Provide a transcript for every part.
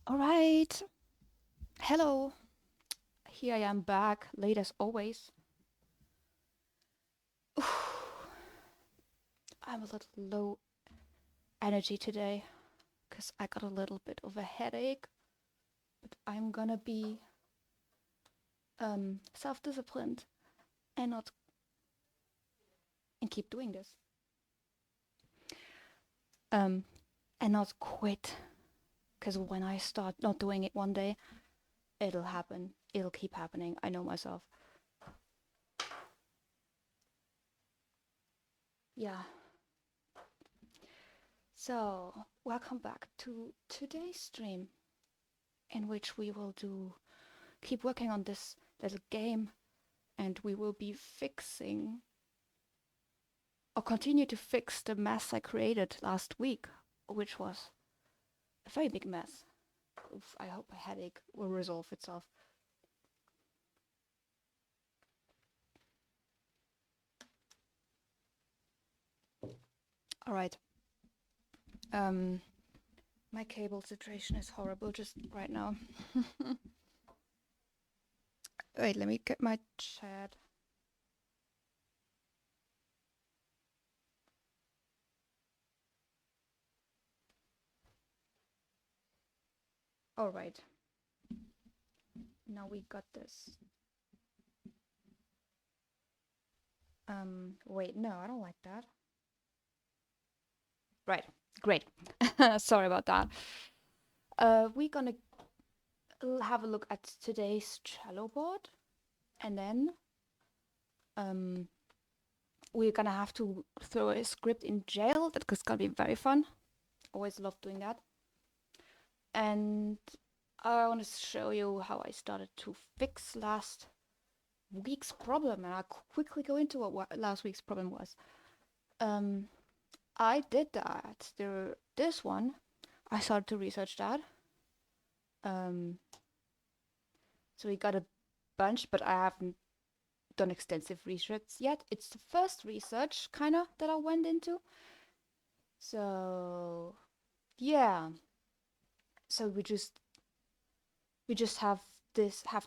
All right. Hello. Here I am back, late as always. I'm a little low energy today because I got a little bit of a headache, but I'm gonna be self-disciplined and not and keep doing this. Um, and not quit because when I start not doing it one day, it'll happen. It'll keep happening. I know myself. Yeah. So, welcome back to today's stream in which we will do keep working on this little game and we will be fixing or continue to fix the mess I created last week, which was a very big mess. Oof, I hope my headache will resolve itself. All right. Um, my cable situation is horrible just right now. Wait, let me get my chat. All right. Now we got this. Wait, no, I don't like that. Right. Great. Sorry about that. We're gonna have a look at today's cello board, and then um, we're gonna have to throw a script in jail. That's gonna be very fun. Always love doing that. And I want to show you how I started to fix last week's problem, and I'll quickly go into what last week's problem was. Um, I did that. This one, I started to research that. Um, so we got a bunch, but I haven't done extensive research yet. It's the first research kind of that I went into. So yeah. So we just have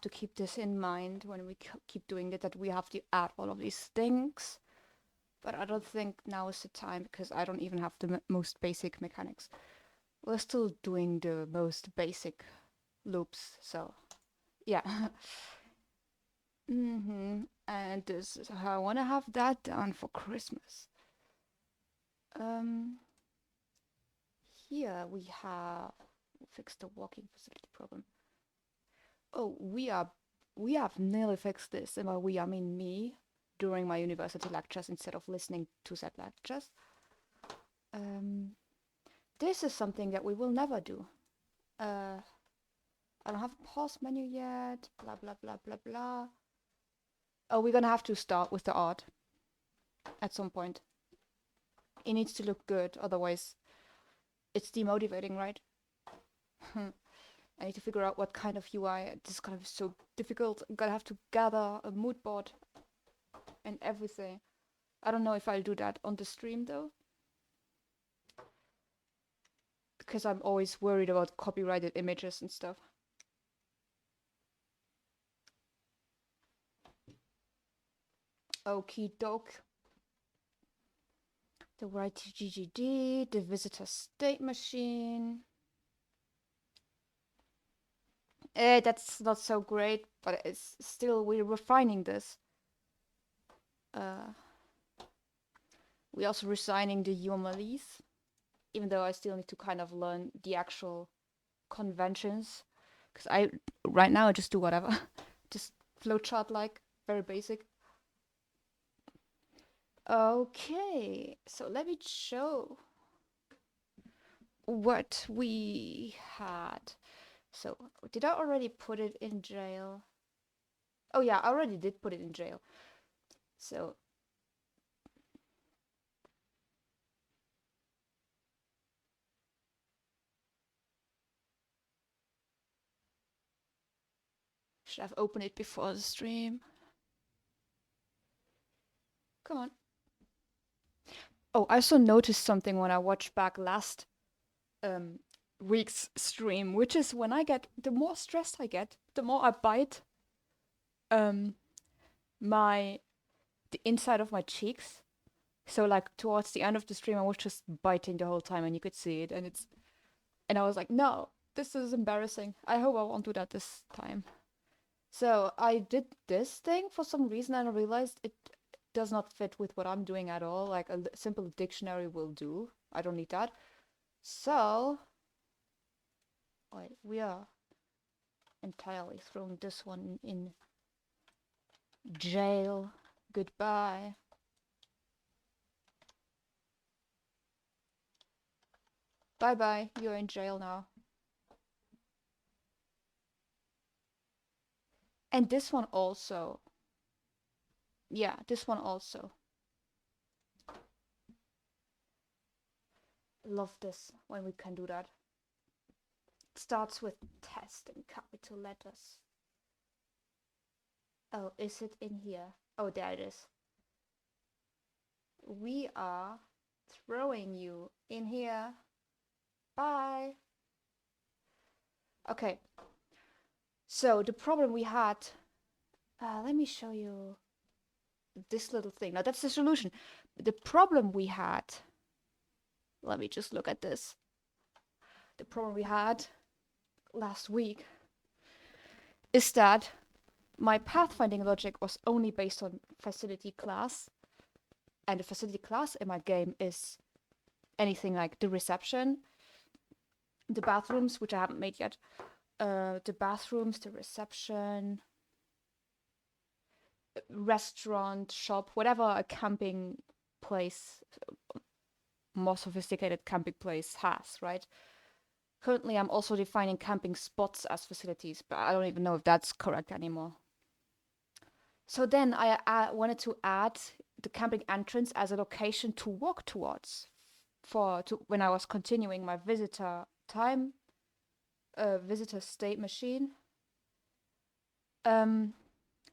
to keep this in mind when we keep doing it, that we have to add all of these things. But I don't think now is the time because I don't even have the most basic mechanics. We're still doing the most basic loops, so yeah. And this is how I want to have that done for Christmas. Um, Here we have fixed the walking facility problem. Oh, we have nearly fixed this, and by we I mean me during my university lectures instead of listening to said lectures. Um, this is something that we will never do. Uh, I don't have a pause menu yet. Blah blah blah blah blah. Oh, we're gonna have to start with the art at some point. It needs to look good, otherwise it's demotivating, right? I need to figure out what kind of UI. This is gonna be so difficult. I'm gonna have to gather a mood board and everything. I don't know if I'll do that on the stream though, because I'm always worried about copyrighted images and stuff. Okie doke. The YTGGD, the visitor state machine. That's not so great, but it's still, we're refining this. Uh, we're also resigning the UMLEs, even though I still need to kind of learn the actual conventions. Because right now, I just do whatever. Just flowchart like, very basic. Okay, so let me show what we had. So, did I already put it in jail? Oh yeah, I already did put it in jail. So, should have opened it before the stream. Come on. Oh, I also noticed something when I watched back last week's stream, which is when the more stressed I get, the more I bite um my the inside of my cheeks. So like towards the end of the stream, I was just biting the whole time, and you could see it, and I was like, no, this is embarrassing. I hope I won't do that this time. So I did this thing for some reason, and I realized it does not fit with what I'm doing at all. Like a simple dictionary will do. I don't need that. So, wait, we are entirely throwing this one in jail. Goodbye. Bye bye. You're in jail now. And this one also. Yeah, this one also. Love this when we can do that. It starts with test in capital letters. Oh, is it in here? Oh, there it is. We are throwing you in here. Bye. Okay. So the problem we had. Let me show you this little thing. Now that's the solution. The problem we had. Let me just look at this. The problem we had last week is that my pathfinding logic was only based on facility class, and the facility class in my game is anything like the reception, the bathrooms, which I haven't made yet, the bathrooms, the reception, restaurant, shop, whatever a camping place, more sophisticated camping place has, right? Currently, I'm also defining camping spots as facilities, but I don't even know if that's correct anymore. So then I wanted to add the camping entrance as a location to walk towards when I was continuing my visitor state machine,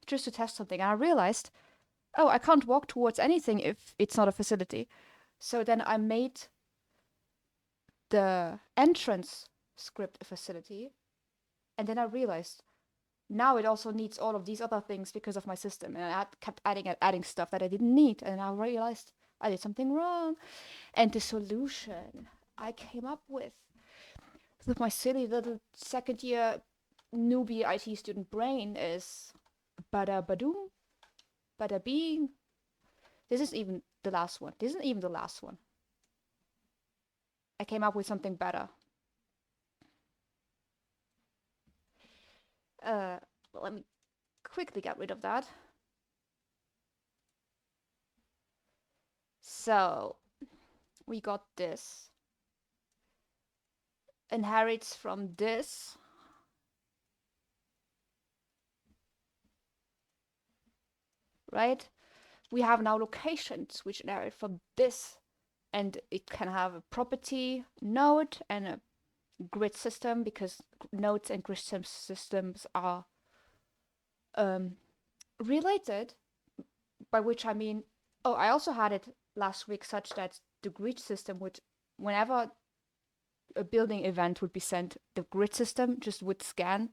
just to test something. And I realized, oh, I can't walk towards anything if it's not a facility. So then I made the entrance script a facility, and then I realized now it also needs all of these other things because of my system, and I kept adding stuff that I didn't need, and I realized I did something wrong. And the solution I came up with my silly little second year newbie IT student brain is bada badoom, bada bing. This isn't even the last one. I came up with something better. Let me quickly get rid of that. So we got this. Inherits from this. Right? We have now locations which inherit from this. And it can have a property node and a grid system, because nodes and grid systems are related, by which I mean, I also had it last week such that the grid system would, whenever a building event would be sent, the grid system just would scan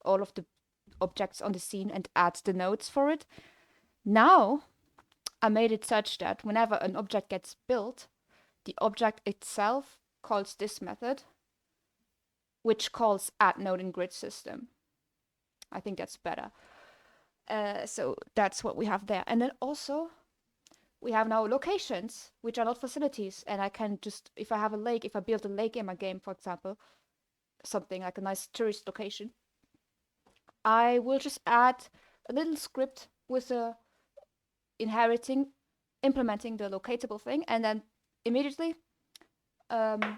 all of the objects on the scene and add the nodes for it. Now, I made it such that whenever an object gets built, the object itself calls this method, which calls add node in grid system. I think that's better. So that's what we have there. And then also, we have now locations, which are not facilities. And I can just, if I build a lake in my game, for example, something like a nice tourist location, I will just add a little script with implementing the locatable thing, and then immediately the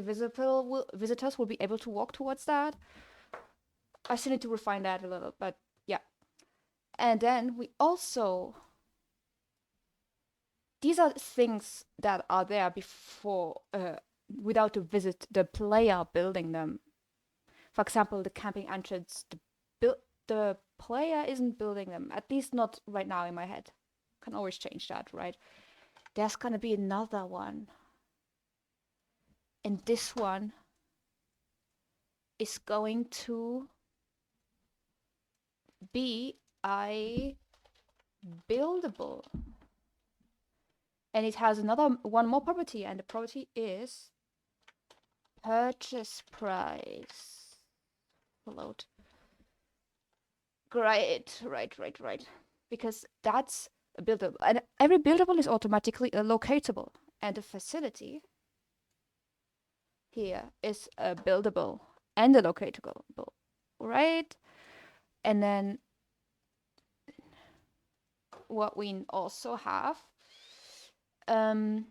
visitors will be able to walk towards that. I still need to refine that a little, but yeah. And then we also, these are things that are there before, without the player building them. For example, the camping entrance, the player isn't building them, at least not right now in my head. Can always change that, right? There's gonna be another one. And this one is going to be a buildable. And it has one more property, and the property is purchase price. Float. Great, right. Because that's a buildable. And every buildable is automatically a locatable. And the facility here is a buildable and a locatable, right? And then what we also have, I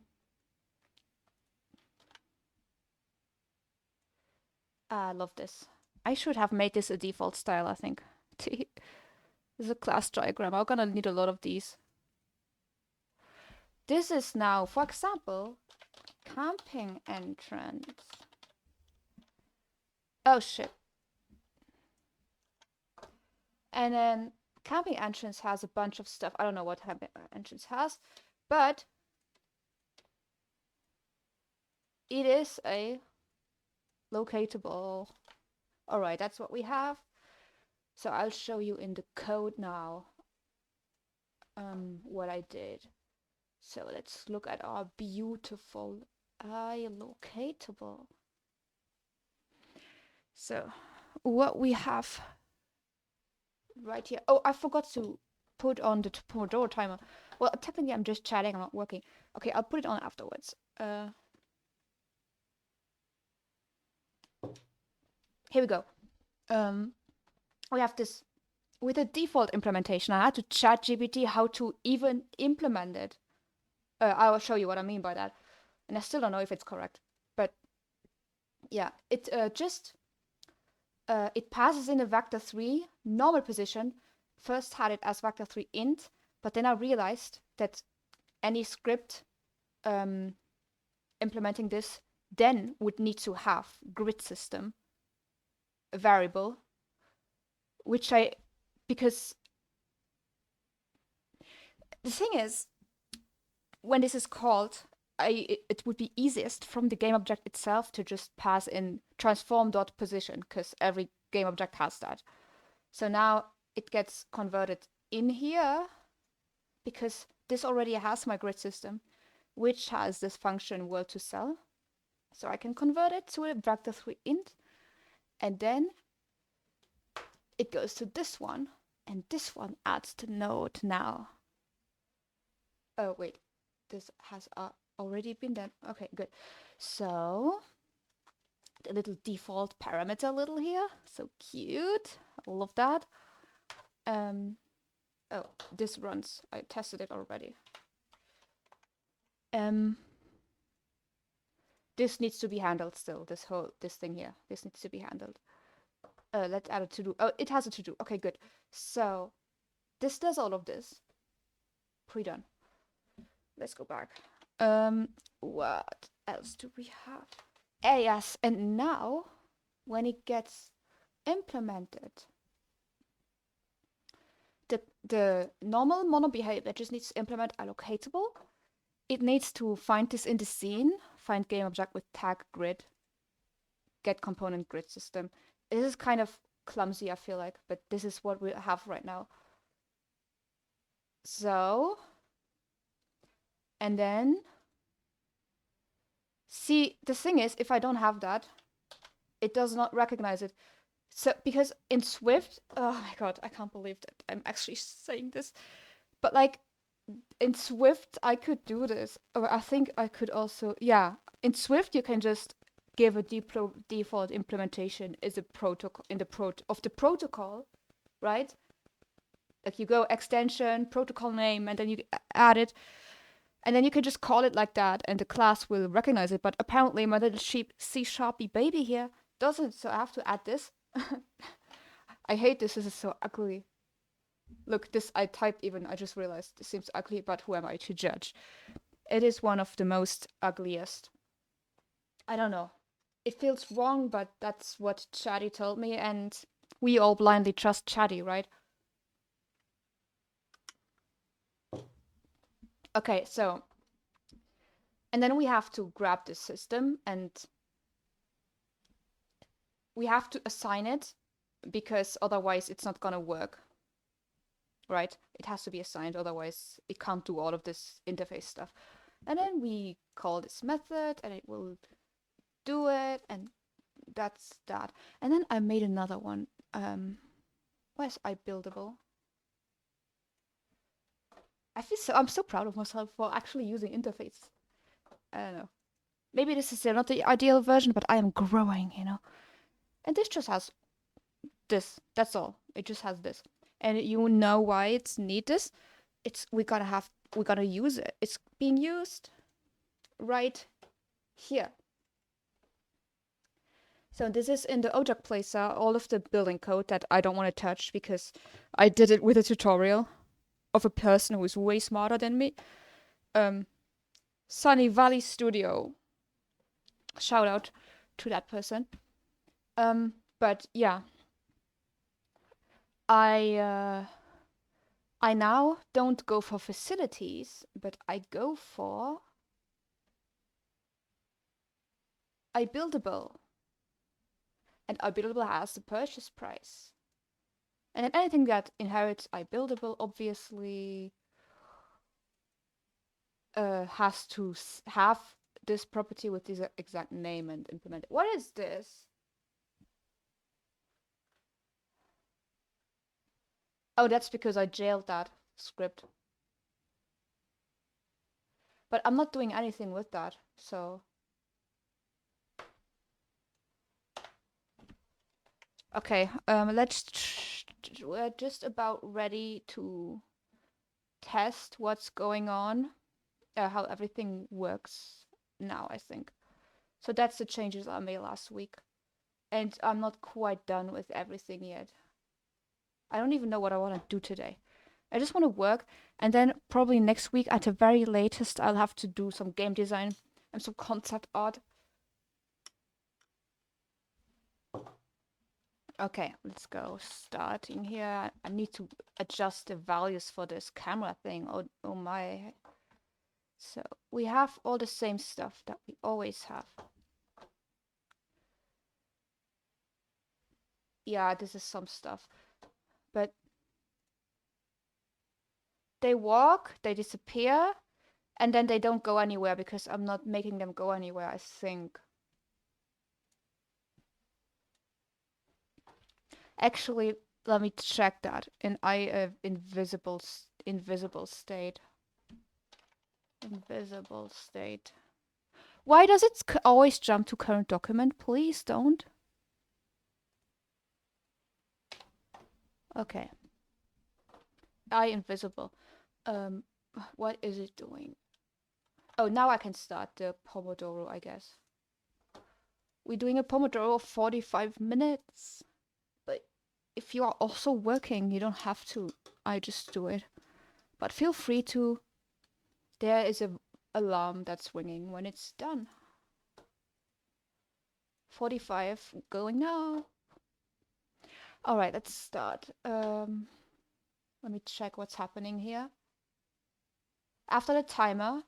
love this. I should have made this a default style, I think. This is a class diagram. I'm gonna need a lot of these. This is now, for example, camping entrance. Oh shit. And then camping entrance has a bunch of stuff. I don't know what camping entrance has, but it is a locatable. All right, that's what we have. So I'll show you in the code now what I did. So let's look at our beautiful locatable. So what we have right here. Oh, I forgot to put on the Pomodoro timer. Well, technically I'm just chatting, I'm not working. Okay, I'll put it on afterwards. Here we go. We have this with a default implementation. I had to chat GPT how to even implement it. I will show you what I mean by that. And I still don't know if it's correct. But yeah, it it passes in a vector3 normal position. First had it as vector3 int, but then I realized that any script implementing this then would need to have grid system a variable, because the thing is, when this is called, it would be easiest from the game object itself to just pass in transform.position, because every game object has that. So now it gets converted in here because this already has my grid system, which has this function world to cell. So I can convert it to a vector3 int, and then it goes to this one, and this one adds the node now. Oh, wait. This has already been done. Okay, good. So the little default parameter little here. So cute. I love that. Oh, this runs. I tested it already. This needs to be handled still. This thing here. This needs to be handled. Let's add a to-do. Oh, it has a to-do. Okay, good. So this does all of this. Pre-done. Let's go back. What else do we have? Yes, and now when it gets implemented, the normal mono behavior just needs to implement allocatable. It needs to find this in the scene, find game object with tag grid, get component grid system. This is kind of clumsy, I feel like, but this is what we have right now. So, and then, see, the thing is, if I don't have that, it does not recognize it. So, because in Swift, oh my god, I can't believe that I'm actually saying this. But like, in Swift, I could do this. Or I think I could also, yeah. In Swift, you can just give a default implementation is a protocol in the protocol, right? Like you go extension, protocol name, and then you add it. And then you can just call it like that, and the class will recognize it. But apparently my little C# baby here doesn't, so I have to add this. I hate this. This is so ugly. Look, this I typed even. I just realized this seems ugly, but who am I to judge? It is one of the most ugliest. I don't know. It feels wrong, but that's what Chatty told me, and we all blindly trust Chatty, right? Okay, so, and then we have to grab this system and we have to assign it because otherwise it's not gonna work, right? It has to be assigned, otherwise it can't do all of this interface stuff. And then we call this method and it will do it, and that's that. And then I made another one. Where's iBuildable? I'm so proud of myself for actually using interface. I don't know. Maybe this is still not the ideal version, but I am growing, you know. And this just has this. That's all. It just has this. And you know why it's need this? We gotta use it. It's being used right here. So this is in the object placer, all of the building code that I don't want to touch because I did it with a tutorial of a person who is way smarter than me. Sunny Valley Studio. Shout out to that person. But yeah, I now don't go for facilities, but I go for iBuildable. And iBuildable has the purchase price. And then anything that inherits iBuildable obviously has to have this property with this exact name and implement it. What is this? Oh, that's because I jailed that script. But I'm not doing anything with that, so... Okay, we're just about ready to test what's going on, how everything works now, I think. So that's the changes I made last week. And I'm not quite done with everything yet. I don't even know what I want to do today. I just want to work, and then probably next week at the very latest I'll have to do some game design and some concept art. Okay, let's go. Starting here. I need to adjust the values for this camera thing. Oh my. So we have all the same stuff that we always have. Yeah, this is some stuff. But they walk, they disappear, and then they don't go anywhere because I'm not making them go anywhere, I think. Actually, let me check that in invisible state. Invisible state. Why does it always jump to current document? Please don't. Okay. Invisible. What is it doing? Oh, now I can start the Pomodoro, I guess. We're doing a Pomodoro of 45 minutes. But if you are also working, you don't have to. I just do it. But feel free to. There is a alarm that's ringing when it's done. 45 going now. All right, let's start. Let me check what's happening here. After the timer,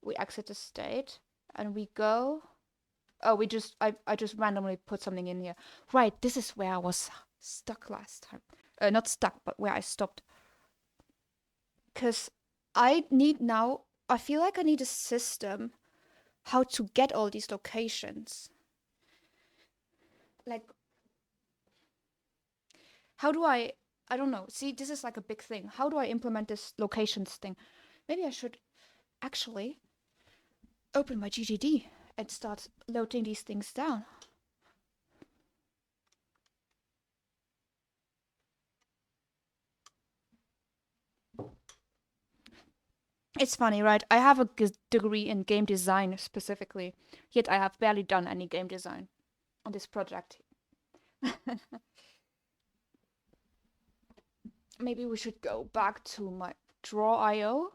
we exit the state and we go. Oh, I just randomly put something in here. Right, this is where I was stuck last time. Not stuck, but where I stopped. Because I feel like I need a system how to get all these locations. Like, how do I don't know. See, this is like a big thing. How do I implement this locations thing? Maybe I should actually open my GGD and start loading these things down. It's funny, right? I have a degree in game design specifically, yet I have barely done any game design on this project. Maybe we should go back to my draw.io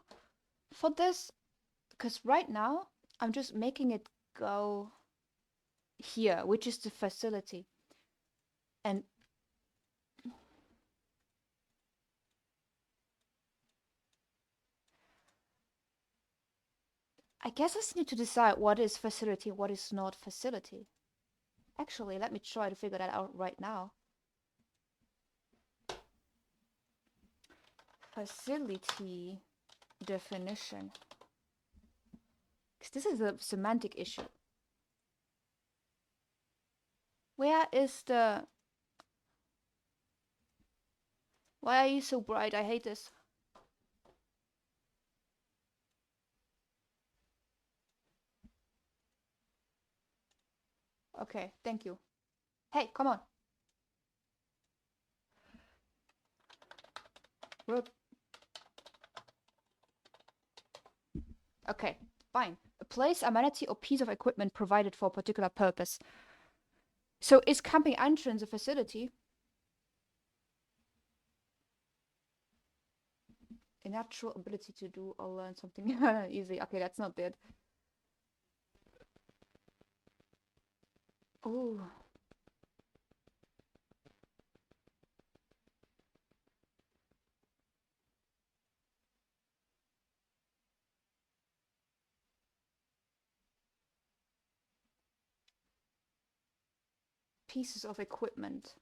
for this, because right now I'm just making it go here, which is the facility. And I guess I need to decide what is facility, what is not facility. Actually, let me try to figure that out right now. Facility definition. Because this is a semantic issue. Where is the... Why are you so bright? I hate this. Okay, thank you. Hey, come on. Whoop. Okay, fine. A place, amenity, or piece of equipment provided for a particular purpose. So is camping entrance a facility? A natural ability to do or learn something easy. Okay, that's not it. Oh. Pieces of equipment.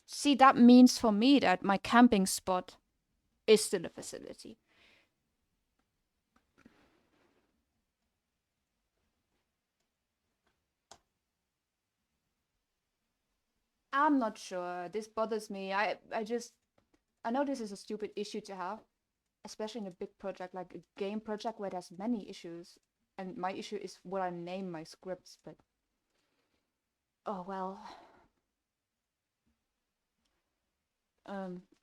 See, that means for me that my camping spot is still a facility. I'm not sure. This bothers me. I know this is a stupid issue to have, especially in a big project like a game project where there's many issues. And my issue is what I name my scripts, but oh well.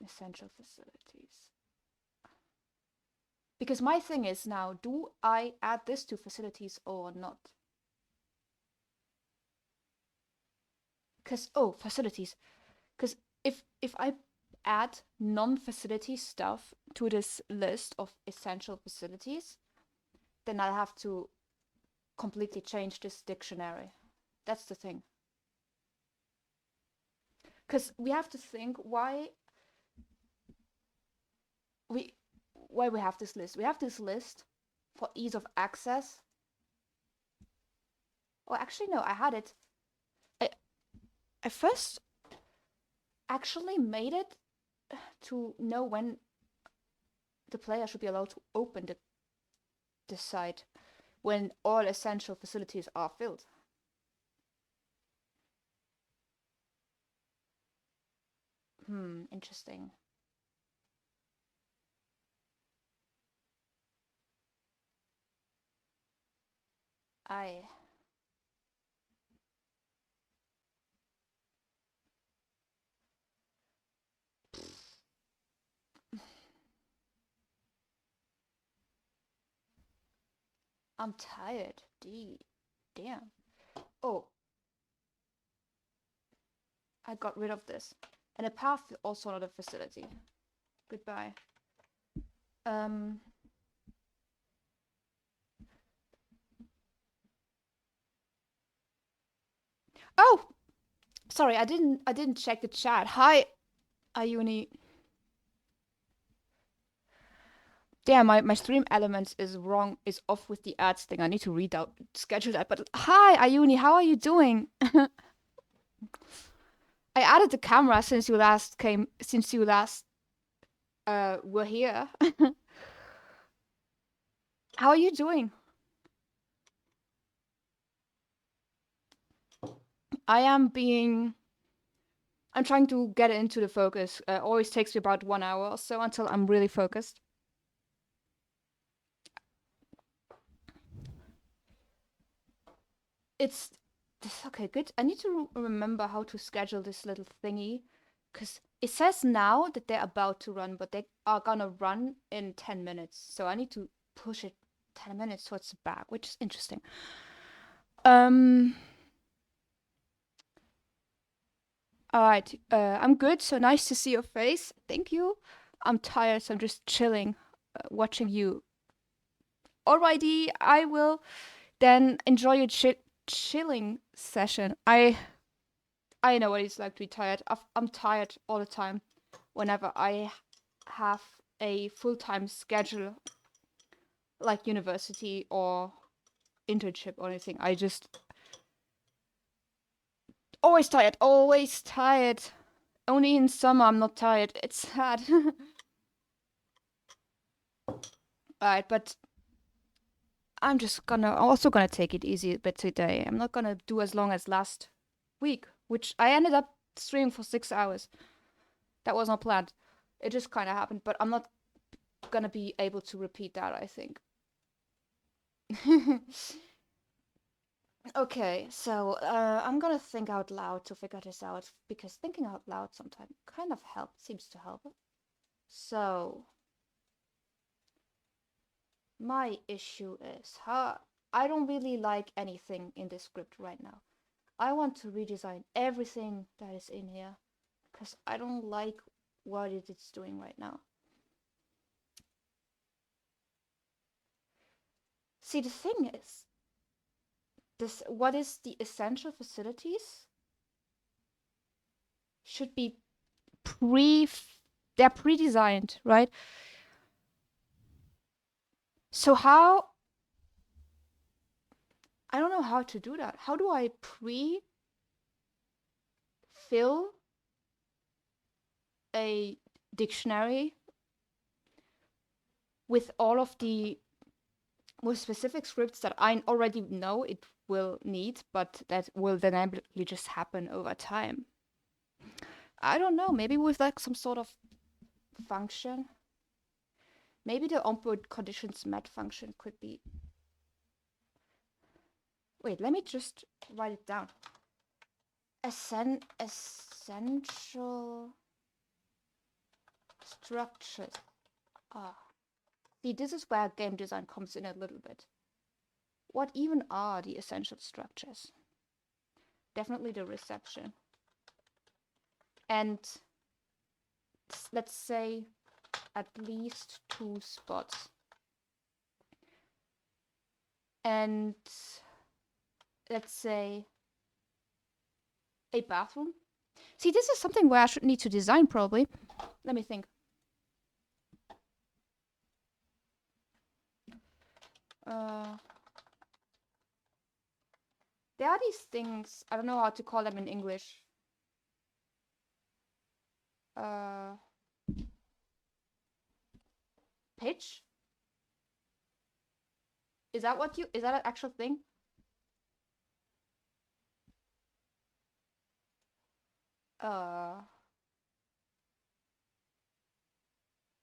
Essential facilities. Because my thing is now, do I add this to facilities or not? Because facilities. Because if I add non-facility stuff to this list of essential facilities, then I'll have to completely change this dictionary. That's the thing. Because we have to think why we have this list. We have this list for ease of access. Oh, actually, no, I had it. I first actually made it to know when the player should be allowed to open the site when all essential facilities are filled. Interesting. I'm tired. Damn. Oh, I got rid of this. And a path is also not a facility. Goodbye. Oh, sorry, I didn't check the chat. Hi, Ayuni. Damn, my stream elements is wrong, is off with the ads thing. I need to read out, schedule that. But hi, Ayuni, how are you doing? I added the camera since you last were here. How are you doing? I'm trying to get into the focus. Always takes me about 1 hour or so until I'm really focused. It's okay, good. I need to remember how to schedule this little thingy, because it says now that they're about to run, but they are gonna run in 10 minutes. So I need to push it 10 minutes towards the back, which is interesting. All right, I'm good. So nice to see your face. Thank you. I'm tired, so I'm just chilling, watching you. Alrighty, I will then enjoy your chilling session. I know what it's like to be tired. I'm tired all the time whenever I have a full-time schedule like university or internship or anything. Always tired, always tired. Only in summer I'm not tired. It's sad. Alright, but I'm also gonna take it easy a bit today. I'm not gonna do as long as last week, which I ended up streaming for 6 hours. That was not planned. It just kind of happened, but I'm not gonna be able to repeat that, I think. Okay, so I'm gonna think out loud to figure this out because thinking out loud sometimes kind of seems to help. So my issue is how I don't really like anything in this script right now. I want to redesign everything that is in here because I don't like what it's doing right now. See, the thing is, what is the essential facilities should be they're pre-designed, right? So how I don't know how to do that. How do I pre-fill a dictionary with all of the with specific scripts that I already know it will need, but that will dynamically just happen over time? I don't know. Maybe with like some sort of function. Maybe the onboard conditions met function could be. Wait, let me just write it down. Essential structures. Ah, see, this is where game design comes in a little bit. What even are the essential structures? Definitely the reception. And let's say at least 2 spots. And let's say a bathroom. See, this is something where I should need to design probably. Let me think. There are these things, I don't know how to call them in English. Pitch? Is that an actual thing?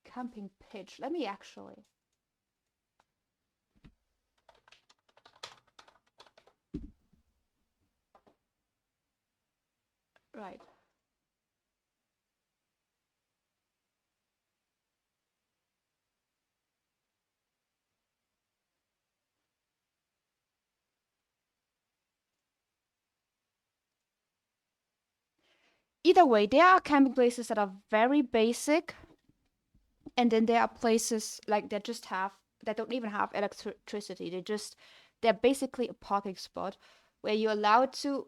Camping pitch. Let me actually. Right. Either way, there are camping places that are very basic, and then there are places like that don't even have electricity. They're basically a parking spot where you're allowed to,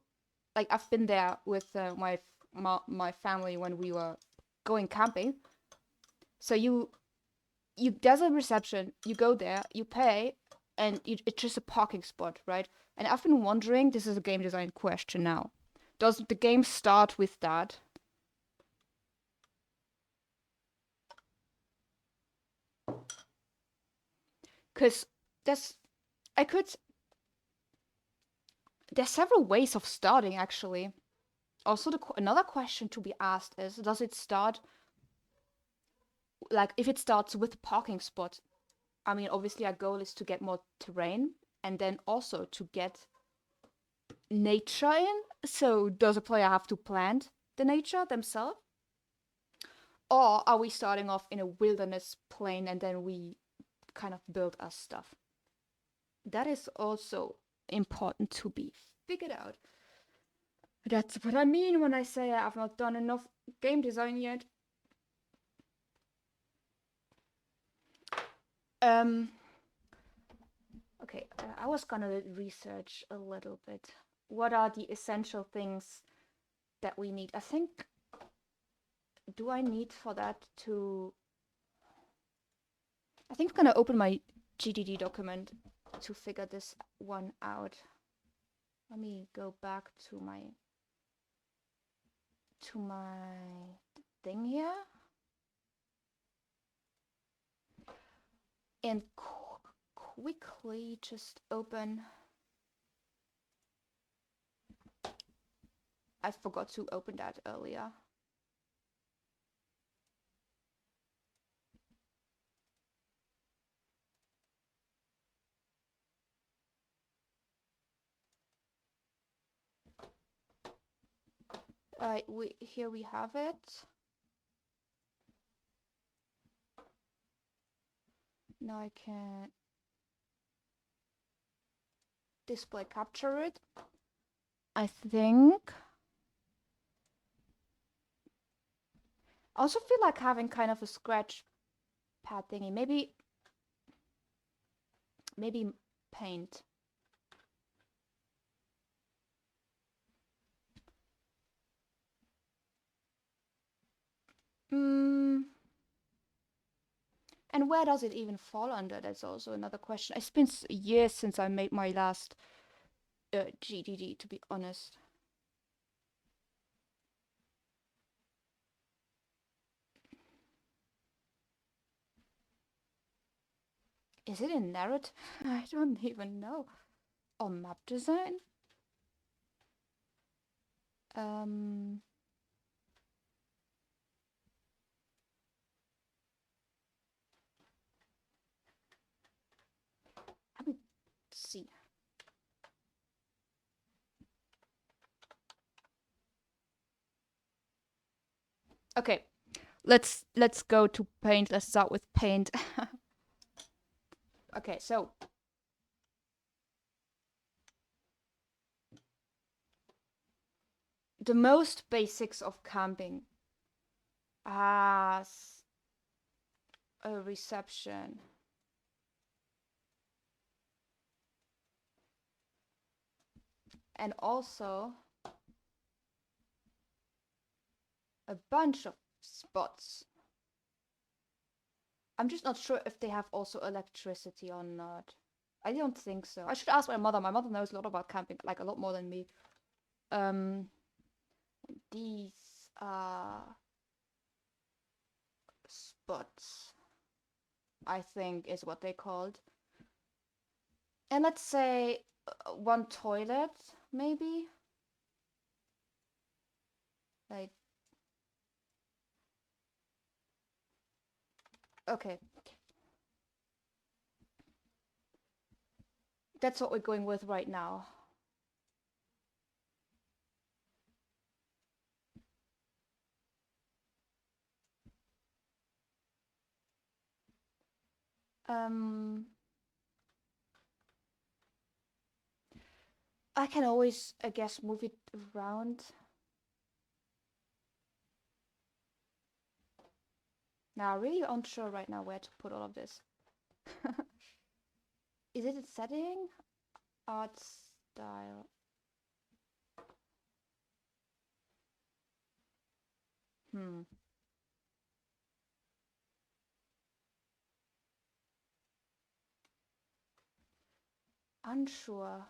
like I've been there with my family when we were going camping. So there's a reception, you go there, you pay, and it's just a parking spot, right? And I've been wondering, this is a game design question now. Does the game start with that? Because there's several ways of starting, actually. Also, another question to be asked is, does it start, like, if it starts with a parking spot? I mean, obviously our goal is to get more terrain, and then also to get nature in. So does a player have to plant the nature themselves? Or are we starting off in a wilderness plain and then we kind of build our stuff? That is also important to be figured out. That's what I mean when I say I've not done enough game design yet. Okay, I was gonna research a little bit. What are the essential things that we need? I think, do I need for that to... I think I'm gonna open my GDD document to figure this one out. Let me go back to my to my thing here and quickly just open. I forgot to open that earlier. Here we have it. Now I can display capture it. I think. I also feel like having kind of a scratch pad thingy. Maybe paint. And where does it even fall under? That's also another question. It's been years since I made my last GDD, to be honest. Is it in narrative? I don't even know. Or map design? Let me see. Okay, let's go to paint. Let's start with paint. Okay, so the most basics of camping as a reception. And also a bunch of spots. I'm just not sure if they have also electricity or not. I don't think so. I should ask my mother. My mother knows a lot about camping, like a lot more than me. These are spots, I think is what they called. And let's say one toilet, maybe? Like, okay. That's what we're going with right now. I can always, I guess, move it around. Now, really unsure right now where to put all of this. Is it a setting? Art style. Unsure.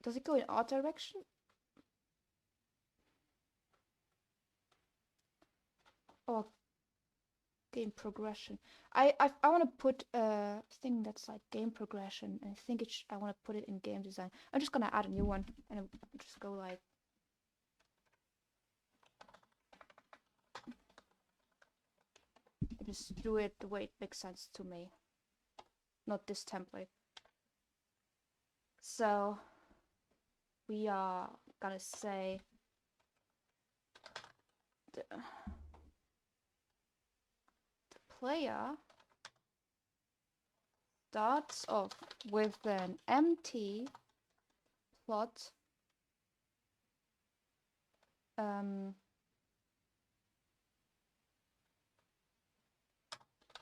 Does it go in art direction? Or game progression? I want to put a thing that's like game progression, and I think I want to put it in game design. I'm just gonna add a new one, and I'll just go like. Just do it the way it makes sense to me. Not this template. So we are gonna say the player starts off with an empty plot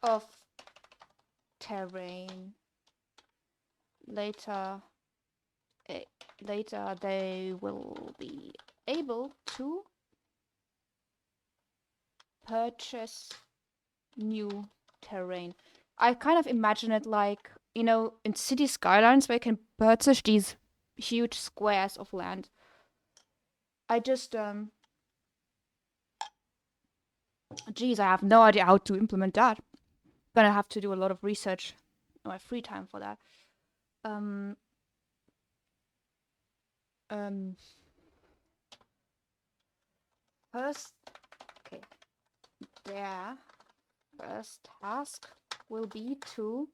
of terrain. Later it later they will be able to purchase new terrain. I kind of imagine it like, you know, in city skylines where you can purchase these huge squares of land. I just, geez, I have no idea how to implement that. Gonna have to do a lot of research in my free time for that. Um, um, first, okay, their first task will be to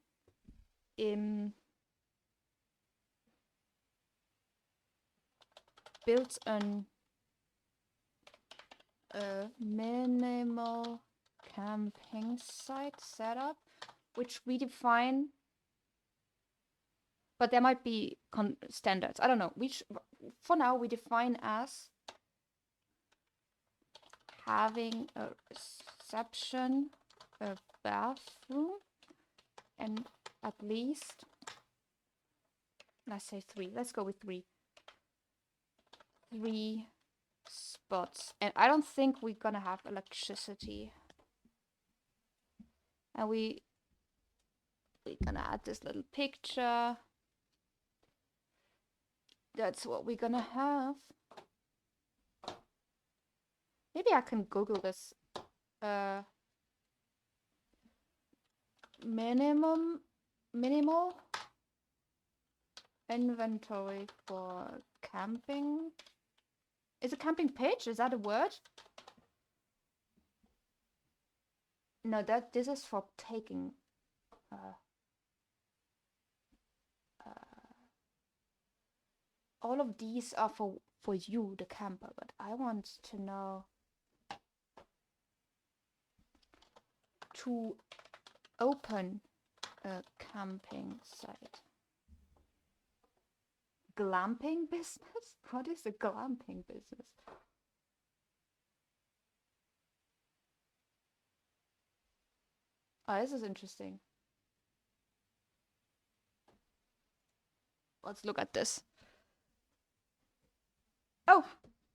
build a minimal camping site setup, which we define, but there might be standards. I don't know. Which for now we define as having a reception, a bathroom, and at least, let's say 3. Let's go with 3. 3 spots. And I don't think we're gonna have electricity. And we're gonna add this little picture. That's what we're gonna have. Maybe I can Google this. Minimal inventory for camping. Is a camping page? Is that a word? No, this is for taking. All of these are for you, the camper, but I want to know to open a camping site. Glamping business? What is a glamping business? Oh, this is interesting. Let's look at this. Oh,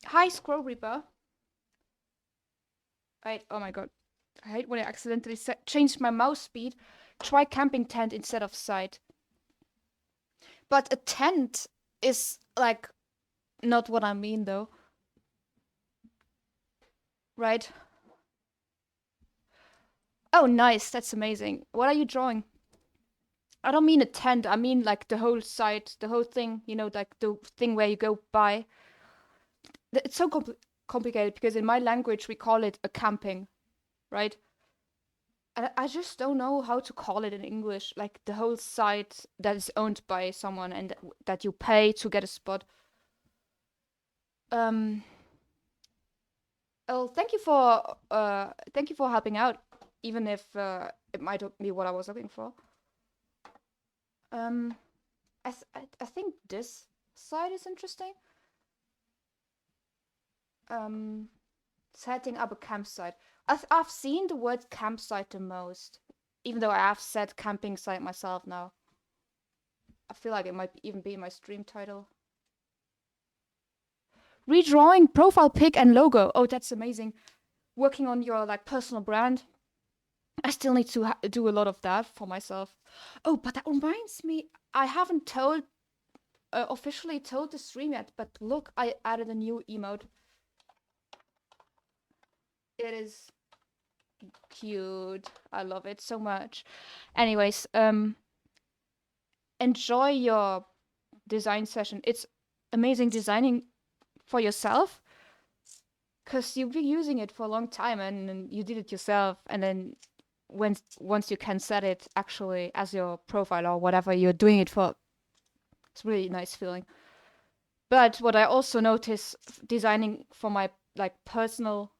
hi, Scroll Reaper. Right, oh my god. I hate when I accidentally changed my mouse speed. Try camping tent instead of site. But a tent is, like, not what I mean, though. Right? Oh, nice. That's amazing. What are you drawing? I don't mean a tent. I mean, like, the whole site, the whole thing, you know, like, the thing where you go by. It's so complicated because in my language, we call it a camping, right? And I just don't know how to call it in English. Like, the whole site that is owned by someone and that you pay to get a spot. Oh, thank you for helping out, even if it might not be what I was looking for. I think this side is interesting. Setting up a campsite. I've seen the word campsite the most, even though I have said camping site myself now. I feel like it might even be my stream title. Redrawing profile pic and logo. Oh, that's amazing. Working on your like personal brand. I still need to do a lot of that for myself. Oh, but that reminds me, I haven't officially told the stream yet, but look, I added a new emote. It is cute. I love it so much. Anyways, enjoy your design session. It's amazing designing for yourself because you've been using it for a long time and you did it yourself, and then once you can set it actually as your profile or whatever you're doing it for, it's really nice feeling. But what I also notice designing for my like personal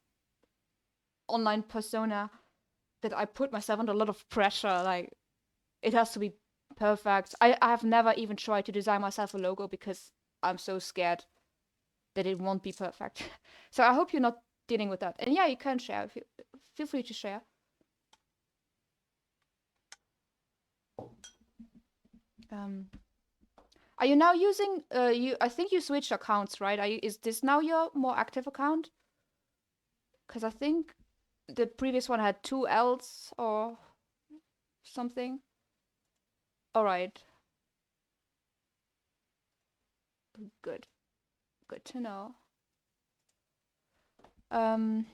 online persona, that I put myself under a lot of pressure. Like, it has to be perfect. I have never even tried to design myself a logo because I'm so scared that it won't be perfect. So I hope you're not dealing with that. And yeah, you can share. Feel free to share. Are you now using I think you switched accounts, right? Is this now your more active account? Because I think the previous one had two L's or something. All right. Good. Good to know. Um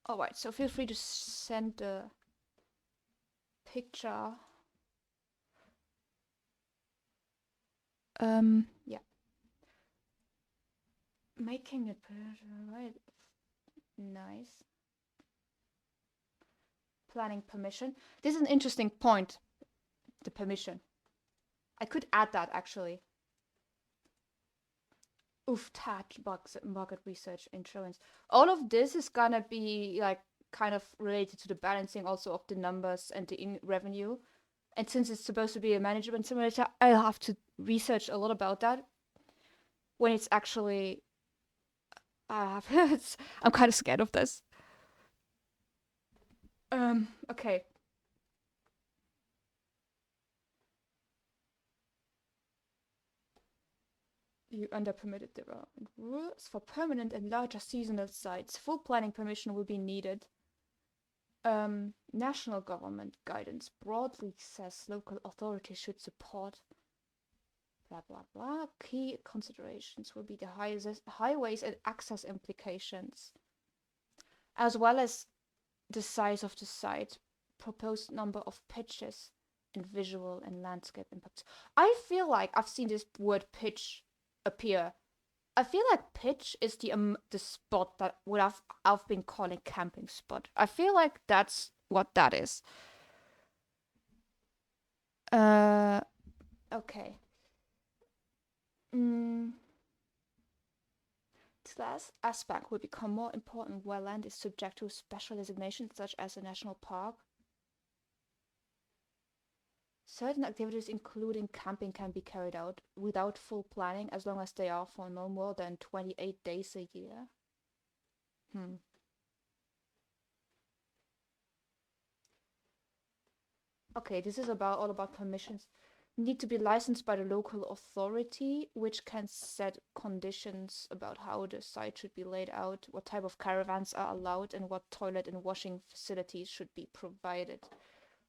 all right, so feel free to send the picture. Yeah. Making it right. Nice. Planning permission. This is an interesting point. The permission. I could add that actually. Oof, TAT, bugs, market research, insurance. All of this is gonna be like kind of related to the balancing also of the numbers and the revenue. And since it's supposed to be a management simulator, I'll have to research a lot about that when it's actually. I'm kind of scared of this. Okay. You under permitted development rules for permanent and larger seasonal sites. Full planning permission will be needed. National government guidance broadly says local authorities should support blah blah blah. Key considerations will be the highways and access implications, as well as the size of the site, proposed number of pitches, and visual and landscape impacts. I feel like I've seen this word pitch appear. I feel like pitch is the spot that what I've been calling camping spot. I feel like that's what that is. Okay. This last aspect will become more important where land is subject to special designations such as a national park. Certain activities, including camping, can be carried out without full planning as long as they are for no more than 28 days a year. Okay, this is all about permissions. Need to be licensed by the local authority, which can set conditions about how the site should be laid out, what type of caravans are allowed, and what toilet and washing facilities should be provided.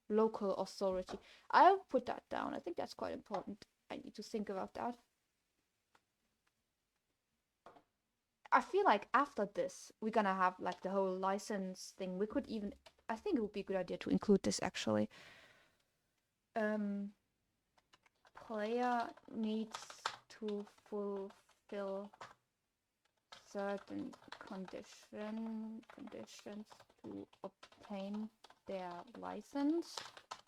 Local authority. I'll put that down. I think that's quite important. I need to think about that. I feel like after this, we're gonna have like the whole license thing. We could even, I think it would be a good idea to include this actually. Player needs to fulfill certain conditions to obtain their license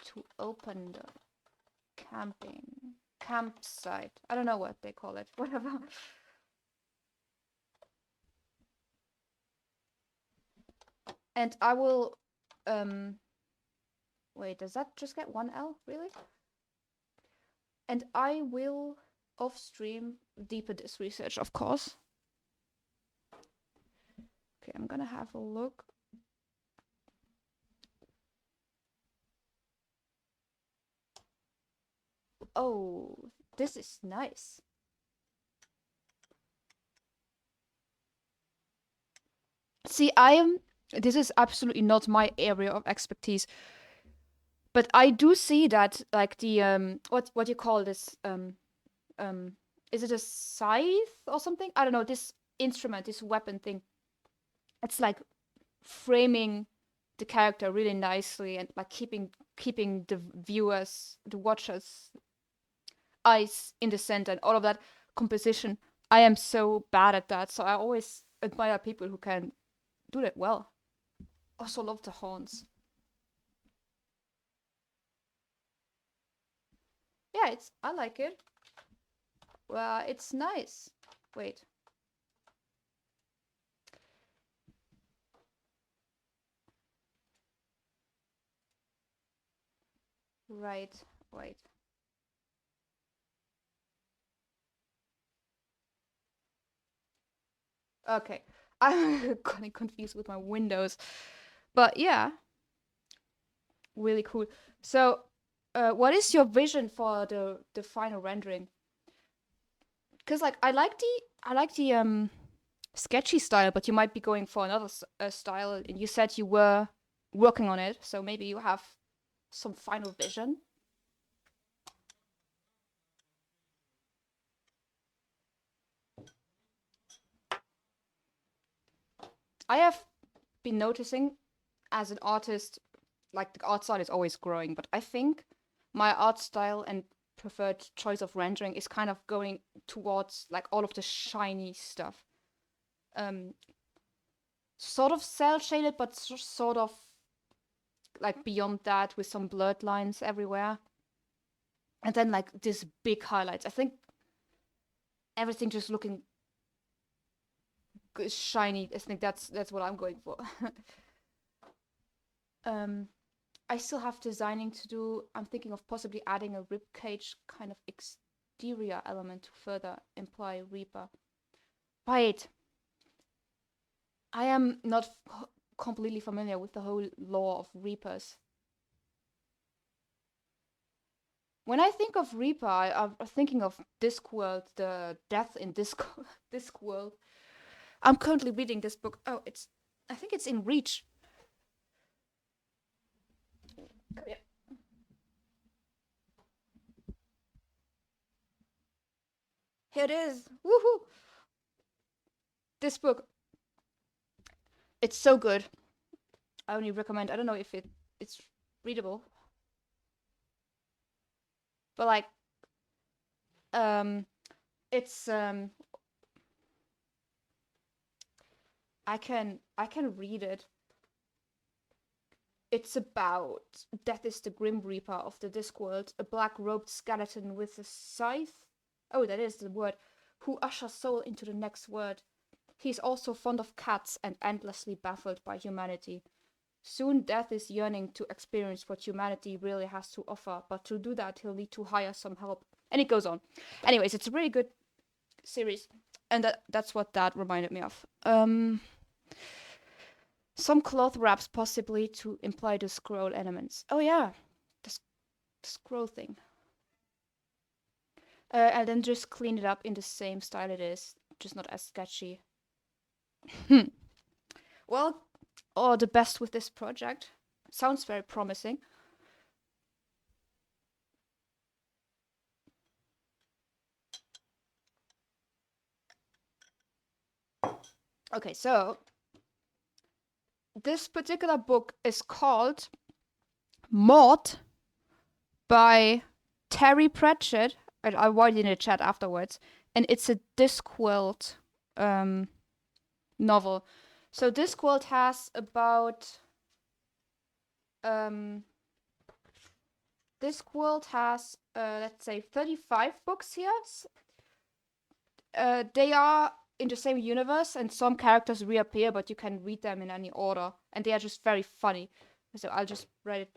to open the campsite. I don't know what they call it. Whatever. And I will. Wait, does that just get one L? Really? And I will off stream deepen this research, of course. Okay, I'm gonna have a look. Oh, this is nice. See, this is absolutely not my area of expertise, but I do see that like the what you call this is it a scythe or something? I don't know, this instrument, this weapon thing. It's like framing the character really nicely and like keeping the viewers, the watchers eyes in the center and all of that composition. I am so bad at that, so I always admire people who can do that well. Also love the horns. Yeah, I like it. Well, it's nice. Wait. Right, wait. Okay. I'm kind of confused with my windows. But yeah, really cool. So, what is your vision for the final rendering? Because like I like the sketchy style, but you might be going for another style, and you said you were working on it, so maybe you have some final vision. I have been noticing as an artist, like the art style is always growing, but I think my art style and preferred choice of rendering is kind of going towards like all of the shiny stuff. Um, sort of cel shaded, but sort of like beyond that with some blurred lines everywhere. And then like this big highlights. I think everything just looking shiny. I think that's what I'm going for. I still have designing to do. I'm thinking of possibly adding a ribcage kind of exterior element to further imply Reaper. Right. I am not completely familiar with the whole lore of Reapers. When I think of Reaper, I'm thinking of Discworld, the death in Discworld. I'm currently reading this book. Oh, I think it's in Reach. Come here. Here it is. Woohoo! This book. It's so good. I only recommend. I don't know if it's readable, but like, it's I can read it. It's about Death is the Grim Reaper of the Discworld, a black-robed skeleton with a scythe. Oh, that is the word. Who ushers soul into the next world. He's also fond of cats and endlessly baffled by humanity. Soon Death is yearning to experience what humanity really has to offer, but to do that he'll need to hire some help. And it goes on. Anyways, it's a really good series. And that's what that reminded me of. Some cloth wraps possibly to imply the scroll elements. Oh yeah, the scroll thing. And then just clean it up in the same style it is, just not as sketchy. Well, all the best with this project. Sounds very promising. Okay, so this particular book is called Maud by Terry Pratchett. I'll write it in the chat afterwards. And it's a Discworld novel. So Discworld has about Discworld has let's say 35 books here. They are in the same universe, and some characters reappear, but you can read them in any order, and they are just very funny. So I'll just write it.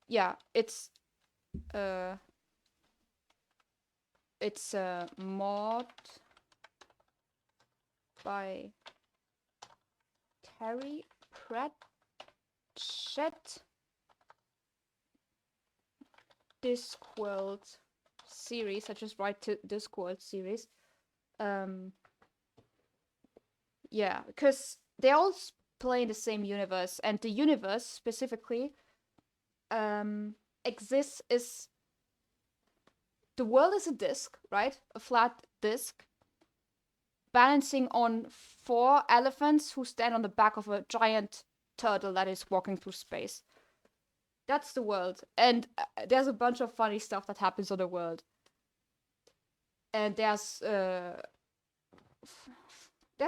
Yeah, it's Maud by Terry Pratchett. Discworld series. I just write to Discworld series. Yeah, because they all play in the same universe, and the universe specifically exists is the world is a disc, right? A flat disc balancing on 4 elephants who stand on the back of a giant turtle that is walking through space. That's the world, and there's a bunch of funny stuff that happens on the world. And there's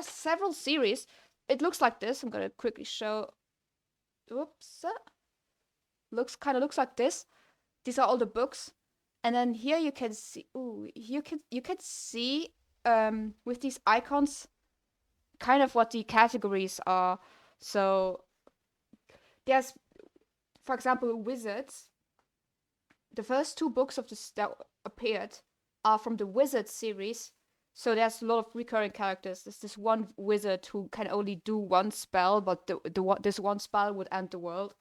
several series. It looks like this. I'm gonna quickly show. Oops. Looks like this. These are all the books, and then here you can see. Ooh, you can see with these icons, kind of what the categories are. So there's, for example, wizards. The first 2 books of this that appeared are from the Wizard series. So there's a lot of recurring characters. There's this one wizard who can only do one spell, but this one spell would end the world.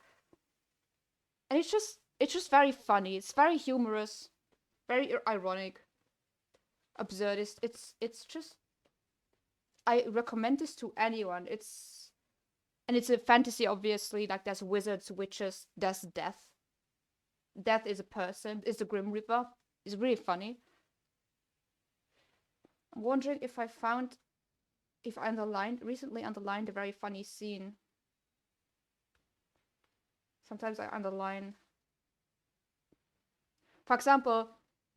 And it's just It's just very funny. It's very humorous, very ironic, absurdist. It's just I recommend this to anyone. It's a fantasy, obviously. Like there's wizards, witches, there's death. Death is a person. Is the Grim Reaper. It's really funny. I'm wondering if I recently underlined a very funny scene. Sometimes I underline. For example,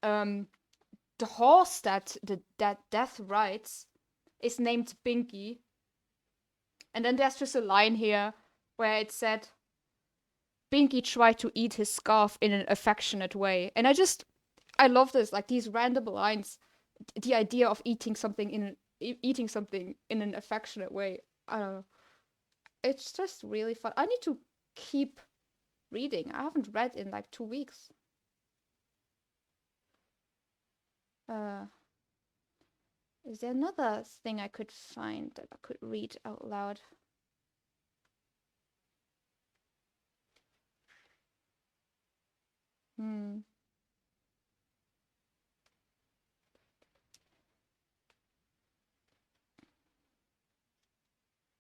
the horse that Death rides is named Binky. And then there's just a line here where it said, Binky tried to eat his scarf in an affectionate way. And I love this, like these random lines. The idea of eating something in an affectionate way. I don't know. It's just really fun. I need to keep reading. I haven't read in like 2 weeks. Is there another thing I could find that I could read out loud?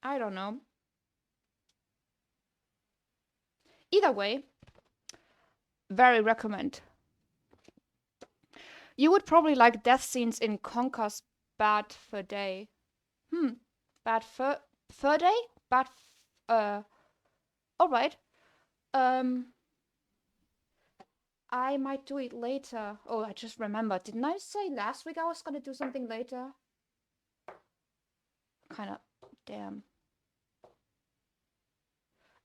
I don't know. Either way, very recommend. You would probably like death scenes in Conker's Bad Fur Day. Bad Fur Day? Alright. I might do it later. Oh, I just remembered. Didn't I say last week I was gonna do something later? Kinda, damn.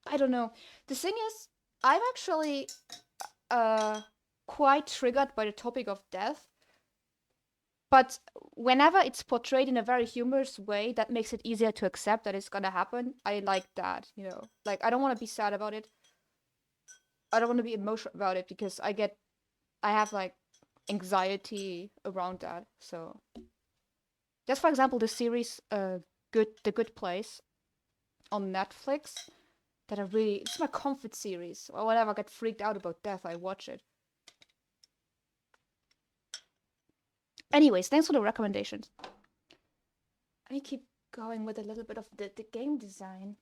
I don't know. The thing is, I'm actually quite triggered by the topic of death. But whenever it's portrayed in a very humorous way that makes it easier to accept that it's gonna happen, I like that, you know. Like, I don't want to be sad about it. I don't want to be emotional about it because I have like anxiety around that. So, just for example, the series The Good Place on Netflix it's my comfort series. Or whenever I get freaked out about death, I watch it. Anyways, thanks for the recommendations. Let me keep going with a little bit of the game design.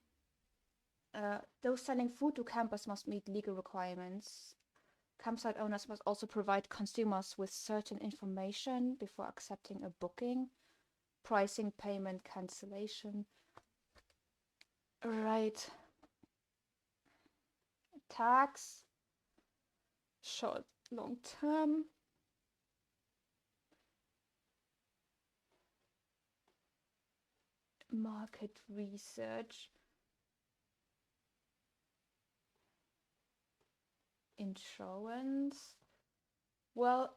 Those selling food to campers must meet legal requirements. Campsite owners must also provide consumers with certain information before accepting a booking. Pricing, payment, cancellation. Right. Tax. Short, long term. Market research. Insurance. Well,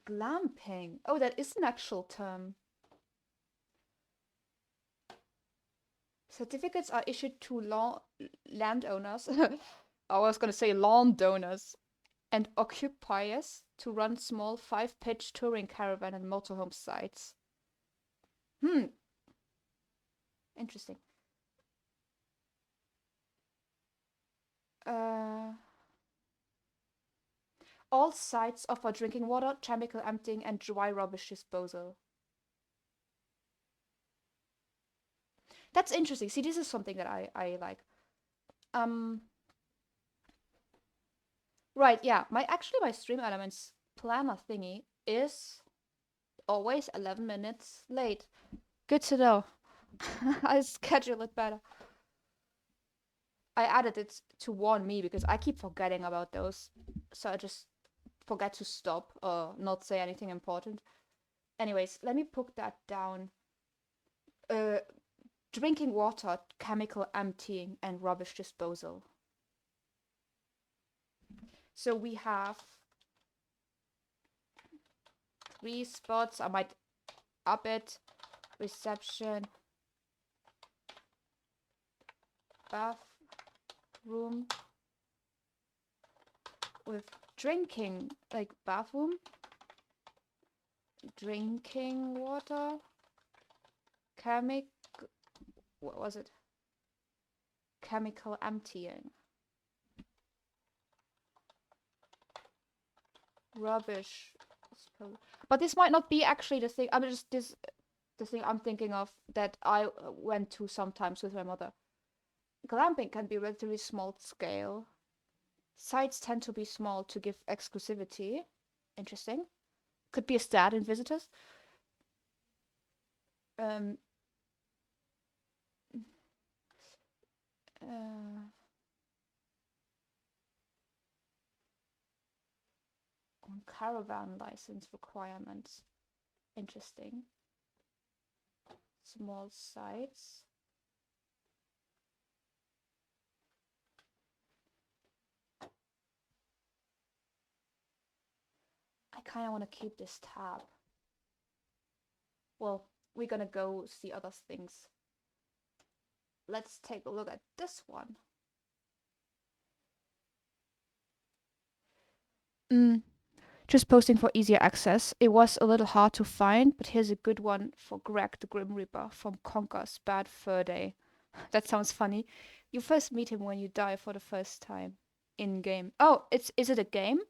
glamping. Oh, that is an actual term. Certificates are issued to landowners. I was gonna say landowners and occupiers to run small 5-pitch touring caravan and motorhome sites. Interesting. All sites offer drinking water, chemical emptying, and dry rubbish disposal. That's interesting. See, this is something that I like. Right, yeah. My Stream Elements planner thingy is always 11 minutes late. Good to know. I schedule it better. I added it to warn me because I keep forgetting about those. So I just forget to stop or not say anything important. Anyways, let me put that down. Drinking water, chemical emptying, and rubbish disposal. So we have 3 spots. I might up it. Reception. Bathroom. With drinking, like bathroom. Drinking water. What was it? Chemical emptying. rubbish. But this might not be actually the thing. I mean, just this the thing I'm thinking of that I went to sometimes with my mother. Glamping can be relatively small scale. Sites tend to be small to give exclusivity. Interesting. Could be a stat in visitors. Um, on caravan license requirements. Interesting. Small sites. I kind of want to keep this tab. Well, we're gonna go see other things. Let's take a look at this one. Just posting for easier access. It was a little hard to find, but here's a good one for Greg the Grim Reaper from Conker's Bad Fur Day. That sounds funny. You first meet him when you die for the first time in game. Oh, is it a game?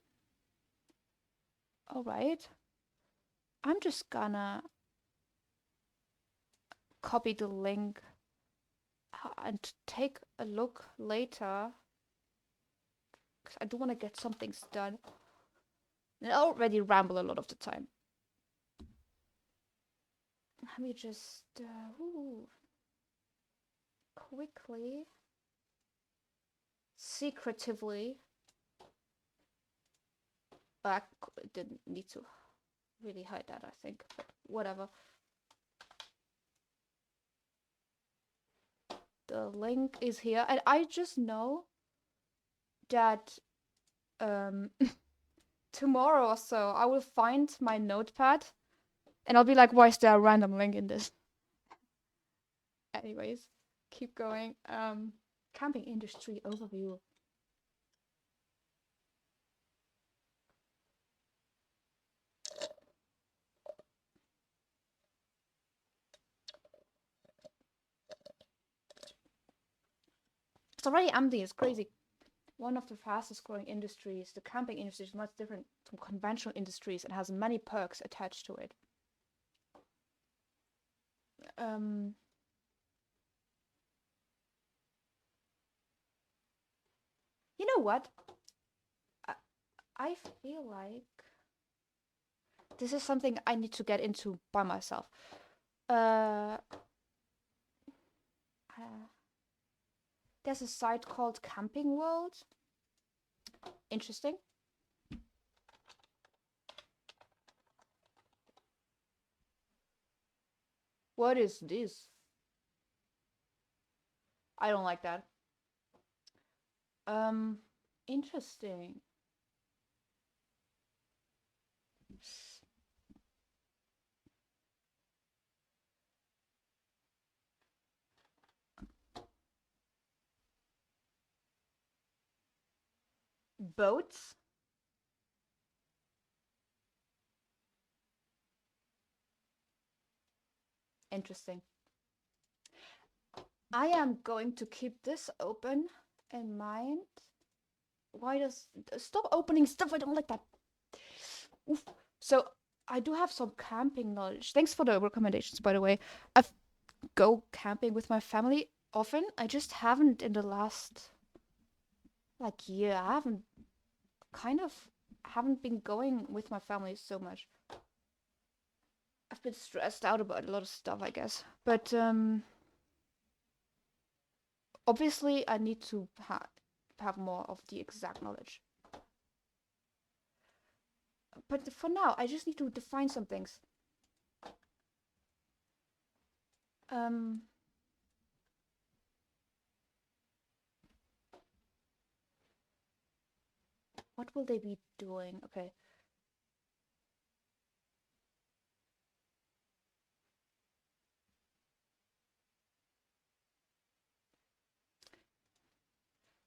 All right. I'm just gonna copy the link and take a look later because I do want to get some things done. And I already ramble a lot of the time. Let me just quickly, secretively. I didn't need to really hide that, I think, but whatever. The link is here, and I just know that tomorrow or so I will find my notepad and I'll be like, why is there a random link in this? Anyways, keep going. Camping industry overview. It's already empty. It's crazy. One of the fastest growing industries, the camping industry, is much different from conventional industries and has many perks attached to it. You know what? I feel like this is something I need to get into by myself. There's a site called Camping World. Interesting. What is this? I don't like that. Interesting. Boats? Interesting. I am going to keep this open in mind. Why does... Stop opening stuff, I don't like that. Oof. So, I do have some camping knowledge. Thanks for the recommendations, by the way. I go camping with my family often. I just haven't in the last, like, year. I haven't been going with my family so much. I've been stressed out about a lot of stuff, I guess. But, obviously, I need to have more of the exact knowledge. But for now, I just need to define some things. What will they be doing? Okay.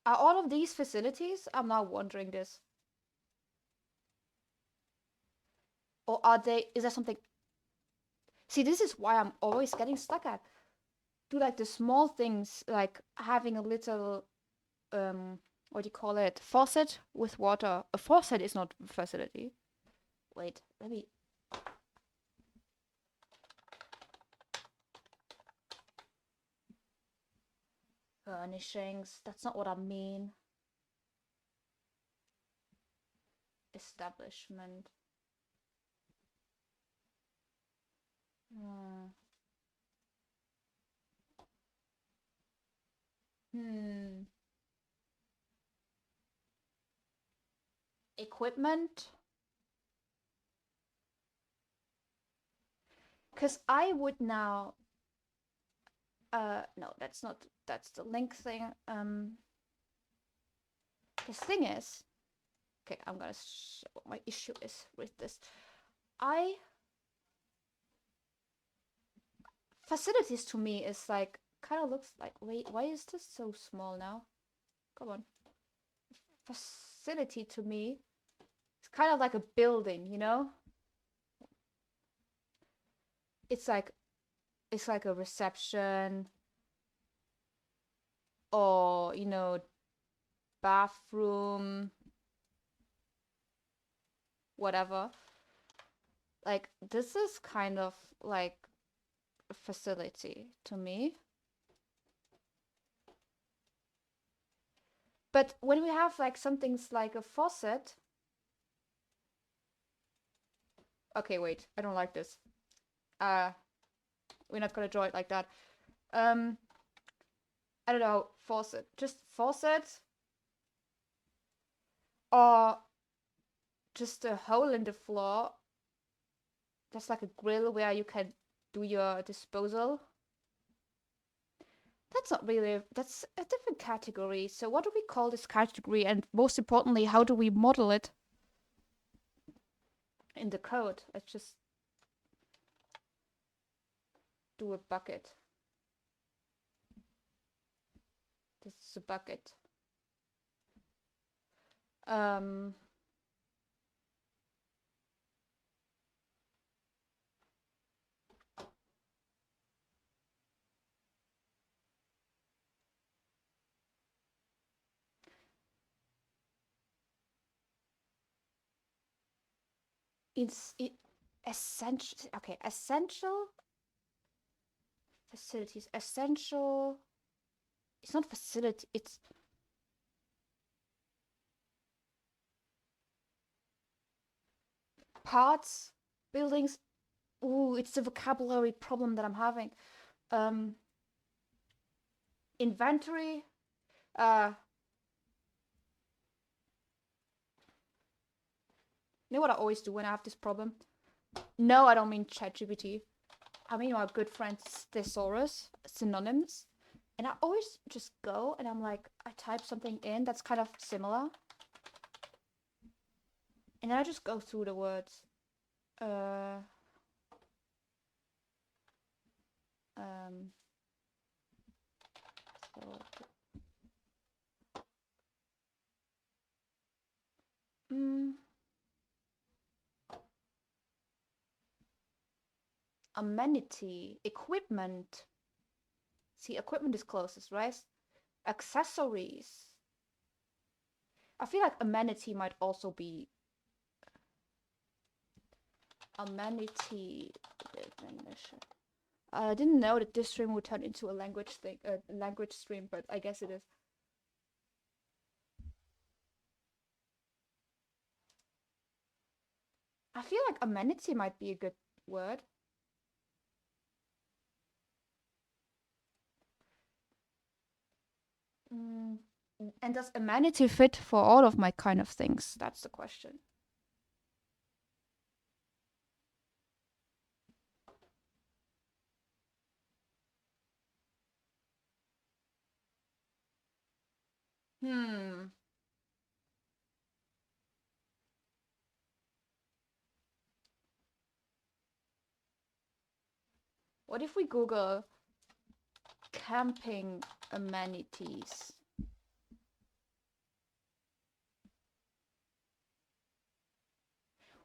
Are all of these facilities? I'm now wondering this. Or is there something... See, this is why I'm always getting stuck at. Do like the small things, like having a little, what do you call it? Faucet with water. A faucet is not a facility. Wait, let me... Furnishings. That's not what I mean. Establishment. Hmm. Equipment. Because I would now... no, that's not... That's the link thing. The thing is... Okay, I'm gonna show what my issue is with this. Facilities to me is like... Kind of looks like... Wait, why is this so small now? Come on. Facility to me... It's kind of like a building, you know? It's like a reception, or, you know, bathroom, whatever. Like, this is kind of like a facility to me. But when we have like some things like a faucet... Okay, wait, I don't like this. We're not gonna draw it like that. I don't know, faucet. Just faucet. Or just a hole in the floor. That's like a grill where you can do your disposal. That's not really... That's a different category. So what do we call this category? And most importantly, how do we model it in the code? Let's just do a bucket. This is a bucket. Essential... Okay, essential facilities. Essential... It's not facility, it's... Parts, buildings. Ooh, it's the vocabulary problem that I'm having. Inventory. You know what I always do when I have this problem? No, I don't mean ChatGPT. I mean my good friend Thesaurus, synonyms. And I always just go and I'm like, I type something in that's kind of similar. And then I just go through the words. Amenity, equipment. See, equipment is closest, right? Accessories. I feel like amenity might also be... Amenity definition. I didn't know that this stream would turn into a language stream, but I guess it is. I feel like amenity might be a good word. And does amenity fit for all of my kind of things? That's the question. What if we Google camping amenities?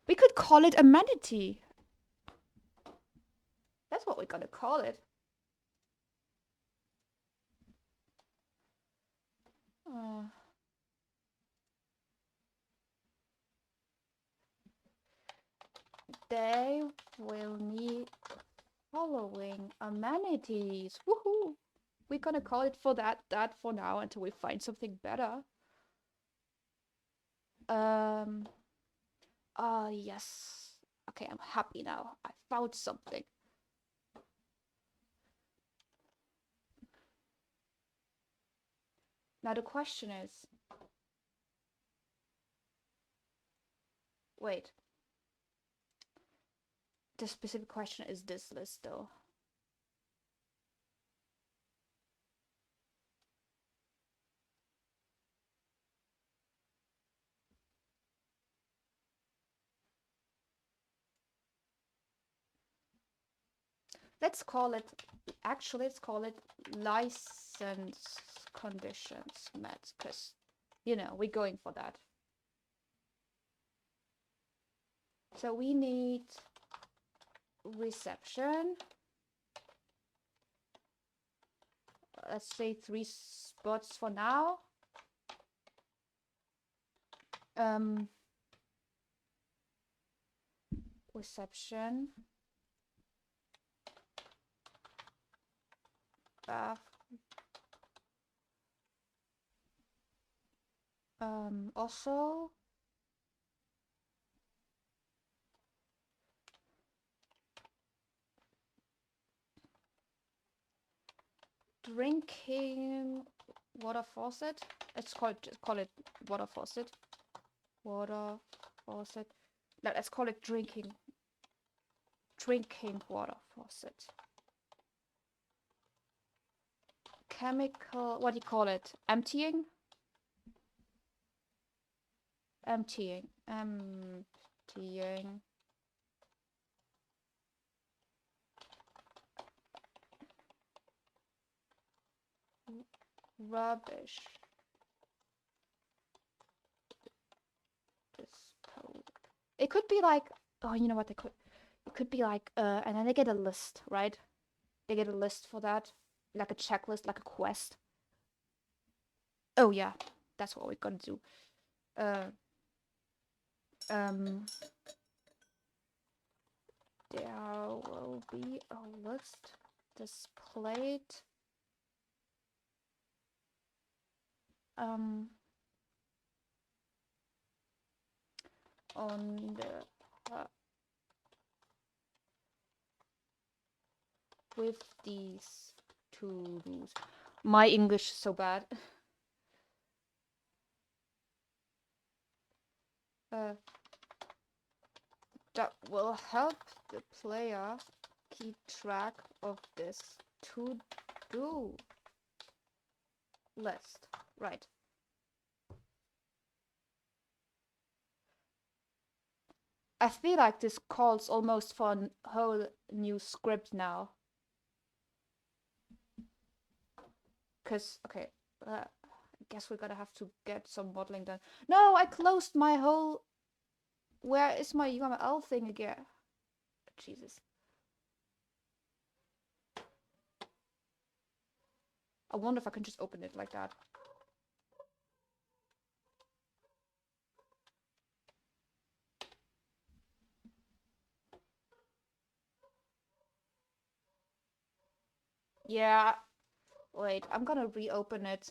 We could call it amenity. That's what we're gonna call it. they will need following amenities. Woohoo! We're gonna call it for that for now until we find something better. Yes. Okay, I'm happy now. I found something. Now the question is... Wait. The specific question is this list, though. Let's call it... Actually, let's call it license conditions met, because, you know, we're going for that. So we need reception. Let's say 3 spots for now. Reception. Also drinking water faucet. Let's call it water faucet. Water faucet. No, let's call it drinking water faucet. Chemical, what do you call it? Emptying? Emptying. Rubbish. It could be like, oh, you know what, it could be like, and then they get a list, right? They get a list for that, like a checklist, like a quest. Oh yeah, that's what we're gonna do. There will be a list displayed on the with these to-dos. My English is so bad. That will help the player keep track of this to-do list. Right. I feel like this calls almost for a whole new script now. Because, okay, I guess we're gonna have to get some modeling done. No, I closed my whole... Where is my UML thing again? Jesus. I wonder if I can just open it like that. Yeah. Wait, I'm gonna reopen it.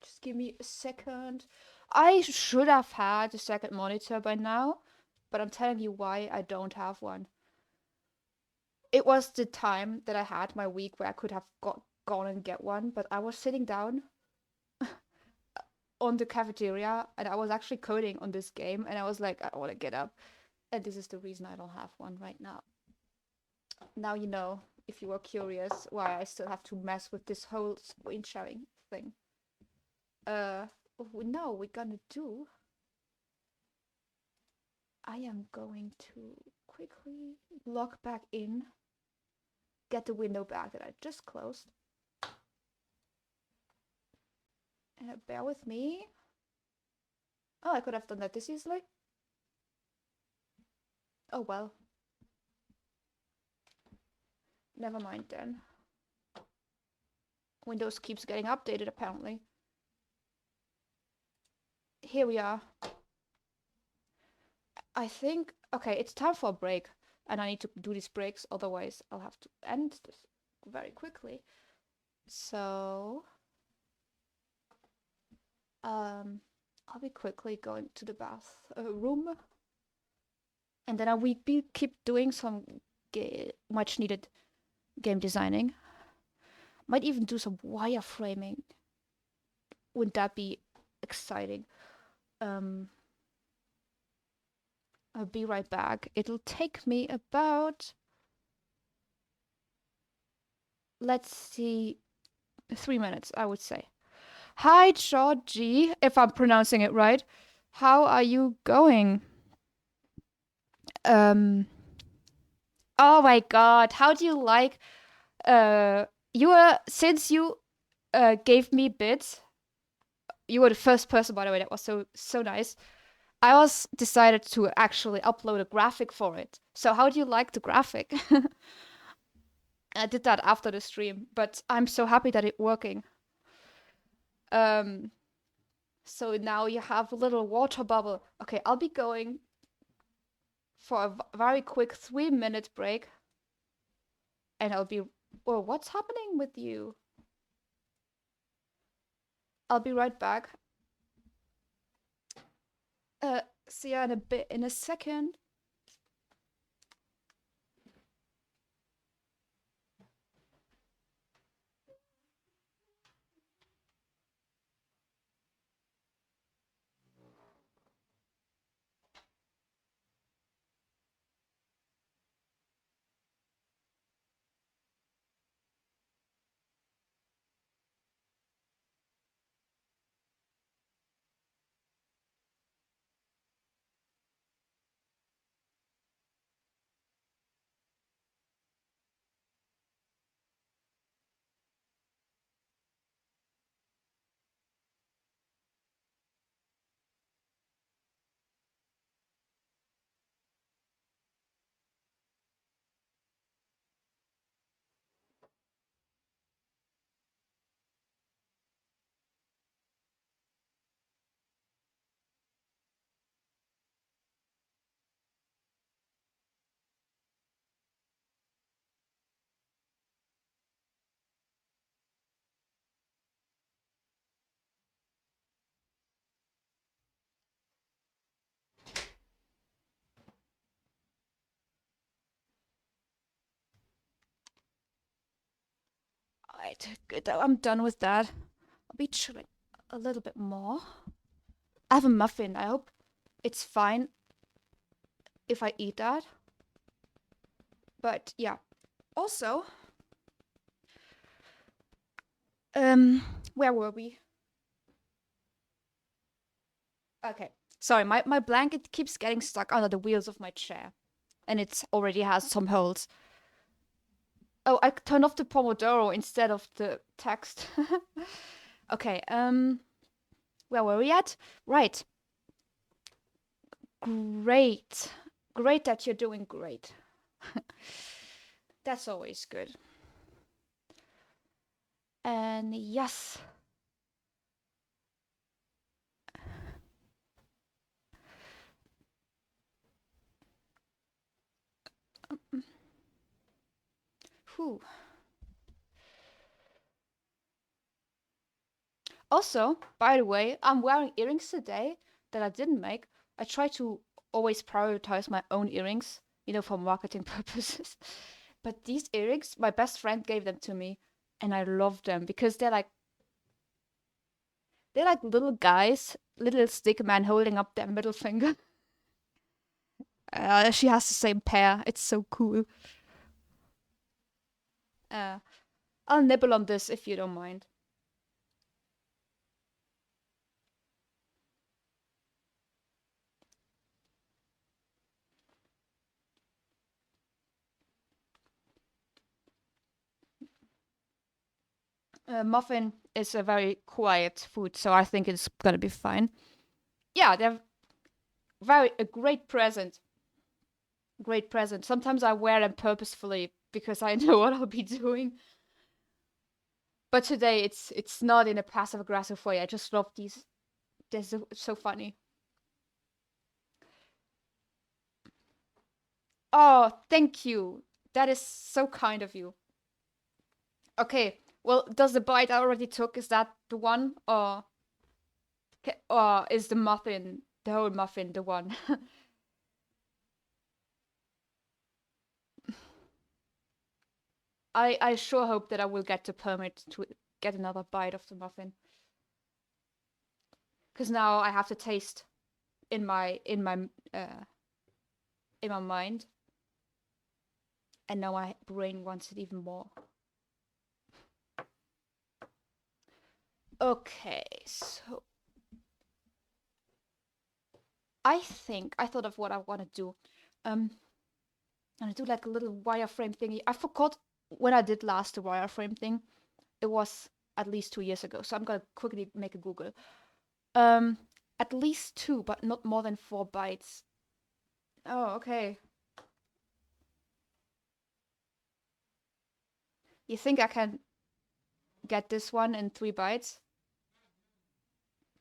Just give me a second. I should have had a second monitor by now, but I'm telling you why I don't have one. It was the time that I had my week where I could have gone and get one, but I was sitting down on the cafeteria and I was actually coding on this game and I was like, I don't want to get up. And this is the reason I don't have one right now. Now you know, if you were curious, why I still have to mess with this whole screen sharing thing. No, we're gonna do... I am going to quickly log back in, get the window back that I just closed. Bear with me. Oh, I could have done that this easily. Oh well. Never mind then. Windows keeps getting updated apparently. here we are. I think, okay, it's time for a break. And I need to do these breaks, otherwise I'll have to end this very quickly. So, I'll be quickly going to the bathroom. And then I will keep doing some much needed game designing. Might even do some wireframing. Wouldn't that be exciting? I'll be right back. It'll take me about, let's see, 3 minutes, I would say. Hi, Georgie, if I'm pronouncing it right. How are you going? Oh my God, how do you like, since you gave me bits, you were the first person, by the way, that was so nice. I was decided to actually upload a graphic for it. So how do you like the graphic? I did that after the stream, but I'm so happy that it's working. So now you have a little water bubble. Okay, I'll be going for a very quick 3-minute break. And I'll be... Whoa, what's happening with you? I'll be right back. See ya in a second. Alright, good. I'm done with that. I'll be chilling a little bit more. I have a muffin. I hope it's fine if I eat that. But yeah. Also, where were we? Okay. Sorry, my blanket keeps getting stuck under the wheels of my chair. And it already has some holes. Oh, I turned off the Pomodoro instead of the text. Okay, where were we at? Right. Great. Great that you're doing great. That's always good. And yes. Whew. Also, by the way, I'm wearing earrings today that I didn't make. I try to always prioritize my own earrings, for marketing purposes. But these earrings, my best friend gave them to me, and I love them because they're like little guys, little stick man holding up their middle finger. She has the same pair. It's so cool. I'll nibble on this if you don't mind. Muffin is a very quiet food, so I think it's gonna be fine. Yeah, they're a great present. Great present. Sometimes I wear them purposefully because I know what I'll be doing. But today it's not in a passive aggressive way. I just love these That's so funny. Oh, thank you. That is so kind of you. Okay. Well, does the bite I already took, is that the one? Or is the muffin, the whole muffin, the one? I sure hope that I will get the permit to get another bite of the muffin. Because now I have to taste in my in my mind, and now my brain wants it even more. Okay, so I think I thought of what I want to do. I'm gonna do like a little wireframe thingy. I forgot when I did last the wireframe thing. It was at least 2 years ago, so I'm gonna quickly make a Google. Um, at least two, but not more than 4 bytes. Oh, okay. You think I can get this one in 3 bytes?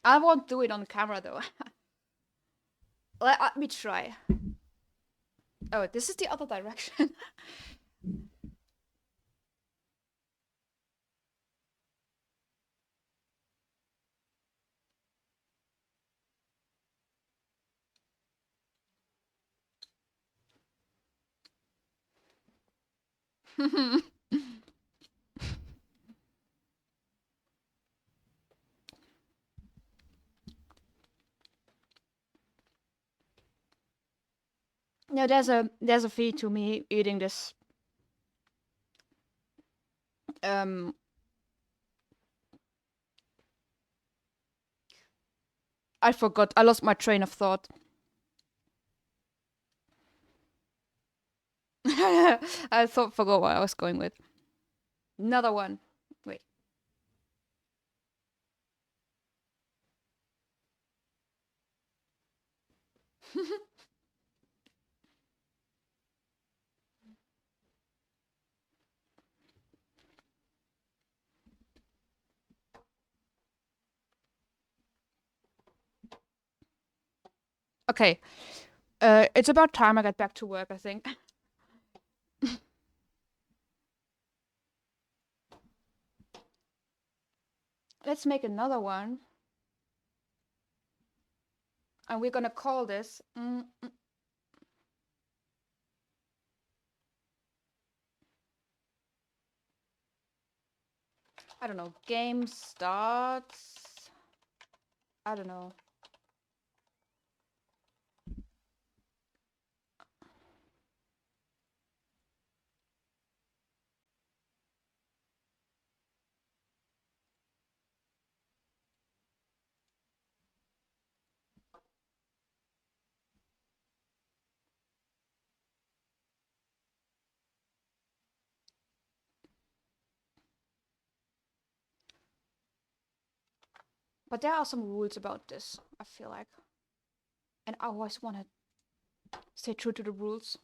I won't do it on camera though. Let me try. Oh, this is the other direction. No, there's a fee to me eating this. Um, I forgot. I lost my train of thought. Forgot what I was going with. Another one. Wait. Okay. It's about time I get back to work, I think. Let's make another one. And we're gonna call this. I don't know. Game starts. I don't know. But there are some rules about this, I feel like. And I always want to stay true to the rules.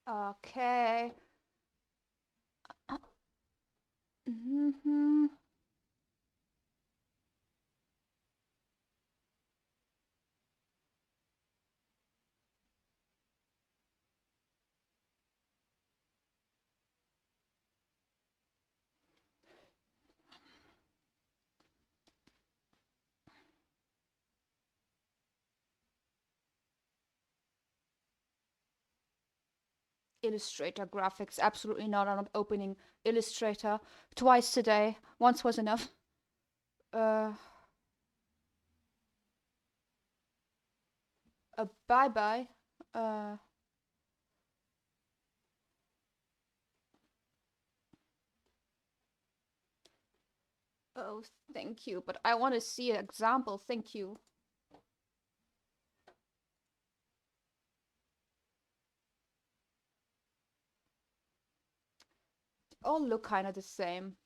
Okay. Mm-hmm. Illustrator graphics, absolutely not. I'm opening Illustrator twice today. Once was enough. Bye bye. Uh, oh, thank you. But I want to see an example. Thank you. All look kind of the same.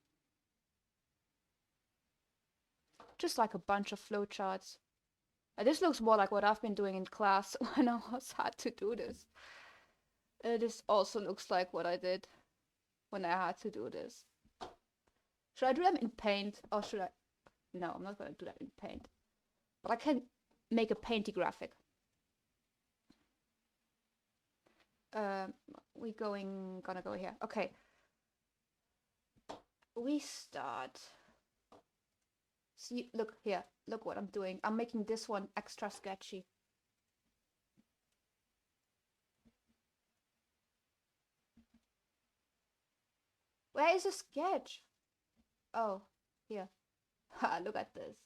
Just like a bunch of flowcharts. This looks more like what I've been doing in class when I was had to do this. This also looks like what I did when I had to do this. Should I do them in Paint or should I? No, I'm not going to do that in Paint. But I can make a painty graphic. Gonna go here. Okay. We start. See, look here. Look what I'm doing. I'm making this one extra sketchy. Where is the sketch? Oh, here. Ha, look at this.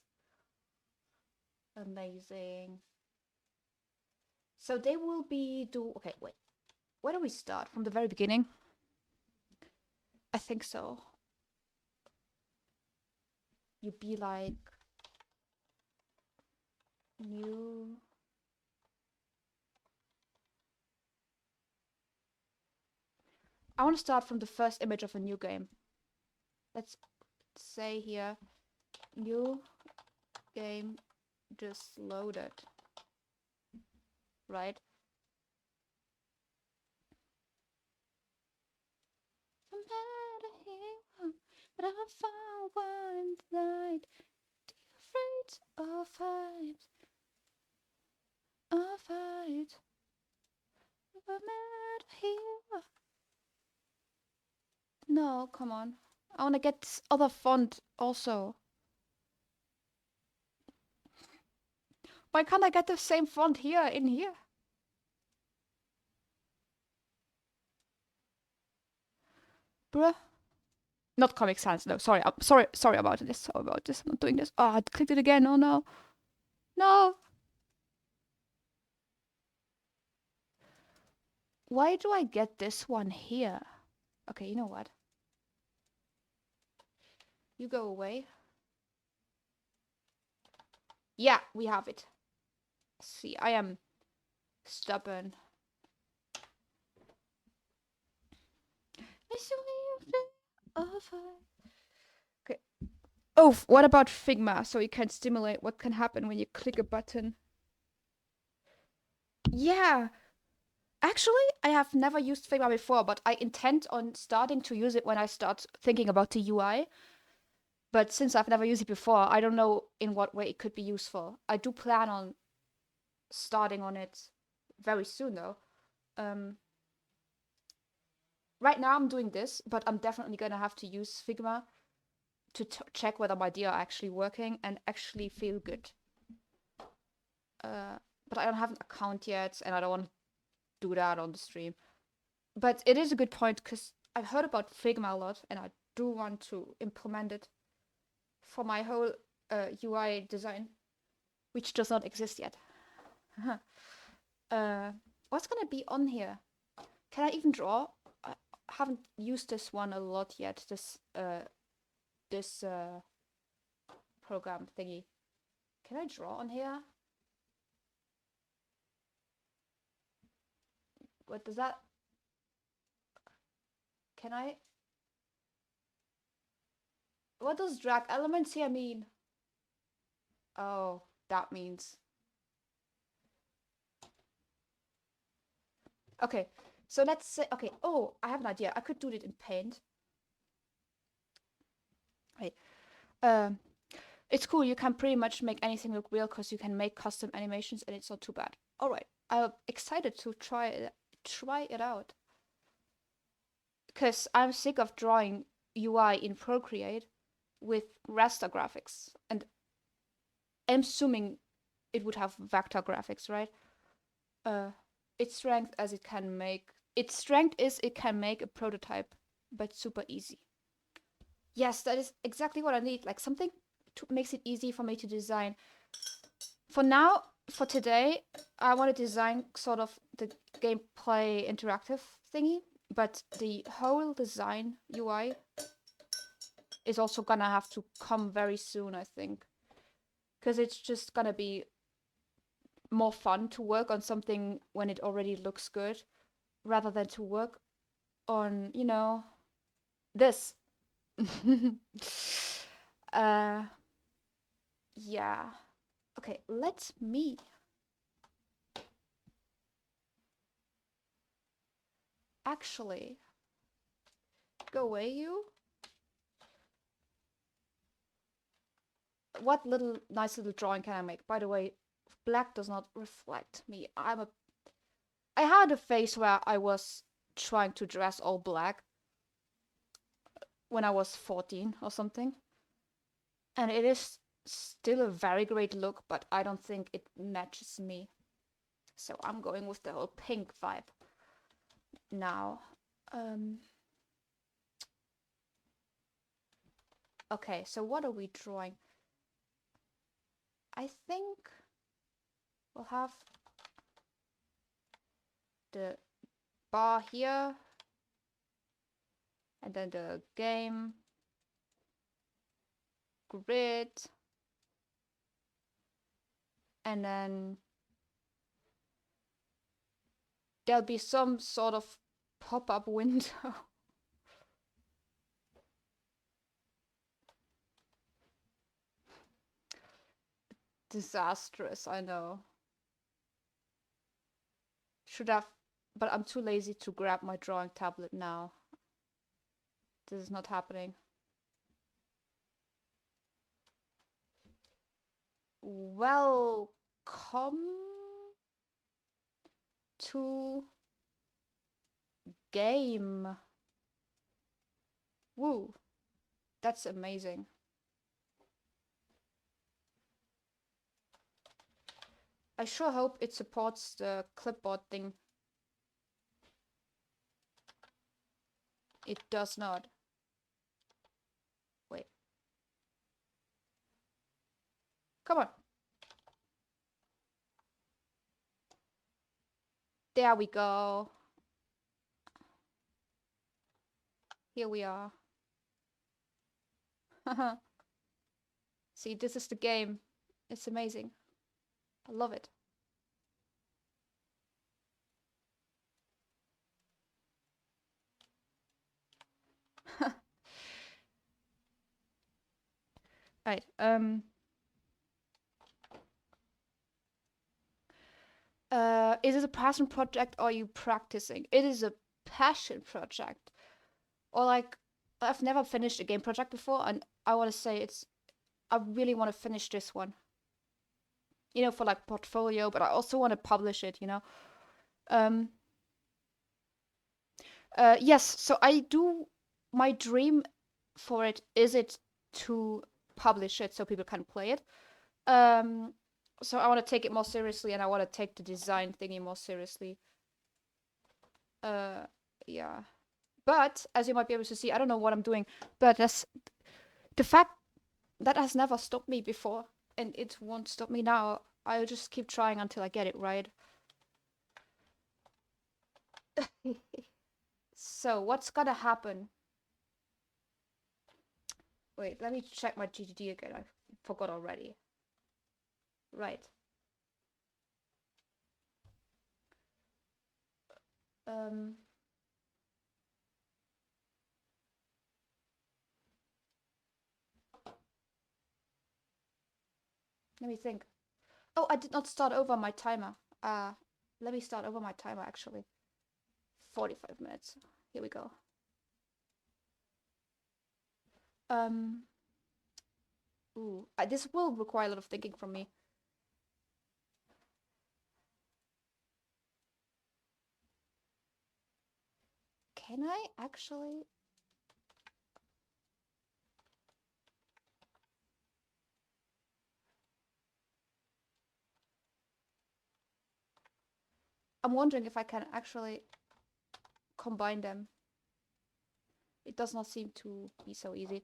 Amazing. So they will be okay, wait. Where do we start? From the very beginning? I think so. You'd be like new. I want to start from the first image of a new game. Let's say here, new game just loaded. Right? But I found one night, afraid of heights, of heights. We're mad here. No, come on. I want to get this other font also. Why can't I get the same font here in here? Bruh. Not Comic Sans, no, sorry. I'm sorry about this. Sorry about this. I'm not doing this. Oh, I clicked it again. Oh no. No. Why do I get this one here? Okay, you know what? You go away. Yeah, we have it. See, I am stubborn. Okay. Oh, what about Figma? So you can stimulate what can happen when you click a button. Yeah. Actually, I have never used Figma before, but I intend on starting to use it when I start thinking about the UI. But since I've never used it before, I don't know in what way it could be useful. I do plan on starting on it very soon, though. Right now I'm doing this, but I'm definitely gonna have to use Figma to check whether my idea are actually working and actually feel good. But I don't have an account yet, and I don't want to do that on the stream. But it is a good point, because I've heard about Figma a lot, and I do want to implement it for my whole UI design, which does not exist yet. What's gonna be on here? Can I even draw? I haven't used this one a lot yet. This program thingy. Can I draw on here? What does that? Can I? What does drag elements here mean? Oh, that means. Okay, so let's say, okay, oh, I have an idea. I could do it in Paint. Wait. It's cool. You can pretty much make anything look real because you can make custom animations and it's not too bad. All right, I'm excited to try it out. Because I'm sick of drawing UI in Procreate with raster graphics, and I'm assuming it would have vector graphics, right? Its strength is it can make a prototype, but super easy. Yes, that is exactly what I need. Like something makes it easy for me to design. For now, for today, I want to design sort of the gameplay interactive thingy, but the whole design UI is also gonna have to come very soon, I think. Because it's just gonna be more fun to work on something when it already looks good, rather than to work on, this. Yeah. Okay, let me actually go away, you. What nice little drawing can I make? By the way, black does not reflect me. I had a phase where I was trying to dress all black when I was 14 or something. And it is still a very great look, but I don't think it matches me. So I'm going with the whole pink vibe now. Okay, so what are we drawing? I think we'll have the bar here, and then the game grid, and then there'll be some sort of pop-up window. Disastrous, I know. Should have, but I'm too lazy to grab my drawing tablet now. This is not happening. Welcome to game. Woo, that's amazing. I sure hope it supports the clipboard thing. It does not. Wait. Come on. There we go. Here we are. See, this is the game. It's amazing. I love it. Right. Is it a passion project or are you practicing? It is a passion project. Or like, I've never finished a game project before, and I want to say I really want to finish this one. You know, for like portfolio, but I also want to publish it, you know. Yes, so I do, my dream for it is it to publish it so people can play it. So I want to take it more seriously, and I want to take the design thingy more seriously. Yeah. But as you might be able to see, I don't know what I'm doing, but that's the fact that has never stopped me before, and it won't stop me now. I'll just keep trying until I get it right. So what's gonna happen? Wait, let me check my GTD again. I forgot already. Right. Um. Let me think. Oh, I did not start over my timer. Let me start over my timer actually. 45 minutes. Here we go. Ooh, this will require a lot of thinking from me. Can I actually? I'm wondering if I can actually combine them. It does not seem to be so easy.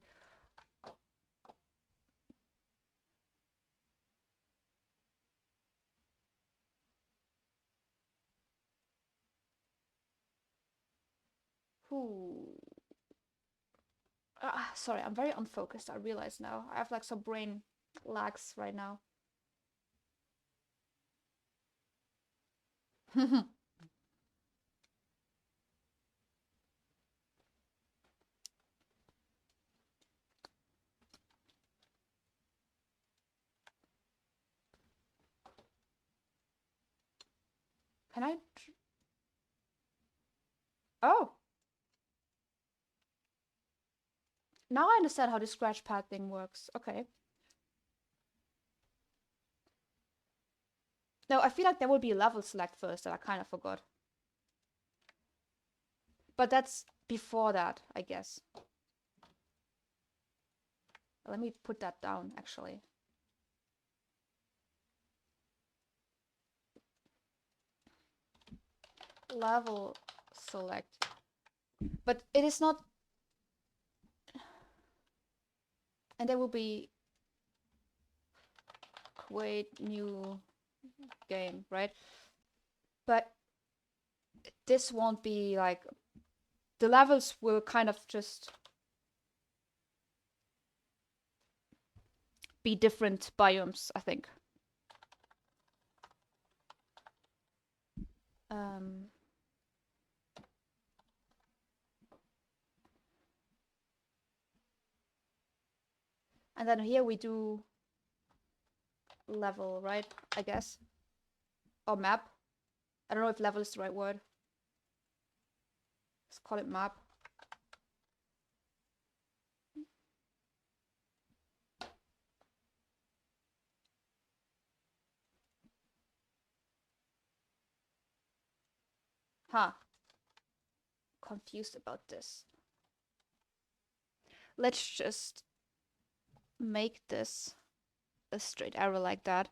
Ooh. Sorry, I'm very unfocused. I realize now. I have like some brain lags right now. Can I? Oh, now I understand how the scratch pad thing works. Okay. No, I feel like there will be a level select first that I kind of forgot. But that's before that, I guess. Let me put that down, actually. Level select. But it is not... And there will be... Create new game, right? But this won't be like... The levels will kind of just... be different biomes, I think. And then here we do level, right? I guess. Or map. I don't know if level is the right word. Let's call it map. Huh. Confused about this. Let's just make this a straight arrow like that.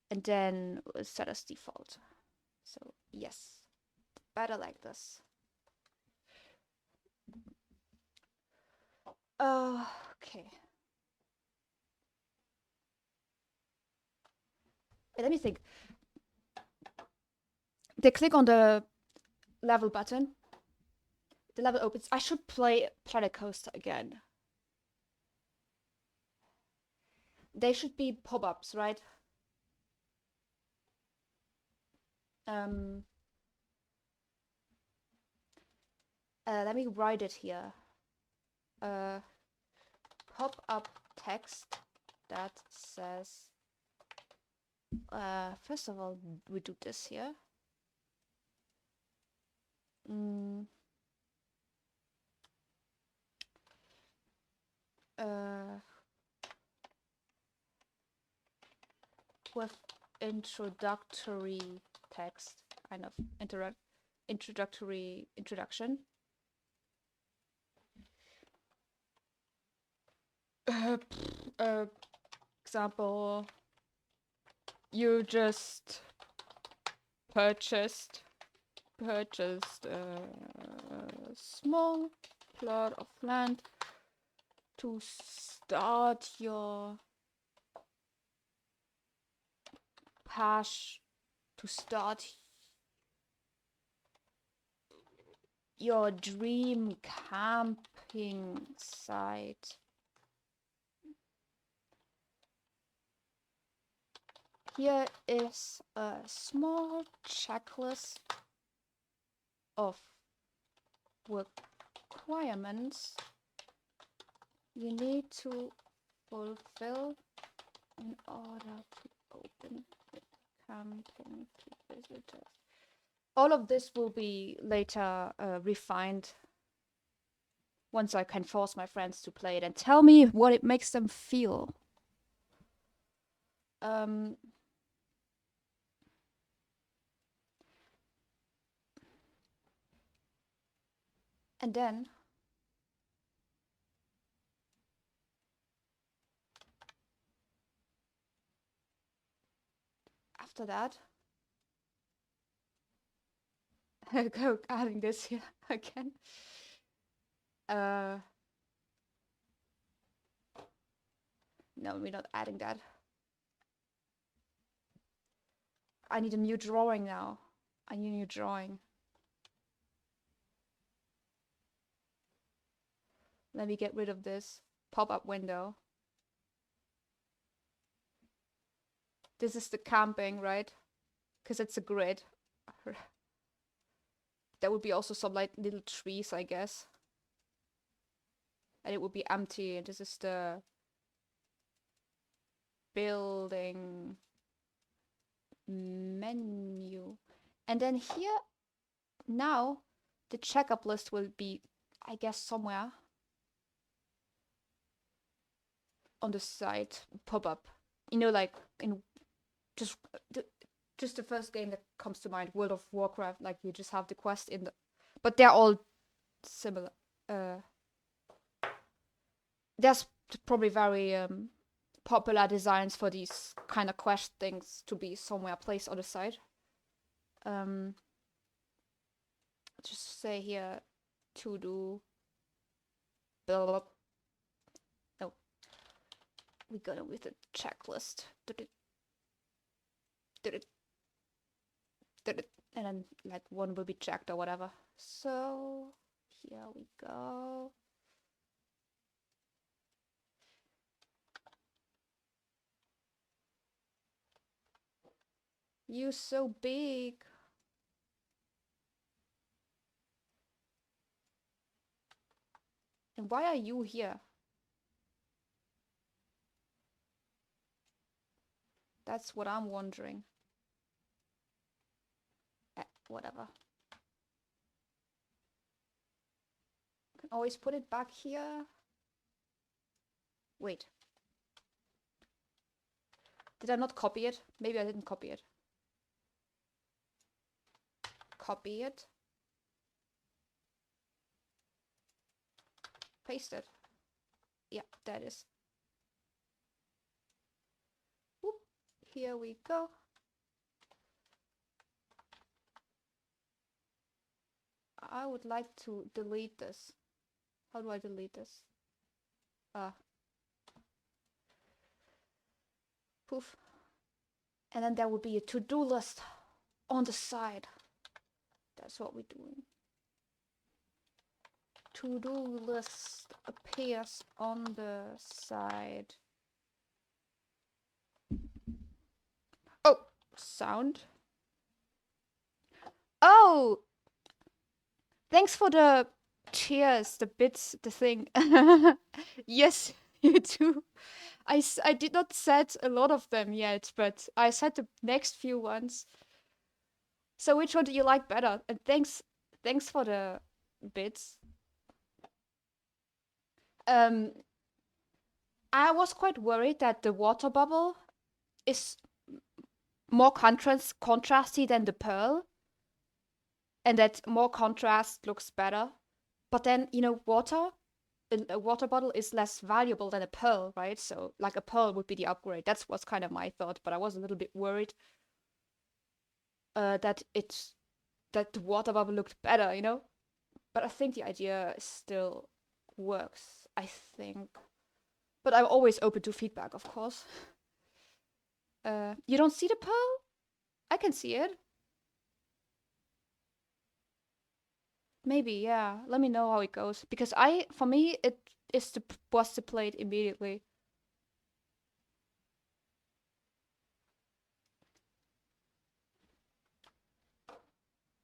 And then we'll set as default. So yes, better like this. Okay. Let me think. They click on the level button. The level opens. I should play Planet Coaster again. They should be pop-ups, right? Let me write it here. Pop-up text that says... first of all, we do this here. With introductory text, kind of introduction. Example, you just purchased a small plot of land to start your hash, to start your dream camping site. Here is a small checklist of requirements you need to fulfill in order to open the camping to visitors. All of this will be later refined once I can force my friends to play it and tell me what it makes them feel. And then after that, go adding this here again. No, we're not adding that. I need a new drawing now. I need a new drawing. Let me get rid of this pop-up window. This is the camping, right? Because it's a grid. There would be also some like little trees, I guess. And it would be empty. And this is the building menu. And then here, now, the checkup list will be, I guess, somewhere on the side, pop up. You know, like in just just the first game that comes to mind, World of Warcraft. Like you just have the quest in the, but they're all similar. There's probably very popular designs for these kind of quest things to be somewhere placed on the side. Just say here to do. Blah, blah, blah. No, we got it with a checklist. And then like one will be checked or whatever. So here we go. You so big. And why are you here? That's what I'm wondering. Whatever. Can always put it back here. Wait. Did I not copy it? Maybe I didn't copy it. Copy it. Paste it. Yeah, that is. Whoop. Here we go. I would like to delete this. How do I delete this? Poof. And then there will be a to-do list on the side. That's what we're doing. To-do list appears on the side. Oh, sound. Oh! Thanks for the cheers, the bits, the thing. Yes, you too. I did not set a lot of them yet, but I set the next few ones. So which one do you like better? And thanks for the bits. I was quite worried that the water bubble is more contrasty than the pearl, and that more contrast looks better. But then, you know, a water bottle is less valuable than a pearl, right? So, like, a pearl would be the upgrade. That's what's kind of my thought, but I was a little bit worried that the water bubble looked better, you know? But I think the idea still works, I think. But I'm always open to feedback, of course. You don't see the pearl? I can see it. Maybe, yeah. Let me know how it goes. Because for me, it was the plate immediately.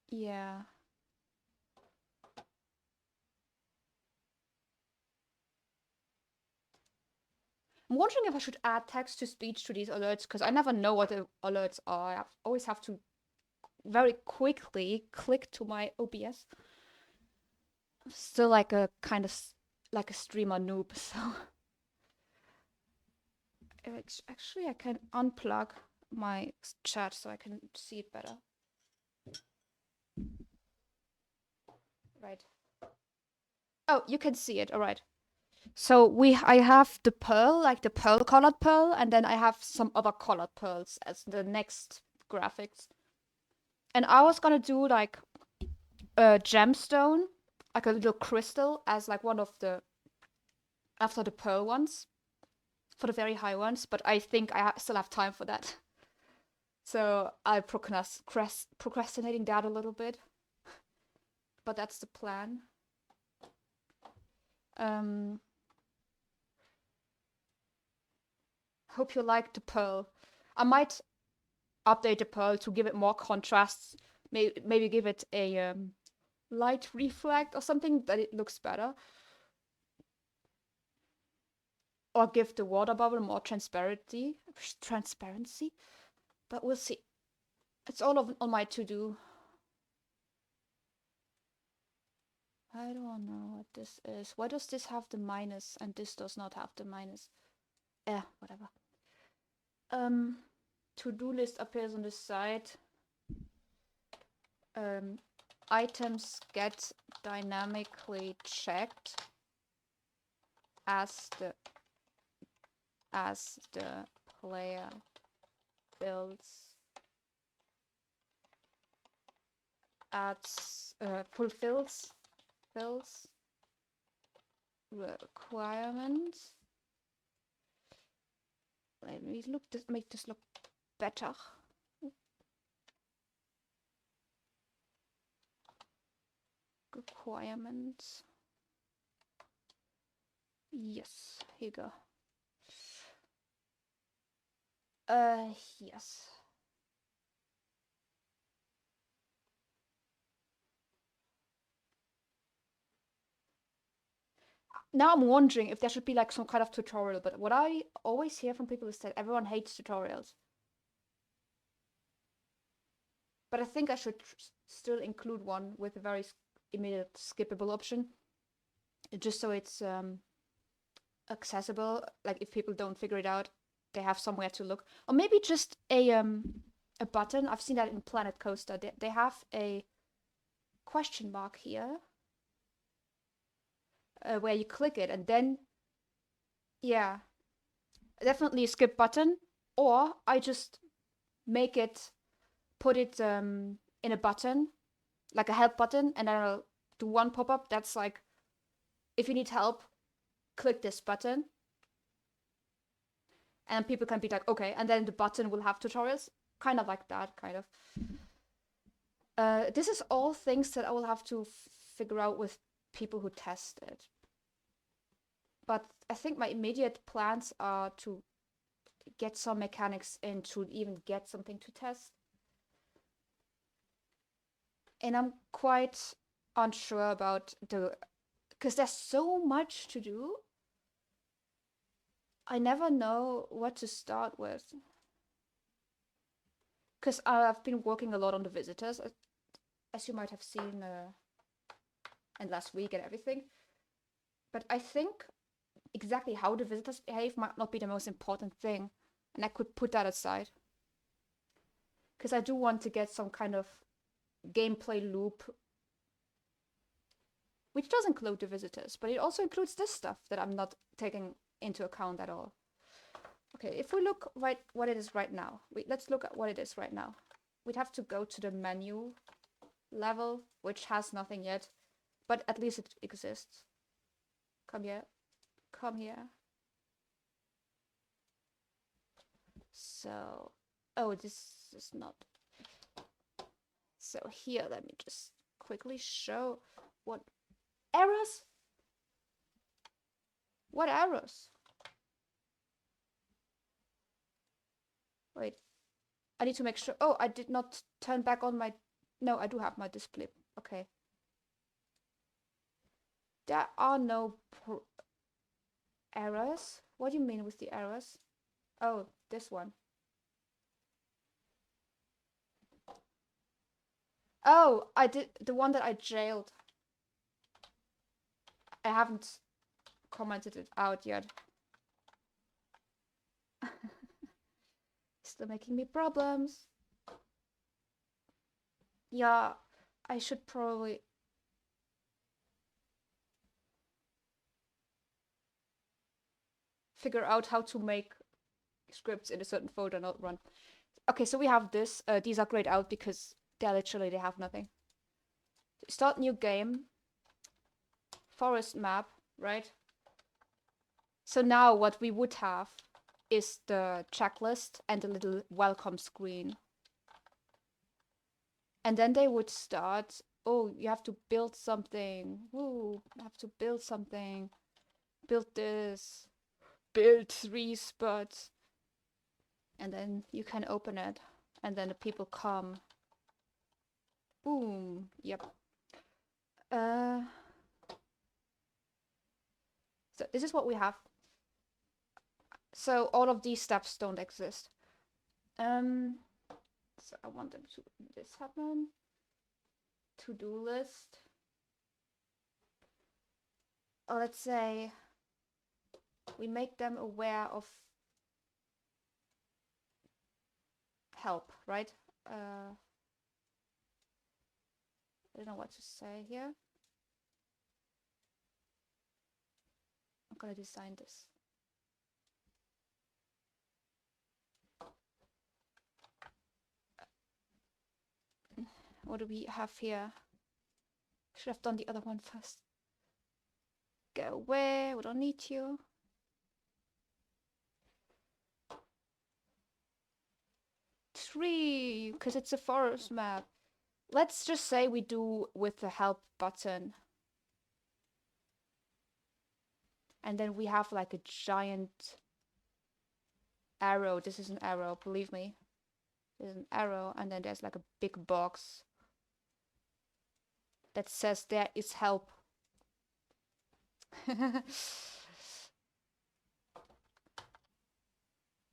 Yeah. I'm wondering if I should add text to speech to these alerts, because I never know what the alerts are. I always have to very quickly click to my OBS. I'm still like a kind of like a streamer noob, so actually I can unplug my chat so I can see it better. Right. Oh, you can see it. All right. So I have the pearl, like the pearl colored pearl, and then I have some other colored pearls as the next graphics. And I was gonna do like a gemstone, like a little crystal, as like one of the after the pearl ones, for the very high ones. But I think I still have time for that, so I'm procrastinating that a little bit. But that's the plan. Hope you like the pearl. I might update the pearl to give it more contrast. Maybe give it a light reflect or something that it looks better. Or give the water bubble more transparency. But we'll see. It's all on my to-do. I don't know what this is. Why does this have the minus and this does not have the minus? Whatever. To-do list appears on the side. Items get dynamically checked as the player builds, fulfills requirements. Let me make this look better. Requirements. Yes, here you go. Yes. Now I'm wondering if there should be like some kind of tutorial, but what I always hear from people is that everyone hates tutorials. But I think I should still include one with a very immediate skippable option, just so it's accessible. Like if people don't figure it out, they have somewhere to look, or maybe just a button. I've seen that in Planet Coaster. They have a question mark here where you click it, and then yeah, definitely a skip button. Or I just put it in a button, like a help button, and then I'll do one pop-up that's like, if you need help, click this button. And people can be like, okay, and then the button will have tutorials. Kind of like that, kind of. This is all things that I will have to figure out with people who test it. But I think my immediate plans are to get some mechanics in to even get something to test. And I'm quite unsure about because there's so much to do. I never know what to start with. Because I've been working a lot on the visitors, as you might have seen, and last week and everything. But I think exactly how the visitors behave might not be the most important thing. And I could put that aside. Because I do want to get some kind of gameplay loop, which does include the visitors, but it also includes this stuff that I'm not taking into account at all. Okay, if we look what it is right now, let's look at what it is right now. We'd have to go to the menu level, which has nothing yet, but at least it exists. Come here. Come here. So, oh, this is not. So here, let me just quickly show what errors. What errors? Wait, I need to make sure. Oh, I did not turn back on my. No, I do have my display. Okay. There are no errors. What do you mean with the errors? Oh, this one. Oh, I did the one that I jailed. I haven't commented it out yet. Still making me problems. Yeah, I should probably figure out how to make scripts in a certain folder not run. Okay, so we have this. These are grayed out because they have nothing. Start new game. Forest map, right? So now what we would have is the checklist and a little welcome screen. And then they would start, oh, you have to build something. Woo, you have to build something. Build this. Build 3 spots. And then you can open it. And then the people come. Boom. Yep. So this is what we have. So all of these steps don't exist. So I want them to this happen. To-do list. let's say we make them aware of help, right? I don't know what to say here. I'm gonna design this. What do we have here? Should have done the other one first. Go away, we don't need you. Tree, because it's a forest map. Let's just say we do with the help button. And then we have like a giant arrow. This is an arrow, believe me. There's an arrow, and then there's like a big box that says there is help.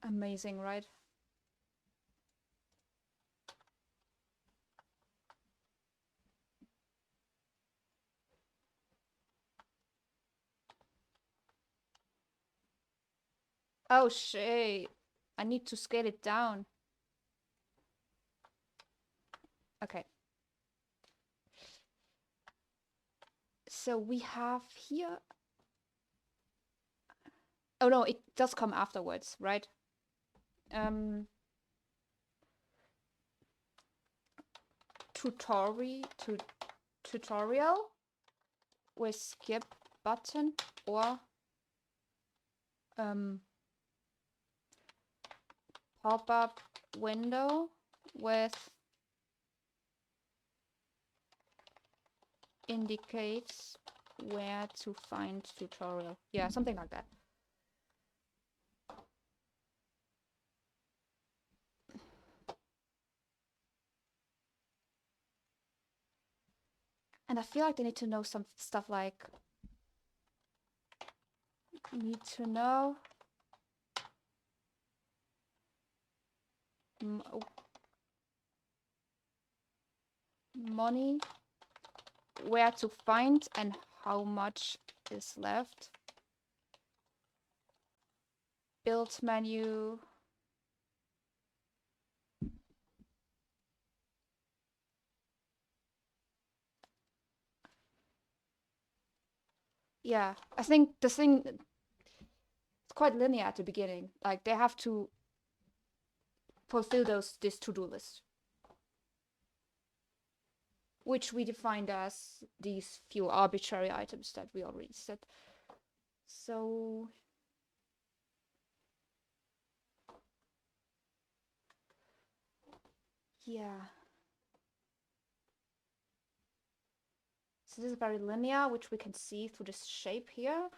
Amazing, right? Oh shit. I need to scale it down. Okay. So we have here. Oh no, it does come afterwards, right? Tutorial with skip button or pop-up window with indicates where to find tutorial. Yeah, something like that. And I feel like they need to know some stuff like need to know money, where to find and how much is left. Build menu. Yeah, I think the thing, it's quite linear at the beginning. Like they have to fulfill this to-do list, which we defined as these few arbitrary items that we already said. So yeah. So this is very linear, which we can see through this shape here.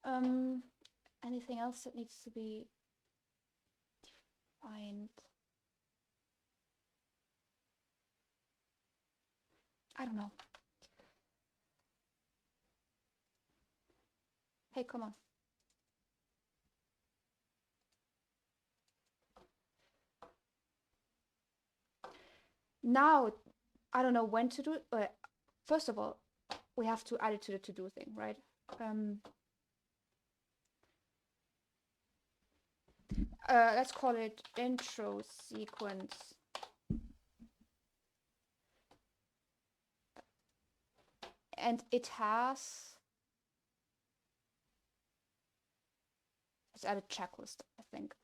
Anything else that needs to be defined? I don't know. Hey, come on. Now, I don't know when to do it, but first of all, we have to add it to the to-do thing, right? Let's call it intro sequence. And it has, let's add a checklist, I think.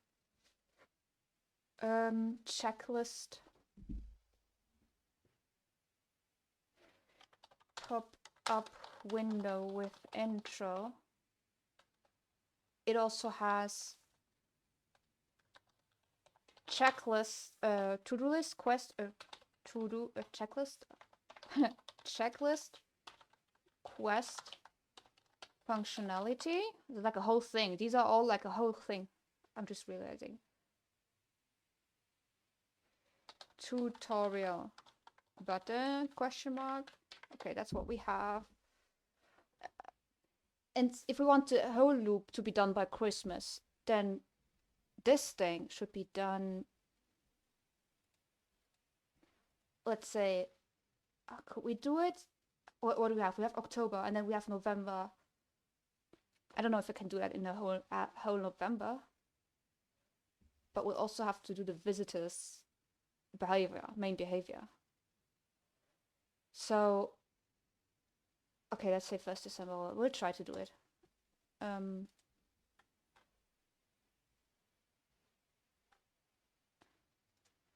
Checklist pop-up window with intro. It also has checklist, to-do list, quest, to-do, checklist, checklist, quest, functionality. It's like a whole thing. These are all like a whole thing. I'm just realizing. Tutorial button, question mark. Okay, that's what we have. And if we want the whole loop to be done by Christmas, then this thing should be done, let's say, could we do it? What do we have? We have October, and then we have November, I don't know if I can do that in the whole November, but we'll also have to do the visitors' main behavior. So, okay, let's say 1st December. We'll try to do it.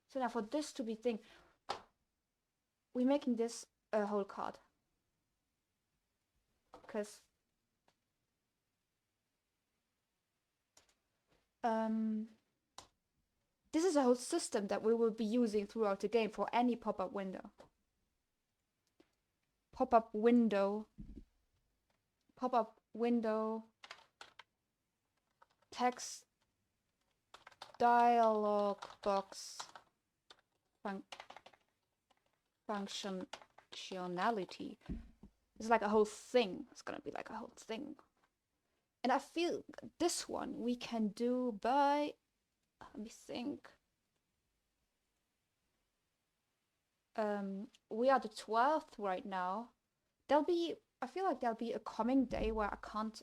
So now for this to be thing, we're making this a whole card. Because this is a whole system that we will be using throughout the game for any pop-up window. Pop-up window, text, dialog box, functionality. It's like a whole thing. It's gonna be like a whole thing. And I feel this one we can do by, let me think. We are the 12th right now. I feel like there'll be a coming day where I can't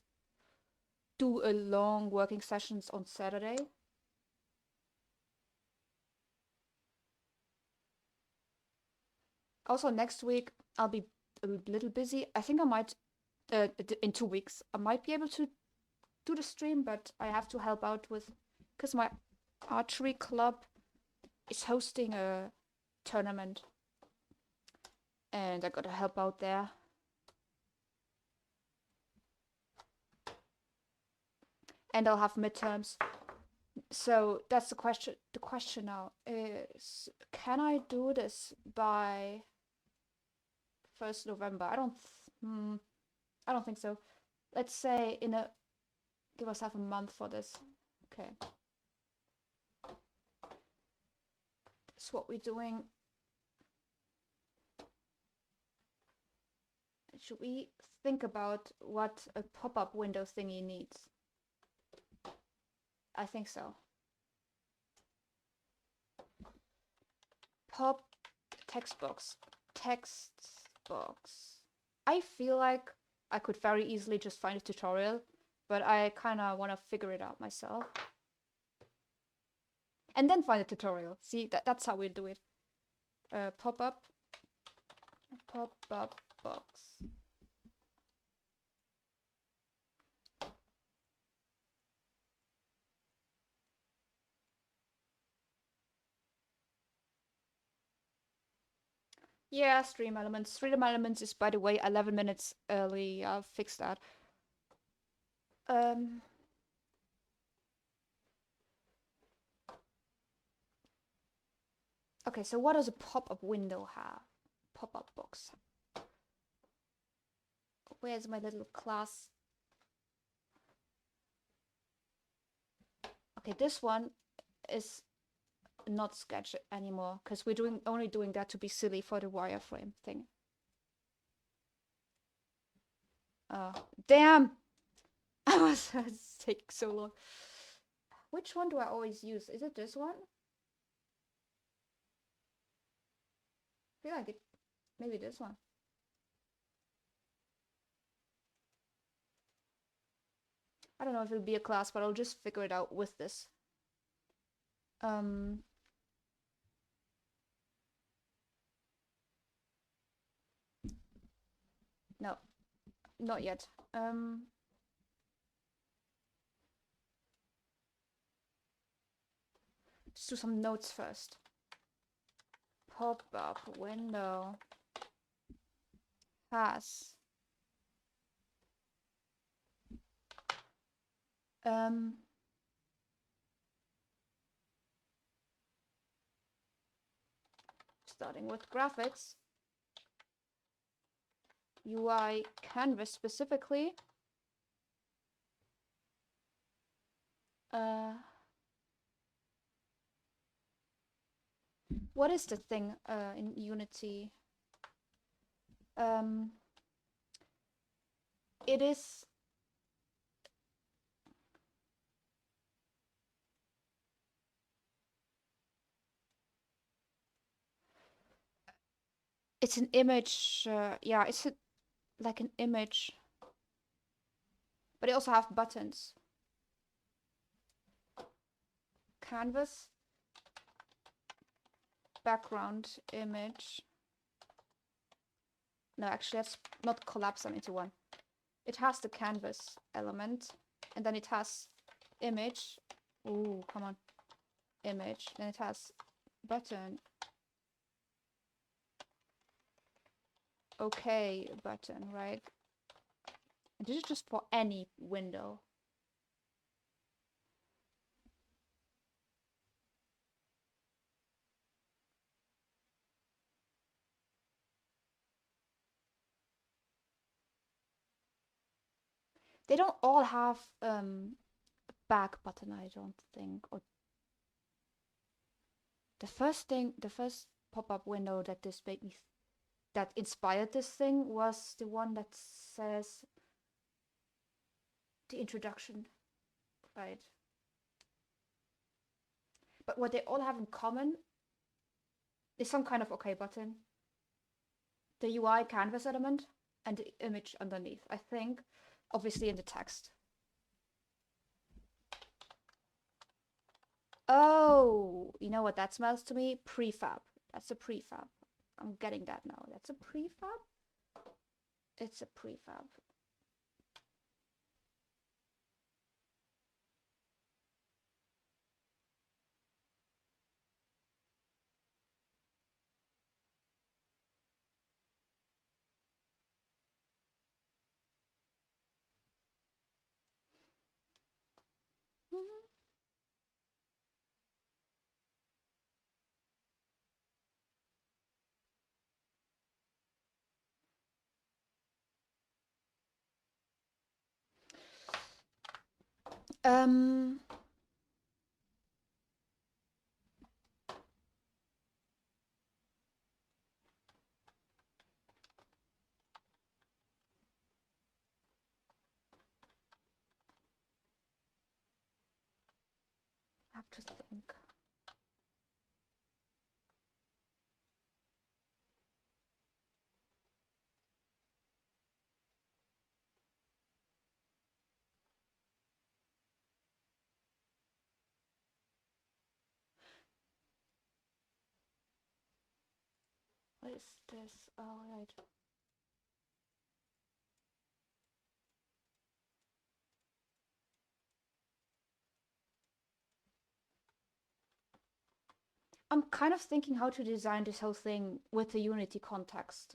do a long working sessions on Saturday. Also, next week I'll be a little busy. I think I might, in 2 weeks, I might be able to do the stream, but I have to help out with, because my archery club is hosting a tournament, and I gotta help out there. And I'll have midterms. So that's the question. The question now is, can I do this by 1st November? I don't think so. Let's say give ourselves a month for this. Okay. That's what we're doing. Should we think about what a pop-up window thingy needs? I think so. Text box. I feel like I could very easily just find a tutorial, but I kind of want to figure it out myself. And then find a tutorial. See, that's how we do it. Pop-up box. Yeah, stream elements. Stream elements is, by the way, 11 minutes early. I'll fix that. Okay, so what does a pop-up window have? Pop-up box. Where's my little class? Okay, this one is not sketch anymore, because we're only doing that to be silly for the wireframe thing. Damn! I was taking so long. Which one do I always use? Is it this one? I feel like it. Maybe this one. I don't know if it'll be a class, but I'll just figure it out with this. No, not yet. Just do some notes first. Pop-up window has starting with graphics, UI canvas specifically, what is the thing in Unity? It is it's an image, yeah, it's like an image. But they also have buttons. Canvas, background, image. No, actually, let's not collapse them into one. It has the canvas element, and then it has image. Ooh, come on. Image. Then it has button. Okay, button, right? And this is just for any window. They don't all have back button, I don't think. Or the first pop-up window that this made me that inspired this thing was the one that says the introduction, right? But what they all have in common is some kind of okay button, the UI canvas element, and the image underneath. I think, obviously in the text. Oh, you know what that smells to me? Prefab. That's a prefab. I'm getting that now. That's a prefab? It's a prefab. Um, I have to think. What is this? Oh, right. I'm kind of thinking how to design this whole thing with the Unity context.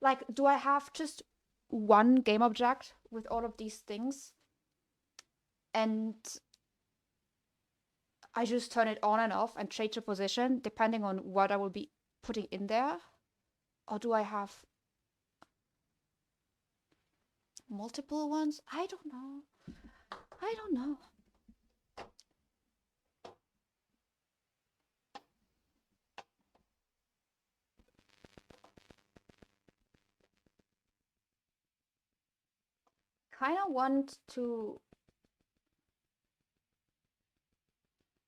Like, do I have just one game object with all of these things? And I just turn it on and off and change the position depending on what I will be putting in there? Or do I have multiple ones? I don't know. I don't know. Kind of want to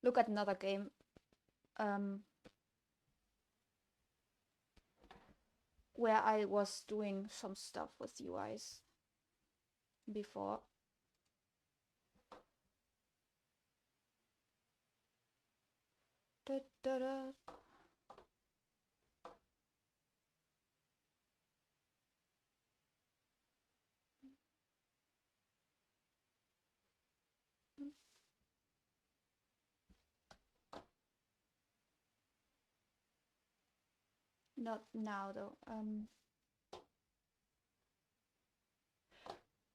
look at another game. Where I was doing some stuff with UIs before. Da, da, da. Not now though.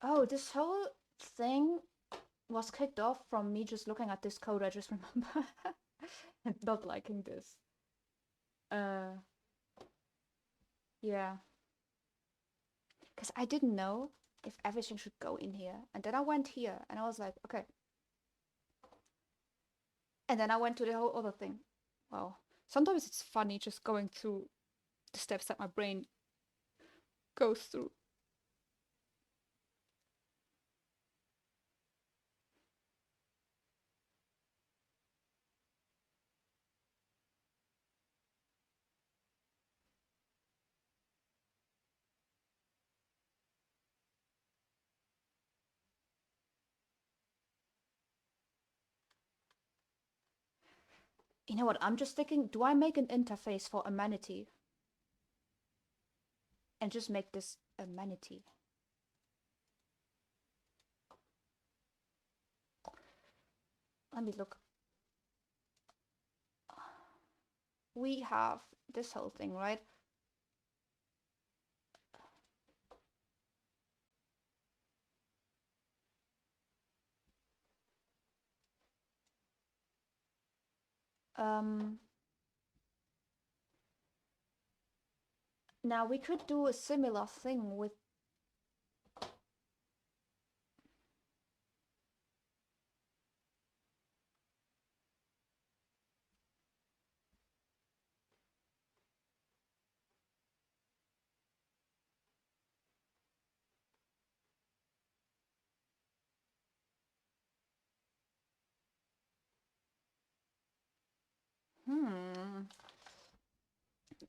Oh, this whole thing was kicked off from me just looking at this code. I just remember and not liking this. Yeah. Because I didn't know if everything should go in here. And then I went here and I was like, okay. And then I went to the whole other thing. Well, sometimes it's funny just going through the steps that my brain goes through. You know what? I'm just thinking, do I make an interface for amenity? And just make this amenity. Let me look. We have this whole thing, right? Now we could do a similar thing with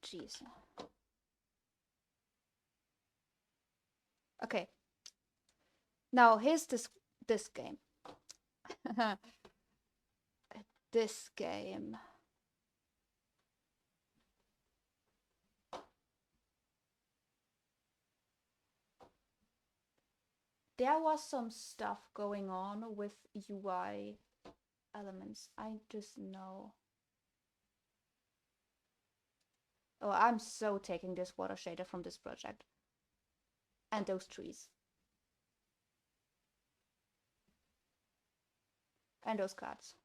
jeez. Okay. Now here's this game. This game. There was some stuff going on with UI elements. I just know. Oh, I'm so taking this water shader from this project. And those trees. And those cats.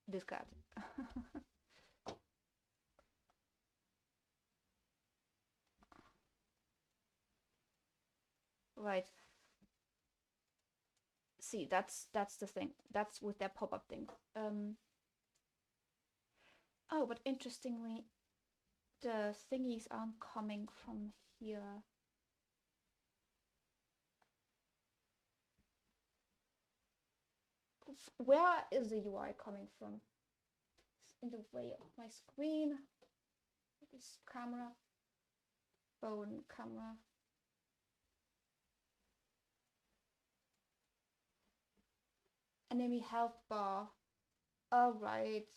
This cat. Right. See, that's the thing. That's with their pop-up thing. Oh, but interestingly, the thingies aren't coming from here. Where is the UI coming from? It's in the way of my screen. This camera. Phone camera. Enemy health bar. All right.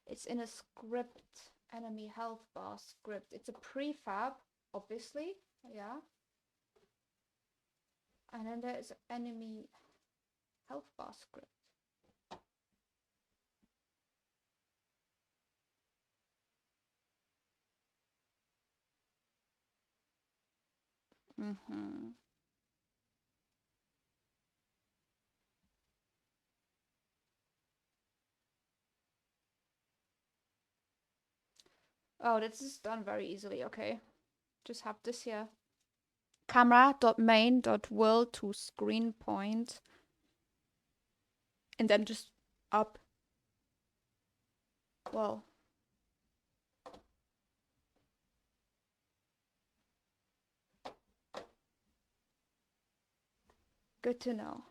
It's in a script. Enemy health bar script. It's a prefab, obviously. Yeah. And then there's enemy health bar script. Oh, this is done very easily. Okay. Just have this here. Camera.main.world to screen point. And then just up. Well. Good to know.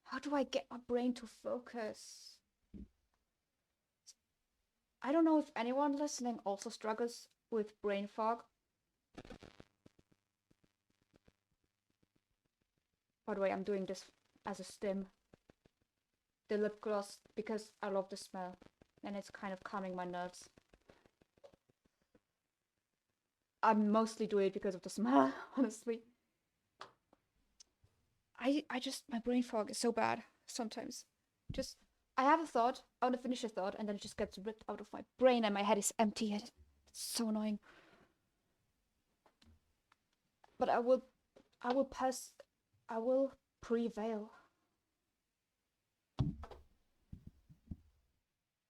How do I get my brain to focus? I don't know if anyone listening also struggles with brain fog. By the way, I'm doing this as a stim. The lip gloss, because I love the smell. And it's kind of calming my nerves. I'm mostly doing it because of the smell, honestly. My brain fog is so bad sometimes. I have a thought, I want to finish a thought, and then it just gets ripped out of my brain and my head is empty. It's so annoying. But I will prevail.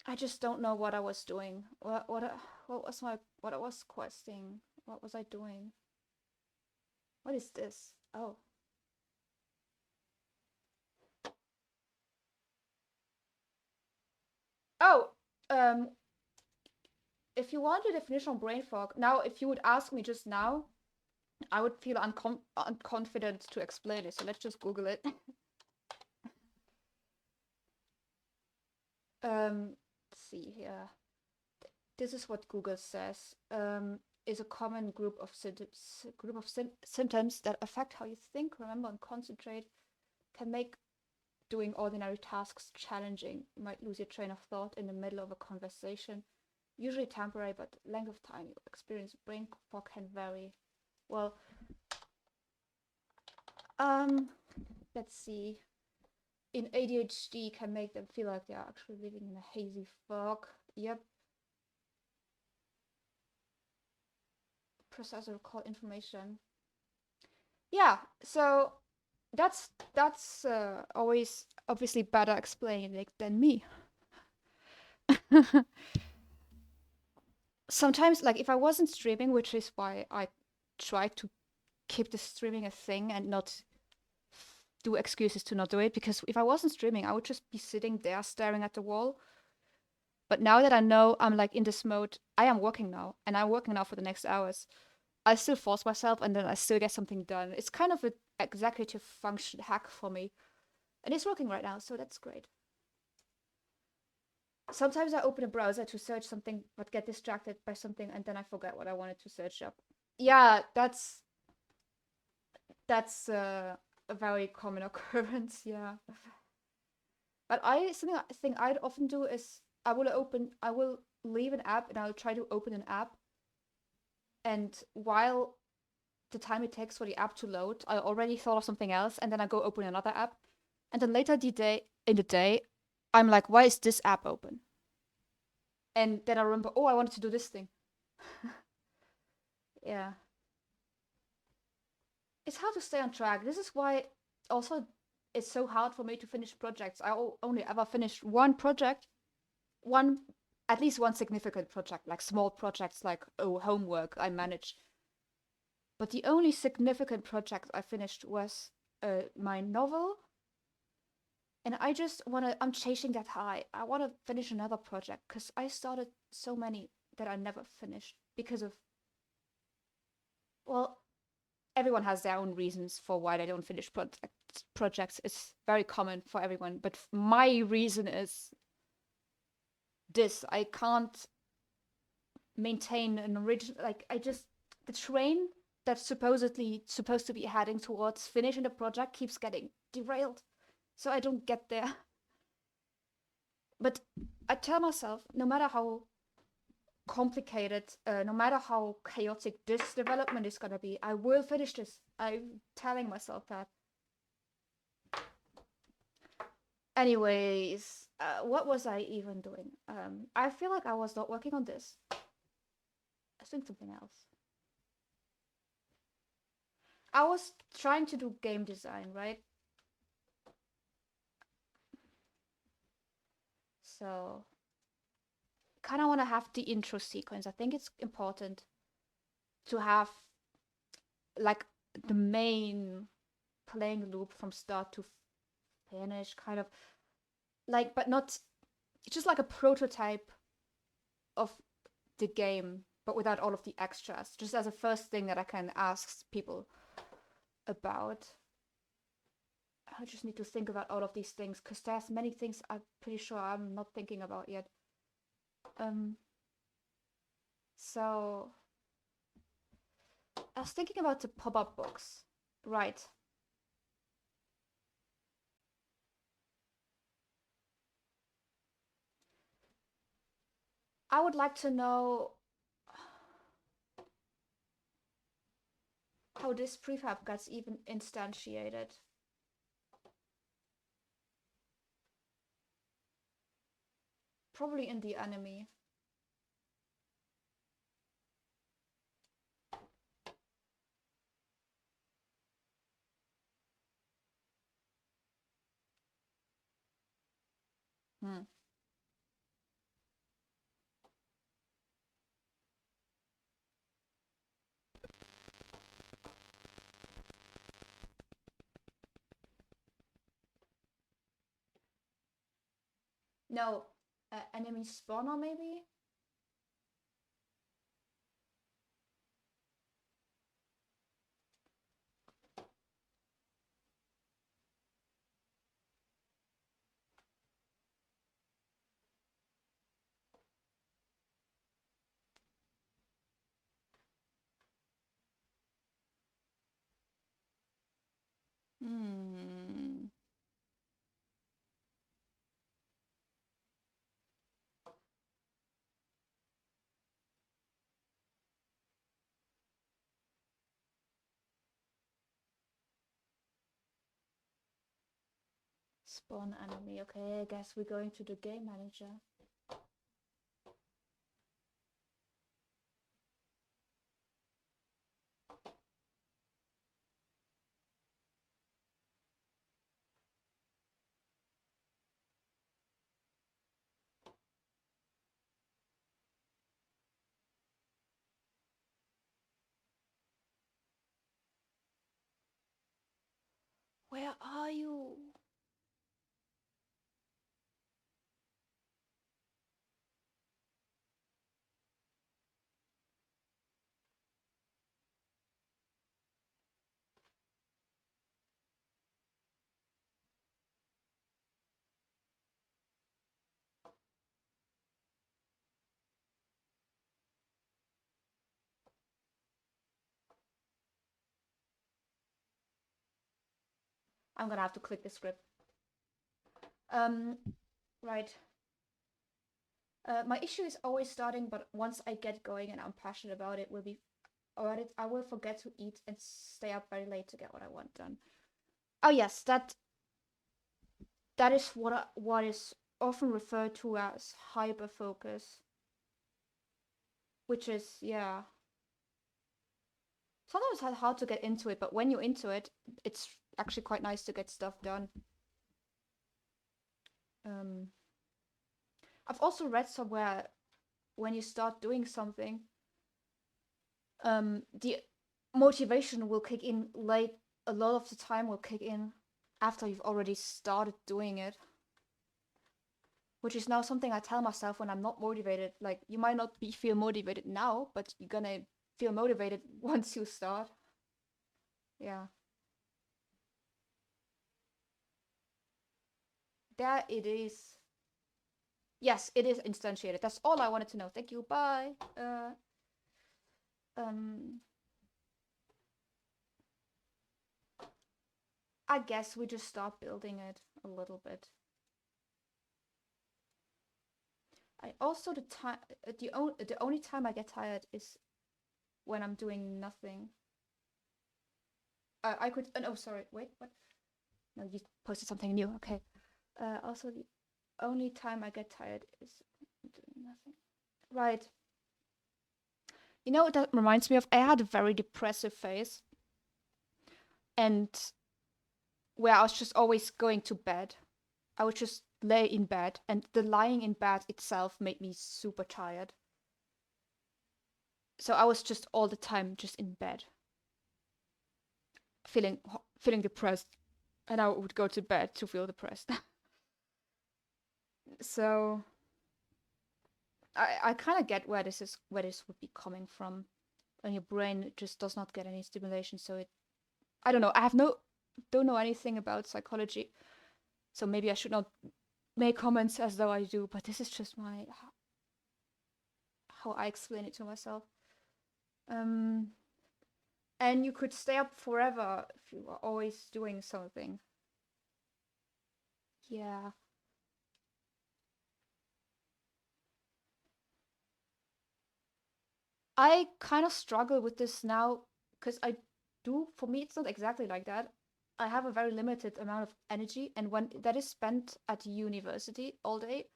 I just don't know what I was doing. What I was questing? What was I doing? What is this? Oh. Oh, if you want a definition of brain fog, now if you would ask me just now, I would feel unconfident to explain it. So let's just Google it. Let's see here. This is what Google says. is a common group of symptoms that affect how you think, remember, and concentrate, can make doing ordinary tasks challenging. You might lose your train of thought in the middle of a conversation. Usually temporary, but length of time you experience brain fog can vary. Well, let's see. In ADHD can make them feel like they're actually living in a hazy fog. Yep. Process or recall information. Yeah, so that's always obviously better explained like, than me. Sometimes, like if I wasn't streaming, which is why I try to keep the streaming a thing and not do excuses to not do it, because if I wasn't streaming, I would just be sitting there staring at the wall. But now that I know I'm like in this mode, I am working now, and I'm working now for the next hours. I still force myself, and then I still get something done. It's kind of an executive function hack for me, and it's working right now, so that's great. Sometimes I open a browser to search something, but get distracted by something, and then I forget what I wanted to search up. Yeah, that's a very common occurrence. Yeah, but I think I'd often do is I will leave an app and I'll try to open an app, and while the time it takes for the app to load, I already thought of something else, and then I go open another app, and then later in the day, I'm like, why is this app open? And then I remember, oh, I wanted to do this thing. Yeah. It's hard to stay on track. This is why also it's so hard for me to finish projects. I only ever finished one project, one at least one significant project, like small projects like homework I managed. But the only significant project I finished was my novel. And I'm chasing that high. I want to finish another project because I started so many that I never finished because of, well, everyone has their own reasons for why they don't finish projects. It's very common for everyone. But my reason is this. I can't maintain an original, like, the train that's supposed to be heading towards finishing the project keeps getting derailed. So I don't get there. But I tell myself, no matter how complicated, no matter how chaotic this development is gonna be, I will finish this. I'm telling myself that. Anyways, what was I even doing? I feel like I was not working on this. I was doing something else. I was trying to do game design, right? So, kind of want to have the intro sequence. I think it's important to have like the main playing loop from start to finish, kind of like, but not just like a prototype of the game, but without all of the extras, just as a first thing that I can ask people about. I just need to think about all of these things because there's many things I'm pretty sure I'm not thinking about yet. So I was thinking about the pop-up books, right? I would like to know how this prefab gets even instantiated. Probably in the enemy. Hmm. No, enemy spawner maybe? Hmm. Spawn enemy. Okay, I guess we're going to the game manager. Where are you? I'm gonna have to click the script. Right. My issue is always starting, but once I get going and I'm passionate about it, I will forget to eat and stay up very late to get what I want done. Oh yes, that is what is often referred to as hyper focus, which is yeah. Sometimes it's hard to get into it, but when you're into it, it's actually quite nice to get stuff done. Um, I've also read somewhere when you start doing something, the motivation will kick in late. A lot of the time will kick in after you've already started doing it, which is now something I tell myself when I'm not motivated. Like, you might not feel motivated now, but you're gonna feel motivated once you start. Yeah. There it is. Yes, it is instantiated. That's all I wanted to know. Thank you. Bye. Um, I guess we just start building it a little bit. I also the only time I get tired is when I'm doing nothing. I could. Oh, sorry. Wait. What? No, you posted something new. Okay. Also, the only time I get tired is doing nothing. Right. You know what that reminds me of? I had a very depressive phase, and where I was just always going to bed. I would just lay in bed, and the lying in bed itself made me super tired. So I was just all the time just in bed, feeling depressed, and I would go to bed to feel depressed. So I kind of get where this would be coming from, and your brain just does not get any stimulation. So I don't know. Don't know anything about psychology, so maybe I should not make comments as though I do. But this is just how I explain it to myself. Um, and you could stay up forever if you are always doing something. Yeah. I kind of struggle with this now because for me, it's not exactly like that. I have a very limited amount of energy, and when that is spent at university all day,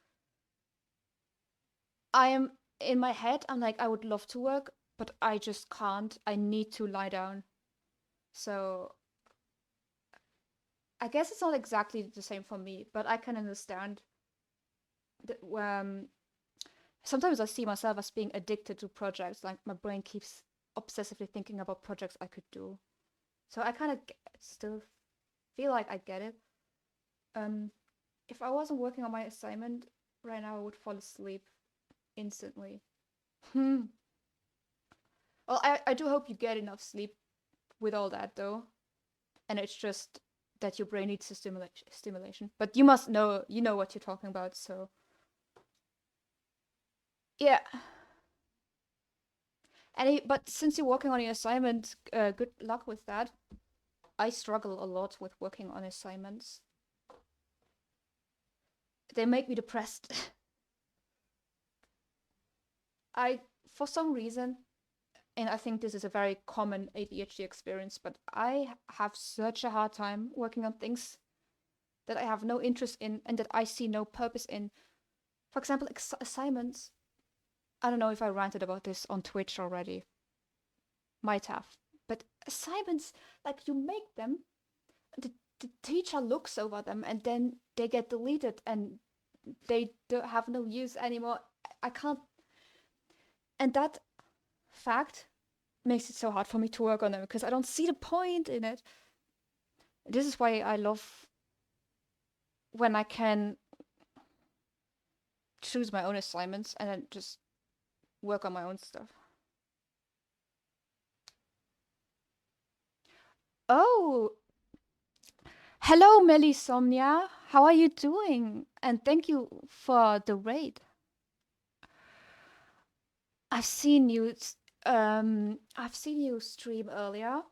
I am in my head, I'm like, I would love to work, but I just can't. I need to lie down. So I guess it's not exactly the same for me, but I can understand that sometimes I see myself as being addicted to projects. Like, my brain keeps obsessively thinking about projects I could do. So I kind of still feel like I get it. Um, if I wasn't working on my assignment right now, I would fall asleep instantly. Hmm. Well, I do hope you get enough sleep with all that, though. And it's just that your brain needs a stimulation. But you know what you're talking about, so yeah. But since you're working on your assignment, good luck with that. I struggle a lot with working on assignments. They make me depressed. For some reason, and I think this is a very common ADHD experience, but I have such a hard time working on things that I have no interest in and that I see no purpose in. For example, assignments. I don't know if I ranted about this on Twitch already. Might have. But assignments, like you make them, the teacher looks over them and then they get deleted and they don't have no use anymore. I can't. And that fact makes it so hard for me to work on them because I don't see the point in it. This is why I love when I can choose my own assignments and then just work on my own stuff. Oh, hello, Melisomnia. How are you doing? And thank you for the raid. I've seen you stream earlier.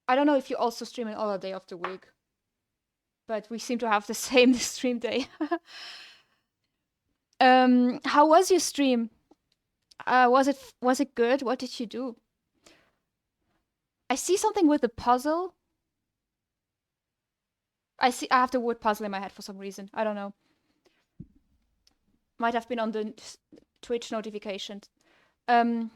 I don't know if you also stream on other day of the week, but we seem to have the same stream day. How was your stream? Was it good? What did you do? I see something with the puzzle. I have the word puzzle in my head for some reason. I don't know. Might have been on the Twitch notifications. And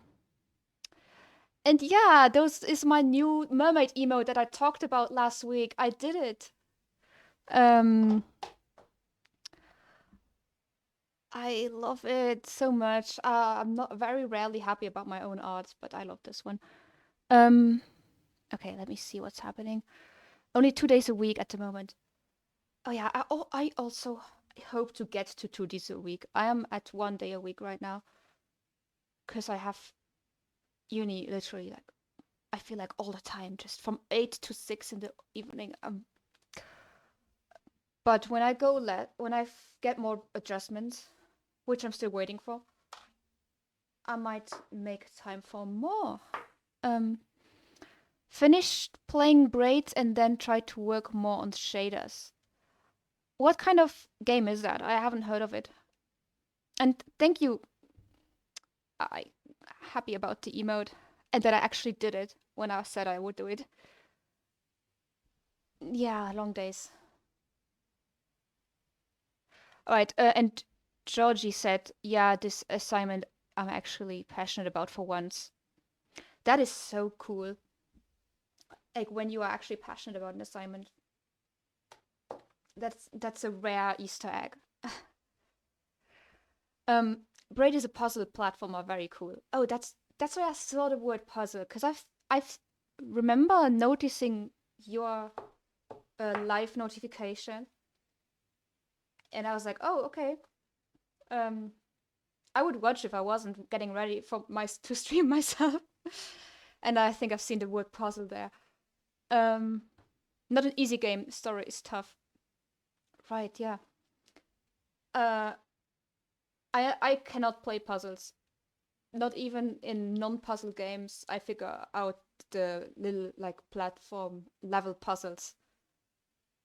yeah, those is my new mermaid emote that I talked about last week. I did it. I love it so much. I'm not very rarely happy about my own art, but I love this one. Okay, let me see what's happening. Only 2 days a week at the moment. Oh yeah, I also hope to get to 2 days a week. I am at 1 day a week right now. Because I have uni literally like, I feel like all the time, just from 8 to 6 in the evening. But when I get more adjustments, which I'm still waiting for, I might make time for more. Finished playing Braids and then try to work more on shaders. What kind of game is that? I haven't heard of it. And thank you. I'm happy about the emote and that I actually did it when I said I would do it. Yeah, long days. All right, and Georgie said, yeah, this assignment I'm actually passionate about for once. That is so cool. Like when you are actually passionate about an assignment. That's a rare Easter egg. Braid is a puzzle platformer, very cool. Oh, that's why I saw the word puzzle, because I've remember noticing your live notification, and I was like, oh, okay. I would watch if I wasn't getting ready to stream myself. And I think I've seen the word puzzle there. Not an easy game. Story is tough. Right, yeah. I cannot play puzzles. Not even in non-puzzle games. I figure out the little like platform level puzzles.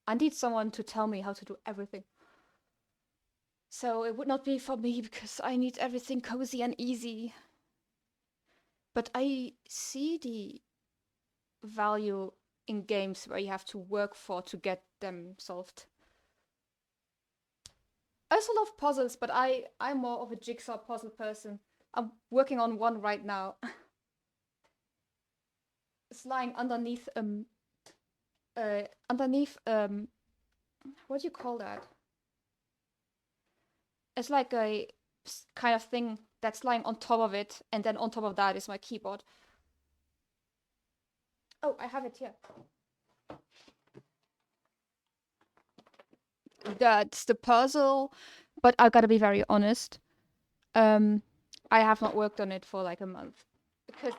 I need someone to tell me how to do everything. So it would not be for me because I need everything cozy and easy. But I see the value in games where you have to work for to get them solved. I also love puzzles, but I'm more of a jigsaw puzzle person. I'm working on one right now. It's lying underneath what do you call that? It's like a kind of thing that's lying on top of it, and then on top of that is my keyboard. Oh, I have it here. That's the puzzle, but I gotta be very honest. I have not worked on it for like a month. Because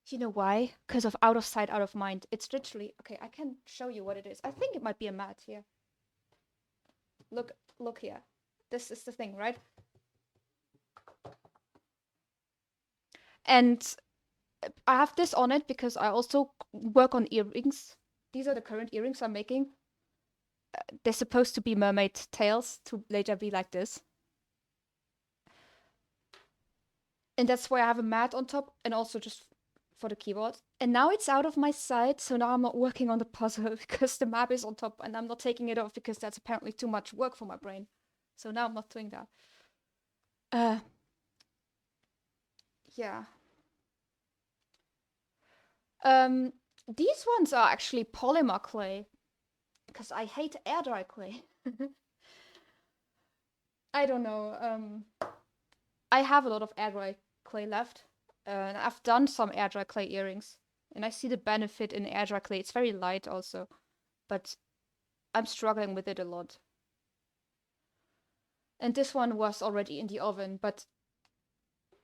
you know why? Because of out of sight, out of mind. It's literally okay, I can show you what it is. I think it might be a mat here. Look here. This is the thing, right? And I have this on it because I also work on earrings. These are the current earrings I'm making. They're supposed to be mermaid tails to later be like this. And that's why I have a mat on top and also just for the keyboard. And now it's out of my sight, so now I'm not working on the puzzle because the map is on top and I'm not taking it off because that's apparently too much work for my brain. So now I'm not doing that. Yeah. These ones are actually polymer clay because I hate air dry clay. I don't know. I have a lot of air dry clay left. And I've done some air dry clay earrings. And I see the benefit in air dry clay. It's very light also. But I'm struggling with it a lot. And this one was already in the oven, but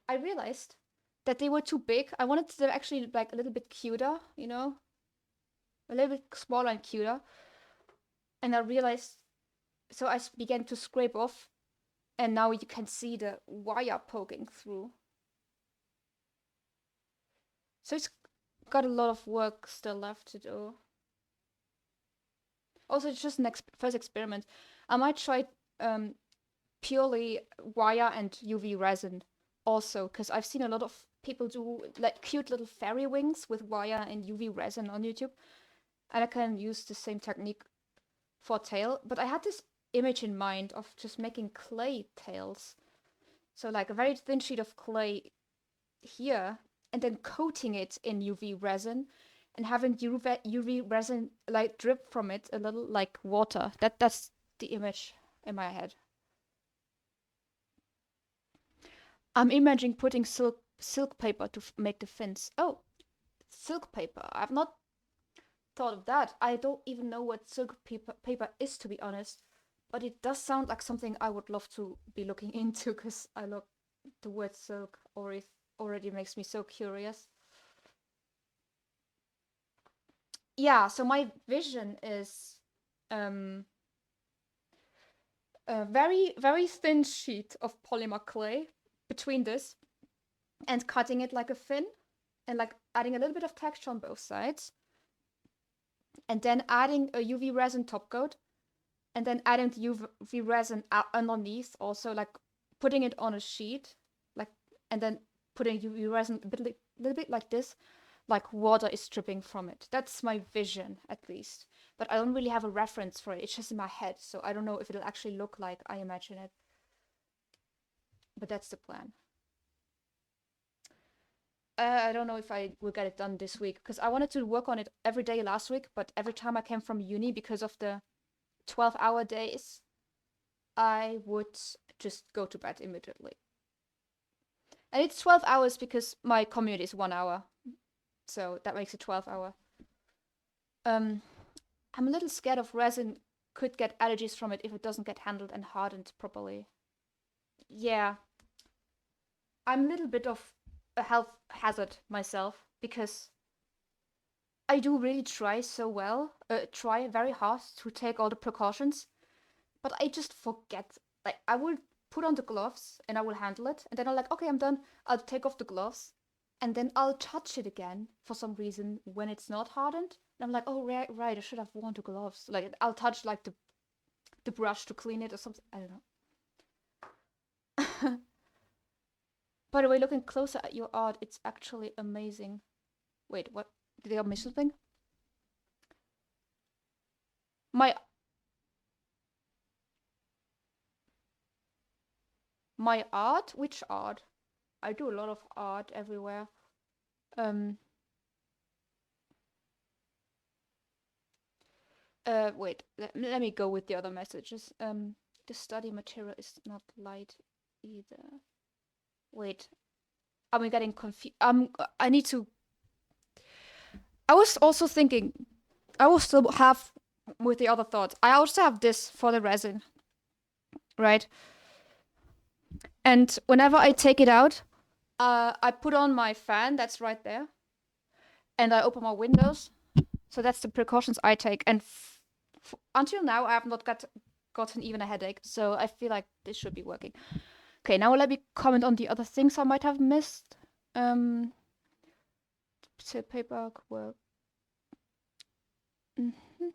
I realized that they were too big. I wanted them actually like a little bit cuter, you know? A little bit smaller and cuter. And I realized, so I began to scrape off, and now you can see the wire poking through. So it's got a lot of work still left to do. Also, it's just an first experiment. I might try purely wire and UV resin also, because I've seen a lot of people do like cute little fairy wings with wire and UV resin on YouTube. And I can use the same technique for tail. But I had this image in mind of just making clay tails. So like a very thin sheet of clay here, and then coating it in UV resin and having UV resin like drip from it a little like water. That's the image in my head. I'm imagining putting silk paper to make the fins. Oh, silk paper. I've not thought of that. I don't even know what silk paper is, to be honest. But it does sound like something I would love to be looking into because I look the word silk already makes me so curious. Yeah, so my vision is a very, very thin sheet of polymer clay between this and cutting it like a fin and like adding a little bit of texture on both sides. And then adding a UV resin top coat and then adding the UV resin underneath also, like putting it on a sheet, like, and then putting UV resin a little bit like this, like water is dripping from it. That's my vision, at least. But I don't really have a reference for it. It's just in my head, so I don't know if it'll actually look like I imagine it. But that's the plan. I don't know if I will get it done this week, because I wanted to work on it every day last week, but every time I came from uni, because of the 12-hour days, I would just go to bed immediately. And it's 12 hours because my commute is 1 hour. So that makes it 12 hour. I'm a little scared of resin could get allergies from it if it doesn't get handled and hardened properly. Yeah. I'm a little bit of a health hazard myself because I do really try try very hard to take all the precautions, but I just forget. Like, I will put on the gloves and I will handle it, and then I'm like, okay, I'm done. I'll take off the gloves, and then I'll touch it again for some reason when it's not hardened. And I'm like, oh, right, I should have worn the gloves. Like, I'll touch like the brush to clean it or something. I don't know. By the way, looking closer at your art, it's actually amazing. Wait, what? Did I miss something? My art? Which art? I do a lot of art everywhere. Wait, let me go with the other messages. The study material is not light either. Wait, I'm getting confused. I need to. I was also thinking, I will still have with the other thoughts. I also have this for the resin, right? And whenever I take it out, I put on my fan that's right there, and I open my windows. So that's the precautions I take. And until now, I have not gotten even a headache. So I feel like this should be working. Okay, now let me comment on the other things I might have missed. paperwork work. Mm-hmm.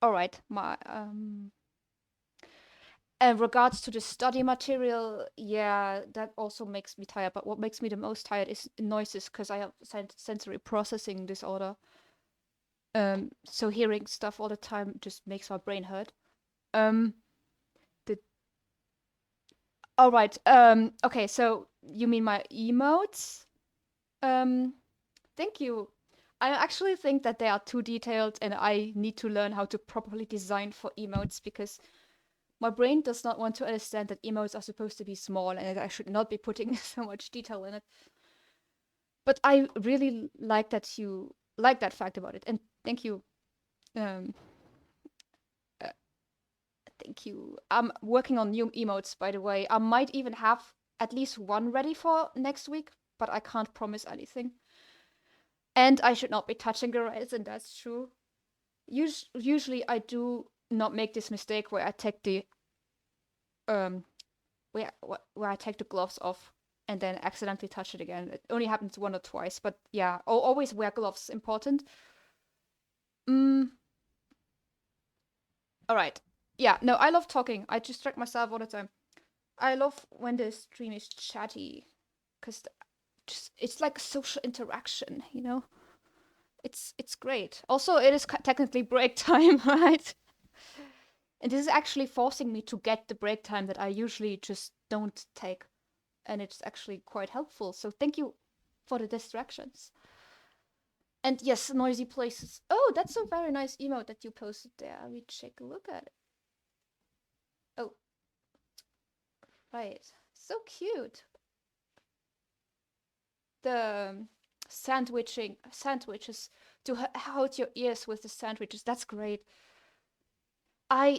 All right, my in regards to the study material, yeah, that also makes me tired. But what makes me the most tired is noises, because I have sensory processing disorder. So hearing stuff all the time just makes my brain hurt. Um, the all right. Okay. So you mean my emotes? Um, thank you. I actually think that they are too detailed, and I need to learn how to properly design for emotes because my brain does not want to understand that emotes are supposed to be small and that I should not be putting so much detail in it. But I really like that you like that fact about it, and thank you. Um, uh, thank you. I'm working on new emotes, by the way. I might even have at least one ready for next week, but I can't promise anything. And I should not be touching the resin, that's true. Usually I do not make this mistake where I take the um where I take the gloves off and then accidentally touch it again. It only happens one or twice, but yeah, always wear gloves. Important. Mm, all right. Yeah, no, I love talking. I distract myself all the time. I love when the stream is chatty, because just it's like a social interaction, you know. It's great. Also, it is technically break time, right? And this is actually forcing me to get the break time that I usually just don't take. And it's actually quite helpful. So thank you for the distractions. And yes, noisy places. Oh, that's a very nice emote that you posted there. Let me take a look at it. Oh, right. So cute. The sandwiches to hold your ears with the sandwiches. That's great.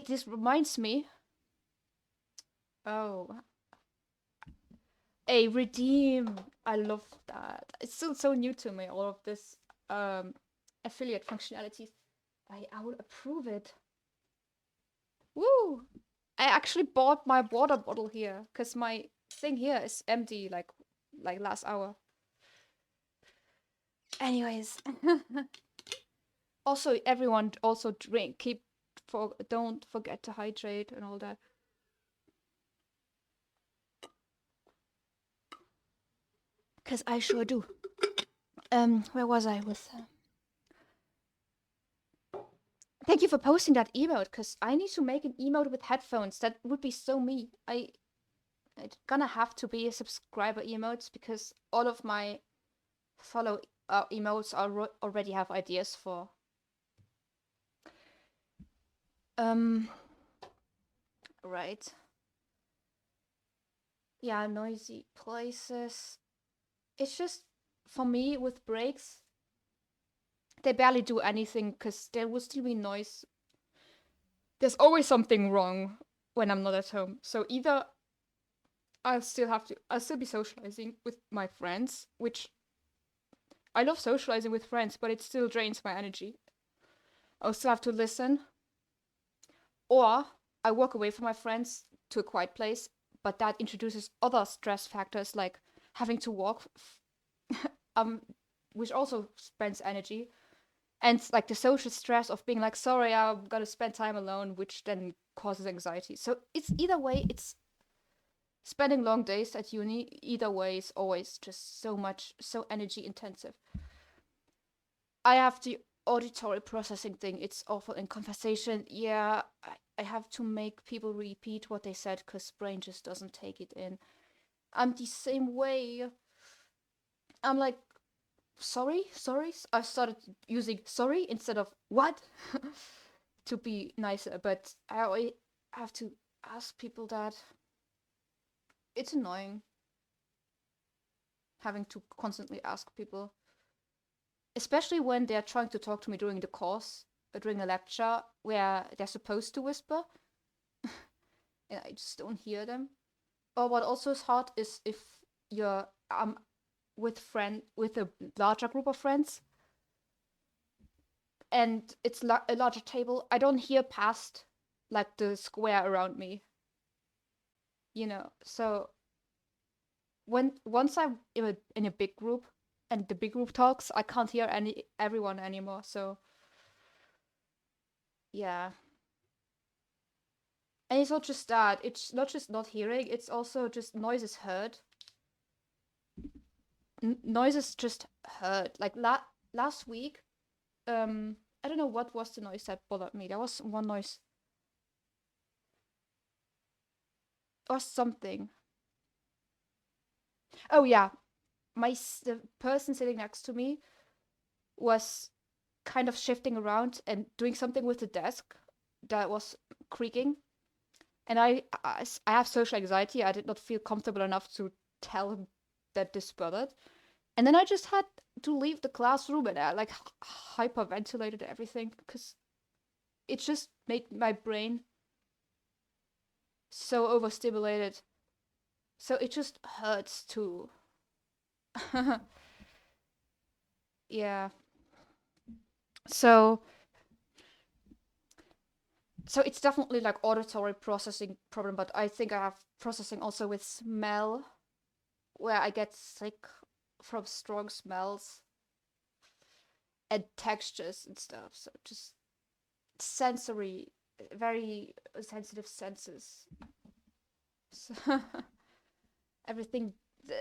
This reminds me. Oh, a redeem. I love that. It's still so new to me, all of this affiliate functionalities. I will approve it. Woo! I actually bought my water bottle here because my thing here is empty like last hour. Anyways. Also everyone also drink. Don't forget to hydrate and all that. Cause I sure do. Where was I with Thank you for posting that emote, because I need to make an emote with headphones. That would be so me. It's gonna have to be a subscriber emotes because all of my follow emotes already have ideas for. Right. Yeah, noisy places. It's just for me with breaks, they barely do anything because there will still be noise. There's always something wrong when I'm not at home. So either I'll still be socializing with my friends, which I love socializing with friends, but it still drains my energy. I'll still have to listen. Or I walk away from my friends to a quiet place, but that introduces other stress factors like having to walk, which also spends energy. And like the social stress of being like, sorry, I'm gonna spend time alone, which then causes anxiety. So it's either way, it's spending long days at uni, either way is always just so energy intensive. I have the auditory processing thing. It's awful in conversation. Yeah, I have to make people repeat what they said because brain just doesn't take it in. I'm the same way. I'm like, sorry. I started using sorry instead of what to be nicer, but I always have to ask people that. It's annoying having to constantly ask people, especially when they're trying to talk to me during the course, during a lecture where they're supposed to whisper, and I just don't hear them. Or what also is hard is if you're with a larger group of friends, and it's a larger table. I don't hear past like the square around me, you know. So once I'm in a big group, and the big group talks, I can't hear everyone anymore. So yeah. And it's not just that. It's not just not hearing. It's also just noises heard. Noises just heard. Like last week, I don't know what was the noise that bothered me. There was one noise or something. Oh yeah, the person sitting next to me was kind of shifting around and doing something with the desk that was creaking. And I have social anxiety. I did not feel comfortable enough to tell him that this bothered. And then I just had to leave the classroom and I like hyperventilated everything because it just made my brain so overstimulated. So it just hurts too. Yeah. So it's definitely like auditory processing problem, but I think I have processing also with smell, where I get sick from strong smells and textures and stuff. So just sensory, very sensitive senses. So everything.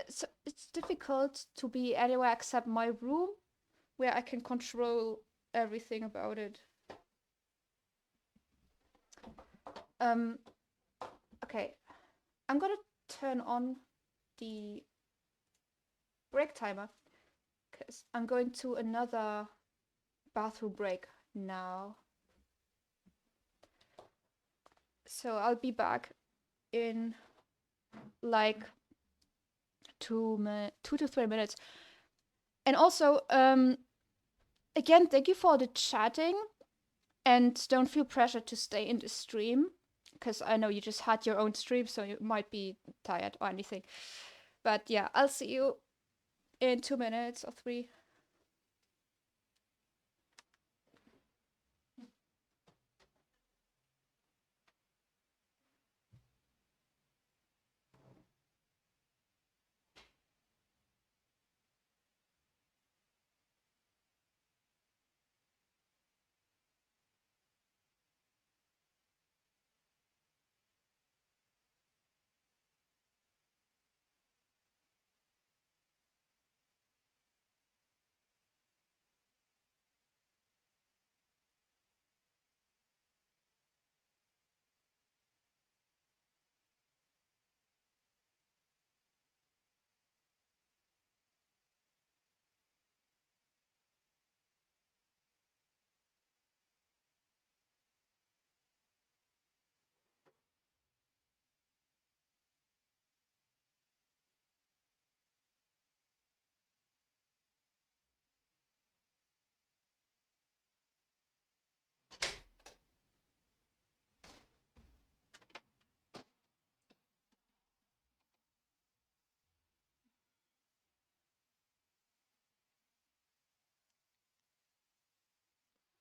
So it's difficult to be anywhere except my room, where I can control everything about it. Um. Okay, I'm gonna turn on the break timer because I'm going to another bathroom break now. So I'll be back in like 2 to 3 minutes. And also, again, thank you for the chatting, and don't feel pressured to stay in the stream because I know you just had your own stream, so you might be tired or anything. But yeah, I'll see you in 2 minutes or three.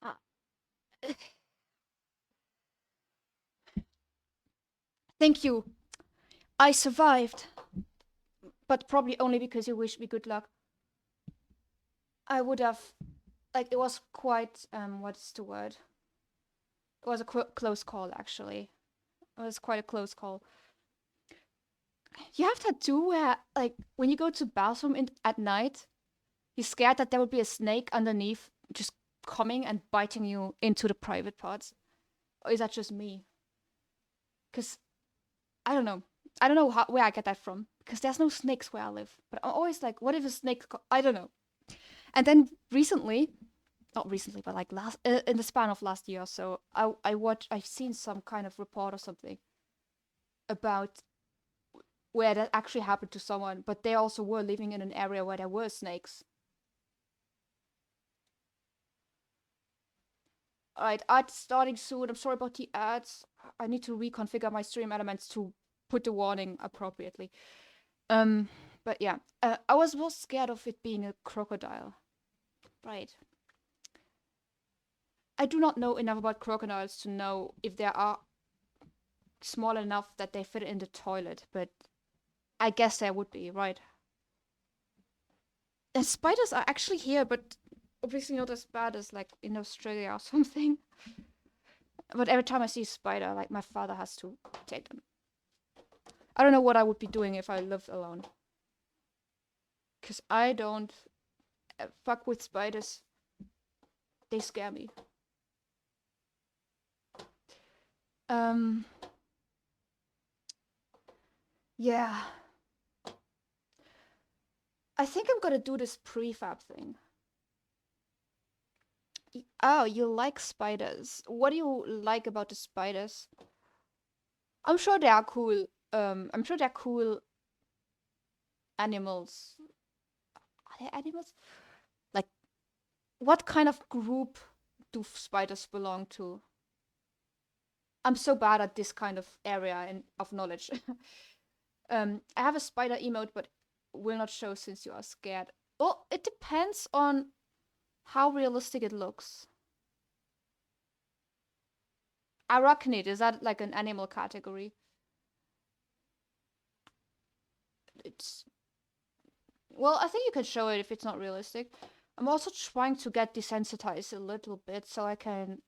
Ah. Thank you. I survived, but probably only because you wished me good luck. I would have, like, it was quite, what's the word? It was a close call, actually. It was quite a close call. You have that too, where, like, when you go to bathroom at night, you're scared that there will be a snake underneath just coming and biting you into the private parts. Or is that just me? Because I don't know. I don't know where I get that from. Because there's no snakes where I live. But I'm always like, what if a snake? I don't know. And then recently, not recently, but like last in the span of last year or so, I've seen some kind of report or something about where that actually happened to someone, but they also were living in an area where there were snakes. Alright, ads starting soon. I'm sorry about the ads. I need to reconfigure my stream elements to put the warning appropriately. But yeah, I was more scared of it being a crocodile. Right. I do not know enough about crocodiles to know if they are small enough that they fit in the toilet, but I guess there would be, right? And spiders are actually here, but obviously not as bad as like in Australia or something. But every time I see a spider, like my father has to take them. I don't know what I would be doing if I lived alone. Because I don't fuck with spiders. They scare me. Um, yeah. I think I'm gonna do this prefab thing. Oh, you like spiders. What do you like about the spiders? I'm sure they are cool. I'm sure they're cool animals. Are they animals? Like, what kind of group do spiders belong to? I'm so bad at this kind of area and of knowledge. I have a spider emote, but will not show since you are scared. Well, it depends on how realistic it looks. Arachnid, is that like an animal category? It's Well, I think you can show it if it's not realistic. I'm also trying to get desensitized a little bit so I can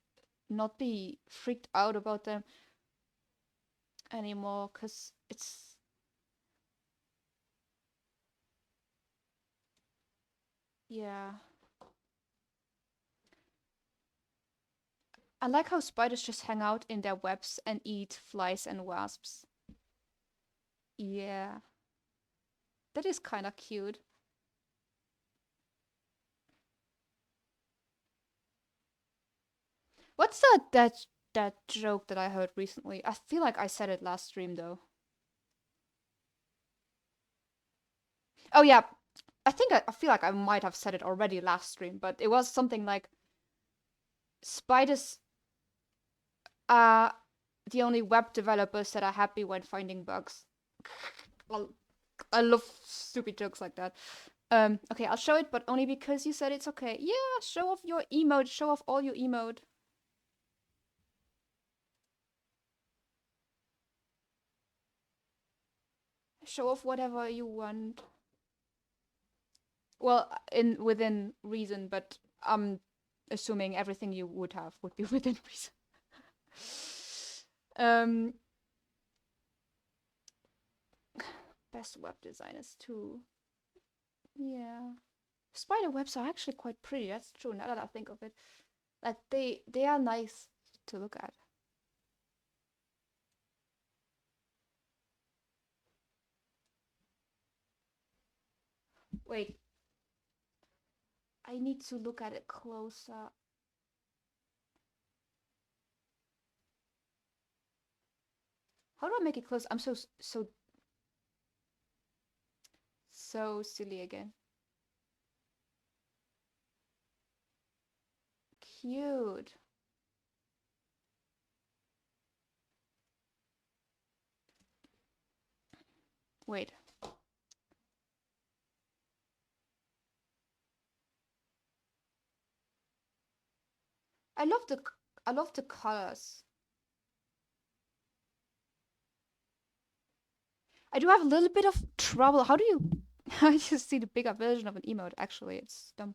not be freaked out about them anymore, because it's... Yeah. I like how spiders just hang out in their webs and eat flies and wasps. Yeah. That is kind of cute. What's that joke that I heard recently? I feel like I said it last stream though. Oh yeah, I feel like I might have said it already last stream, but it was something like spiders are the only web developers that are happy when finding bugs. Well, I love stupid jokes like that. Okay, I'll show it, but only because you said it's okay. Yeah, show off your emote. Show off all your emote. Show off whatever you want. Well, in within reason, but I'm assuming everything you would have would be within reason. um, best web designers too. Yeah, spider webs are actually quite pretty. That's true. Now that I think of it, like they are nice to look at. Wait, I need to look at it closer. How do I make it close? I'm so silly again. Cute. Wait. I love the colors. I do have a little bit of trouble. How do you I just see the bigger version of an emote actually. It's dumb.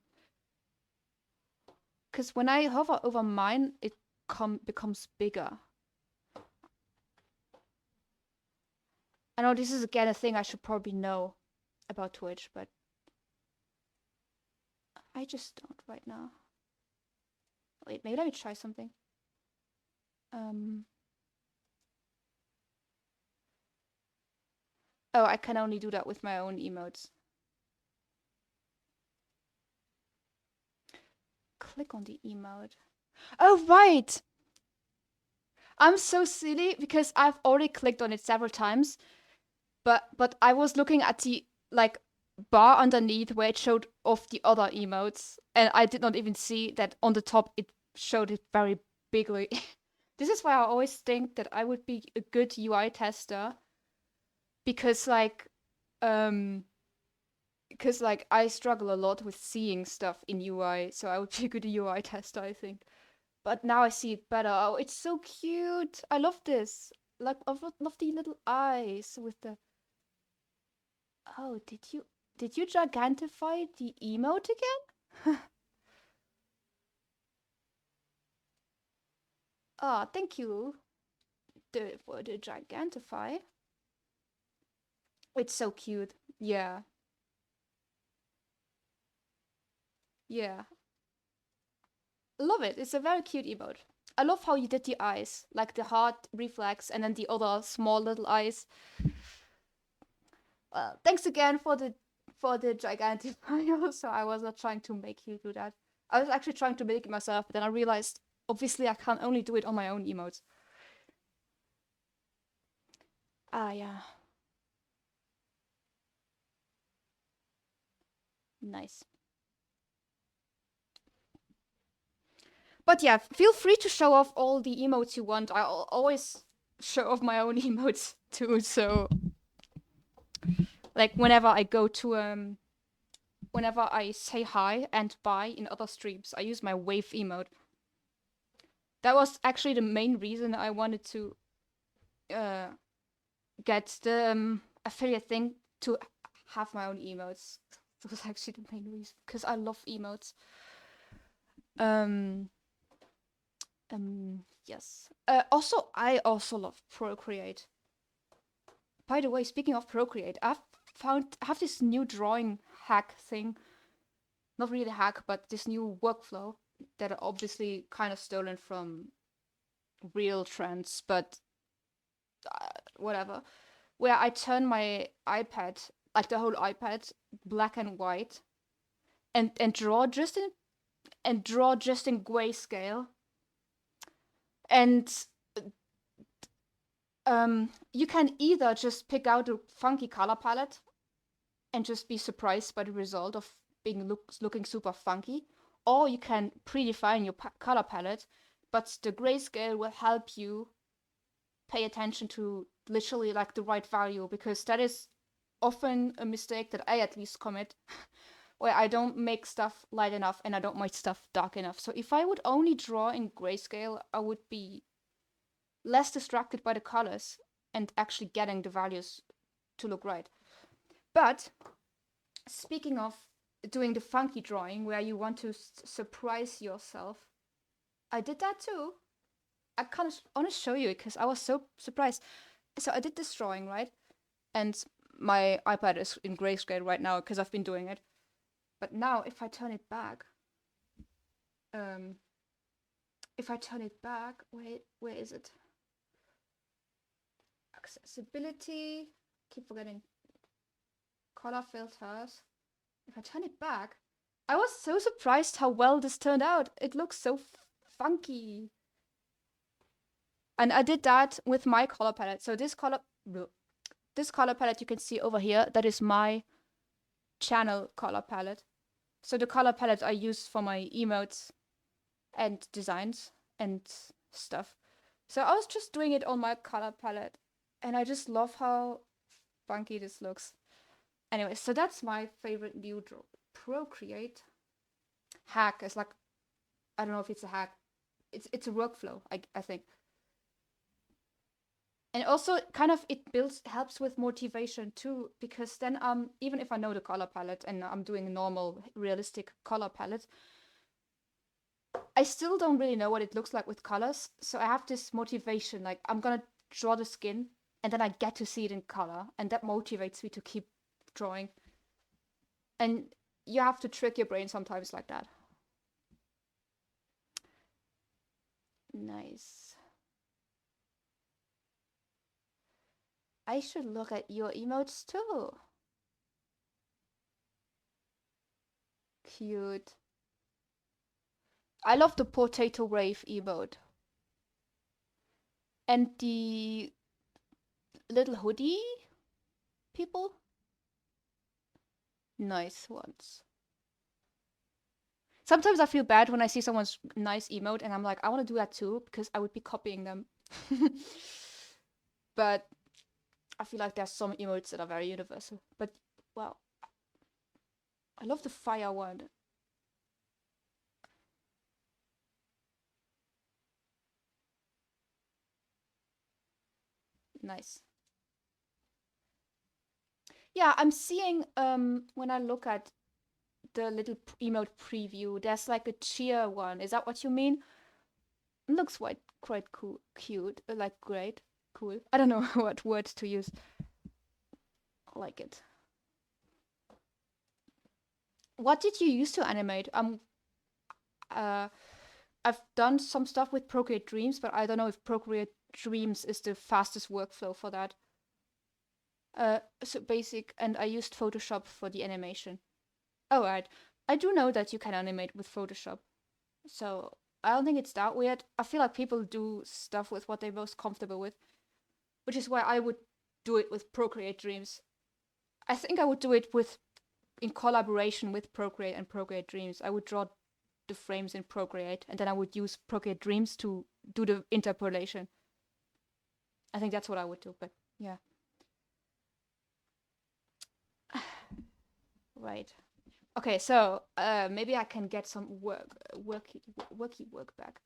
Cuz when I hover over mine, it becomes bigger. I know this is again a thing I should probably know about Twitch, but I just don't right now. Wait, maybe let me try something. Oh, I can only do that with my own emotes. Click on the emote. Oh, right! I'm so silly because I've already clicked on it several times, but I was looking at the like bar underneath where it showed off the other emotes, and I did not even see that on the top it showed it very bigly. This is why I always think that I would be a good UI tester, because um I struggle a lot with seeing stuff in UI, so I would be a good UI tester, I think. But now I see it better. Oh, it's so cute. I love this. Like, I love the little eyes with the... Oh, did you... Did you gigantify the emote again? Oh, thank you for the gigantify. It's so cute. Yeah. Yeah. Love it. It's a very cute emote. I love how you did the eyes, like the heart reflex and then the other small little eyes. Thanks again for the gigantic bio. So I was not trying to make you do that. I was actually trying to make it myself, but then I realized obviously I can't only do it on my own emotes. Ah, yeah. Nice. But yeah, feel free to show off all the emotes you want. I always show off my own emotes too. So like whenever I go to whenever I say hi and bye in other streams, I use my wave emote. That was actually the main reason I wanted to get the affiliate thing to have my own emotes. That was actually the main reason because I love emotes. Yes. Also, I also love Procreate. By the way, speaking of Procreate, I have this new drawing hack thing. Not really hack, but this new workflow that are obviously kind of stolen from real trends, but whatever. Where I turn my iPad, like the whole iPad, black and white, and draw just in grayscale, and you can either just pick out a funky color palette and just be surprised by the result of being looking super funky, or you can predefine your color palette, but the grayscale will help you pay attention to literally like the right value, because that is often a mistake that I at least commit where I don't make stuff light enough and I don't make stuff dark enough. So if I would only draw in grayscale, I would be less distracted by the colors and actually getting the values to look right. But speaking of doing the funky drawing where you want to surprise yourself, I did that too. I kind of want to show you because I was so surprised. So I did this drawing, right? And my iPad is in grayscale right now because I've been doing it. But now if I turn it back, wait, where is it? Accessibility, keep forgetting. Color filters. If I turn it back, I was so surprised how well this turned out. It looks so funky. And I did that with my color palette. So this color palette you can see over here, that is my channel color palette. So the color palette I use for my emotes and designs and stuff. So I was just doing it on my color palette, and I just love how funky this looks. Anyway, so that's my favorite new Procreate hack. Is like, I don't know if it's a hack. It's a workflow, I think. And also kind of it helps with motivation too, because then even if I know the color palette and I'm doing a normal realistic color palette, I still don't really know what it looks like with colors. So I have this motivation, like I'm gonna draw the skin and then I get to see it in color, and that motivates me to keep drawing. And you have to trick your brain sometimes like that. Nice. I should look at your emotes too. Cute. I love the potato wave emote. And the little hoodie people. Nice ones. Sometimes I feel bad when I see someone's nice emote and I'm like, I want to do that too because I would be copying them. But I feel like there's some emotes that are very universal. But, well, I love the fire one. Nice. Yeah, I'm seeing when I look at the little emote preview, there's like a cheer one. Is that what you mean? It looks quite cool, cute, like great, cool. I don't know what word to use. I like it. What did you use to animate? Uh, I've done some stuff with Procreate Dreams, but I don't know if Procreate Dreams is the fastest workflow for that. So basic, and I used Photoshop for the animation. Oh, right. I do know that you can animate with Photoshop, so I don't think it's that weird. I feel like people do stuff with what they're most comfortable with, which is why I would do it with Procreate Dreams. I think I would do it in collaboration with Procreate and Procreate Dreams. I would draw the frames in Procreate, and then I would use Procreate Dreams to do the interpolation. I think that's what I would do, but yeah. Right. Okay, so maybe I can get some worky work back.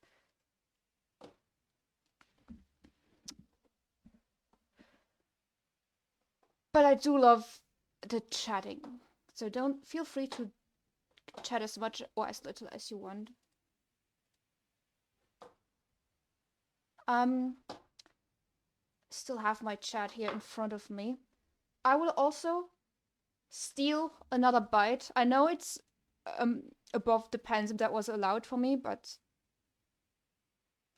But I do love the chatting, so don't feel free to chat as much or as little as you want. Still have my chat here in front of me. I will also steal another bite. I know it's above the pensum that was allowed for me, but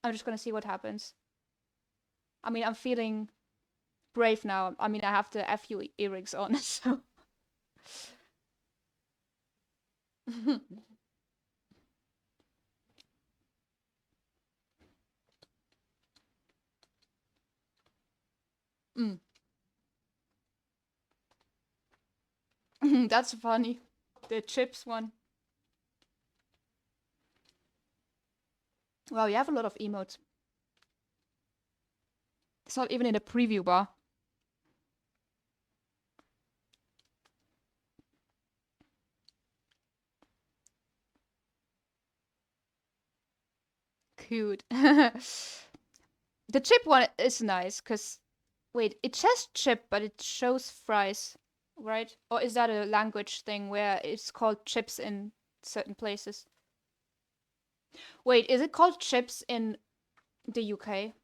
I'm just gonna see what happens. I mean, I'm feeling brave now. I mean, I have the FU earrings on, so. Mm. That's funny. The chips one. Wow, you have a lot of emotes. It's not even in the preview bar. Cute. The chip one is nice, because... Wait, it says chip, but it shows fries, right? Or is that a language thing where it's called chips in certain places? Wait, is it called chips in the UK?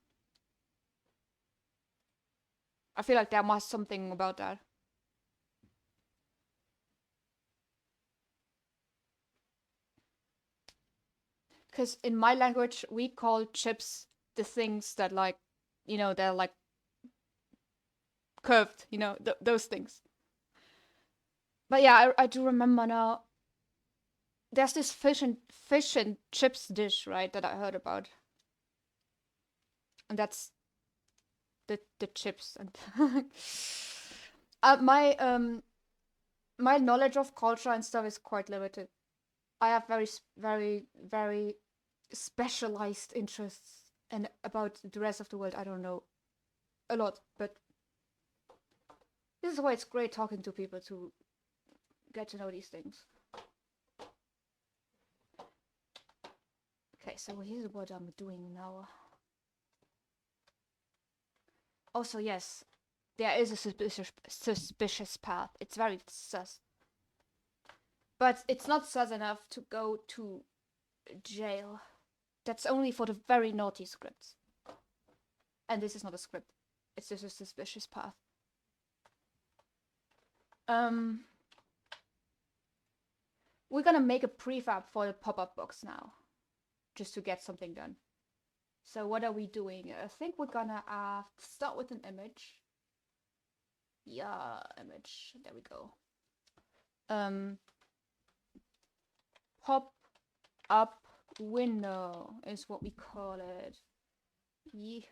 I feel like there must something about that. Because in my language, we call chips the things that, like, they're like curved, those things. But yeah, I do remember now. There's this fish and chips dish, right, that I heard about, and that's the chips. And my knowledge of culture and stuff is quite limited. I have very very very specialized interests, and about the rest of the world I don't know a lot. But this is why it's great talking to people to get to know these things. Okay, so here's what I'm doing now. Also, yes, there is a suspicious path. It's very sus. But it's not sus enough to go to jail. That's only for the very naughty scripts. And this is not a script. It's just a suspicious path. We're gonna make a prefab for the pop-up box now, just to get something done. So what are we doing? I think we're gonna start with an image. Yeah, image. There we go. Pop-up window is what we call it. Yes.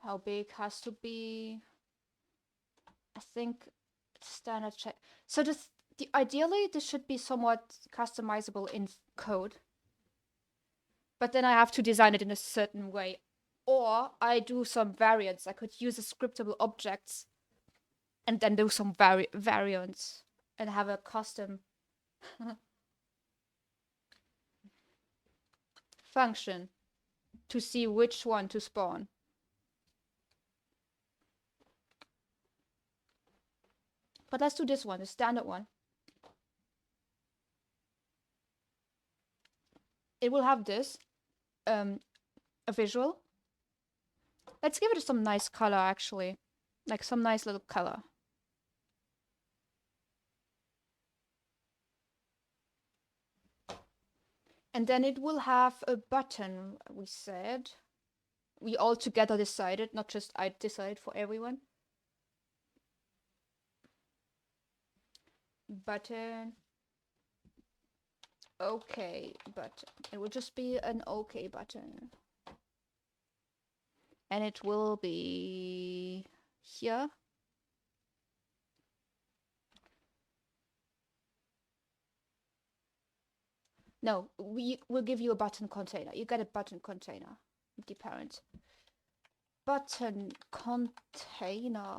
How big has to be? I think standard check. So ideally this should be somewhat customizable in code, but then I have to design it in a certain way, or I do some variants. I could use a scriptable objects and then do some variants and have a custom function to see which one to spawn. But let's do this one, the standard one. It will have this, a visual. Let's give it some nice color, actually. Like some nice little color. And then it will have a button, we said. We all together decided, not just I decided for everyone. Button. Okay button. It will just be an okay button. And it will be here. No, we will give you a button container. You get a button container. Empty parent. Button container.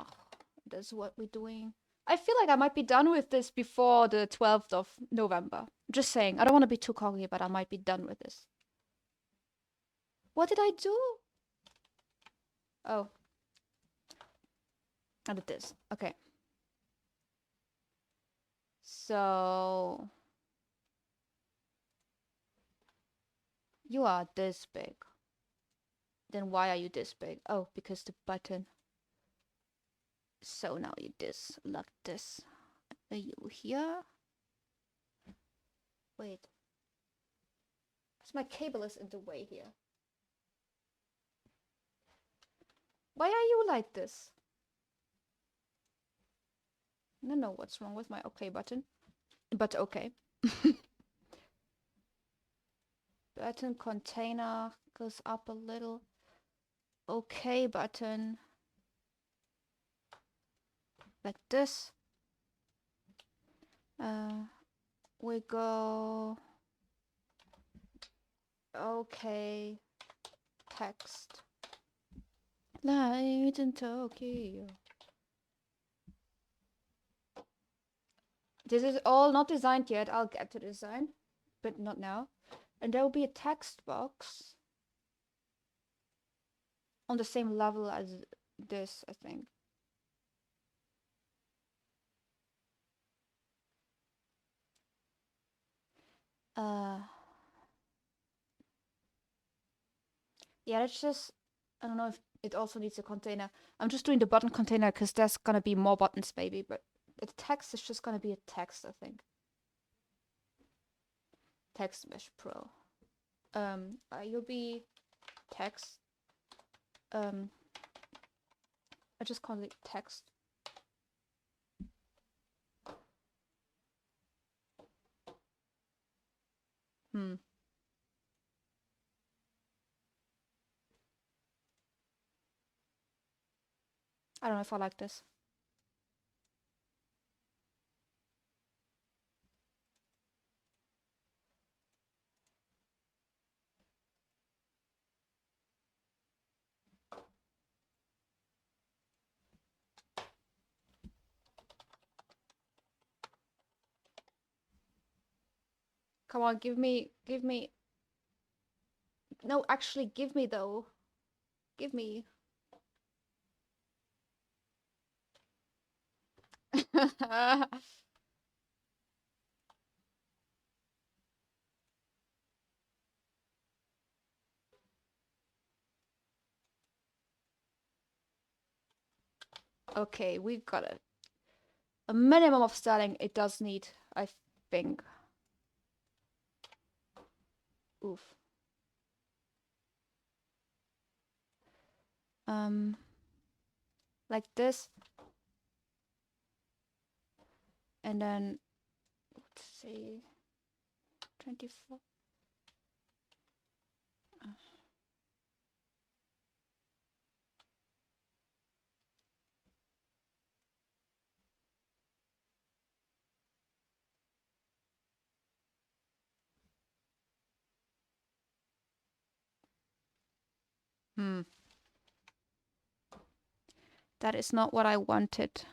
That's what we're doing. I feel like I might be done with this before the 12th of November. Just saying. I don't want to be too cocky, but I might be done with this. What did I do? Oh. I did this. Okay. So... You are this big. Then why are you this big? Oh, because the button. So now you this, like this. Are you here? Wait. Because my cable is in the way here. Why are you like this? I don't know what's wrong with my okay button. But okay. Button container goes up a little. Okay button. Like this. We go... Okay. Text. Light in Tokyo. This is all not designed yet. I'll get to design, but not now. And there will be a text box on the same level as this, I think. Yeah, it's just, I don't know if it also needs a container. I'm just doing the button container because there's gonna be more buttons, maybe, but the text is just gonna be a text, I think. Text Mesh Pro. You'll be text. I just call it text. I don't know if I like this. Come on, give me. No, actually, give me though. Give me. Okay, we've got a minimum of styling it does need, I think. Oof. Like this. And then, let's see, 24. That is not what I wanted. I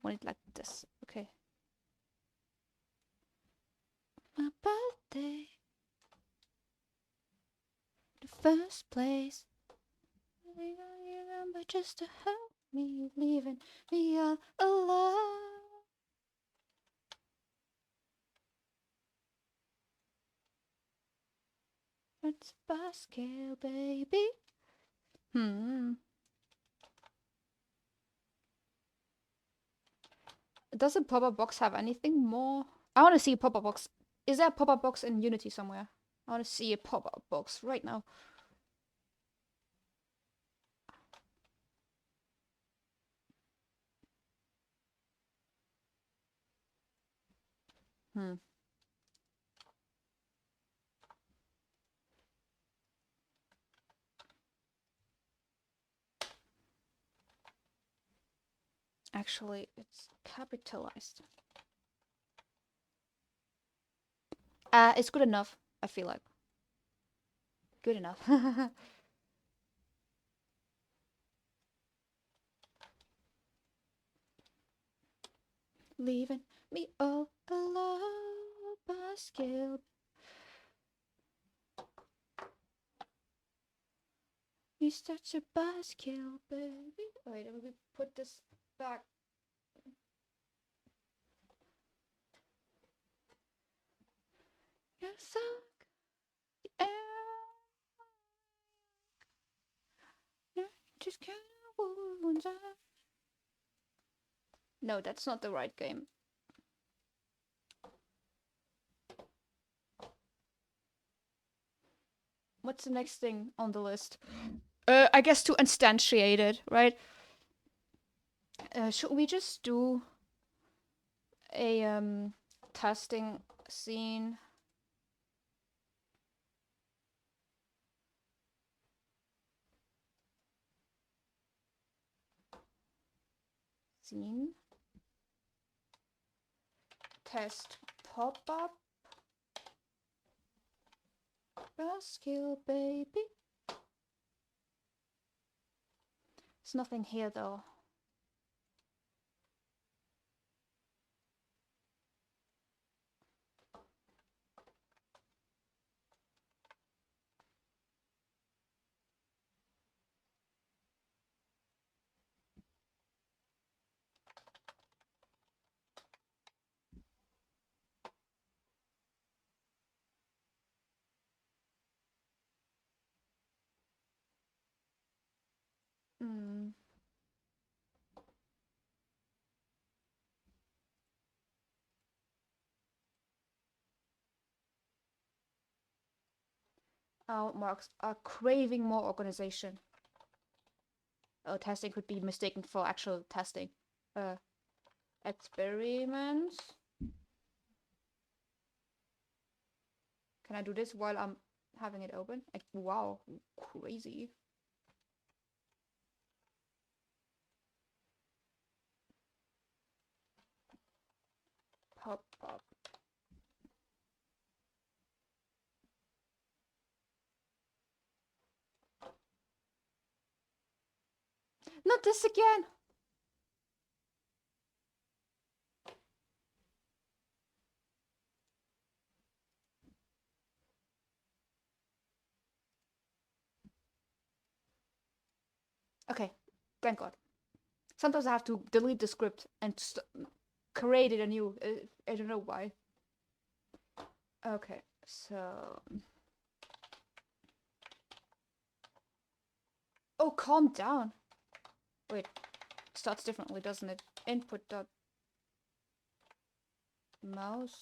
want it like this. Okay. My birthday. The first place. I remember just how me, leaving me all alone. It's a basket, baby. Does a pop-up box have anything more? I want to see a pop-up box. Is there a pop-up box in Unity somewhere? I want to see a pop-up box right now. Actually, it's capitalized. It's good enough, I feel like. Good enough. Leaving me all alone, basket. You're such a buzzkill, baby. Wait, let me put this back. You're so just kind of wounds up. No, that's not the right game. What's the next thing on the list? I guess to instantiate it, right? Should we just do a testing scene? Scene. Test pop-up. Buzzkill, baby. There's nothing here though. Our marks are craving more organization. Oh, testing could be mistaken for actual testing. Experiments. Can I do this while I'm having it open? Wow, crazy. Pop up. Not this again! Okay, thank God. Sometimes I have to delete the script and create it anew. I don't know why. Okay, so... Oh, calm down. Wait, it starts differently, doesn't it? Input dot mouse.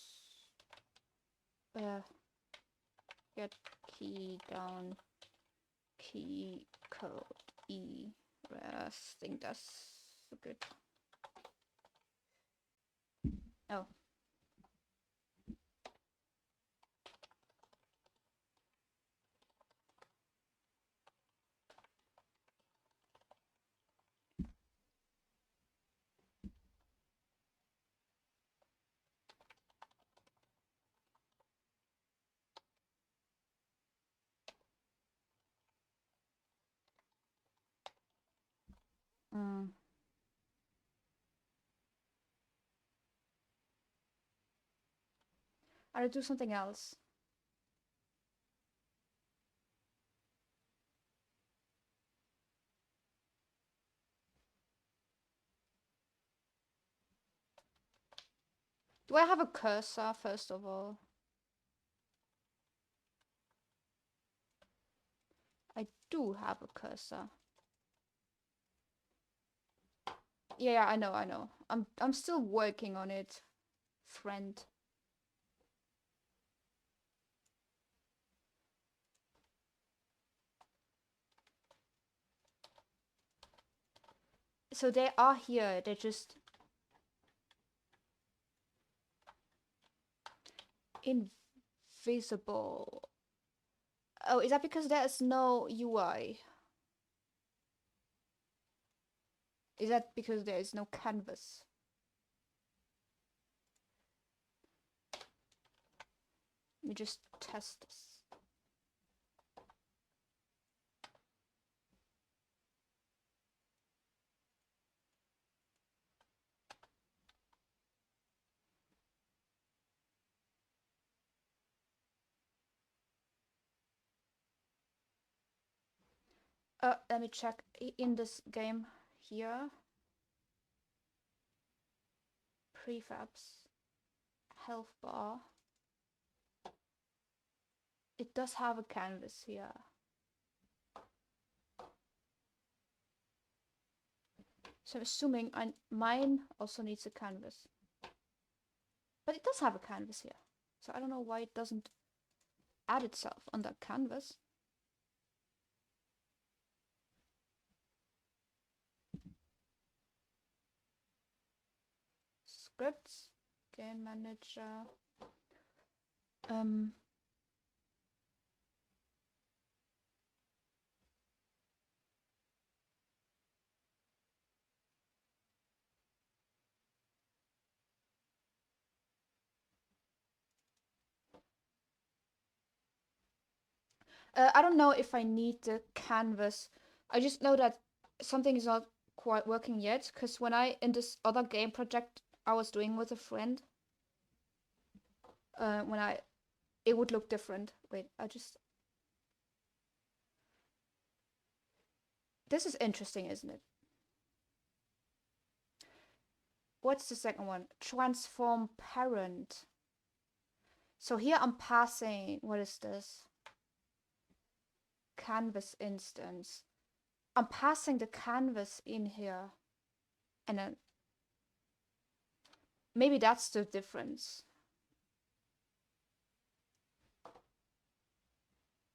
Get key down. Key code E. I think that's good. Oh. I'll do something else. Do I have a cursor, first of all? I do have a cursor. Yeah, I know. I'm still working on it, friend. So they are here. They're just invisible. Oh, is that because there's no UI? Is that because there is no canvas? Let me just test this. Let me check in this game here. Prefabs. Health bar. It does have a canvas here. So I'm assuming mine also needs a canvas. But it does have a canvas here. So I don't know why it doesn't add itself on that canvas. Scripts, game manager. I don't know if I need the canvas. I just know that something is not quite working yet, because when in this other game project I was doing with a friend, it would look different. Wait, this is interesting, isn't it? What's the second one? Transform parent. So here I'm passing, what is this? Canvas instance. I'm passing the canvas in here. And then maybe that's the difference.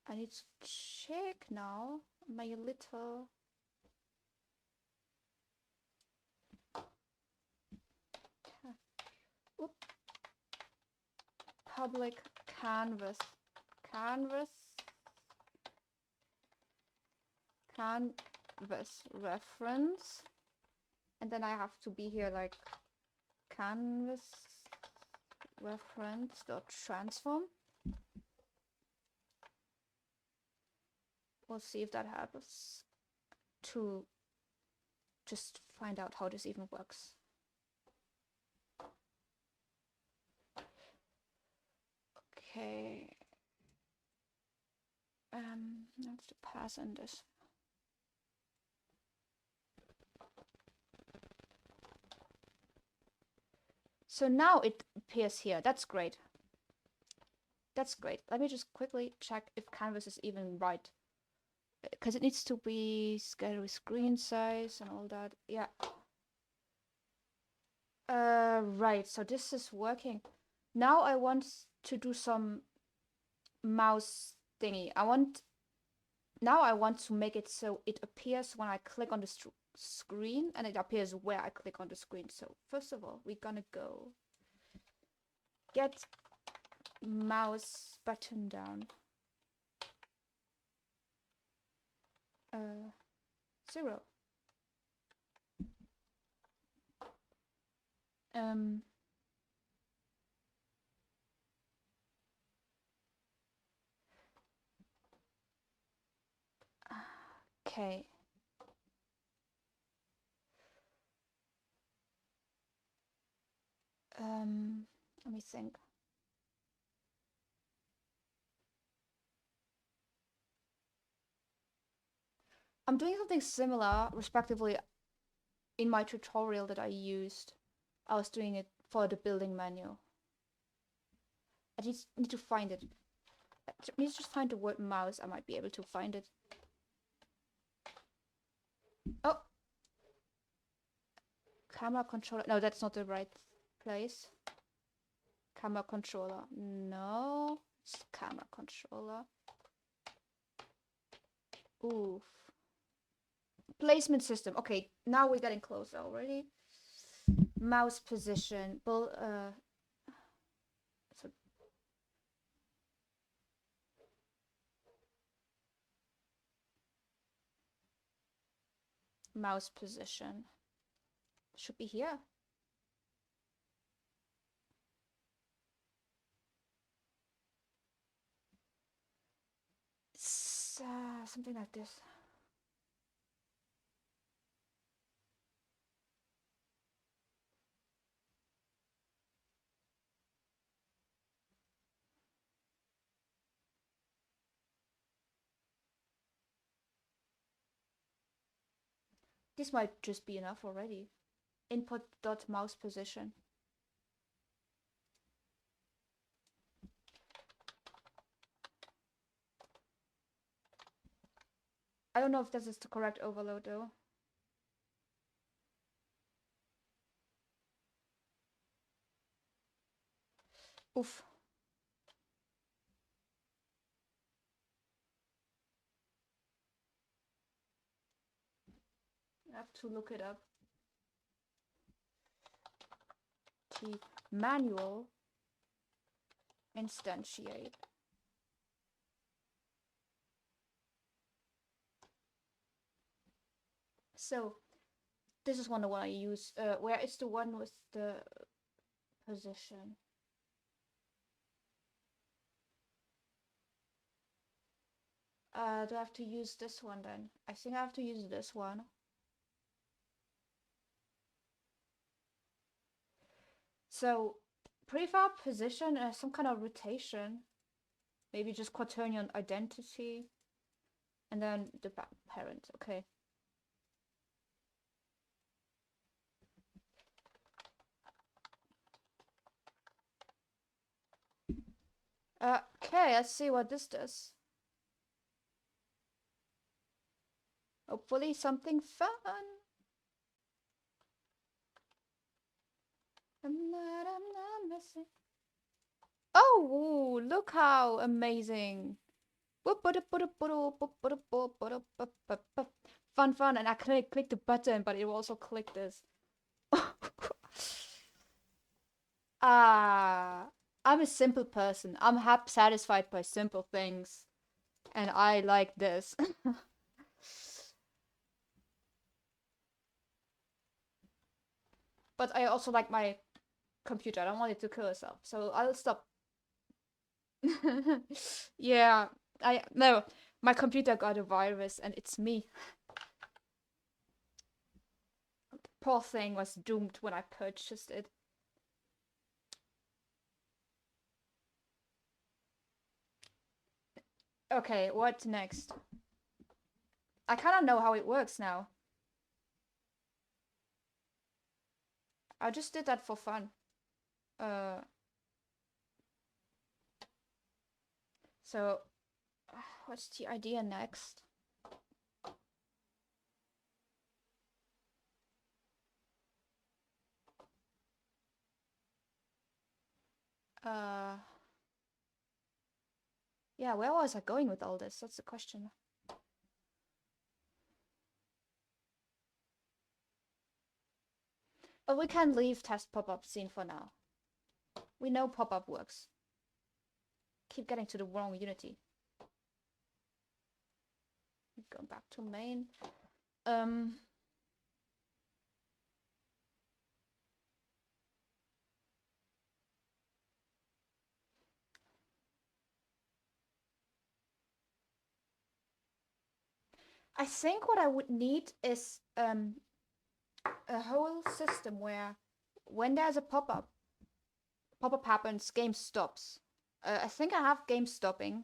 I need to check now my little public canvas reference, and then I have to be here like canvas reference dot transform. We'll see if that happens to just find out how this even works. Okay. I have to pass in this. So now it appears here. That's great. That's great. Let me just quickly check if canvas is even right. Because it needs to be scaled with screen size and all that. Yeah. Right. So this is working. Now I want to do some mouse thingy. Now I want to make it so it appears when I click on the screen, and it appears where I click on the screen. So first of all, we're gonna go get mouse button down. 0. Okay. Let me think. I'm doing something similar, respectively, in my tutorial that I used. I was doing it for the building menu. I need to find it. I need to just find the word mouse. I might be able to find it. Oh! Camera controller. No, that's not the right place. Camera controller. No. It's camera controller. Oof. Placement system. Okay, now we're getting closer already. Mouse position. So mouse position. Should be here. Something like this. This might just be enough already. Input.mouse position. I don't know if this is the correct overload though. Oof. I have to look it up. T manual instantiate. So this is one I use. Where is the one with the position? Do I have to use this one then? I think I have to use this one. So prefab position, some kind of rotation. Maybe just quaternion identity. And then the parent, okay. Okay, let's see what this does. Hopefully something fun. I'm not missing. Oh, look how amazing. Fun, and I click the button, but it will also click this. I'm a simple person. I'm satisfied by simple things. And I like this. But I also like my computer. I don't want it to kill itself. So I'll stop. Yeah. No, my computer got a virus and it's me. Poor thing was doomed when I purchased it. Okay, what next? I kind of know how it works now. I just did that for fun. So, what's the idea next? Yeah, where was I going with all this? That's the question. But we can leave test pop-up scene for now. We know pop-up works. Keep getting to the wrong Unity. Going back to main. I think what I would need is a whole system where when there's a pop-up happens, game stops. I think I have game stopping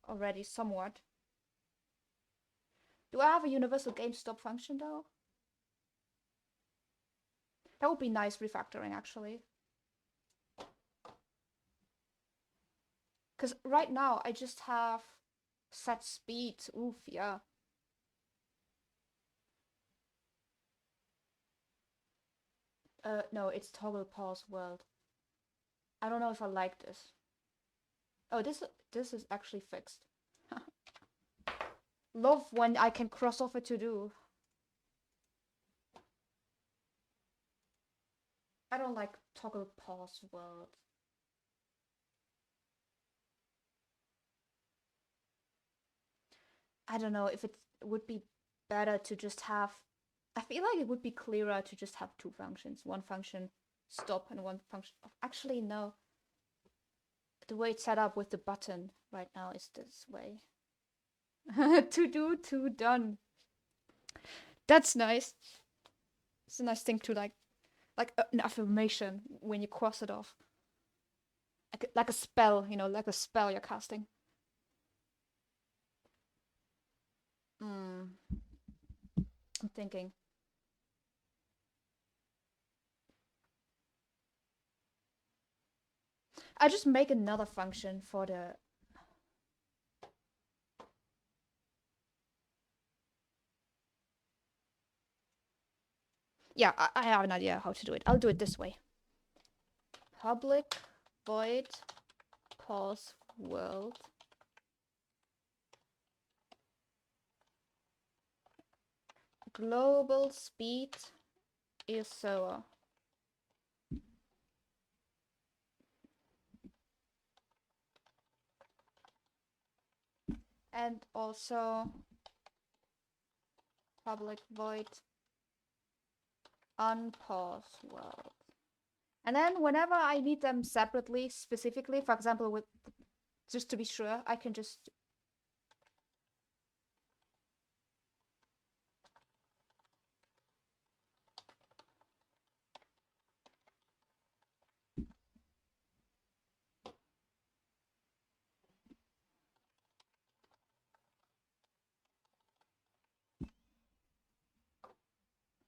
already somewhat. Do I have a universal game stop function though? That would be nice refactoring actually. Because right now I just have set speed. Oof, yeah. No, it's toggle pause world. I don't know if I like this. Oh, this is actually fixed. Love when I can cross off a to-do. I don't like toggle pause world. I don't know if it would be better to just have. I feel like it would be clearer to just have two functions. One function stop and one function. Actually, no. The way it's set up with the button right now is this way. To do, to done. That's nice. It's a nice thing to like an affirmation when you cross it off. Like a spell, like a spell you're casting. Hmm. I'm thinking. I just make another function for the. Yeah, I have an idea how to do it. I'll do it this way. Public void pause world. Global speed is so. And also public void unpause world. And then whenever I need them separately, specifically, for example, with just to be sure, I can just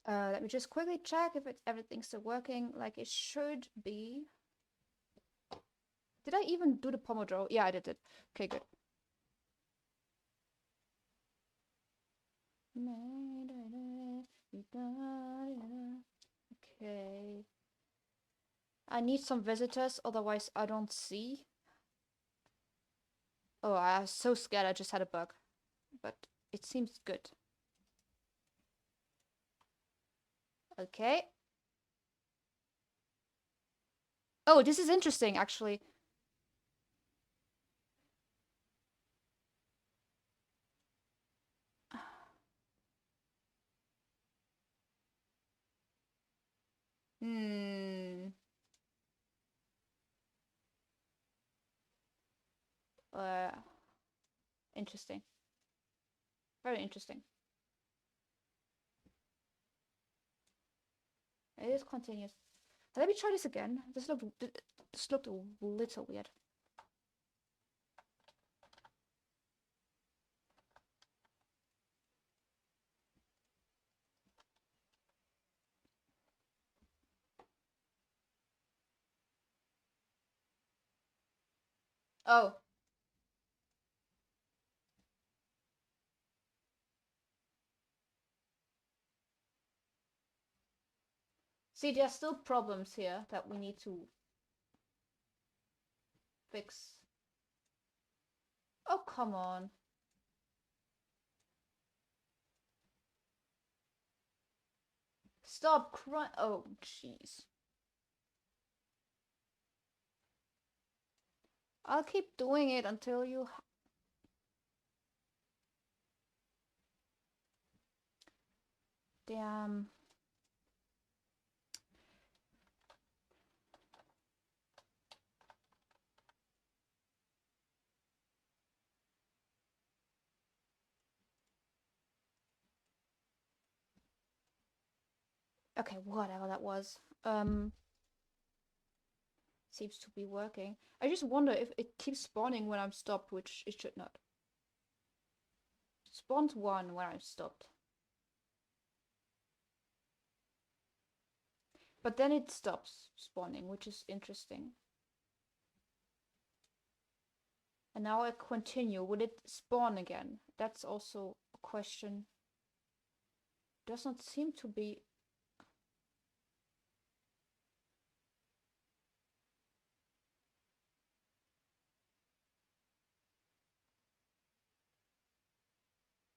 let me just quickly check if everything's still working like it should be. Did I even do the Pomodoro? Yeah, I did it. Okay, good. Okay. I need some visitors, otherwise I don't see. Oh, I was so scared I just had a bug. But it seems good. Okay. Oh, this is interesting, actually. Hmm. Uh, Interesting. Very interesting. It is continuous. Let me try this again. This looked a little weird. Oh, see, there's still problems here that we need to fix. Oh, come on. Stop crying. Oh, jeez. I'll keep doing it until you. Damn. Okay, whatever that was. Seems to be working. I just wonder if it keeps spawning when I'm stopped, which it should not. Spawns one when I'm stopped. But then it stops spawning, which is interesting. And now I continue. Will it spawn again? That's also a question. Does not seem to be.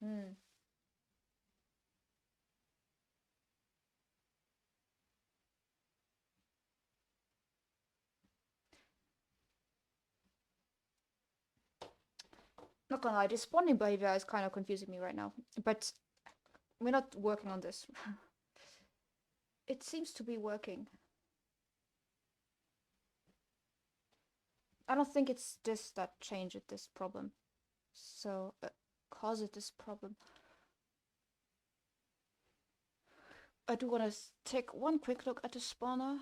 Hmm. Not gonna lie, this spawning behavior is kind of confusing me right now. But we're not working on this. It seems to be working. I don't think it's this that changed this problem. So, caused this problem. I do want to take one quick look at the spawner.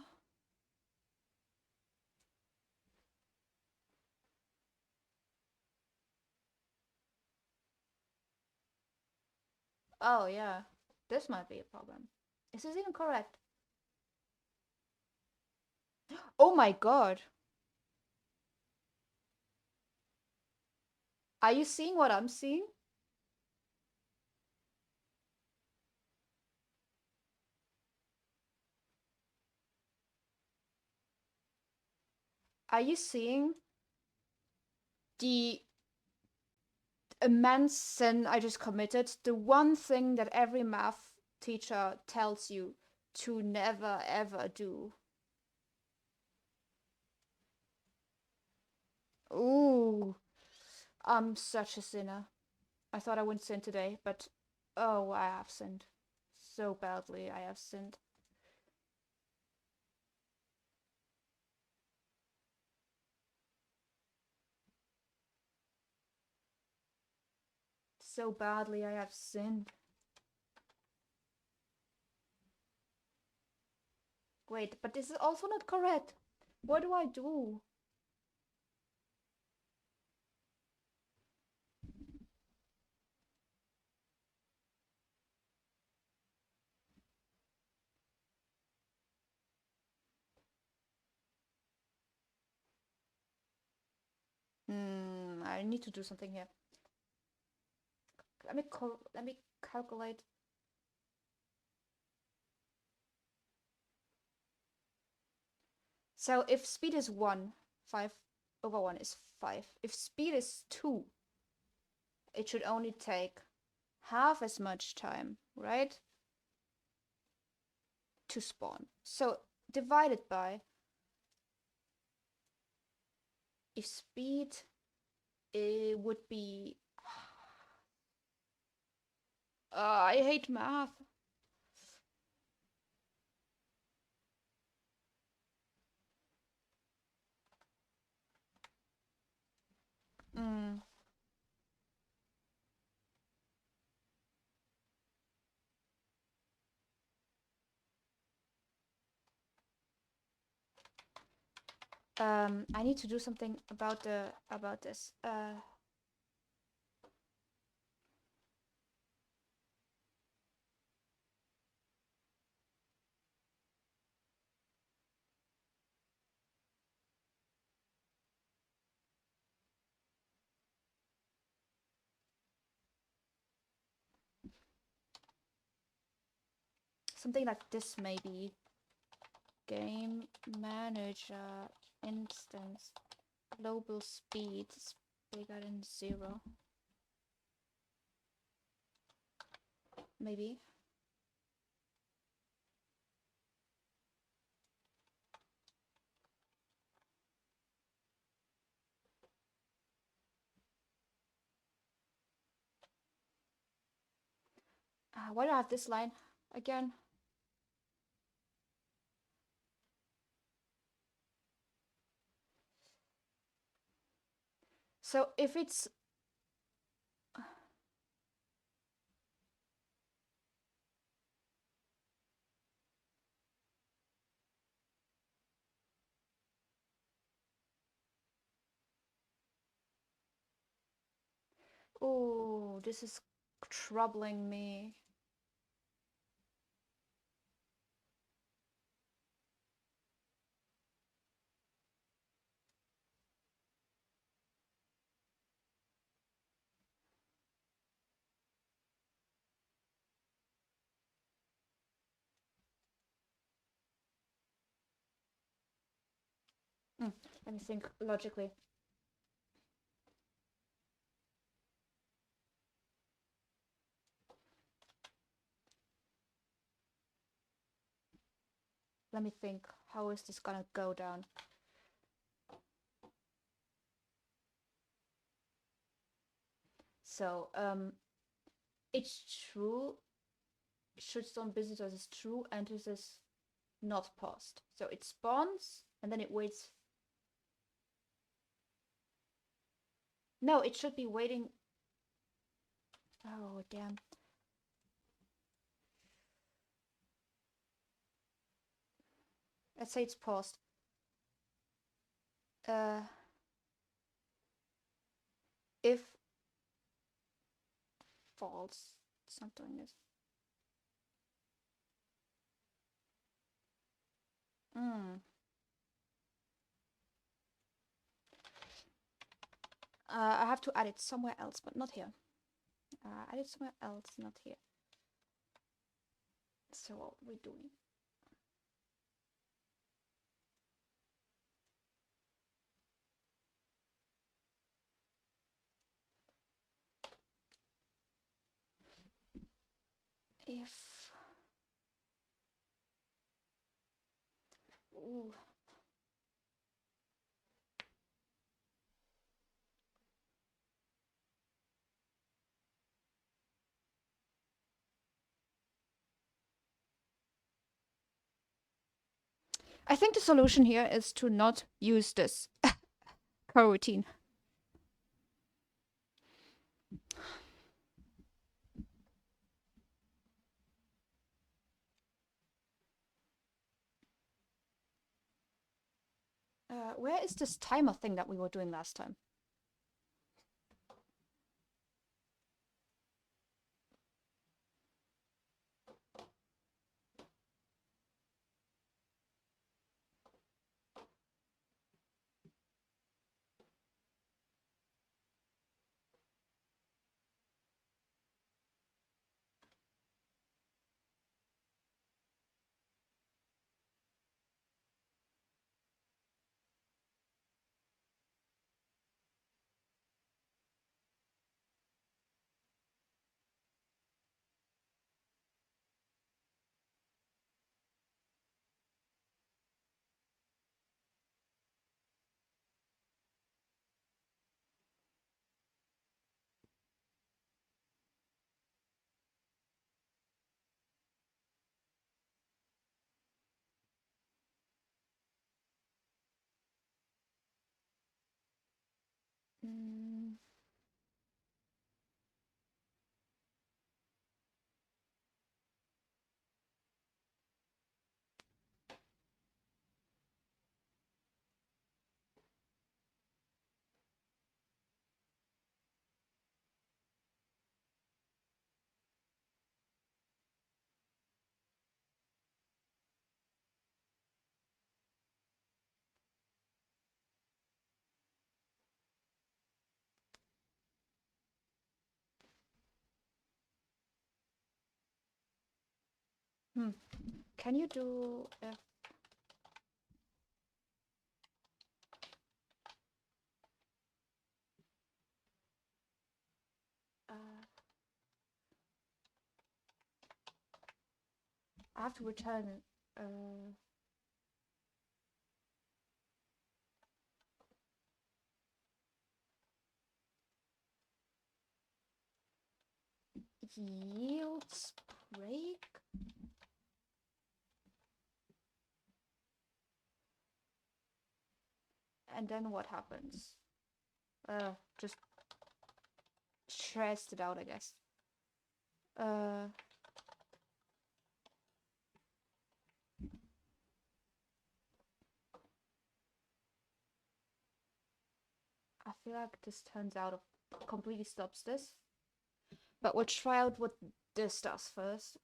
Oh, yeah. This might be a problem. Is this even correct? Oh my god. Are you seeing what I'm seeing? Are you seeing the immense sin I just committed? The one thing that every math teacher tells you to never ever do. Ooh, I'm such a sinner. I thought I wouldn't sin today, but oh, I have sinned. So badly, I have sinned. So badly, I have sinned. Wait, but this is also not correct. What do I do? I need to do something here. Let me calculate. So if speed is 1, 5 over 1 is 5. If speed is 2, it should only take half as much time, right? To spawn. So divided by, if speed, it would be. I hate math. Mm. I need to do something about this. Something like this maybe. Game manager instance global speed is bigger than 0. Maybe. Why do I have this line again? So if it's oh, this is troubling me. Let me think logically. Let me think. How is this gonna go down? So, it's true. Shitstorm visitors is true, and this is not paused. So it spawns and then it waits. No, it should be waiting. Oh, damn. Let's say it's paused. If false, it's not doing this. I have to add it somewhere else, but not here. Add it somewhere else, not here. So what we're doing. If ooh. I think the solution here is to not use this coroutine. Where is this timer thing that we were doing last time? Mm. Can you do if I have to return yields break? And then what happens? Just stressed it out, I guess. I feel like this turns out completely stops this. But we'll try out what this does first.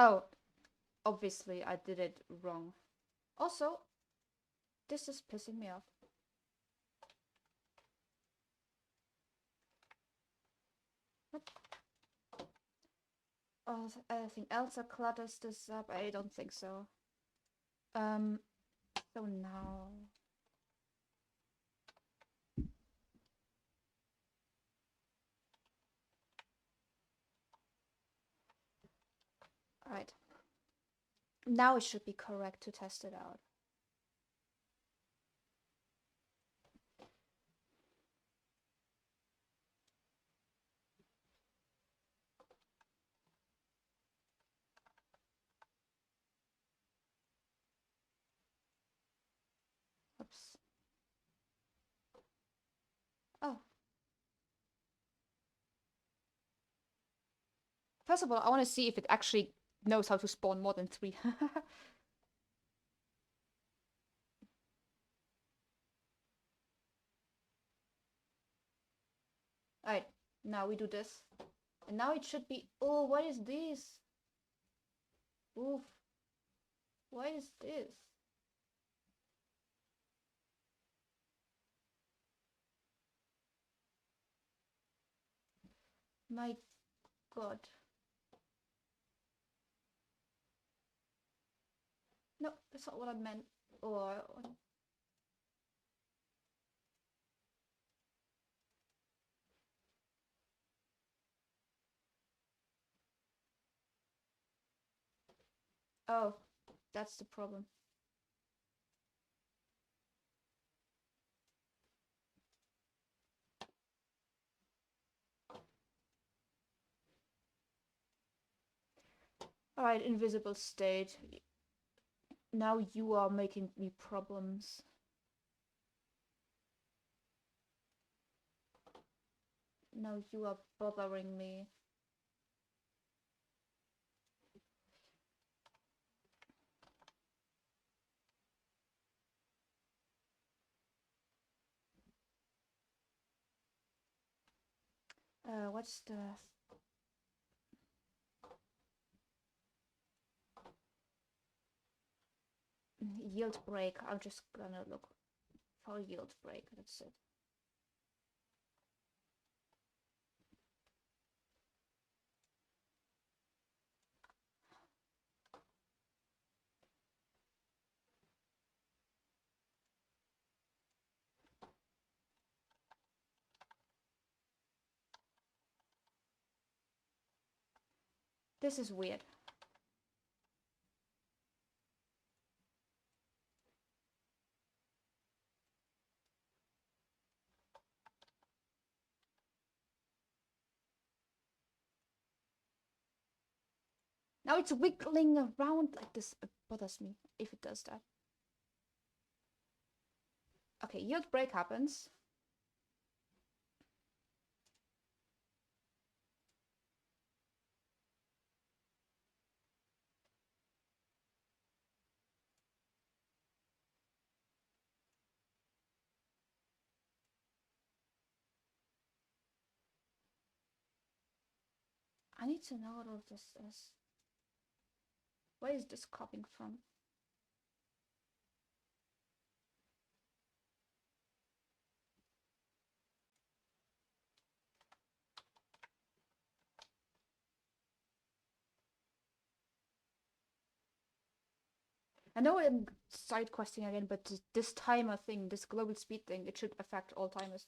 Oh, obviously I did it wrong. Also, this is pissing me off. What? Oh, I think Elsa clutters this up. I don't think so. So now... Alright. Now it should be correct to test it out. Oops. Oh. First of all, I want to see if it actually knows how to spawn more than 3. Alright, now we do this. And now it should be... Oh, what is this? Oof. What is this? My god. No, that's not what I meant. Or... Oh, that's the problem. Alright, invisible state. Now you are making me problems. Now you are bothering me. What's the... Yield break. I'm just gonna look for yield break. That's it. This is weird. Now it's wiggling around like this. It bothers me if it does that. Okay, yield break happens. I need to know what all this is. Where is this coming from? I know I'm side questing again, but this timer thing, this global speed thing, it should affect all timers.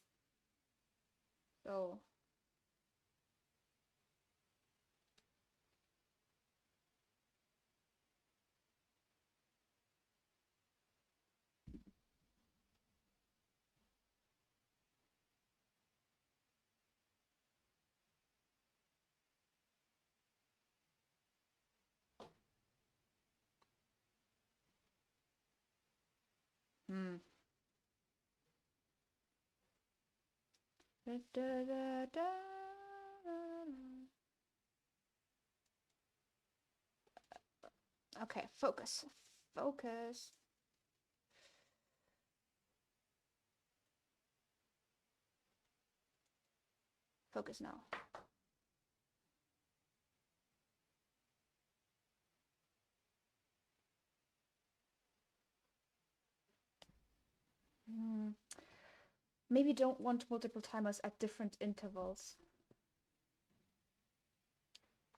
So... Hmm. Da, da, da, da, okay, focus. Focus. Focus now. Maybe don't want multiple timers at different intervals.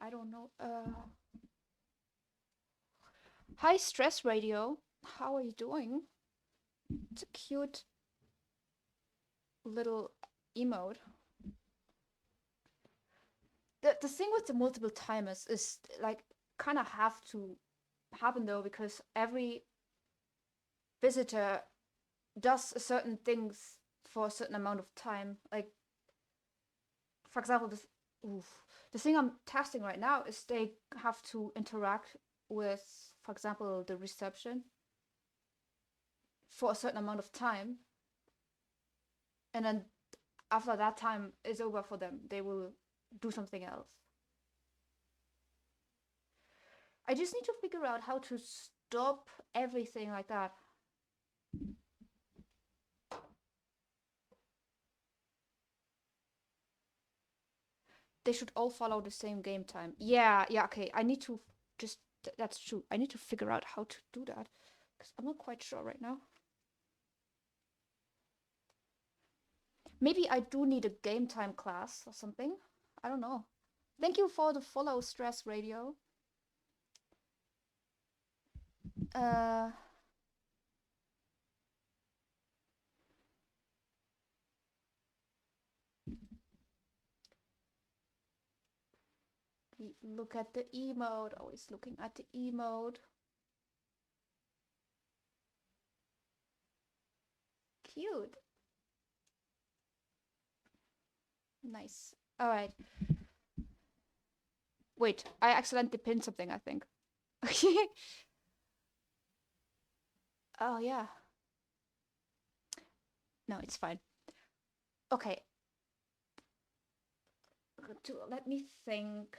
I don't know. Hi, Stress Radio. How are you doing? It's a cute little emote. The thing with the multiple timers is like kind of have to happen though, because every visitor does certain things for a certain amount of time. Like, for example, the thing I'm testing right now is they have to interact with, for example, the reception for a certain amount of time, and then after that time is over for them, they will do something else. I just need to figure out how to stop everything like that. They should all follow the same game time. Yeah, okay. I need to just, that's true. I need to figure out how to do that, because I'm not quite sure right now. Maybe I do need a game time class or something. I don't know. Thank you for the follow, Stress Radio. Uh, we look at the emote. Always looking at the emote. Cute. Nice. All right. Wait, I accidentally pinned something, I think. Oh, yeah. No, it's fine. Okay. Let me think.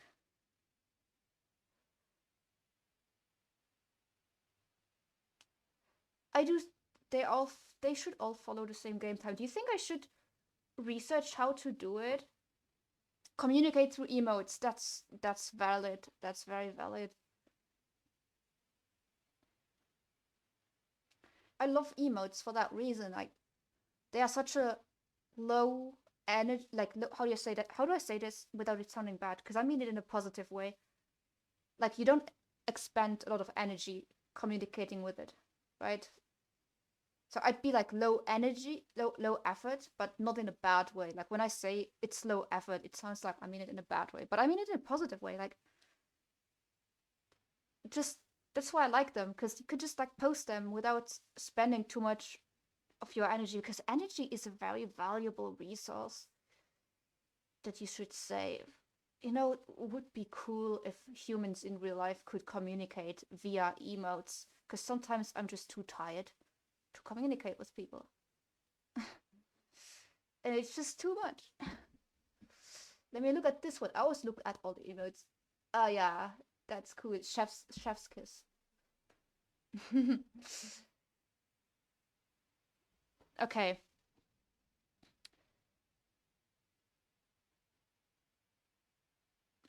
I do. They should all follow the same game time. Do you think I should research how to do it? Communicate through emotes. That's valid. That's very valid. I love emotes for that reason. Like, they are such a low energy. Like, how do you say that? How do I say this without it sounding bad? Because I mean it in a positive way. Like, you don't expend a lot of energy communicating with it, right? So I'd be like low energy, low effort, but not in a bad way. Like, when I say it's low effort, it sounds like I mean it in a bad way, but I mean it in a positive way. Like, just that's why I like them, because you could just like post them without spending too much of your energy, because energy is a very valuable resource that you should save. You know, it would be cool if humans in real life could communicate via emotes, because sometimes I'm just too tired to communicate with people. And it's just too much. Let me look at this one. I always look at all the emotes. Oh yeah, that's cool. Chef's kiss. Okay.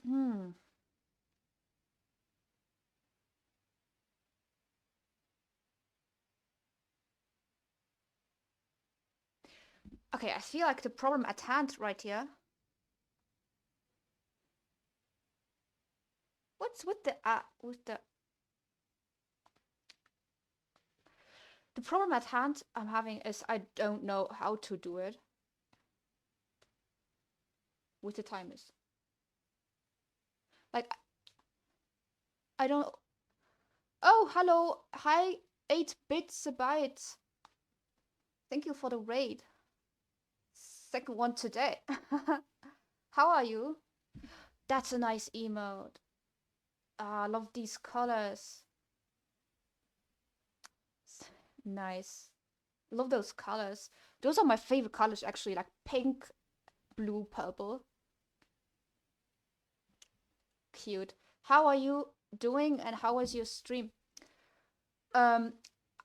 Hmm. Okay, I feel like the problem at hand right here. What's with the problem at hand I'm having is I don't know how to do it with the timers. Like, I don't. Oh, hello. Hi, 8 bits a byte. Thank you for the raid. Second one today. How are you? That's a nice emote. I love these colors. Nice. Love those colors. Those are my favorite colors, actually, like pink, blue, purple. Cute. How are you doing, and how was your stream? Um,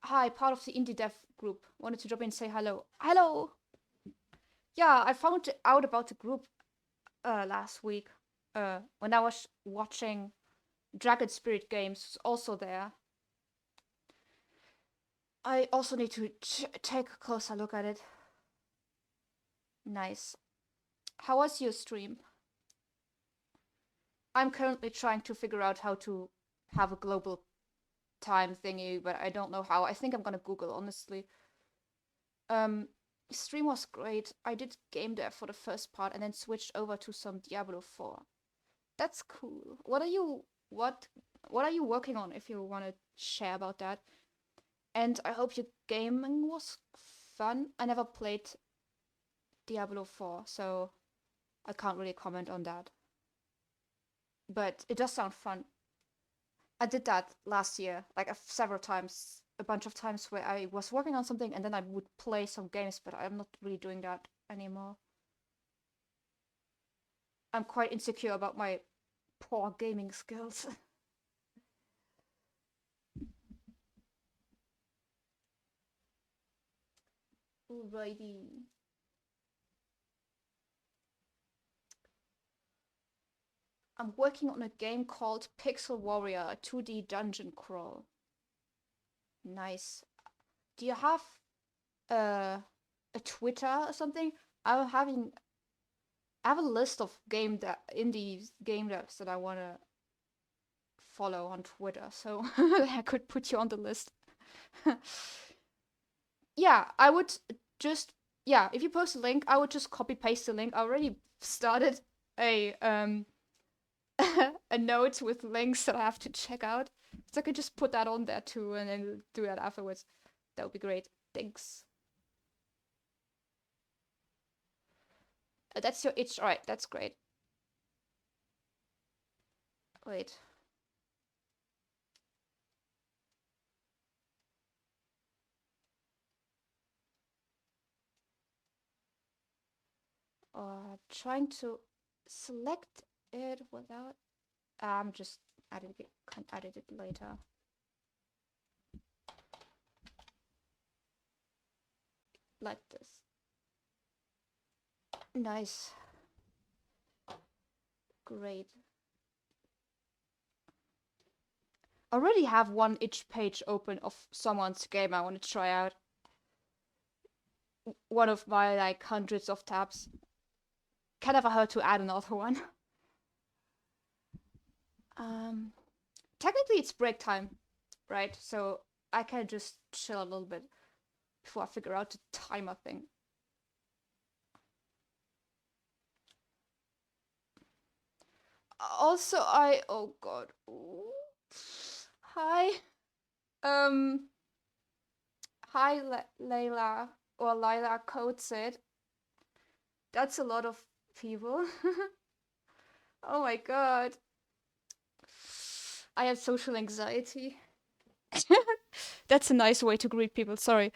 Hi, part of the indie dev group. Wanted to drop in and say hello. Hello. Yeah, I found out about the group last week. When I was watching Dragon Spirit Games, also there. I also need to take a closer look at it. Nice. How was your stream? I'm currently trying to figure out how to have a global time thingy, but I don't know how. I think I'm gonna Google, honestly. Um, Stream was great. I did game dev for the first part and then switched over to some Diablo 4. That's cool. What are you working on if you want to share about that? And I hope your gaming was fun. I never played Diablo 4, so I can't really comment on that. But it does sound fun. I did that last year, like several times, a bunch of times where I was working on something and then I would play some games, but I'm not really doing that anymore. I'm quite insecure about my poor gaming skills. Alrighty. I'm working on a game called Pixel Warrior, a 2D dungeon crawl. Nice. Do you have a Twitter or something? I have a list of indie game devs that I wanna follow on Twitter, so I could put you on the list. Yeah, I would just if you post a link, I would just copy paste the link. I already started a a note with links that I have to check out. So I could just put that on there too and then do that afterwards. That would be great. Thanks. That's your itch. Alright, that's great. Wait. Trying to select it without. I'm just can edit it later. Like this. Nice. Great. I already have one itch page open of someone's game I want to try out. One of my like hundreds of tabs. Can never hurt to add another one. Technically it's break time, right? So I can just chill a little bit before I figure out the timer thing. Also, oh god. Ooh. Hi. Hi, Layla or Lila Code said. That's a lot of people. Oh my god. I have social anxiety. That's a nice way to greet people. Sorry.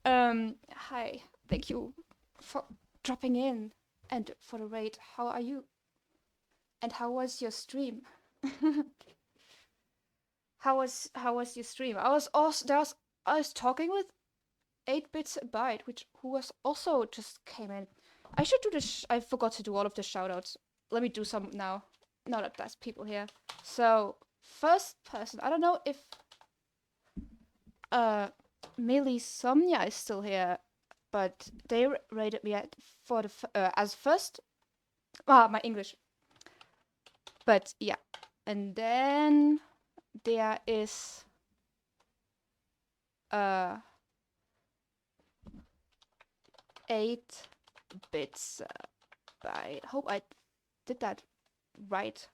Hi. Thank you for dropping in and for the raid. How are you? And how was your stream? How was your stream? I was talking with 8 bits a byte, who was also just came in. I should do this. I forgot to do all of the shoutouts. Let me do some now. Now that there's people here. So first person. I don't know if Millie Somnia is still here, but they rated me as first. My English. But yeah, and then there is 8 bits by. Hope I did that right.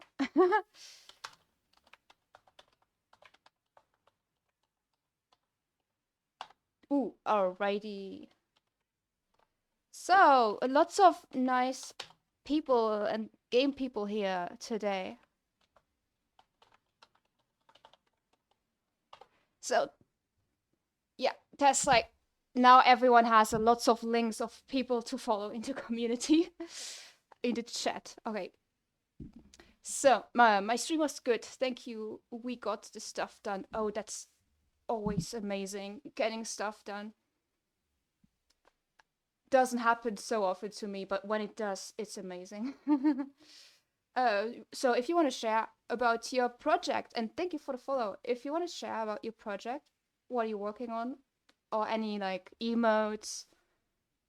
Ooh, alrighty. So, lots of nice people and game people here today. So, yeah, that's like now everyone has lots of links of people to follow into community in the chat. Okay. So, my stream was good. Thank you. We got the stuff done. Oh, that's always amazing. Getting stuff done doesn't happen so often to me, but when it does, it's amazing. So if you want to share about your project, and thank you for the follow. If you want to share about your project, what are you working on, or any like emotes,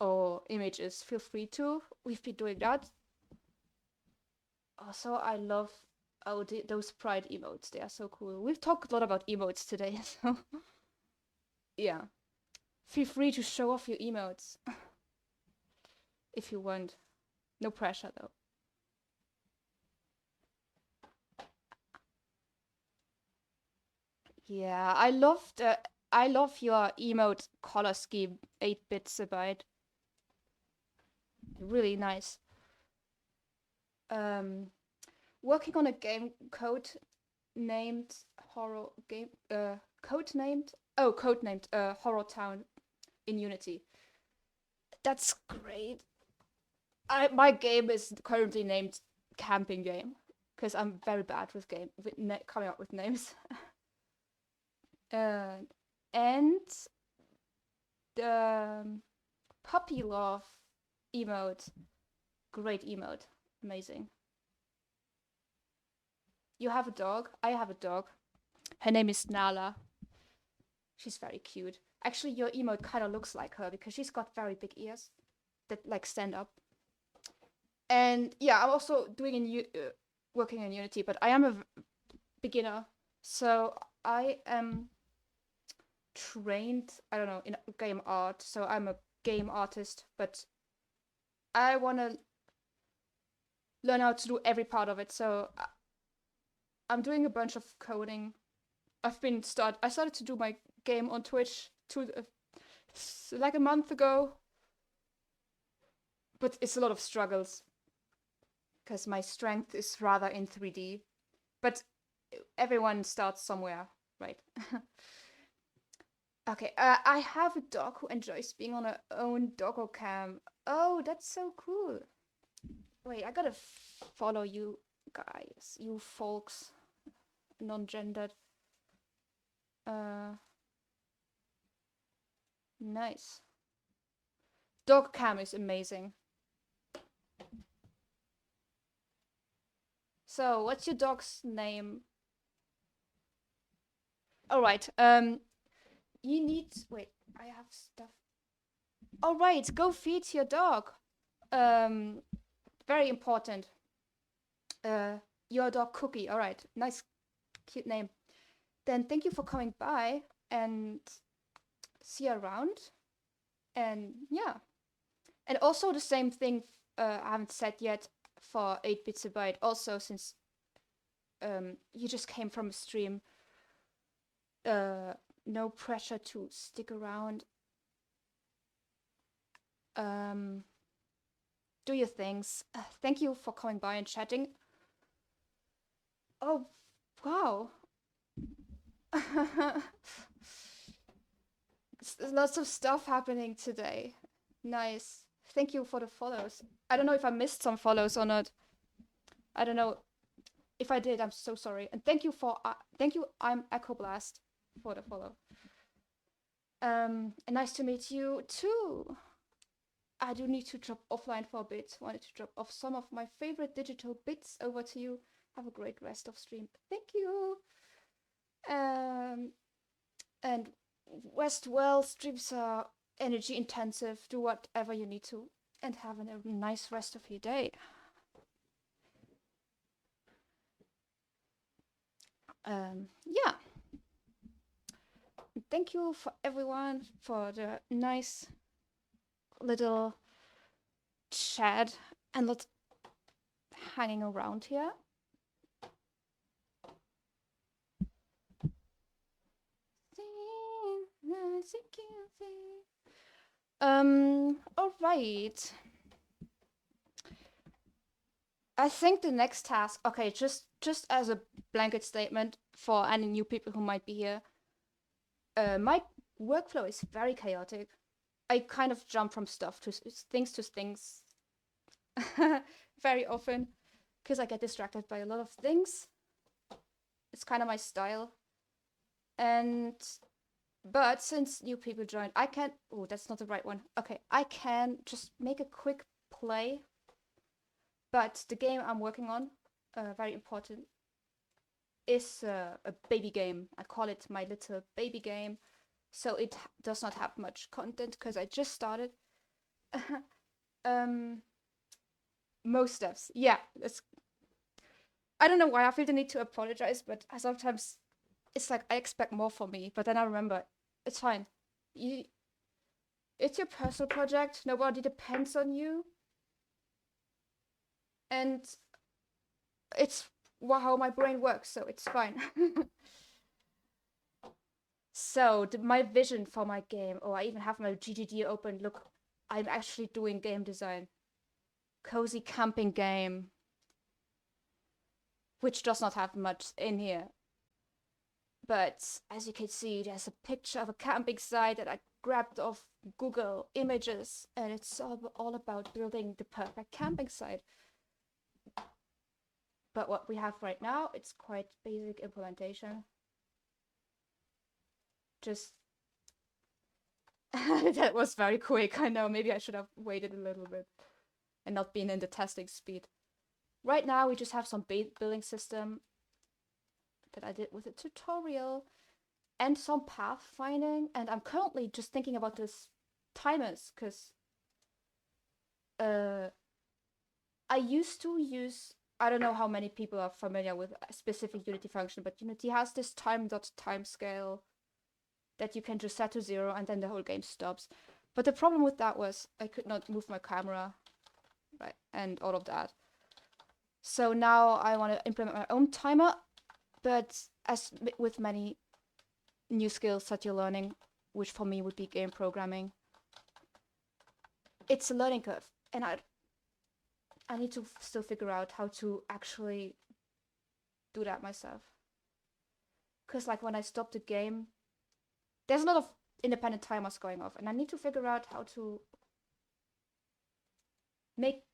or images, feel free to. We've been doing that. Also, I love those pride emotes. They are so cool. We've talked a lot about emotes today, so yeah. Feel free to show off your emotes if you want. No pressure though. Yeah, I love your emote color scheme, 8 bits a byte. Really nice. Working on a game code named horror game codenamed Horror Town in Unity. That's great. My game is currently named Camping Game because I'm very bad with coming up with names. And the puppy love emote, great emote, amazing. You have a dog? I have a dog. Her name is Nala. She's very cute. Actually, your emote kind of looks like her because she's got very big ears that like stand up. And yeah, I'm also working in Unity, but I am a beginner, so I am trained, I don't know, in game art. So I'm a game artist, but I want to learn how to do every part of it. So I'm doing a bunch of coding. I started to do my game on Twitch like a month ago, but it's a lot of struggles because my strength is rather in 3D. But everyone starts somewhere, right? Okay, I have a dog who enjoys being on her own doggo cam. Oh, that's so cool. Wait, I gotta follow you guys, you folks, non-gendered. Nice. Dog cam is amazing. So, what's your dog's name? All right. You need. Wait, I have stuff. All right, go feed your dog. Very important. Your dog Cookie. All right, nice, cute name. Then thank you for coming by and see you around. And yeah, and also the same thing. I haven't said yet for 8 bits a byte. Also, since you just came from a stream, no pressure to stick around. Do your things. Thank you for coming by and chatting. Oh, wow. Lots of stuff happening today. Nice. Thank you for the follows. I don't know if I missed some follows or not. I don't know. If I did, I'm so sorry. And thank you, I'm Echo Blast, for the follow. And nice to meet you too. I do need to drop offline for a bit. Wanted to drop off some of my favorite digital bits over to you. Have a great rest of stream. Thank you. And rest well. Streams are energy intensive. Do whatever you need to, and have a nice rest of your day. Yeah. Thank you for everyone for the nice little chat and let's hanging around here. All right. I think the next task, okay, just as a blanket statement for any new people who might be here, my workflow is very chaotic. I kind of jump from stuff to things very often because I get distracted by a lot of things. It's kind of my style. But since new people joined, I can, oh, that's not the right one. Okay, I can just make a quick play. But the game I'm working on, very important, is a baby game. I call it my little baby game. So it does not have much content because I just started. um, most steps. Yeah, I don't know why I feel the need to apologize, but I sometimes it's like I expect more from me, but then I remember it's fine. You, it's your personal project. Nobody depends on you, and it's how my brain works, so it's fine. So my vision for my game, oh, I even have my GGD open. Look, I'm actually doing game design. Cozy camping game, which does not have much in here. But as you can see, there's a picture of a camping site that I grabbed off Google Images, and it's all about building the perfect camping site. But what we have right now, it's quite basic implementation. Just that was very quick. I know, maybe I should have waited a little bit and not been in the testing speed. Right now, we just have some building system that I did with a tutorial and some pathfinding. And I'm currently just thinking about this timers because I used to use, I don't know how many people are familiar with a specific Unity function, but Unity has this time.timescale that you can just set to 0 and then the whole game stops. But the problem with that was I could not move my camera, right, and all of that. So now I want to implement my own timer, but as with many new skills that you're learning, which for me would be game programming, it's a learning curve, and I need to still figure out how to actually do that myself. Because like when I stop the game, there's a lot of independent timers going off, and I need to figure out how to make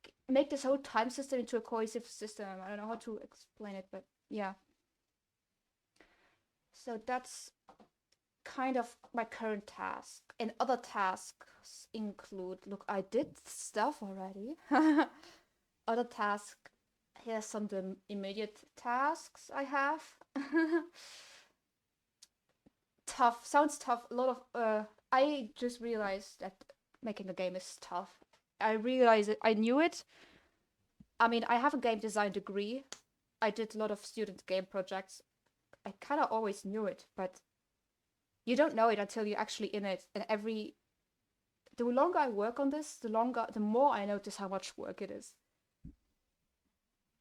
this whole time system into a cohesive system. I don't know how to explain it, but yeah. So that's kind of my current task. And other tasks include, look, I did stuff already. Other tasks, here's some of the immediate tasks I have. Tough, sounds tough. A lot of, I just realized that making a game is tough. I realized it, I knew it. I mean, I have a game design degree. I did a lot of student game projects. I kind of always knew it, but you don't know it until you're actually in it. And the longer I work on this, the more I notice how much work it is.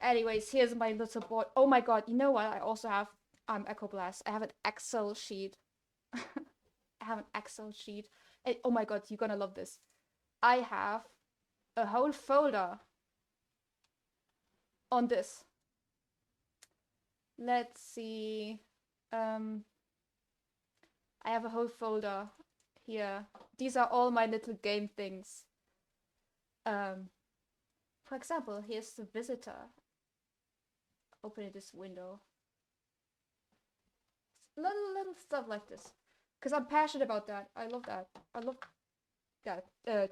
Anyways, here's my little board. Oh my god, you know what? I also have, Echo Blast. I have an Excel sheet. I have an Excel sheet. And, oh my god, you're gonna love this. I have a whole folder on this. Let's see. I have a whole folder here. These are all my little game things. For example, here's the visitor. Opening this window. Little stuff like this. Because I'm passionate about that. I love that. I love that,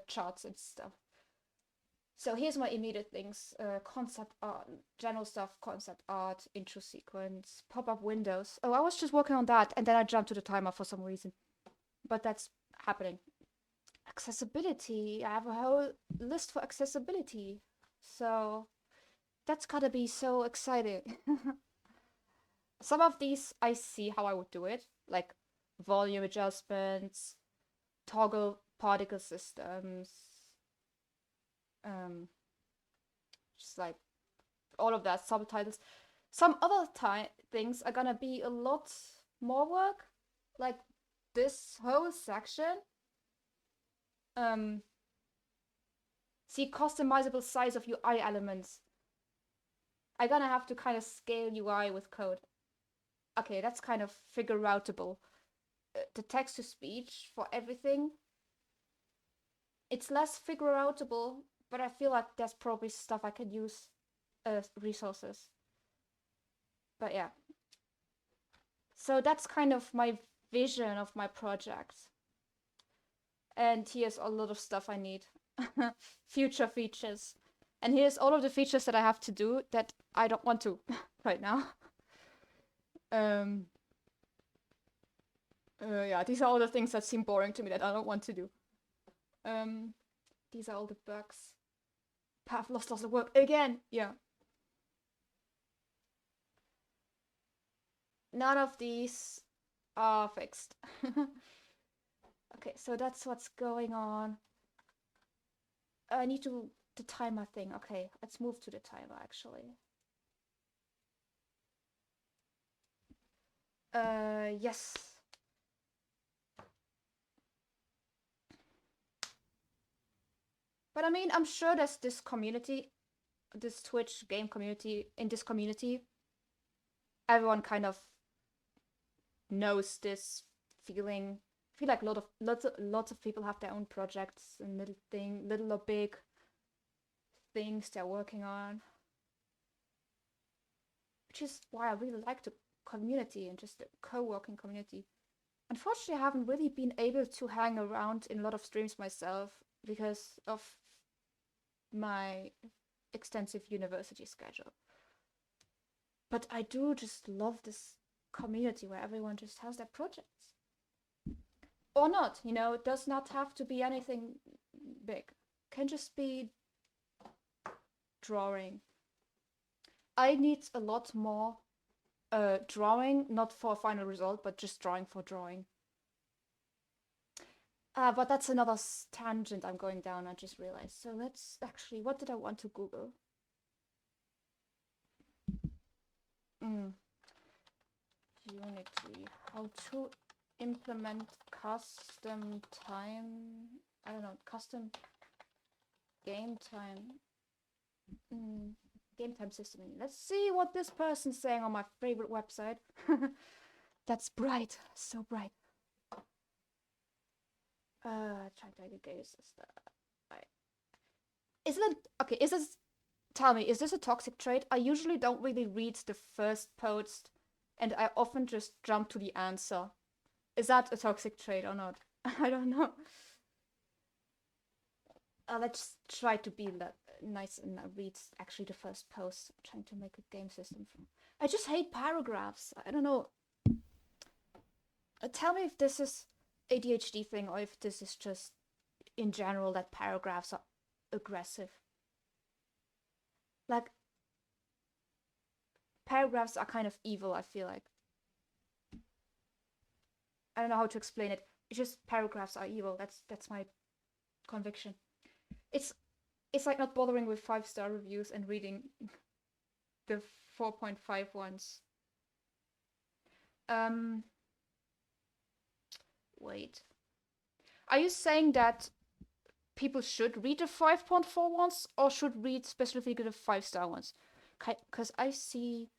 charts and stuff. So here's my immediate things. Concept art, general stuff, concept art, intro sequence, pop-up windows. Oh, I was just working on that and then I jumped to the timer for some reason. But that's happening. Accessibility. I have a whole list for accessibility. So that's gotta be so exciting. Some of these I see how I would do it, like volume adjustments, toggle particle systems, just like all of that, subtitles. Some other things are gonna be a lot more work, like this whole section. See, customizable size of UI elements. I'm gonna have to kind of scale UI with code. Okay, that's kind of figure outable. The text to speech for everything. It's less figure outable, but I feel like there's probably stuff I can use as resources. But yeah. So that's kind of my vision of my project. And here's a lot of stuff I need. Future features. And here's all of the features that I have to do that I don't want to right now. Yeah, these are all the things that seem boring to me that I don't want to do. These are all the bugs. Path loss doesn't work again. Yeah. None of these are fixed. Okay, so that's what's going on. I need to the timer thing. Okay, let's move to the timer actually. Yes. But I mean, I'm sure there's this community, this Twitch game community. In this community, everyone kind of knows this feeling. I feel like lots of people have their own projects and little or big things they're working on, which is why I really like the community and just the co-working community. Unfortunately, I haven't really been able to hang around in a lot of streams myself because of my extensive university schedule. But I do just love this community where everyone just has their projects. Or not, it does not have to be anything big. It can just be drawing. I need a lot more drawing, not for a final result, but just drawing for drawing. But that's another tangent I'm going down, I just realized. So let's actually, what did I want to Google? Unity, how to implement custom time, I don't know, custom game time. Game time system. Let's see what this person's saying on my favorite website. That's bright, so bright. Trying to engage this. Isn't it okay? Is this? Tell me, is this a toxic trait? I usually don't really read the first post, and I often just jump to the answer. Is that a toxic trait or not? I don't know. Let's try to be nice and read actually the first post. I'm trying to make a game system from. I just hate paragraphs. I don't know. Tell me if this is ADHD thing or if this is just in general that paragraphs are aggressive. Like paragraphs are kind of evil, I feel like. I don't know how to explain it. It's just paragraphs are evil. That's my conviction. It's like not bothering with 5-star reviews and reading the 4.5 ones. Wait. Are you saying that people should read the 5.4 ones or should read specifically the 5-star ones? Because I see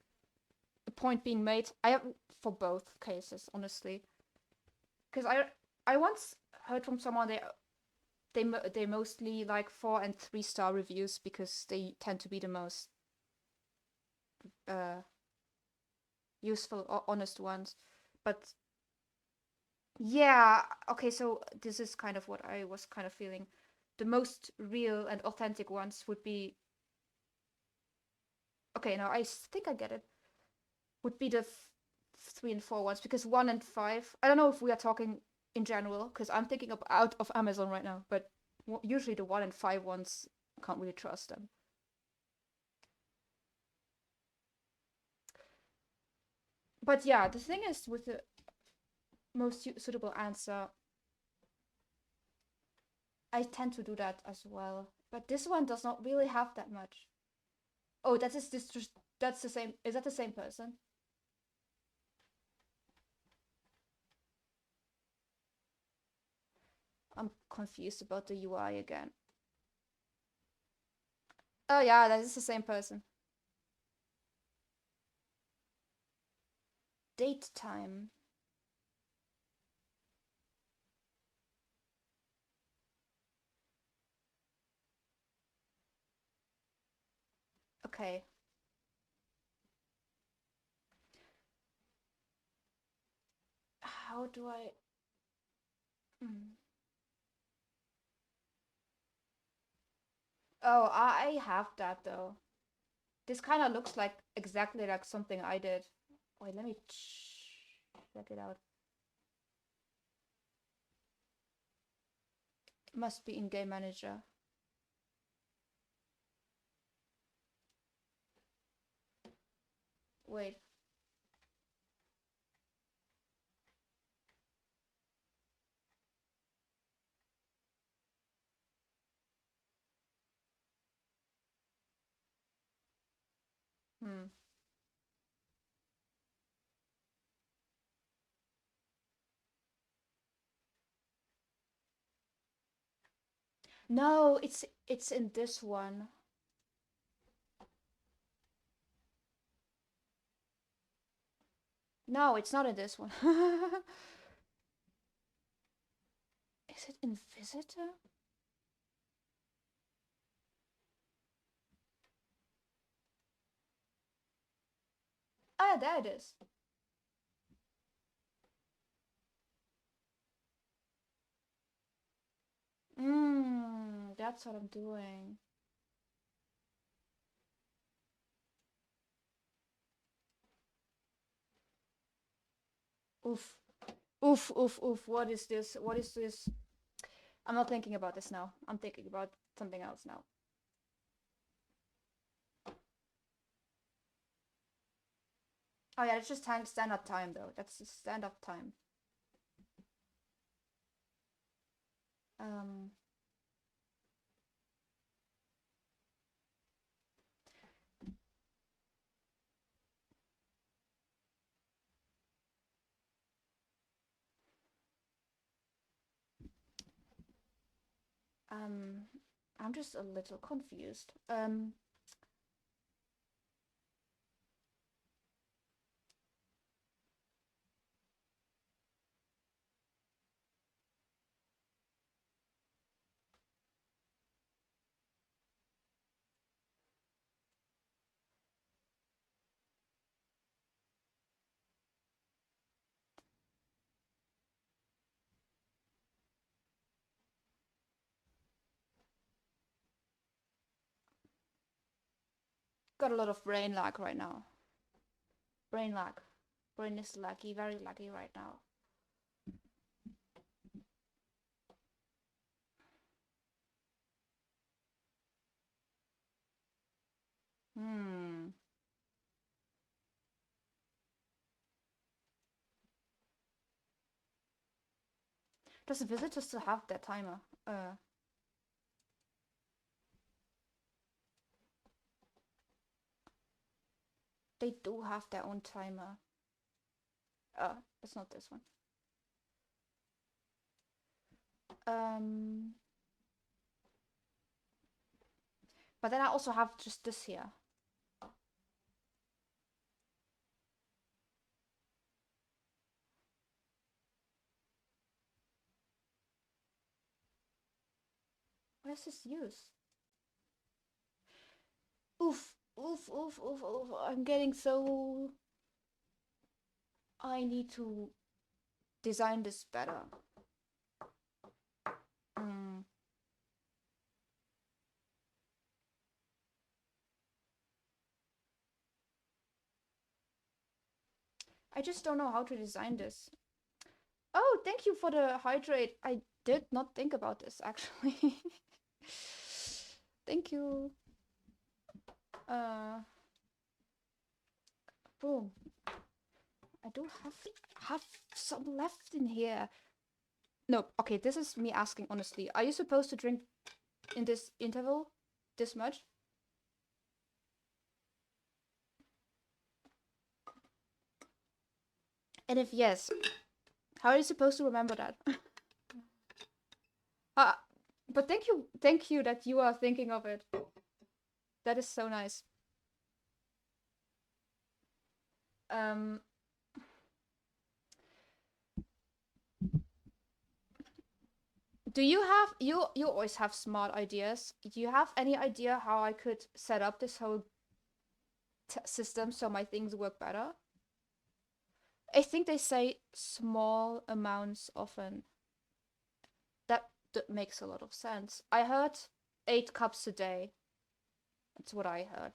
the point being made. I have for both cases, honestly. Because I once heard from someone they mostly like 4 and 3-star reviews because they tend to be the most useful or honest ones. But yeah, okay, so this is kind of what I was kind of feeling. The most real and authentic ones would be okay, now I think I get it. Would be the 3 and 4 ones because 1 and 5. I don't know if we are talking in general because I'm thinking out of Amazon right now, but usually the 1 and 5 ones can't really trust them. But yeah, the thing is with the most suitable answer, I tend to do that as well. But this one does not really have that much. Oh, that's the same. Is that the same person? I'm confused about the UI again. Oh yeah, that is the same person. Date time. Okay. How do I... Oh, I have that though. This kind of looks like exactly like something I did. Wait, let me check it out. Must be in Game Manager. Wait. Hmm. No, it's in this one. No, it's not in this one. Is it in Visitor? Ah, there it is. That's what I'm doing. Oof. Oof, oof, oof. What is this? What is this? I'm not thinking about this now. I'm thinking about something else now. Oh yeah, it's just stand-up time though. That's the stand-up time. Um, um, I'm just a little confused. Got a lot of brain lag right now. Brain lag. Brain is laggy, very laggy right now. Hmm. Does the visitor still have their timer? They do have their own timer. It's not this one. Um, but then I also have just this here. What is this use? Oof, oof, oof, oof, oof. I'm getting so... I need to design this better. Mm. I just don't know how to design this. Oh, thank you for the hydrate. I did not think about this actually. Thank you. Boom. I don't have some left in here. No, okay, this is me asking honestly. Are you supposed to drink in this interval this much? And if yes, how are you supposed to remember that? uh, but thank you that you are thinking of it. That is so nice. Um, do you have you always have smart ideas? Do you have any idea how I could set up this whole system so my things work better? I think they say small amounts often. That makes a lot of sense. I heard 8 cups a day. That's what I heard.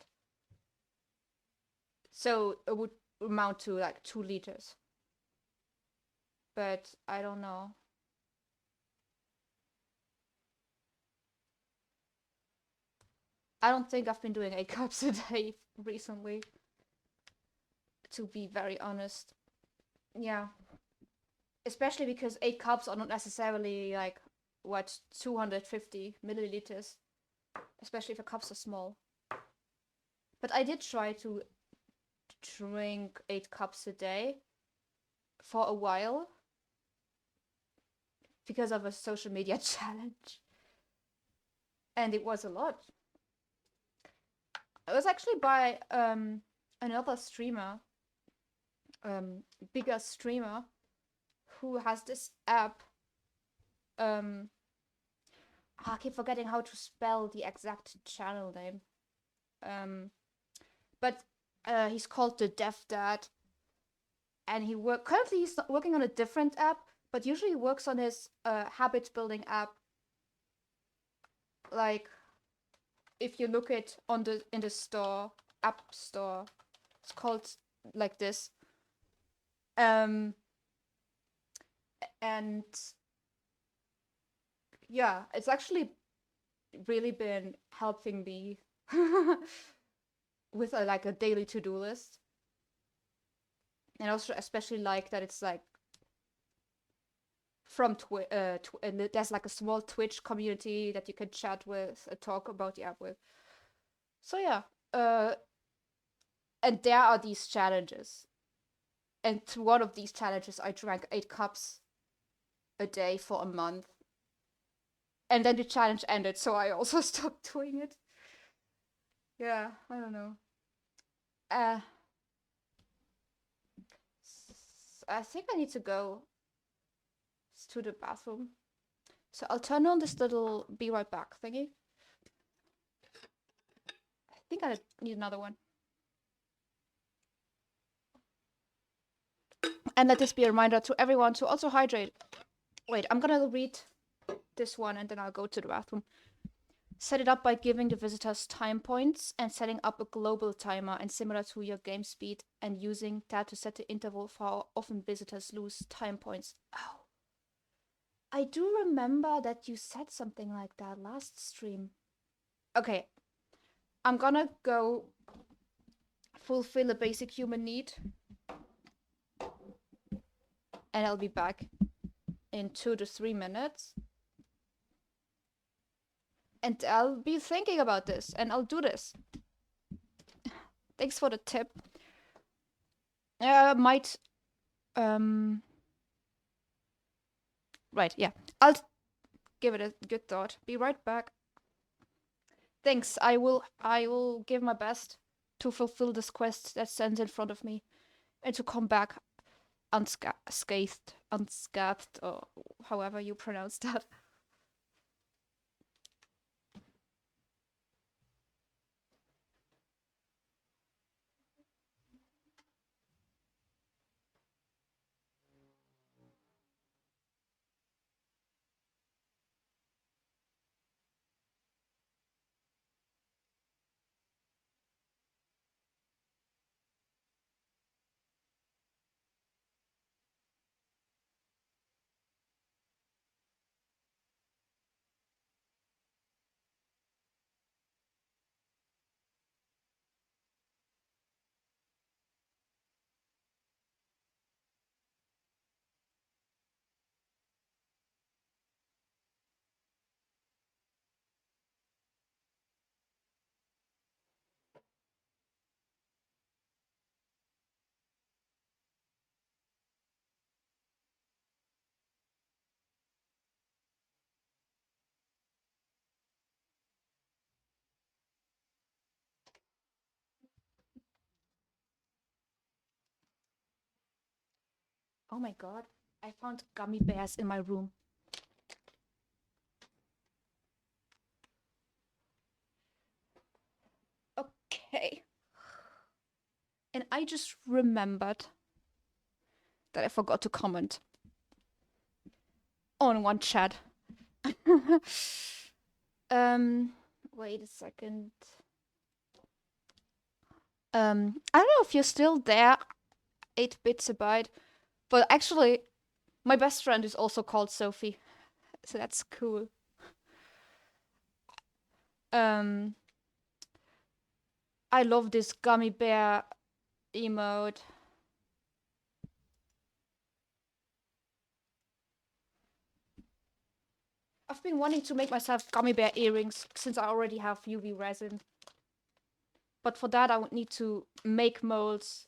So it would amount to like 2 liters. But I don't know. I don't think I've been doing 8 cups a day recently. to be very honest. Yeah. Especially because 8 cups are not necessarily like, what, 250 milliliters, especially if the cups are small. But I did try to drink 8 cups a day for a while because of a social media challenge. And it was a lot. It was actually by another streamer, bigger streamer, who has this app. I keep forgetting how to spell the exact channel name. But he's called the Deaf Dad, and currently he's working on a different app, but usually he works on his habit building app. Like, if you look it in the store, app store, it's called like this. And yeah, it's actually really been helping me with like a daily to-do list. And also especially like that it's like from and there's like a small Twitch community that you can chat with, talk about the app with. So yeah, and there are these challenges. And to one of these challenges, I drank 8 cups a day for a month. And then the challenge ended, so I also stopped doing it. Yeah, I don't know. I think I need to go to the bathroom. So I'll turn on this little be right back thingy. I think I need another one. And let this be a reminder to everyone to also hydrate. Wait, I'm gonna read this one and then I'll go to the bathroom. Set it up by giving the visitors time points and setting up a global timer and similar to your game speed and using that to set the interval for how often visitors lose time points. Oh. I do remember that you said something like that last stream. Okay. I'm gonna go fulfill a basic human need. And I'll be back in 2 to 3 minutes. And I'll be thinking about this and I'll do this. Thanks for the tip. Right, yeah. I'll give it a good thought. Be right back. Thanks. I will give my best to fulfill this quest that stands in front of me and to come back unscathed, or however you pronounce that. Oh my god, I found gummy bears in my room. Okay. And I just remembered that I forgot to comment on one chat. Wait a second. I don't know if you're still there, 8 bits a byte, but actually, my best friend is also called Sophie, so that's cool. I love this gummy bear emote. I've been wanting to make myself gummy bear earrings since I already have UV resin. But for that, I would need to make molds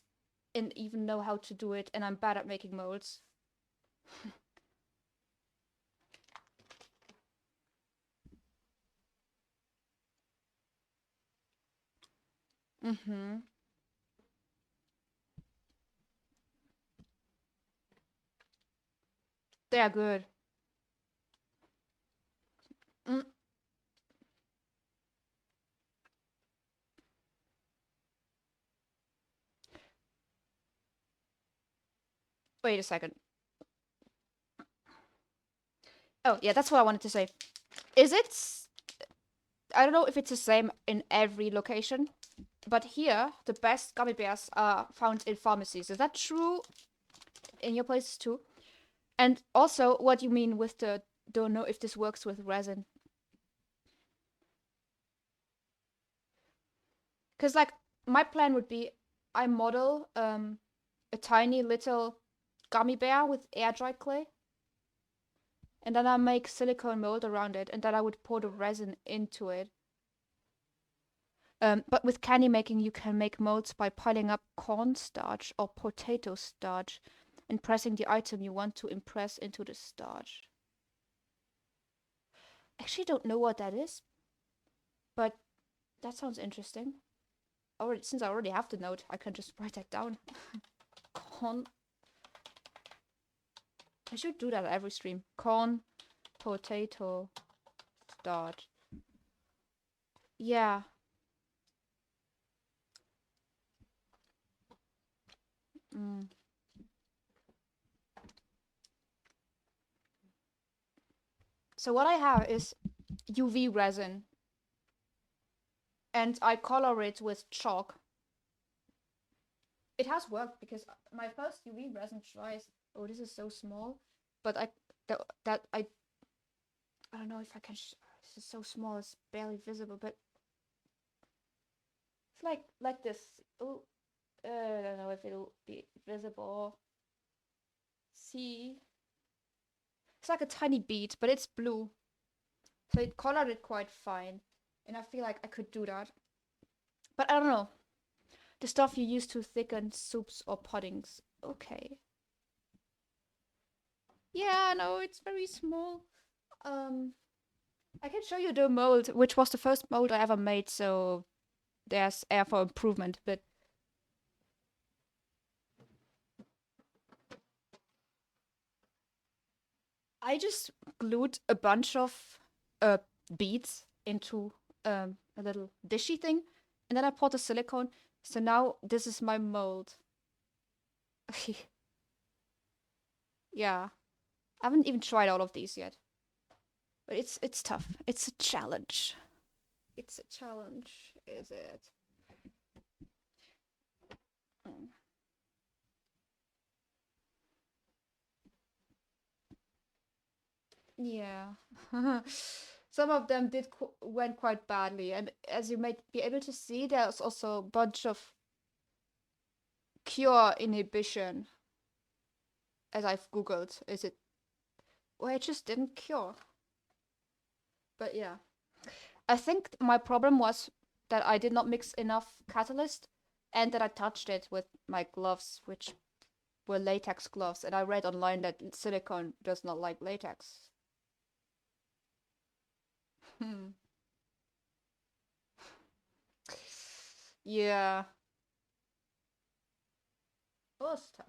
and even know how to do it, and I'm bad at making molds. Mm-hmm. They are good. Mm. Wait a second. Oh, yeah, that's what I wanted to say. Is it... I don't know if it's the same in every location, but here, the best gummy bears are found in pharmacies. Is that true in your places too? And also, what you mean with the... Don't know if this works with resin. Because, like, my plan would be I model a tiny little gummy bear with air dried clay, and then I make silicone mold around it, and then I would pour the resin into it. But with candy making, you can make molds by piling up cornstarch or potato starch and pressing the item you want to impress into the starch. Actually, don't know what that is, but that sounds interesting. Already, since I already have the note, I can just write that down. Corn. I should do that at every stream. Corn, potato, starch. Yeah. Mm. So what I have is UV resin, and I color it with chalk. It has worked because my first UV resin tries. Oh, this is so small, but I don't know if I can. This is so small; it's barely visible. But it's like this. Oh, I don't know if it'll be visible. See, it's like a tiny bead, but it's blue, so it colored it quite fine, and I feel like I could do that. But I don't know. The stuff you use to thicken soups or puddings. Okay. Yeah, no, it's very small. I can show you the mold, which was the first mold I ever made, so there's air for improvement, but I just glued a bunch of uh, beads into a little dishy thing, and then I poured the silicone. So now this is my mold. Yeah, I haven't even tried all of these yet, but it's tough. It's a challenge. It's a challenge, is it? Mm. Yeah. Some of them went quite badly, and as you might be able to see, there's also a bunch of cure inhibition. As I've googled, is it? Well, it just didn't cure. But yeah, I think my problem was that I did not mix enough catalyst, and that I touched it with my gloves, which were latex gloves, and I read online that silicone does not like latex. Hmm. Yeah. Oh, it's tough.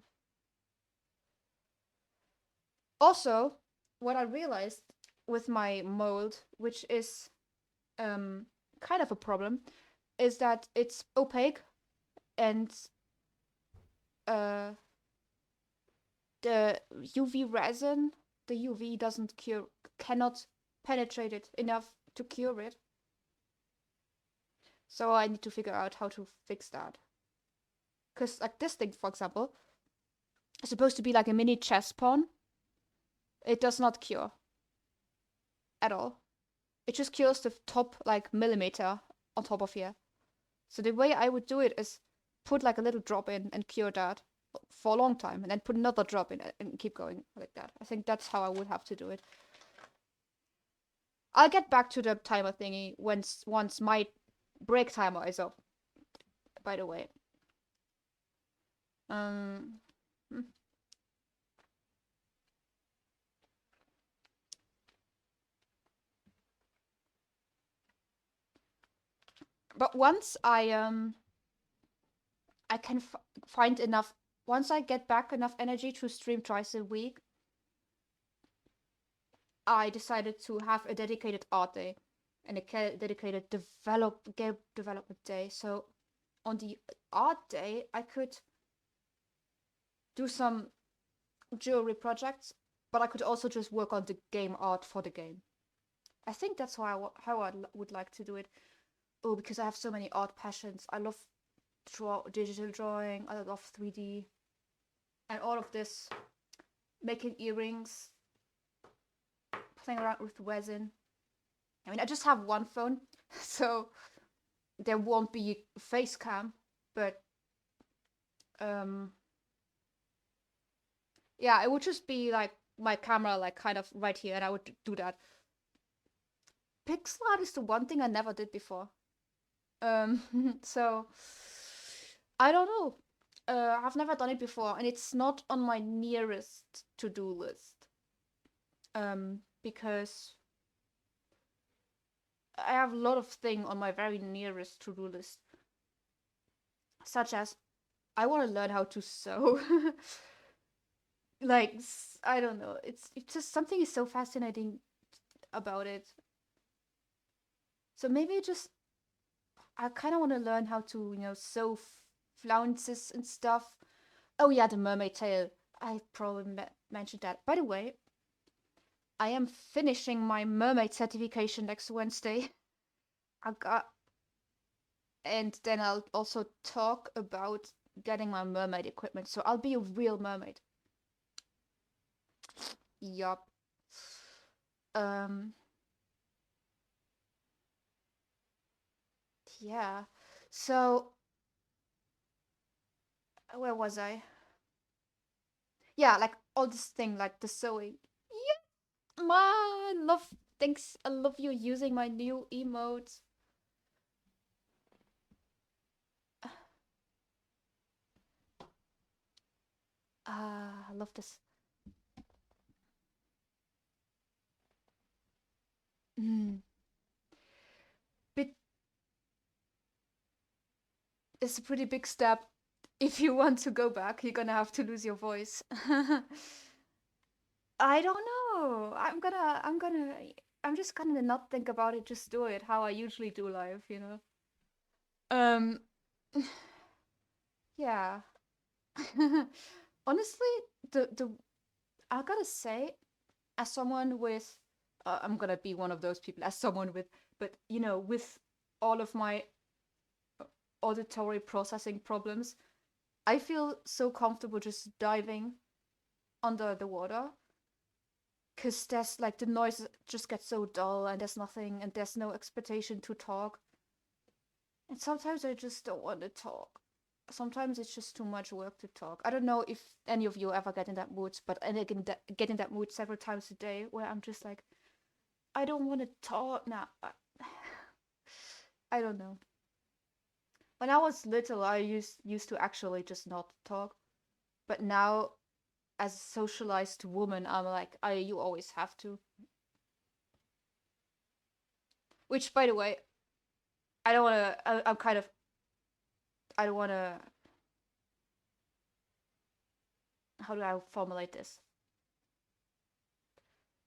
Also, what I realized with my mold, which is kind of a problem, is that it's opaque and uh, the UV resin, the UV doesn't cannot penetrate it enough to cure it. So I need to figure out how to fix that. Because, like, this thing, for example, is supposed to be like a mini chess pawn. It does not cure at all. It just cures the top, like, millimeter on top of here. So the way I would do it is put like a little drop in and cure that for a long time, and then put another drop in and keep going like that. I think that's how I would have to do it. I'll get back to the timer thingy once my break timer is up, by the way. Um, hmm. But once I can find enough. Once I get back enough energy to stream twice a week, I decided to have a dedicated art day and a dedicated game development day. So on the art day, I could do some jewelry projects, but I could also just work on the game art for the game. I think that's how I would like to do it. Oh, because I have so many art passions. I love digital drawing. I love 3D and all of this. Making earrings, playing around with resin. I mean, I just have one phone, so there won't be face cam, but um, yeah, it would just be like my camera, like kind of right here, and I would do that. Pixel art is the one thing I never did before. So I don't know. I've never done it before, and it's not on my nearest to-do list. Because I have a lot of things on my very nearest to-do list, such as I want to learn how to sew. Like, I don't know. It's just something is so fascinating about it. So maybe just I kind of want to learn how to sew flounces and stuff. Oh yeah, the mermaid tail. I probably mentioned that. By the way, I am finishing my mermaid certification next Wednesday. I got, and then I'll also talk about getting my mermaid equipment. So I'll be a real mermaid. Yup. Um. Yeah. So where was I? Yeah, like all this thing, like the sewing. Yeah, I love. Thanks. I love you using my new emotes. I love this. Mm. But it's a pretty big step. If you want to go back, you're gonna have to lose your voice. I don't know. I'm just gonna not think about it, just do it how I usually do live. Um, yeah. Honestly, the I gotta say, as someone with, I'm gonna be one of those people, as someone with, but with all of my auditory processing problems, I feel so comfortable just diving under the water because there's like the noise just gets so dull and there's nothing and there's no expectation to talk. And sometimes I just don't want to talk. Sometimes it's just too much work to talk. I don't know if any of you ever get in that mood, but I get in that mood several times a day where I'm just like, I don't want to talk now. I don't know. When I was little, I used to actually just not talk, but now as a socialized woman, I'm like, you always have to. Which, by the way, I don't want to. I'm kind of. I don't want to. How do I formulate this?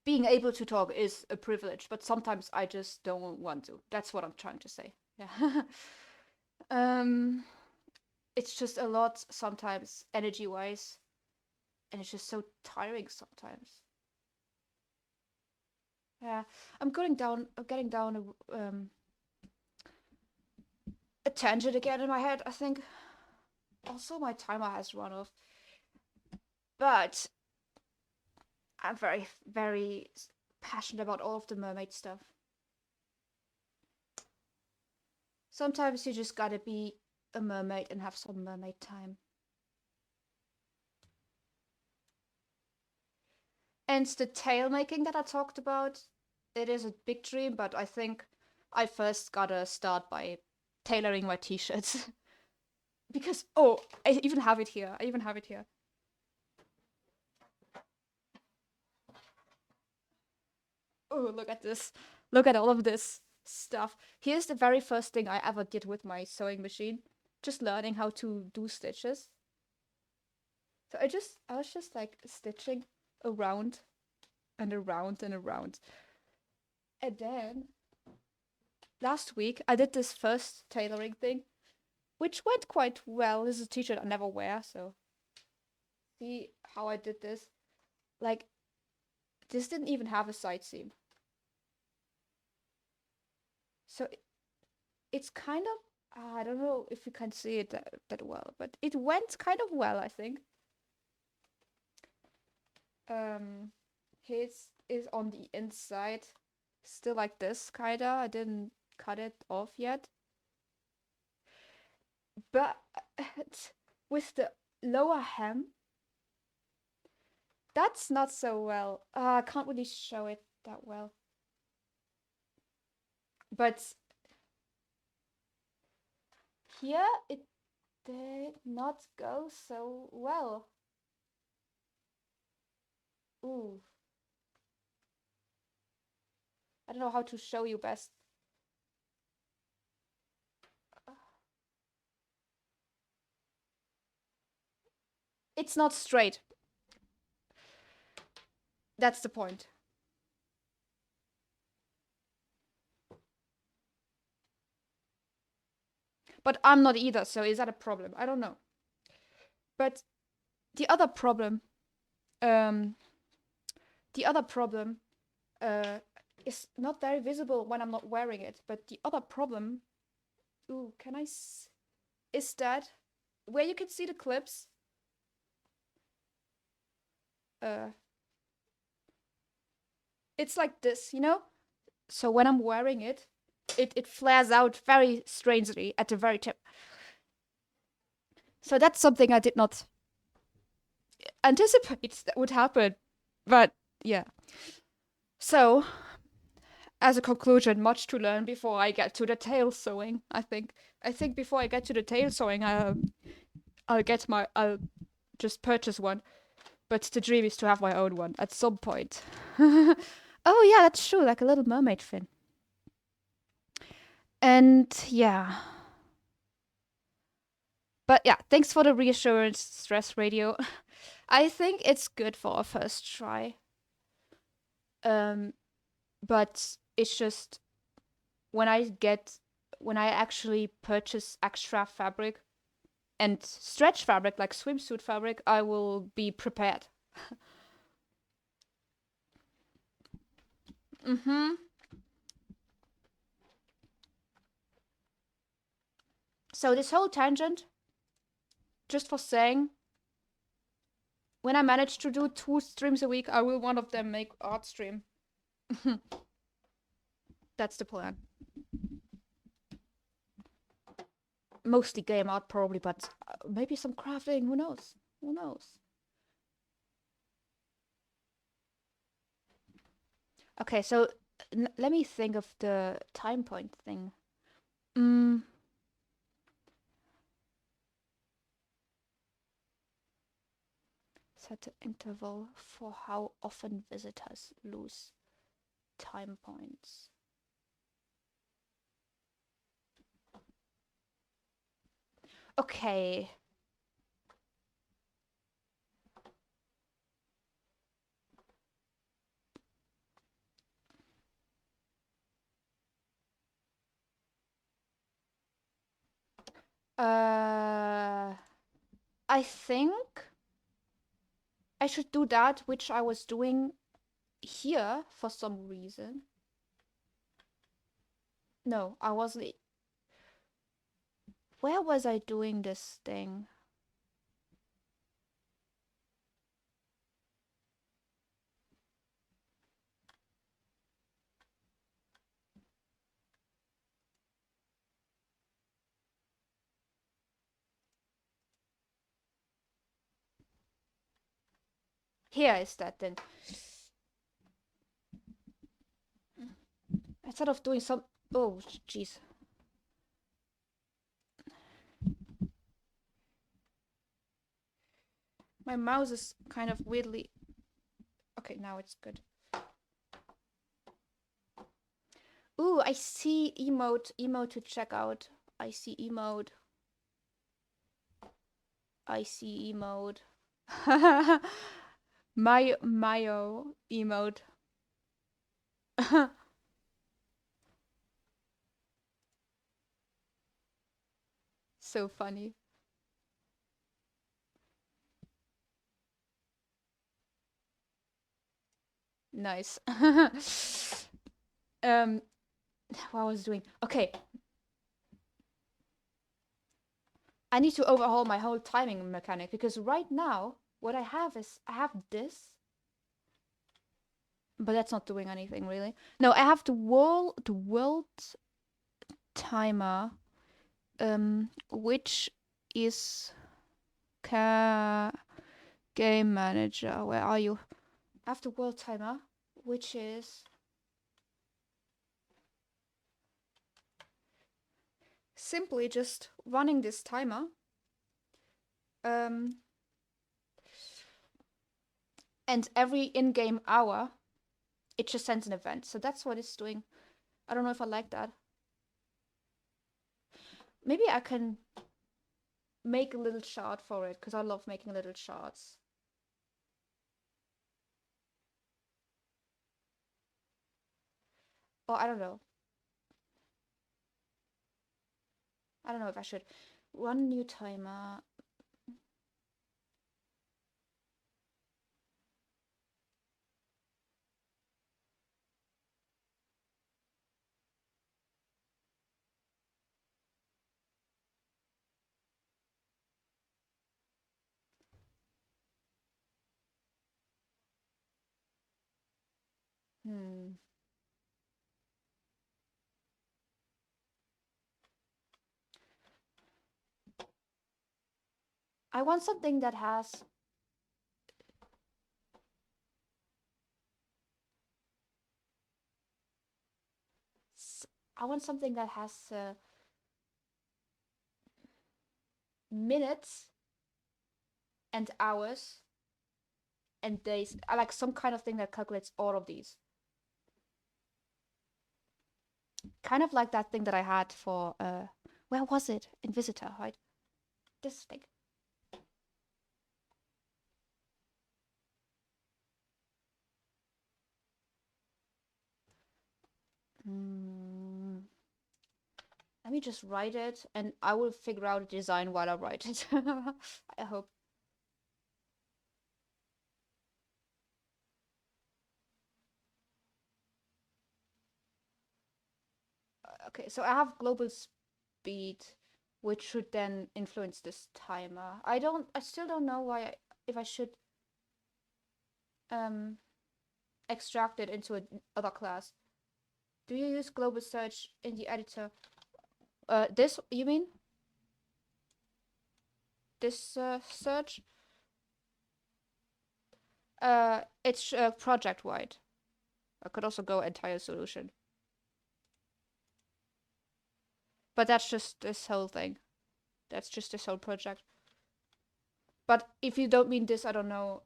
Being able to talk is a privilege, but sometimes I just don't want to. That's what I'm trying to say. Yeah. um, it's just a lot sometimes, energy wise, and it's just so tiring sometimes. Yeah, I'm going down. I'm getting down a tangent again in my head. I think. Also, my timer has run off, but I'm very, very passionate about all of the mermaid stuff. Sometimes you just gotta be a mermaid and have some mermaid time. And the tail making that I talked about, it is a big dream, but I think I first gotta start by tailoring my t-shirts. Because, oh, I even have it here. I even have it here. Oh, look at this. Look at all of this stuff. Here's the very first thing I ever did with my sewing machine. Just learning how to do stitches. So I was just like stitching around and around and around. And then last week I did this first tailoring thing, which went quite well. This is a t-shirt I never wear, so see how I did this. Like, this didn't even have a side seam. So it's kind of, I don't know if you can see it that well, but it went kind of well, I think. His is on the inside, still like this, kinda. I didn't cut it off yet. But with the lower hem, that's not so well. I can't really show it that well. But here it did not go so well. Ooh. I don't know how to show you best. It's not straight. That's the point. But I'm not either, so is that a problem? I don't know. But the other problem, um, the other problem, is not very visible when I'm not wearing it. But the other problem, ooh, is that where you can see the clips, uh, it's like this, you know? So when I'm wearing it, it flares out very strangely at the very tip. So that's something I did not anticipate that would happen. But yeah. So, as a conclusion, much to learn before I get to the tail sewing, I think. I think before I get to the tail sewing, I'll just purchase one. But the dream is to have my own one at some point. Oh yeah, that's true, like a little mermaid fin. And yeah. But yeah, thanks for the reassurance, Stress Radio. I think it's good for a first try. But it's just when I actually purchase extra fabric and stretch fabric like swimsuit fabric, I will be prepared. Mm-hmm. So this whole tangent, just for saying, when I manage to do 2 streams a week, I will one of them make art stream. That's the plan. Mostly game art probably, but maybe some crafting, who knows? Who knows? Okay, so let me think of the time point thing. Set an interval for how often visitors lose time points. Okay. I think I should do that, which I was doing here for some reason. No, I wasn't. Where was I doing this thing? Here is that then. Instead of doing some... Oh, jeez. My mouse is kind of weirdly... Okay, now it's good. Ooh, I see emote. Emote to check out. I see emote. I see emote. Mayo emote. So funny. Nice. What I was doing? Okay. I need to overhaul my whole timing mechanic because right now what I have is I have this, but that's not doing anything really. No, I have the world timer, which is game manager. Where are you? I have the world timer, which is simply just running this timer. And every in-game hour, it just sends an event. So that's what it's doing. I don't know if I like that. Maybe I can make a little chart for it, because I love making little charts. Or I don't know. I don't know if I should. Run new timer. I want something that has... I want something that has minutes and hours and days. I like some kind of thing that calculates all of these. Kind of like that thing that I had for where was it? In Visitor, right? This thing. Let me just write it, and I will figure out a design while I write it. I hope. Okay, so I have global speed, which should then influence this timer. I still don't know if I should extract it into another class. Do you use global search in the editor? This, you mean? This search? It's project wide. I could also go entire solution. But that's just this whole thing. That's just this whole project. But if you don't mean this, I don't know.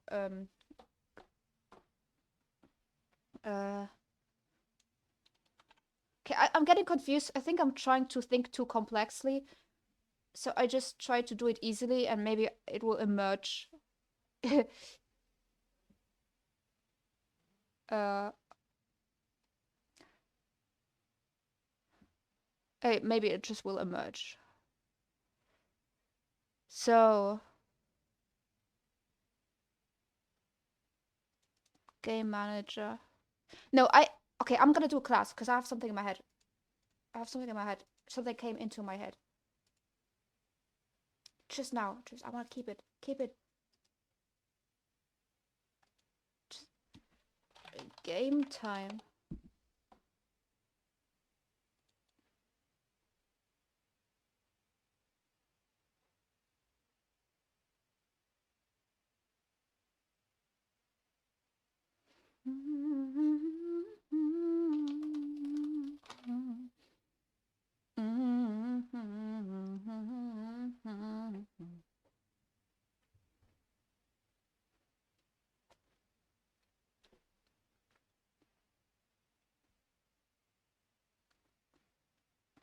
Okay, I'm getting confused. I think I'm trying to think too complexly. So I just try to do it easily and maybe it will emerge. Maybe it just will emerge. So, game manager. No, okay, I'm gonna do a class because I have something in my head. I have something in my head. Something came into my head. Just now. I want to keep it. Keep it. Just, game time.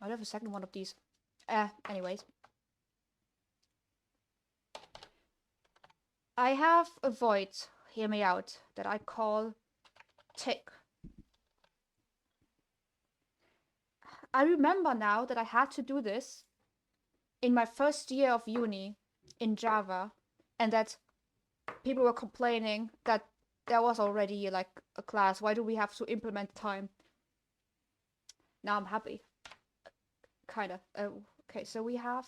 I have a second one of these. Anyways. I have a void, hear me out, that I call tick. I remember now that I had to do this in my first year of uni in Java, and that people were complaining that there was already like a class. Why do we have to implement time? Now I'm happy. Kinda. Okay, so we have...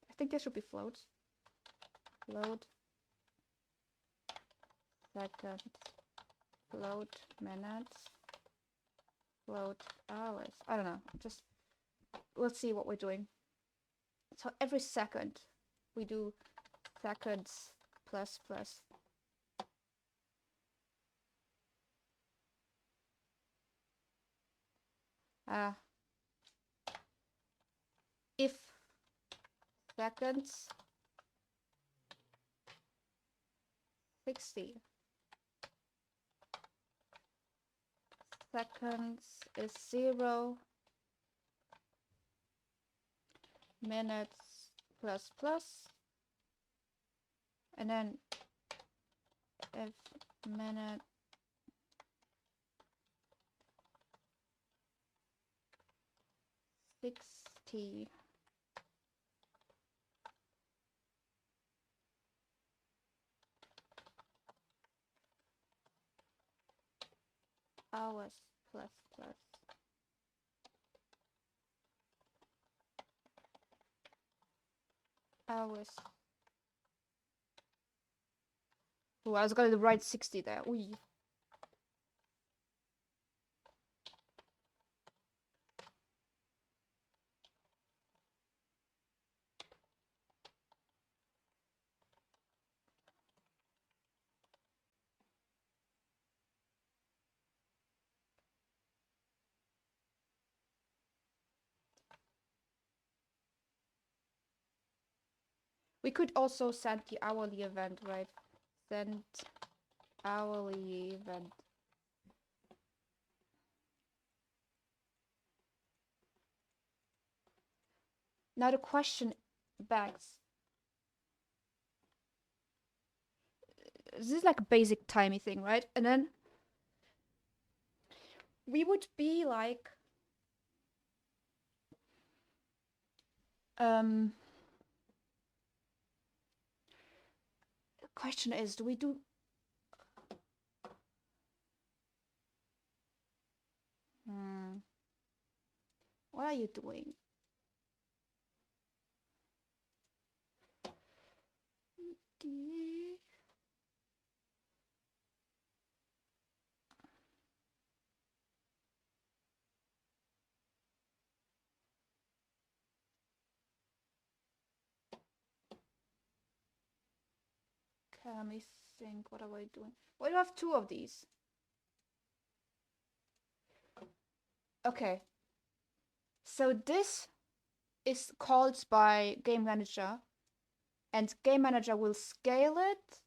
I think there should be floats. Float. Seconds. Float minutes. Float hours. I don't know. Just... Let's see what we're doing. So every second we do seconds plus plus. If seconds 60 seconds is 0 minutes plus plus, and then if minute sixty hours plus plus hours. Oh, I was gonna write 60 there. Ooh. We could also send the hourly event, right? Send hourly event. Now the question begs, this is like a basic timey thing, right? And then we would be like, the question is, do we do... What are you doing? Okay, let me think. What are we doing? Why do I have two of these? Okay. So this is called by Game Manager, and Game Manager will scale it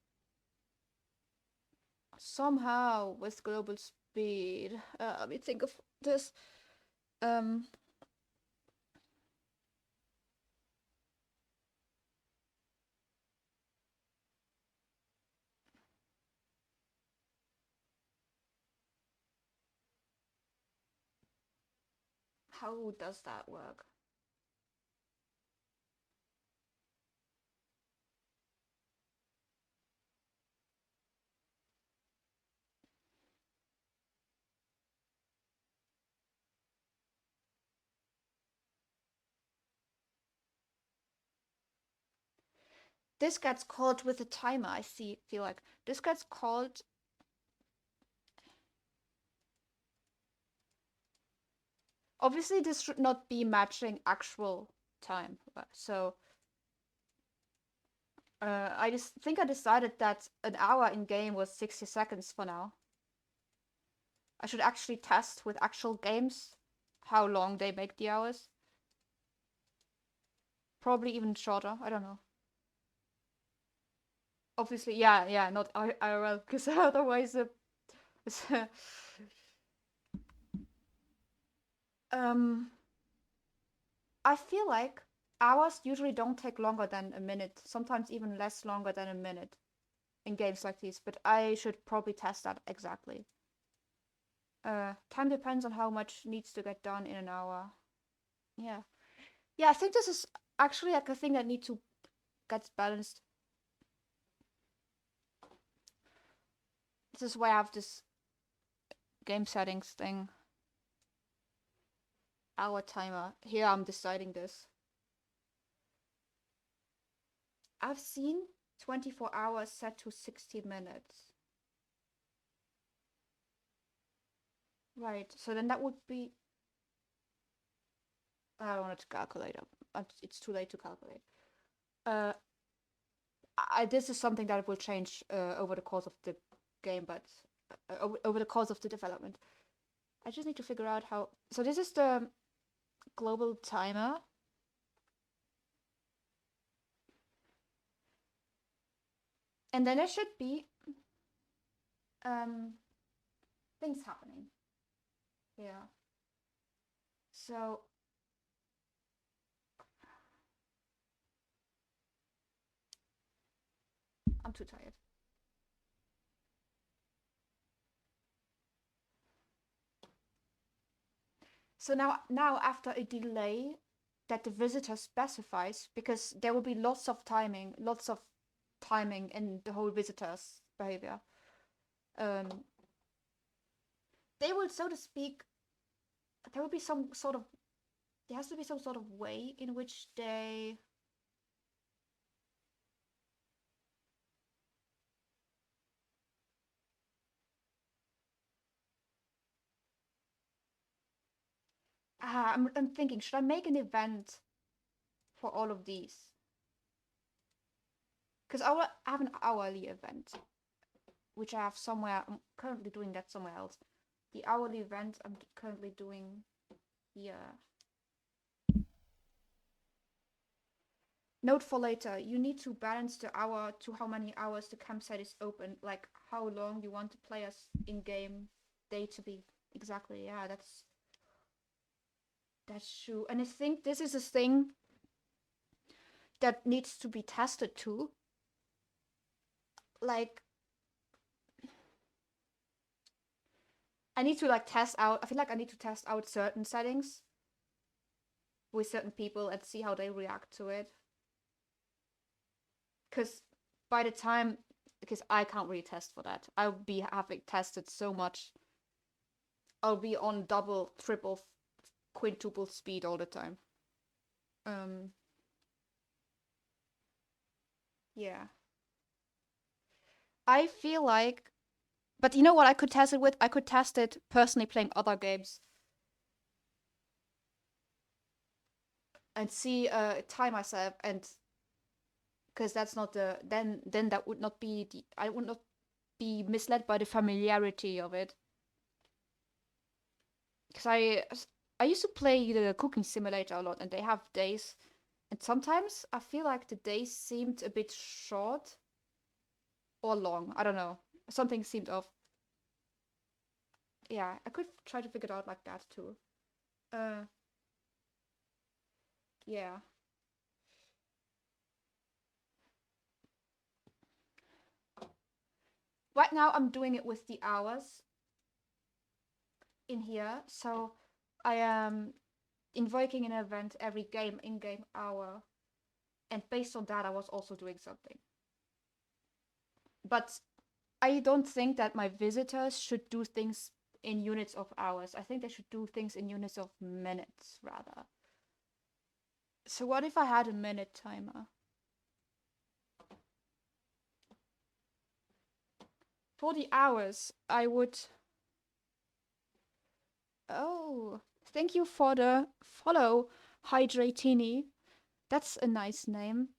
somehow with global speed. Let me think of this. How does that work? This gets called with a timer, I feel like. This gets called... Obviously, this should not be matching actual time. So, I just think I decided that an hour in game was 60 seconds for now. I should actually test with actual games how long they make the hours. Probably even shorter, I don't know. Obviously, yeah, not IRL, because otherwise I feel like hours usually don't take longer than a minute, sometimes even less longer than a minute in games like these, but I should probably test that exactly. Time depends on how much needs to get done in an hour. Yeah. Yeah, I think this is actually like a thing that needs to get balanced. This is why I have this game settings thing. Hour timer. Here I'm deciding this. I've seen 24 hours set to 60 minutes. Right, so then that would be... I don't want to calculate. It's too late to calculate. Uh, this is something that will change over the course of the game, but over the course of the development. I just need to figure out how... So this is the global timer. And then there should be things happening. Yeah. So I'm too tired. So now after a delay that the visitor specifies, because there will be lots of timing in the whole visitor's behavior. They will, so to speak, there will be some sort of, there has to be some sort of way in which they I'm thinking, should I make an event for all of these? Because I have an hourly event, which I have somewhere. I'm currently doing that somewhere else. The hourly event I'm currently doing here. Note for later, you need to balance the hour to how many hours the campsite is open, like how long you want the players in-game day to be. Exactly, yeah, that's true. And I think this is a thing that needs to be tested too. Like, I need to like test out, I feel like I need to test out certain settings with certain people and see how they react to it. Because by the time, because I can't really test for that, I'll be having tested so much. I'll be on double, triple, quintuple speed all the time. Yeah. I feel like, but you know what I could test it with? I could test it personally playing other games and see time myself, and because that's not the then that would not be the, I would not be misled by the familiarity of it. Because I used to play the cooking simulator a lot, and they have days, and sometimes I feel like the days seemed a bit short or long. I don't know. Something seemed off. Yeah, I could try to figure it out like that too. Uh, yeah. Right now I'm doing it with the hours in here, so I am invoking an event every game in-game hour, and based on that I was also doing something. But I don't think that my visitors should do things in units of hours. I think they should do things in units of minutes rather. So what if I had a minute timer? For the hours, I would... Oh, thank you for the follow, Hydratini. That's a nice name.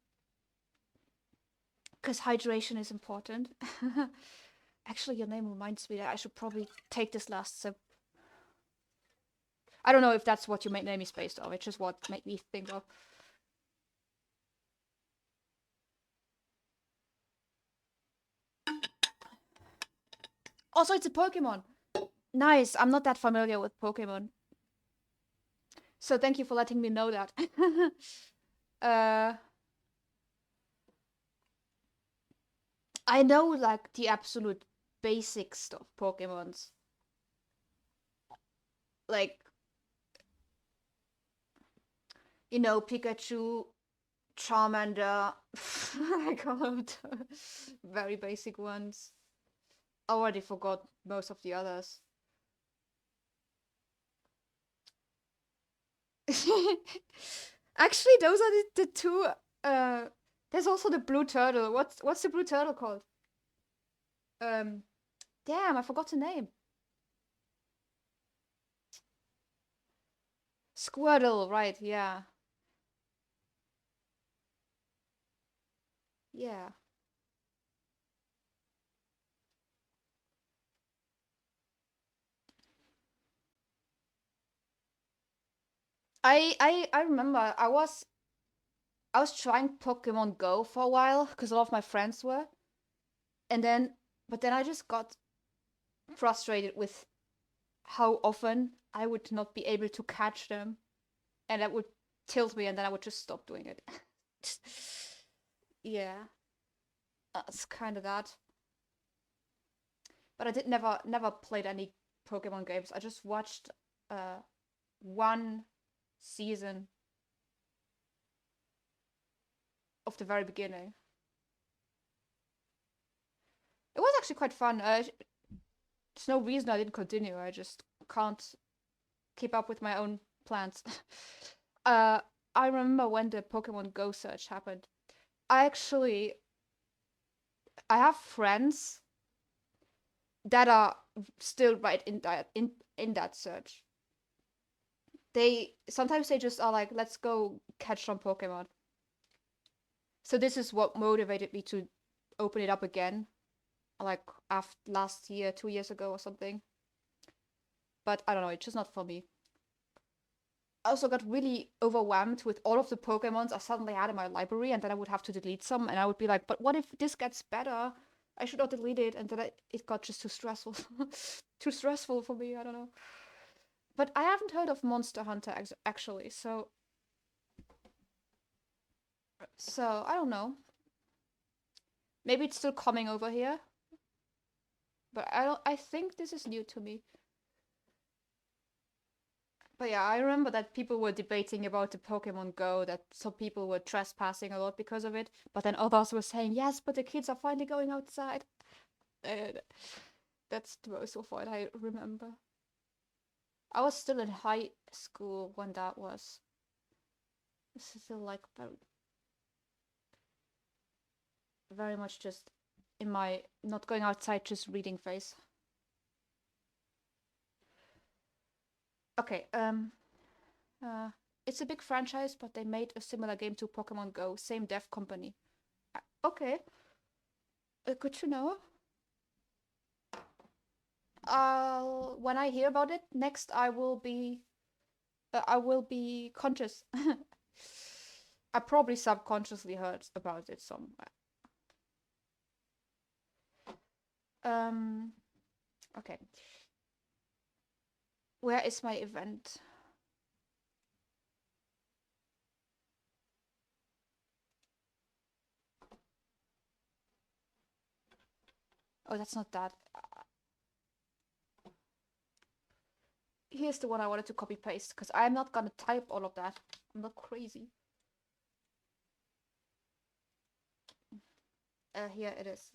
Because hydration is important. Actually, your name reminds me that I should probably take this last sip. I don't know if that's what your name is based on. It's just what made me think of. Also, it's a Pokemon. Nice. I'm not that familiar with Pokemon. So thank you for letting me know that. uh, I know like the absolute basic stuff Pokemons. Like, Pikachu, Charmander, like all of the very basic ones. I already forgot most of the others. Actually, those are the two. There's also the blue turtle. What's the blue turtle called? Um, Damn, I forgot the name. Squirtle, right? Yeah, yeah. I remember I was trying Pokemon Go for a while because a lot of my friends were, and but then I just got frustrated with how often I would not be able to catch them, and that would tilt me, and then I would just stop doing it. Yeah, that's kind of that. But I did never played any Pokemon games. I just watched uh one season of the very beginning. It was actually quite fun. There's no reason I didn't continue. I just can't keep up with my own plans. uh, I remember when the Pokemon Go search happened. I actually I have friends that are still right in that search. They just are like, let's go catch some Pokemon. So this is what motivated me to open it up again, like after last year, 2 years ago or something. But I don't know, it's just not for me. I also got really overwhelmed with all of the Pokemons I suddenly had in my library, and then I would have to delete some, and I would be like, but what if this gets better? I should not delete it, and then it got just too stressful. Too stressful for me, I don't know. But I haven't heard of Monster Hunter actually, so I don't know. Maybe it's still coming over here, but I think this is new to me. But yeah, I remember that people were debating about the Pokemon Go, that some people were trespassing a lot because of it, but then others were saying, yes, but the kids are finally going outside. Uh, that's the most of what I remember. I was still in high school when that was. This is still like very, very much just in my not going outside, just reading phase. Okay, uh, it's a big franchise, but they made a similar game to Pokemon Go, same dev company. Okay, good to know. When I hear about it next, I will be conscious. I probably subconsciously heard about it somewhere. Um, okay. Where is my event? Oh, that's not that. Here's the one I wanted to copy paste because I'm not gonna type all of that. I'm not crazy. Here it is.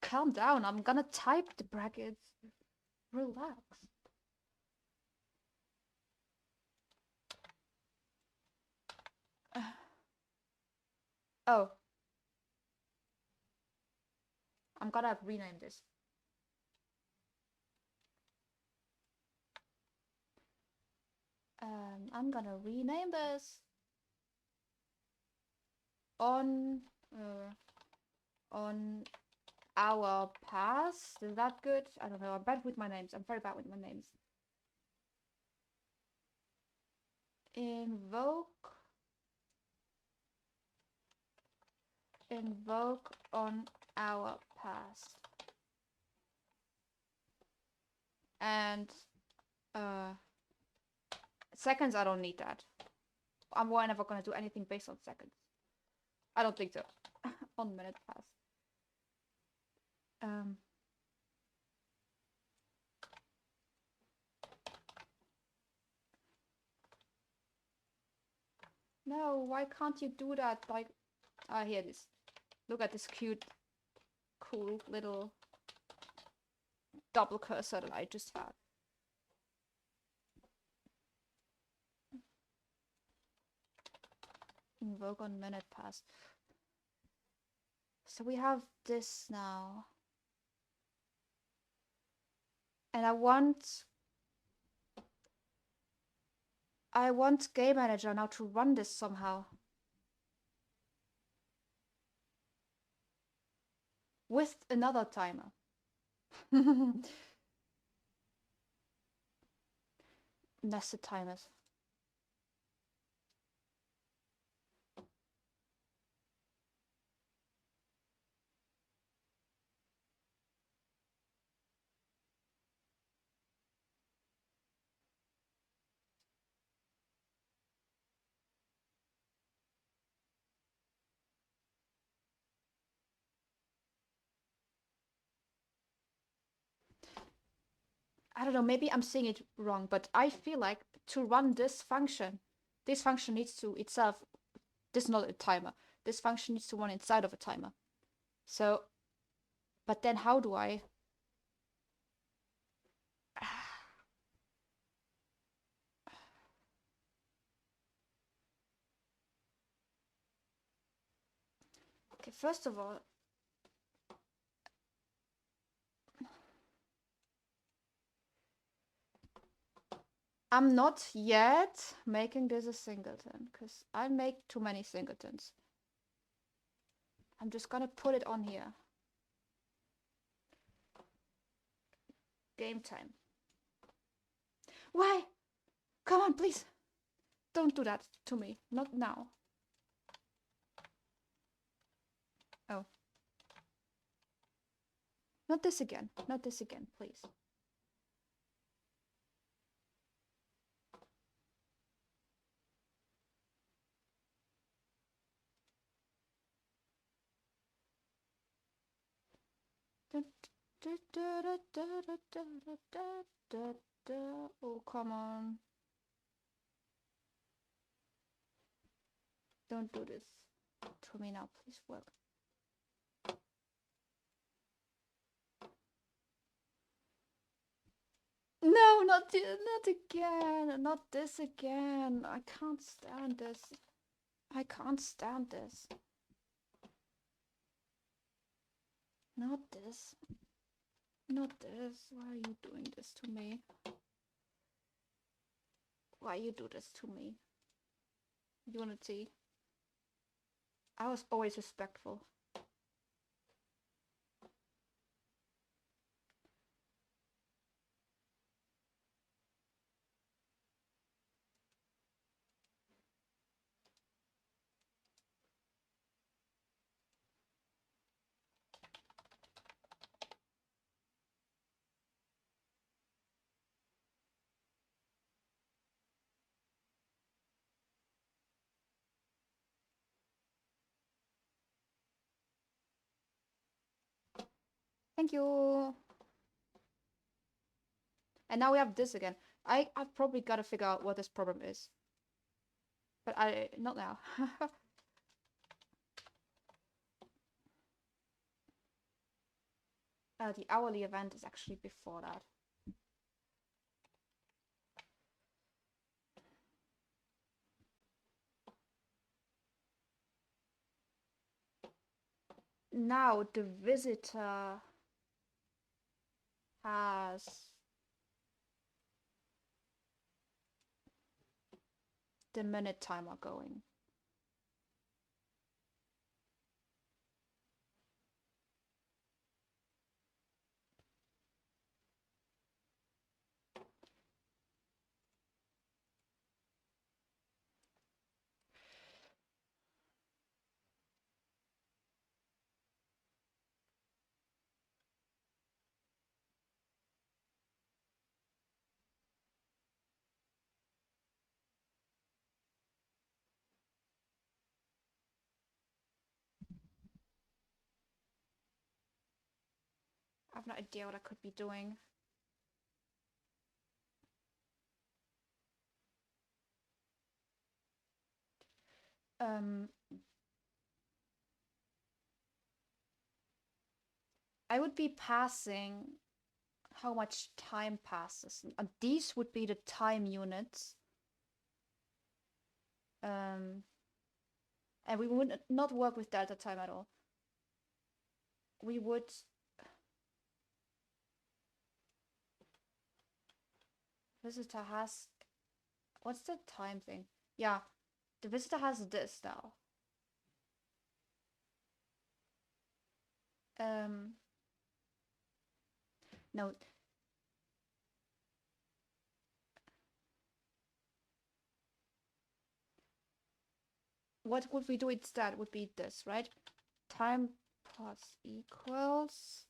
Calm down. I'm gonna type the brackets. Relax. Oh, I'm gonna rename this. I'm gonna rename this on uh, on our past. Is that good? I don't know. I'm bad with my names. I'm very bad with my names. Invoke. Invoke on our past. And seconds, I don't need that. We're never gonna do anything based on seconds. I don't think so. On minute past. No, why can't you do that? Like, here it is. Look at this cute, cool little double cursor that I just had. Invoke on minute past. So we have this now. And I want Game Manager now to run this somehow. With another timer. Nested timers. I don't know, maybe I'm saying it wrong, but I feel like to run this function needs to itself, this is not a timer, this function needs to run inside of a timer. So, but then how do I? Okay, first of all, I'm not yet making this a singleton, because I make too many singletons. I'm just gonna put it on here. Game time. Why? Come on, please. Don't do that to me. Not now. Oh. Not this again. Not this again, please. Oh, come on. Don't do this to me now, please work. No, not again. Not this again. I can't stand this. I can't stand this. Not this. Not this. Why are you doing this to me? Why you do this to me? Unity. I was always respectful. Thank you. And now we have this again. I've probably got to figure out what this problem is. But not now. The hourly event is actually before that. Now the visitor has the minute timer going. have no idea what I could be doing. I would be passing how much time passes. And these would be the time units. And we would not work with delta time at all. We would... Visitor has... What's the time thing? Yeah, the visitor has this now. No. What would we do instead would be this, right? Time plus equals...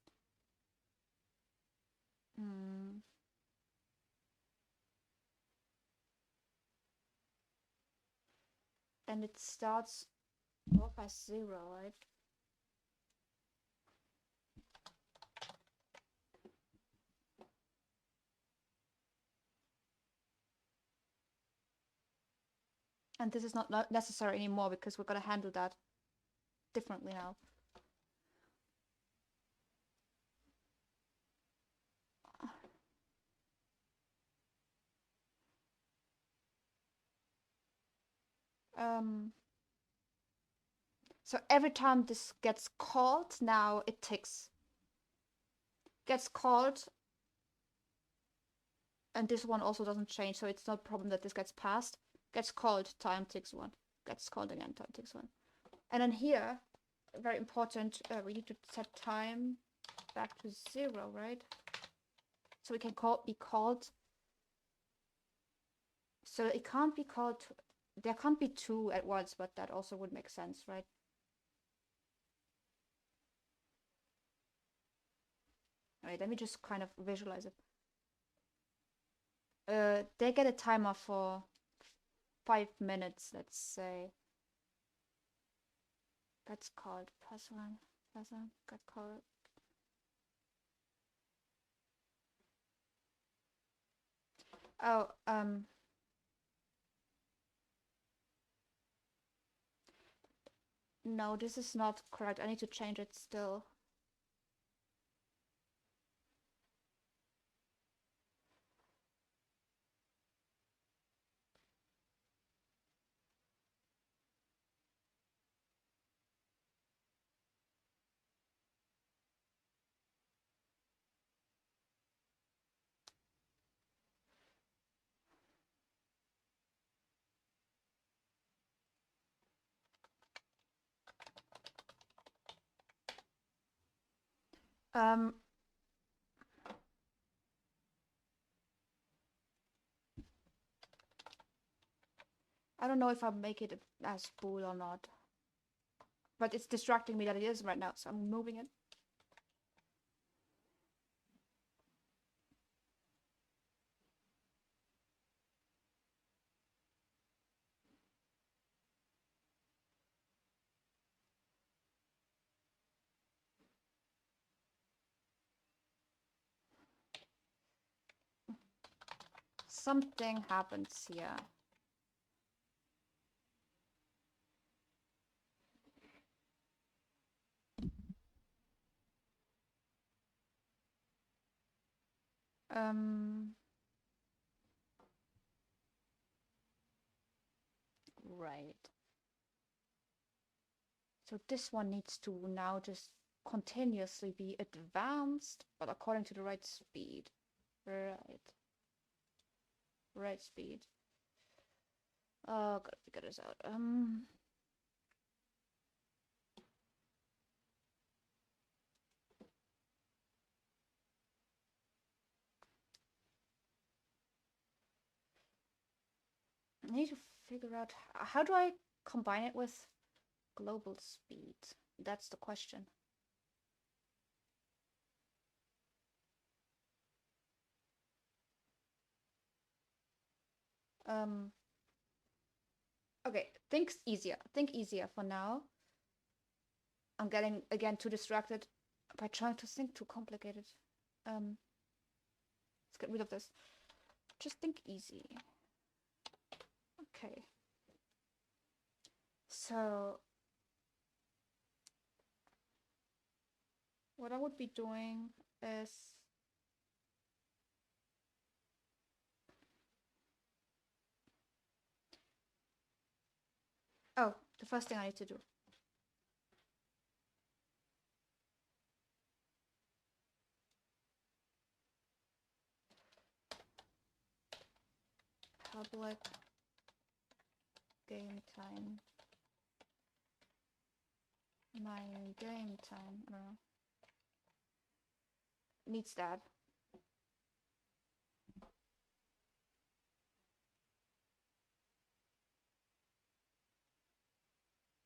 And it starts off as 0, right? And this is not necessary anymore because we're going to handle that differently now. So every time this gets called, now it ticks. Gets called, and this one also doesn't change, so it's not a problem that this gets passed. Gets called, time ticks 1. Gets called again, time ticks 1. And then here, very important, we need to set time back to 0, right? So we can be called. So it can't be called. There can't be 2 at once, but that also would make sense, right? Alright, let me just kind of visualize it. They get a timer for 5 minutes, let's say. That's called +1, +1, got called. Oh, no, this is not correct. I need to change it still. I don't know if I make it as bool or not. But it's distracting me that it is right now, so I'm moving it. Something happens here. Right. So this one needs to now just continuously be advanced, but according to the right speed. Right. Right speed. Oh, gotta figure this out. I need to figure out how do I combine it with global speed? That's the question. Okay, think easier for now. I'm getting again too distracted. by trying to think too complicated. Let's get rid of this. Just think easy. Okay. So what I would be doing is the first thing I need to do. Public game time. My game time. I don't know. Needs that.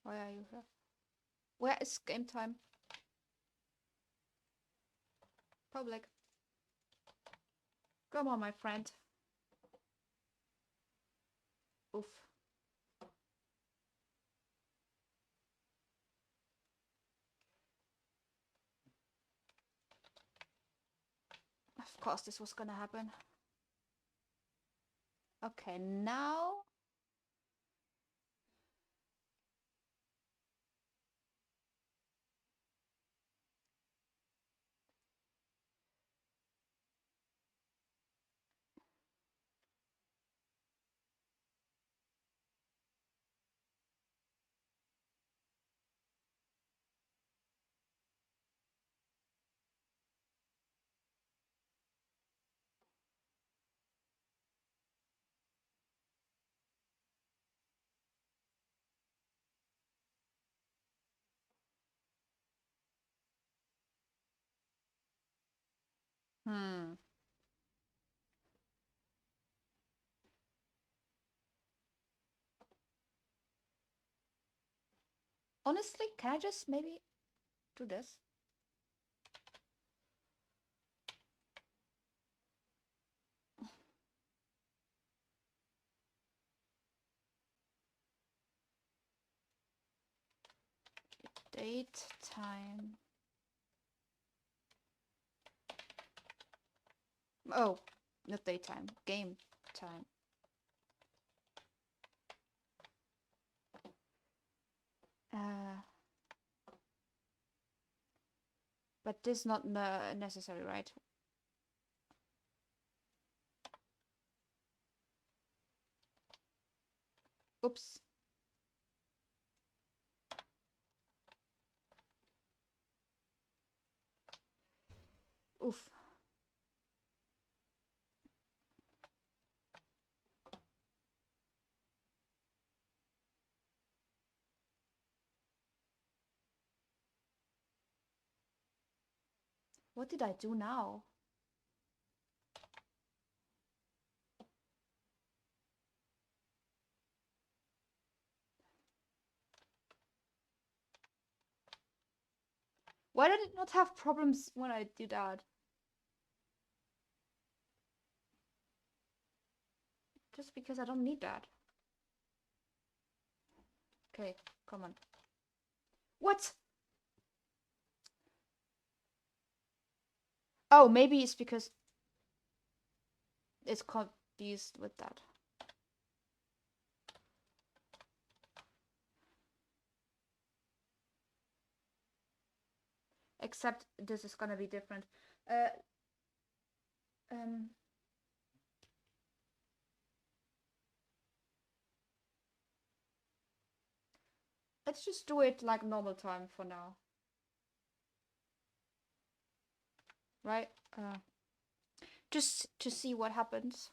Why are you here? Where is game time? Public. Come on, my friend. Oof. Of course this was gonna happen. Okay, now honestly, can I just maybe do this? Date time. Oh, not daytime, game time. But this is not necessary, right? Oops. Oof. What did I do now? Why did it not have problems when I did that? Just because I don't need that. Okay, come on. What? Oh, maybe it's because it's confused with that. Except this is gonna be different. Let's just do it like normal time for now. Right? Just to see what happens.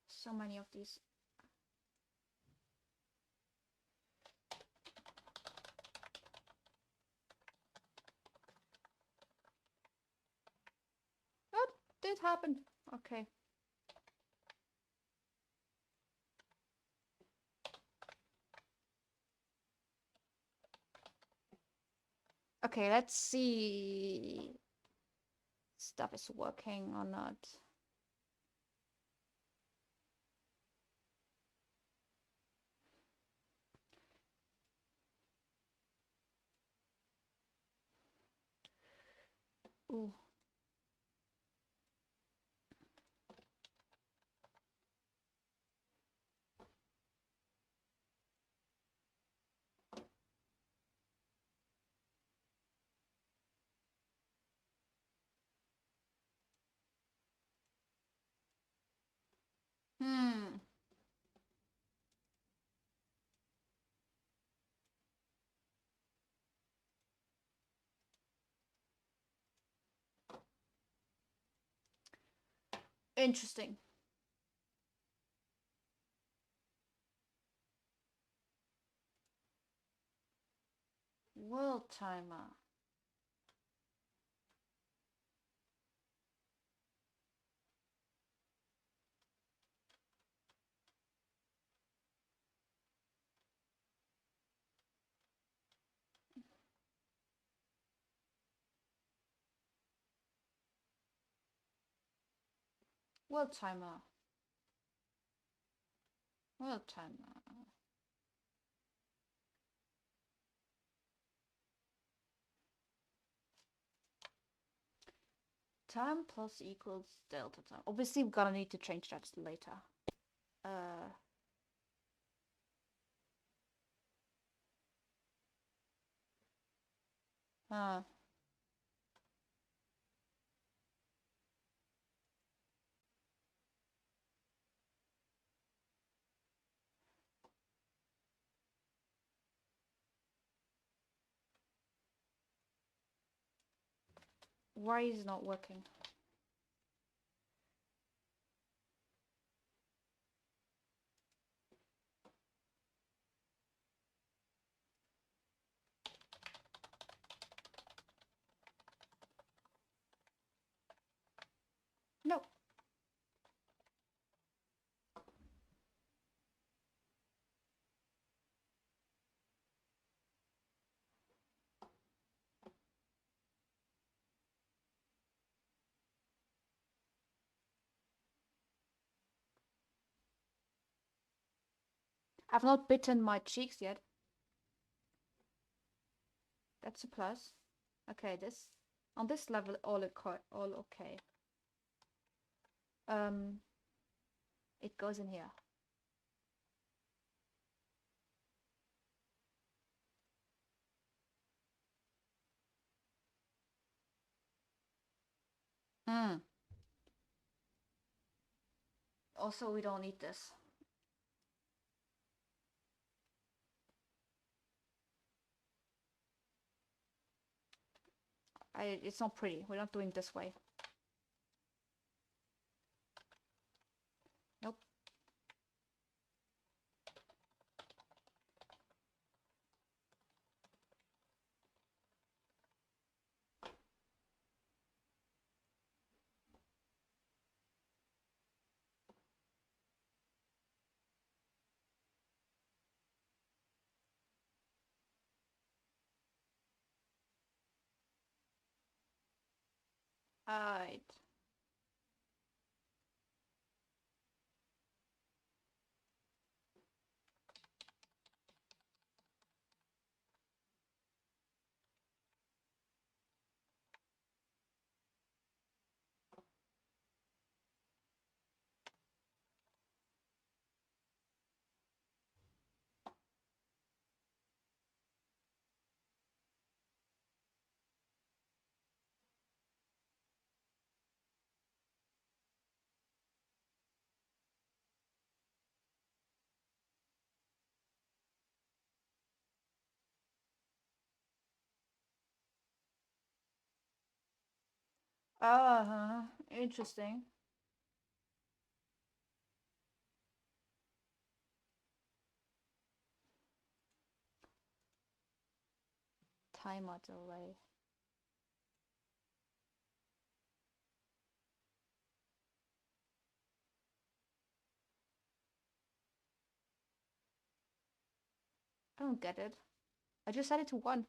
So many of these. What did happen? Okay. Okay, let's see. Stuff is working or not. Ooh. Hmm. Interesting. World timer. World timer. World timer. Time plus equals delta time. Obviously, we're gonna need to change that later. Uh. Uh. Why is it not working? No. I've not bitten my cheeks yet. That's a plus. Okay, this on this level all okay. It goes in here. Hmm. Also, we don't need this. It's not pretty. We're not doing this way. Nope. Alright. Interesting. Timer delay. I don't get it. I just set it to 1.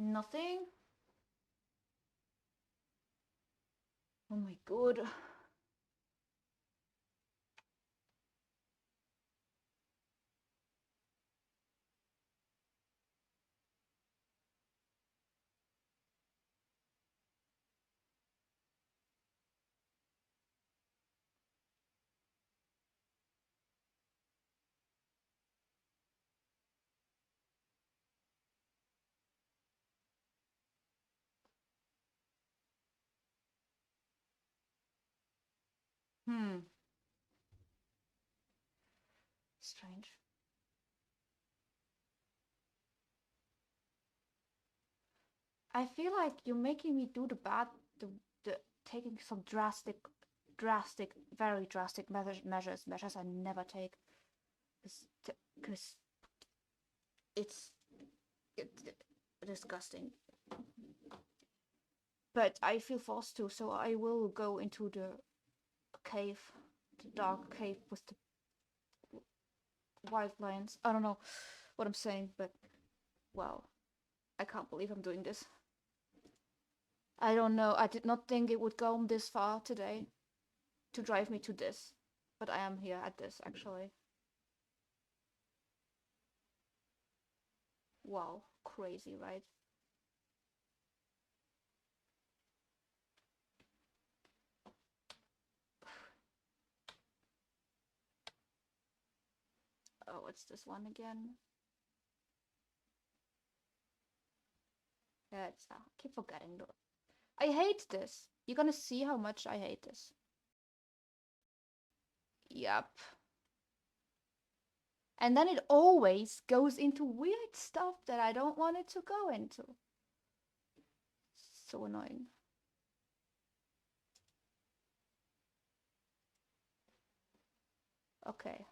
Nothing? Oh my god. Strange. I feel like you're making me do the taking some very drastic measures I never take, because it's disgusting. But I feel forced to, so I will go into the cave, the dark cave with the wild lions. I don't know what I'm saying, but wow, I can't believe I'm doing this. I don't know. I did not think it would go this far today to drive me to this, but I am here at this actually. Wow, crazy, right? Oh, what's this one again? Yeah, I keep forgetting though. I hate this. You're gonna see how much I hate this. Yep. And then it always goes into weird stuff that I don't want it to go into. So annoying. Okay.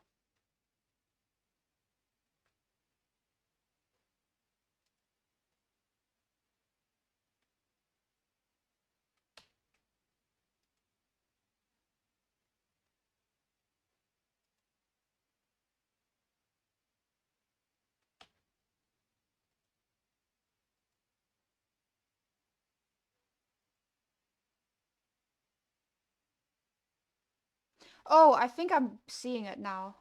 Oh, I think I'm seeing it now.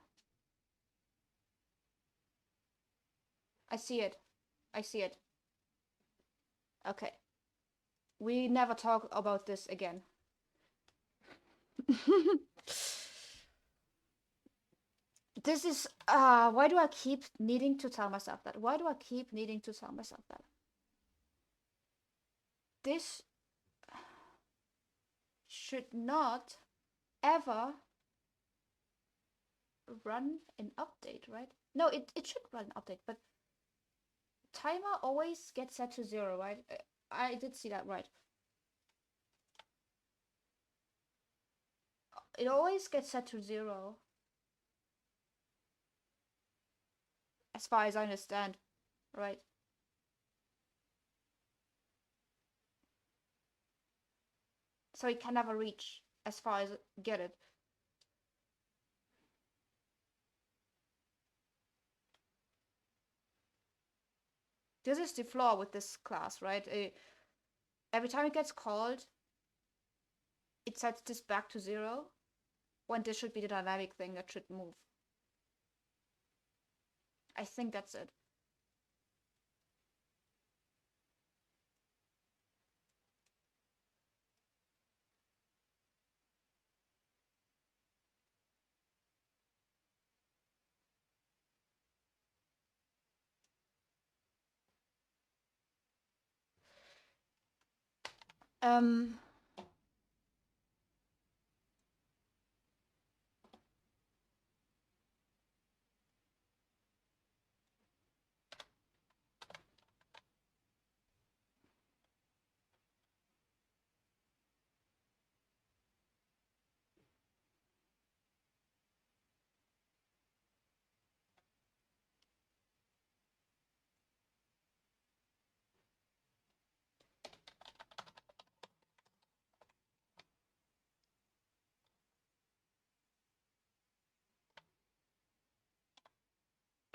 I see it. I see it. Okay. We never talk about this again. This is why do I keep needing to tell myself that? Why do I keep needing to tell myself that? This should not ever run an update, right? No, it should run an update, but timer always gets set to 0, right? I did see that right. It always gets set to 0, as far as I understand, right? So it can never reach, as far as I get it. This is the flaw with this class, right? Every time it gets called, it sets this back to 0, when this should be the dynamic thing that should move. I think that's it. Um,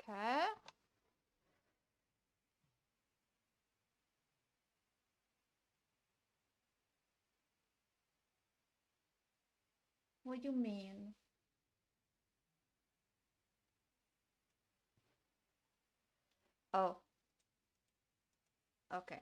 okay. What do you mean? Oh. Okay.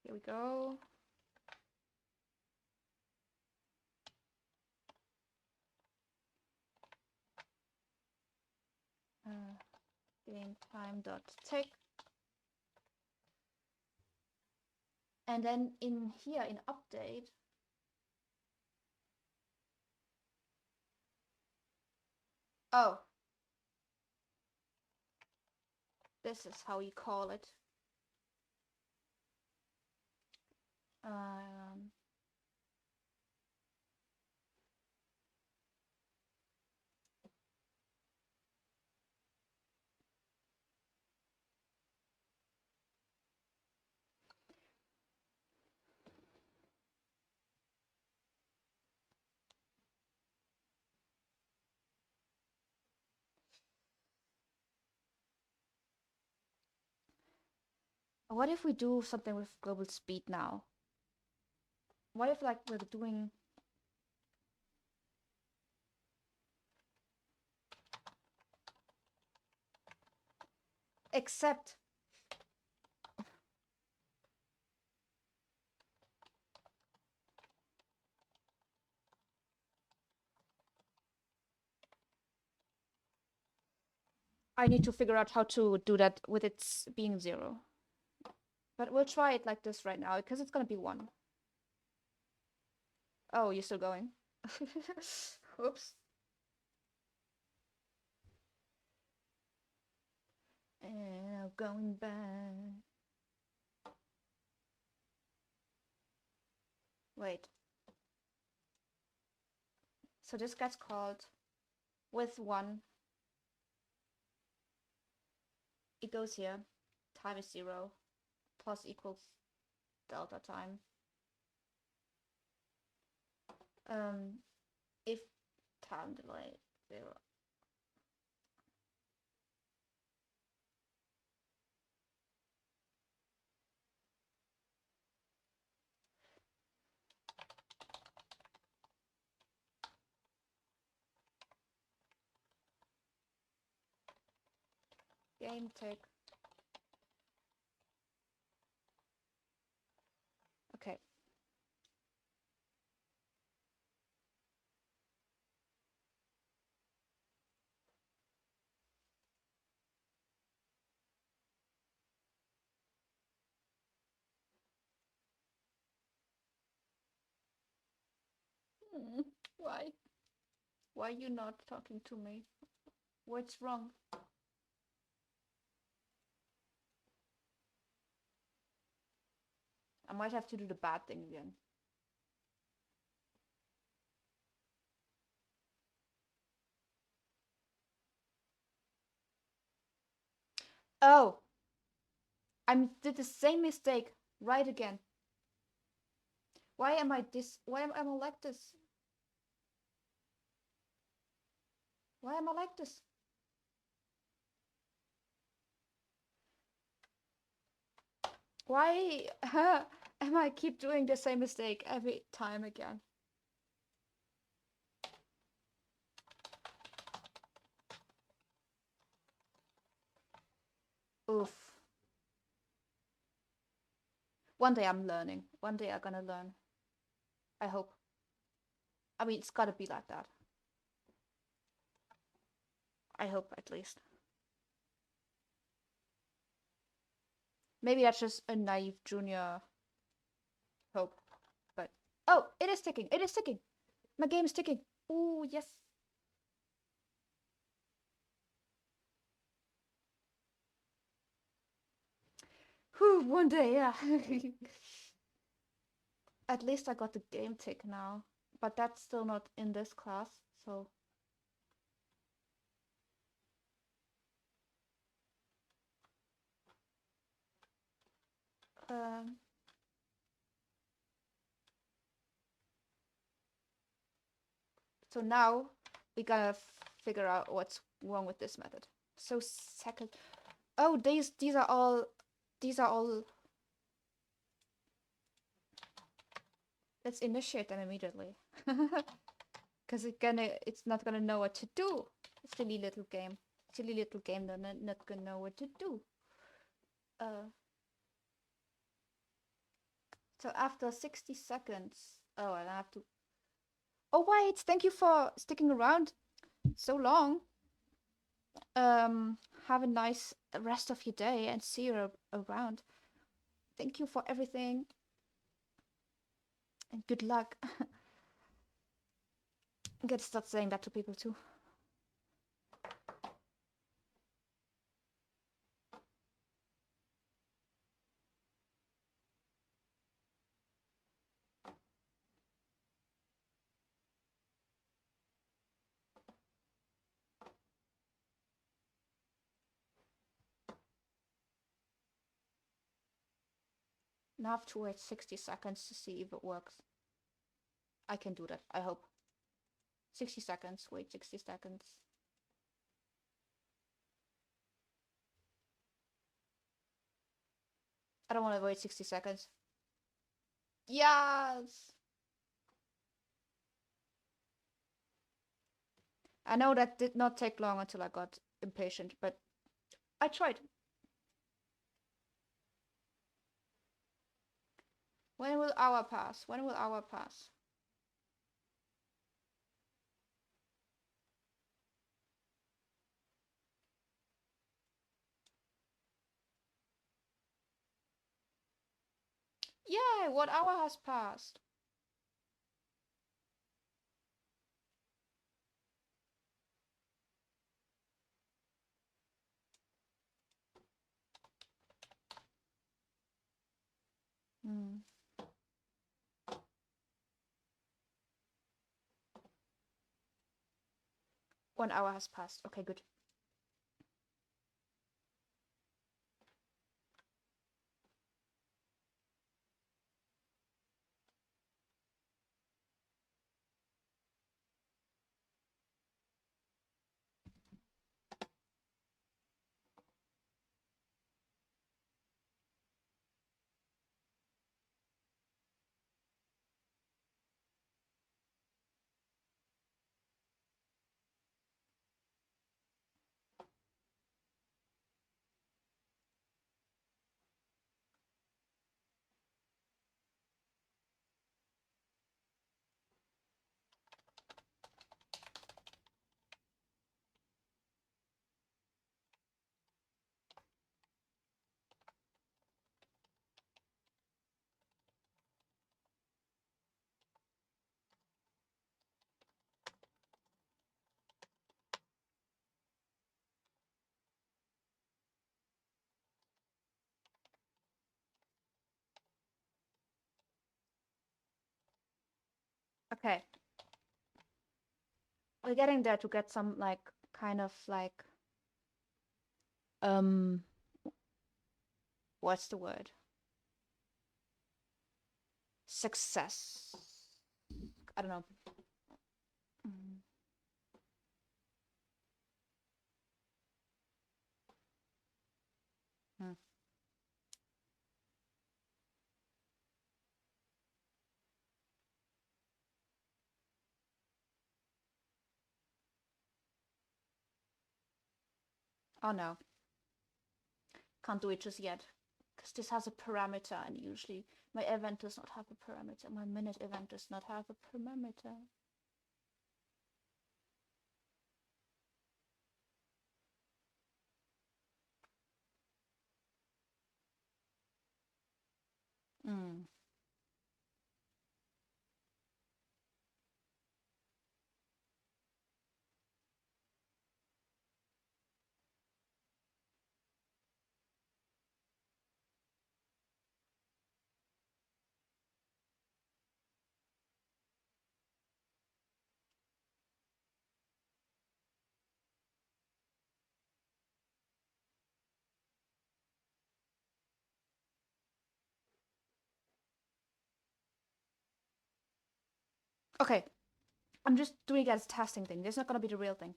Here we go. Game time dot tick. And then in here in update, oh, this is how you call it. What if we do something with global speed now? What if like we're doing except I need to figure out how to do that with its being 0. But we'll try it like this right now because it's gonna be 1. Oh, you're still going? Oops. And I'm going back. Wait. So this gets called with 1. It goes here. Time is 0. Plus equals delta time. If time delay 0. Game tick. Okay. Why? Why are you not talking to me? What's wrong? I might have to do the bad thing again. Oh! I did the same mistake right again. Why am I like this? Why am I like this? Why am I keep doing the same mistake every time again? Oof. One day I'm learning. One day I'm gonna learn. I hope. I mean, it's gotta be like that. I hope, at least. Maybe that's just a naive junior hope. But oh, it is ticking. It is ticking. My game is ticking. Oh, yes. Whew, one day, yeah. At least I got the game tick now. But that's still not in this class, so Um, so now we gotta figure out what's wrong with this method. So second, oh, these are all, these are all. Let's initiate them immediately, because it's not gonna know what to do. Silly little game, silly little game, not gonna know what to do. So after 60 seconds, oh, and I have to. Oh wait, thank you for sticking around so long. Have a nice rest of your day and see you around. Thank you for everything and good luck. I'm gonna start saying that to people too. Now I have to wait 60 seconds to see if it works. I can do that, I hope. 60 seconds, wait 60 seconds. I don't want to wait 60 seconds. Yes! I know that did not take long until I got impatient, but I tried. When will hour pass? When will hour pass? Yay! What hour has passed? Hmm. 1 hour has passed. Okay, good. Okay. We're getting there to get some like kind of like um what's the word? Success. I don't know. Mm. Hmm. Oh no. Can't do it just yet. Because this has a parameter and usually my event does not have a parameter. My minute event does not have a parameter. Mm. Okay, I'm just doing it as a testing thing. This is not gonna be the real thing.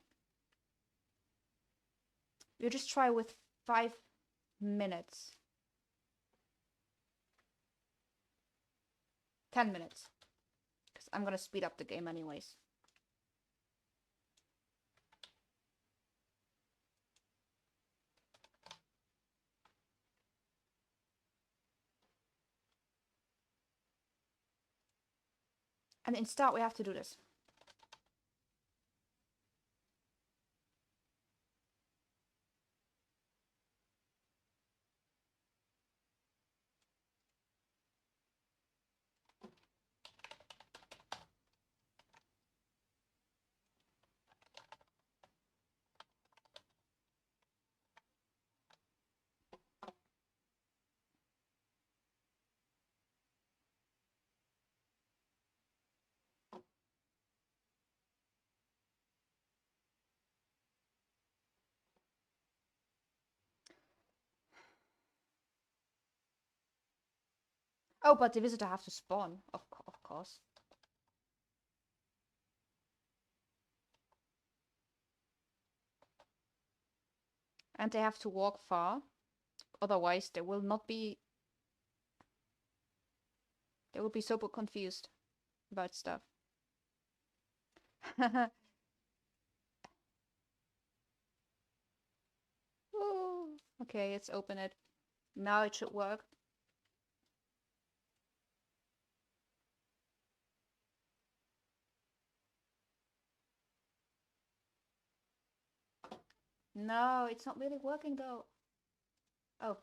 We'll just try with 5 minutes. 10 minutes. Because I'm gonna speed up the game anyways. And instead we have to do this. Oh, but the visitor have to spawn, of course. And they have to walk far. Otherwise, they will be super confused about stuff. Ooh, okay, let's open it. Now it should work. No, it's not really working though. Oh.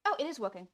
Oh, it is working.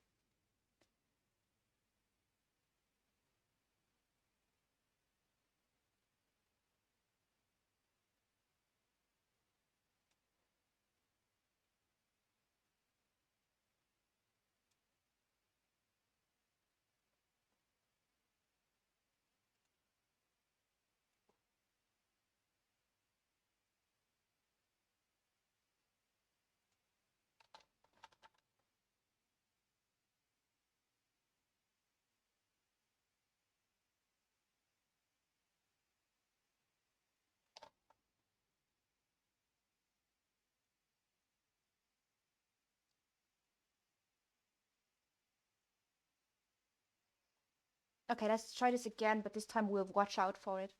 Okay, let's try this again, but this time we'll watch out for it.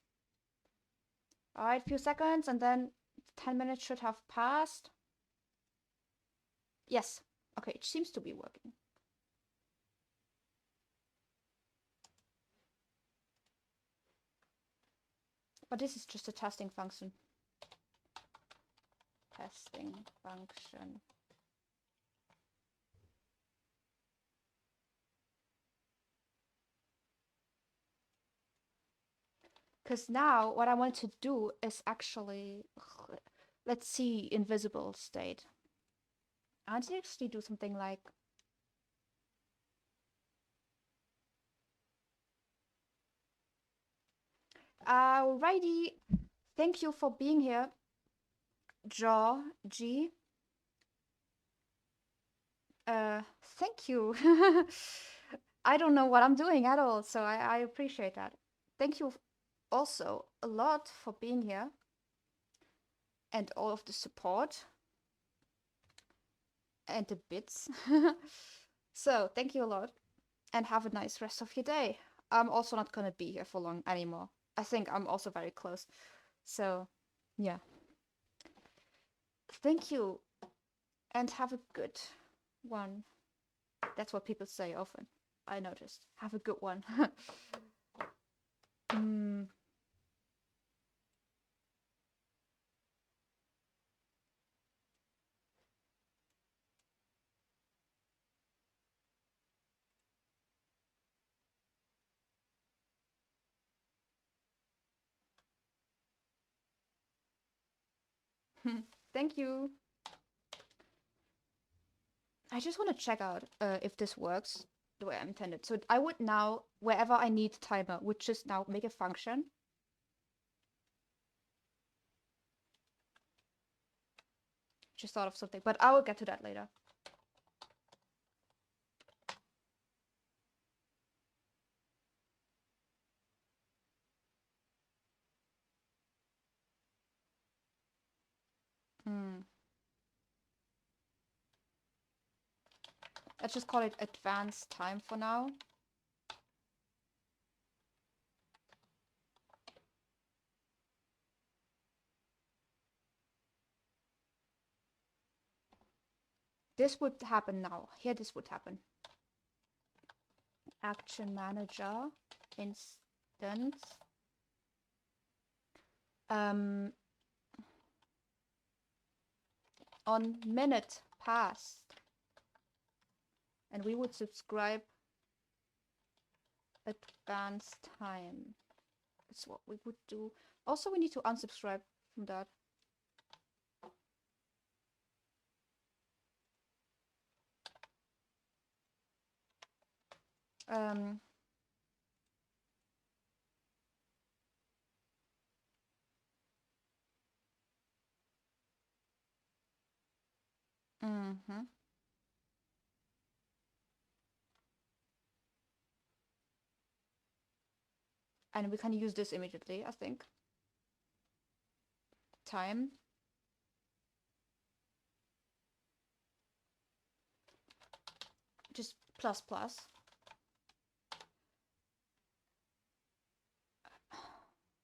Alright, few seconds, and then 10 minutes should have passed. Yes. Okay, it seems to be working. But this is just a testing function. Testing function. Because now what I want to do is actually, let's see, invisible state. I want to actually do something like, alrighty, thank you for being here, G. Thank you. I don't know what I'm doing at all, so I appreciate that. Thank you also a lot for being here and all of the support and the bits. So, thank you a lot and have a nice rest of your day. I'm also not gonna be here for long anymore. I think I'm also very close. So, yeah. Thank you and have a good one. That's what people say often. I noticed. Have a good one. mm. Thank you. I just want to check out if this works the way I intended. So I would now, wherever I need timer, would just now make a function. Just thought of something, but I will get to that later. Let's just call it advanced time for now. This would happen now. Here, this would happen. Action manager instance. On minute past. And we would subscribe advanced time. That's what we would do. Also, we need to unsubscribe from that. And we can use this immediately, I think. Time. Just plus plus.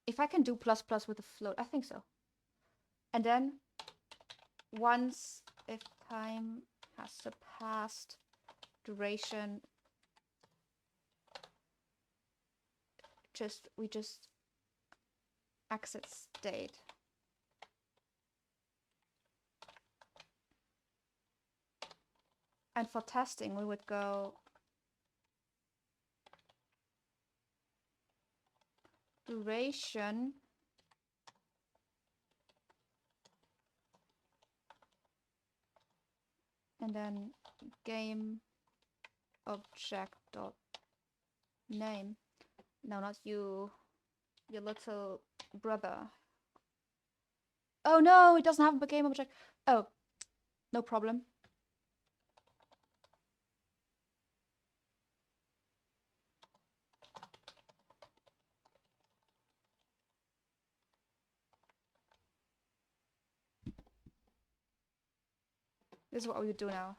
If I can do plus plus with a float, I think so. And then once if time has surpassed duration, we just exit state. And for testing, we would go duration and then game object dot name. No, not you, your little brother. Oh no, it doesn't have a game object. Oh, no problem. This is what we would do now.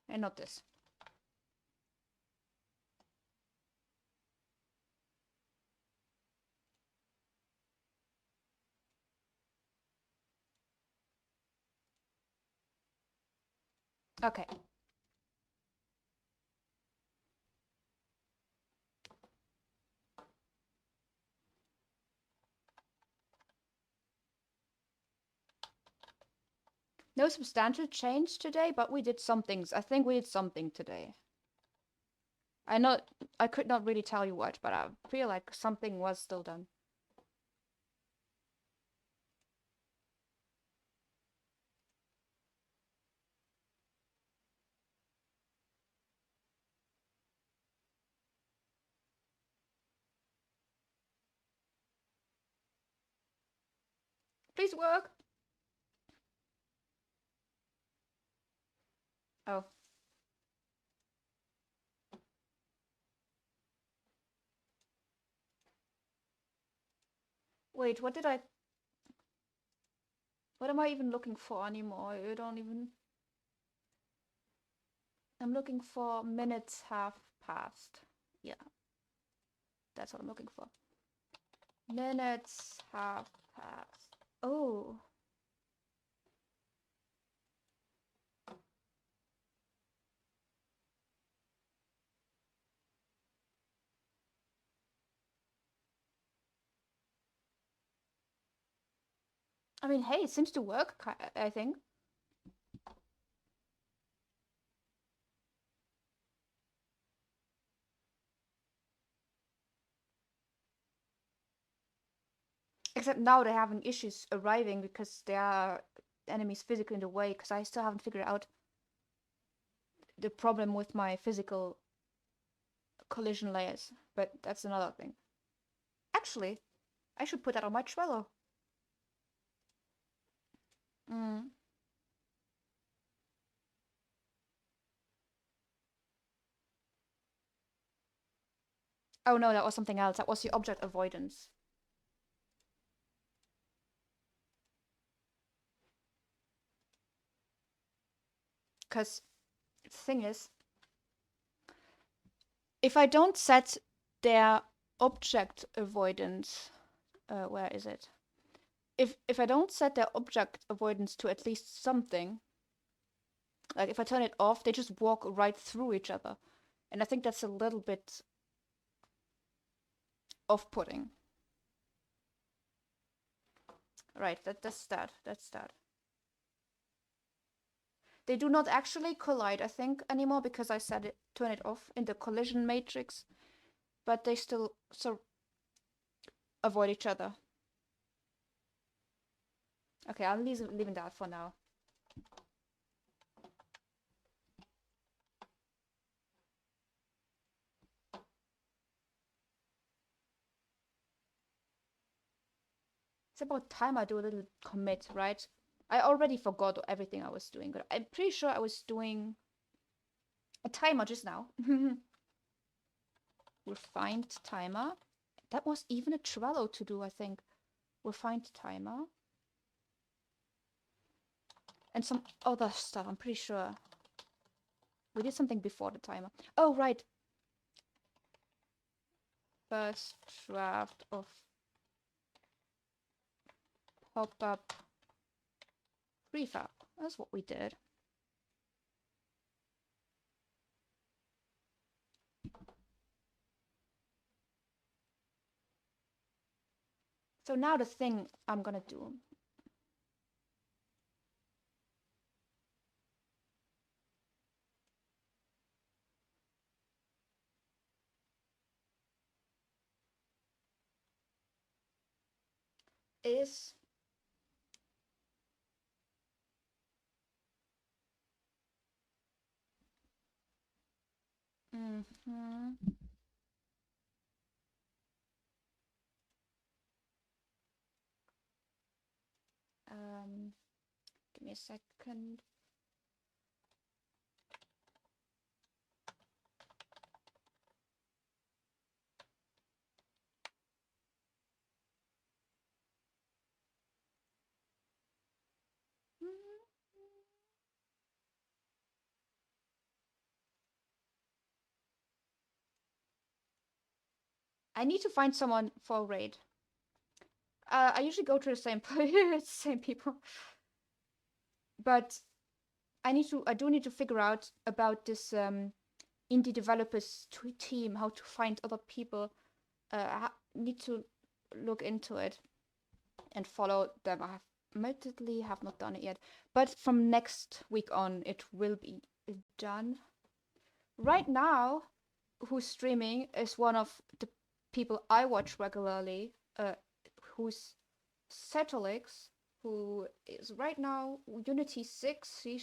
And not this. Okay. No substantial change today, but we did some things. I think we did something today. I could not really tell you what, but I feel like something was still done. Please work. Oh. Wait, what am I even looking for anymore? I don't even... I'm looking for minutes have passed. Yeah. That's what I'm looking for. Minutes have passed. Oh. I mean, hey, it seems to work, I think. Except now they're having issues arriving because there are enemies physically in the way, because I still haven't figured out the problem with my physical collision layers. But that's another thing. Actually, I should put that on my Trello. Oh no, that was something else. That was the object avoidance. because the thing is, if I don't set their object avoidance, where is it? If I don't set their object avoidance to at least something, like if I turn it off, they just walk right through each other. And I think that's a little bit off-putting. Right, that's that. That's that. They do not actually collide, I think, anymore because I said it, turn it off in the collision matrix. But they still avoid each other. Okay, I'm leaving that for now. It's about time I do a little commit, right? I already forgot everything I was doing, but I'm pretty sure I was doing a timer just now. Refined timer. That was even a Trello to do, I think. Refined timer. And some other stuff, I'm pretty sure. We did something before the timer. Oh, right. First draft of pop-up prefab. That's what we did. So now the thing I'm gonna do. Is give me a second. I need to find someone for a raid. I usually go to the same same people, but I do need to figure out about this indie developers team, how to find other people. I need to look into it and follow them. I admittedly have not done it yet, but from next week on, it will be done. Right now, who's streaming is one of the people I watch regularly, who's Cetalix, who is right now Unity 6 C#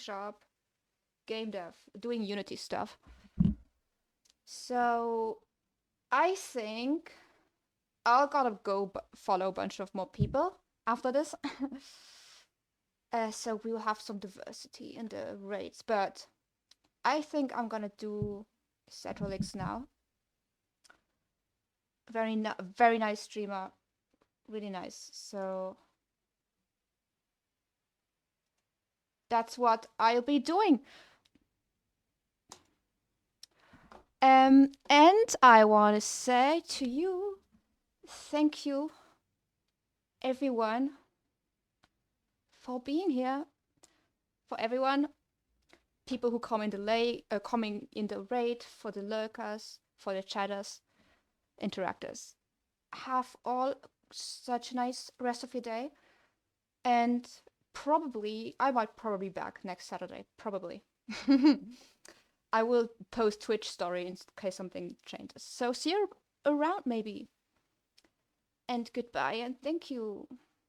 game dev, doing Unity stuff. So I think I'll gotta go follow a bunch of more people after this. So we'll have some diversity in the raids, but I think I'm gonna do Cetalix now. Very nice streamer, really nice. So that's what I'll be doing. And I want to say to you, thank you, everyone, for being here. For everyone, people who come in the coming in the raid, for the lurkers, for the chatters, interactors. Have all such a nice rest of your day, and I might probably be back next Saturday. Probably. I will post Twitch story in case something changes. So see you around maybe. And goodbye and thank you.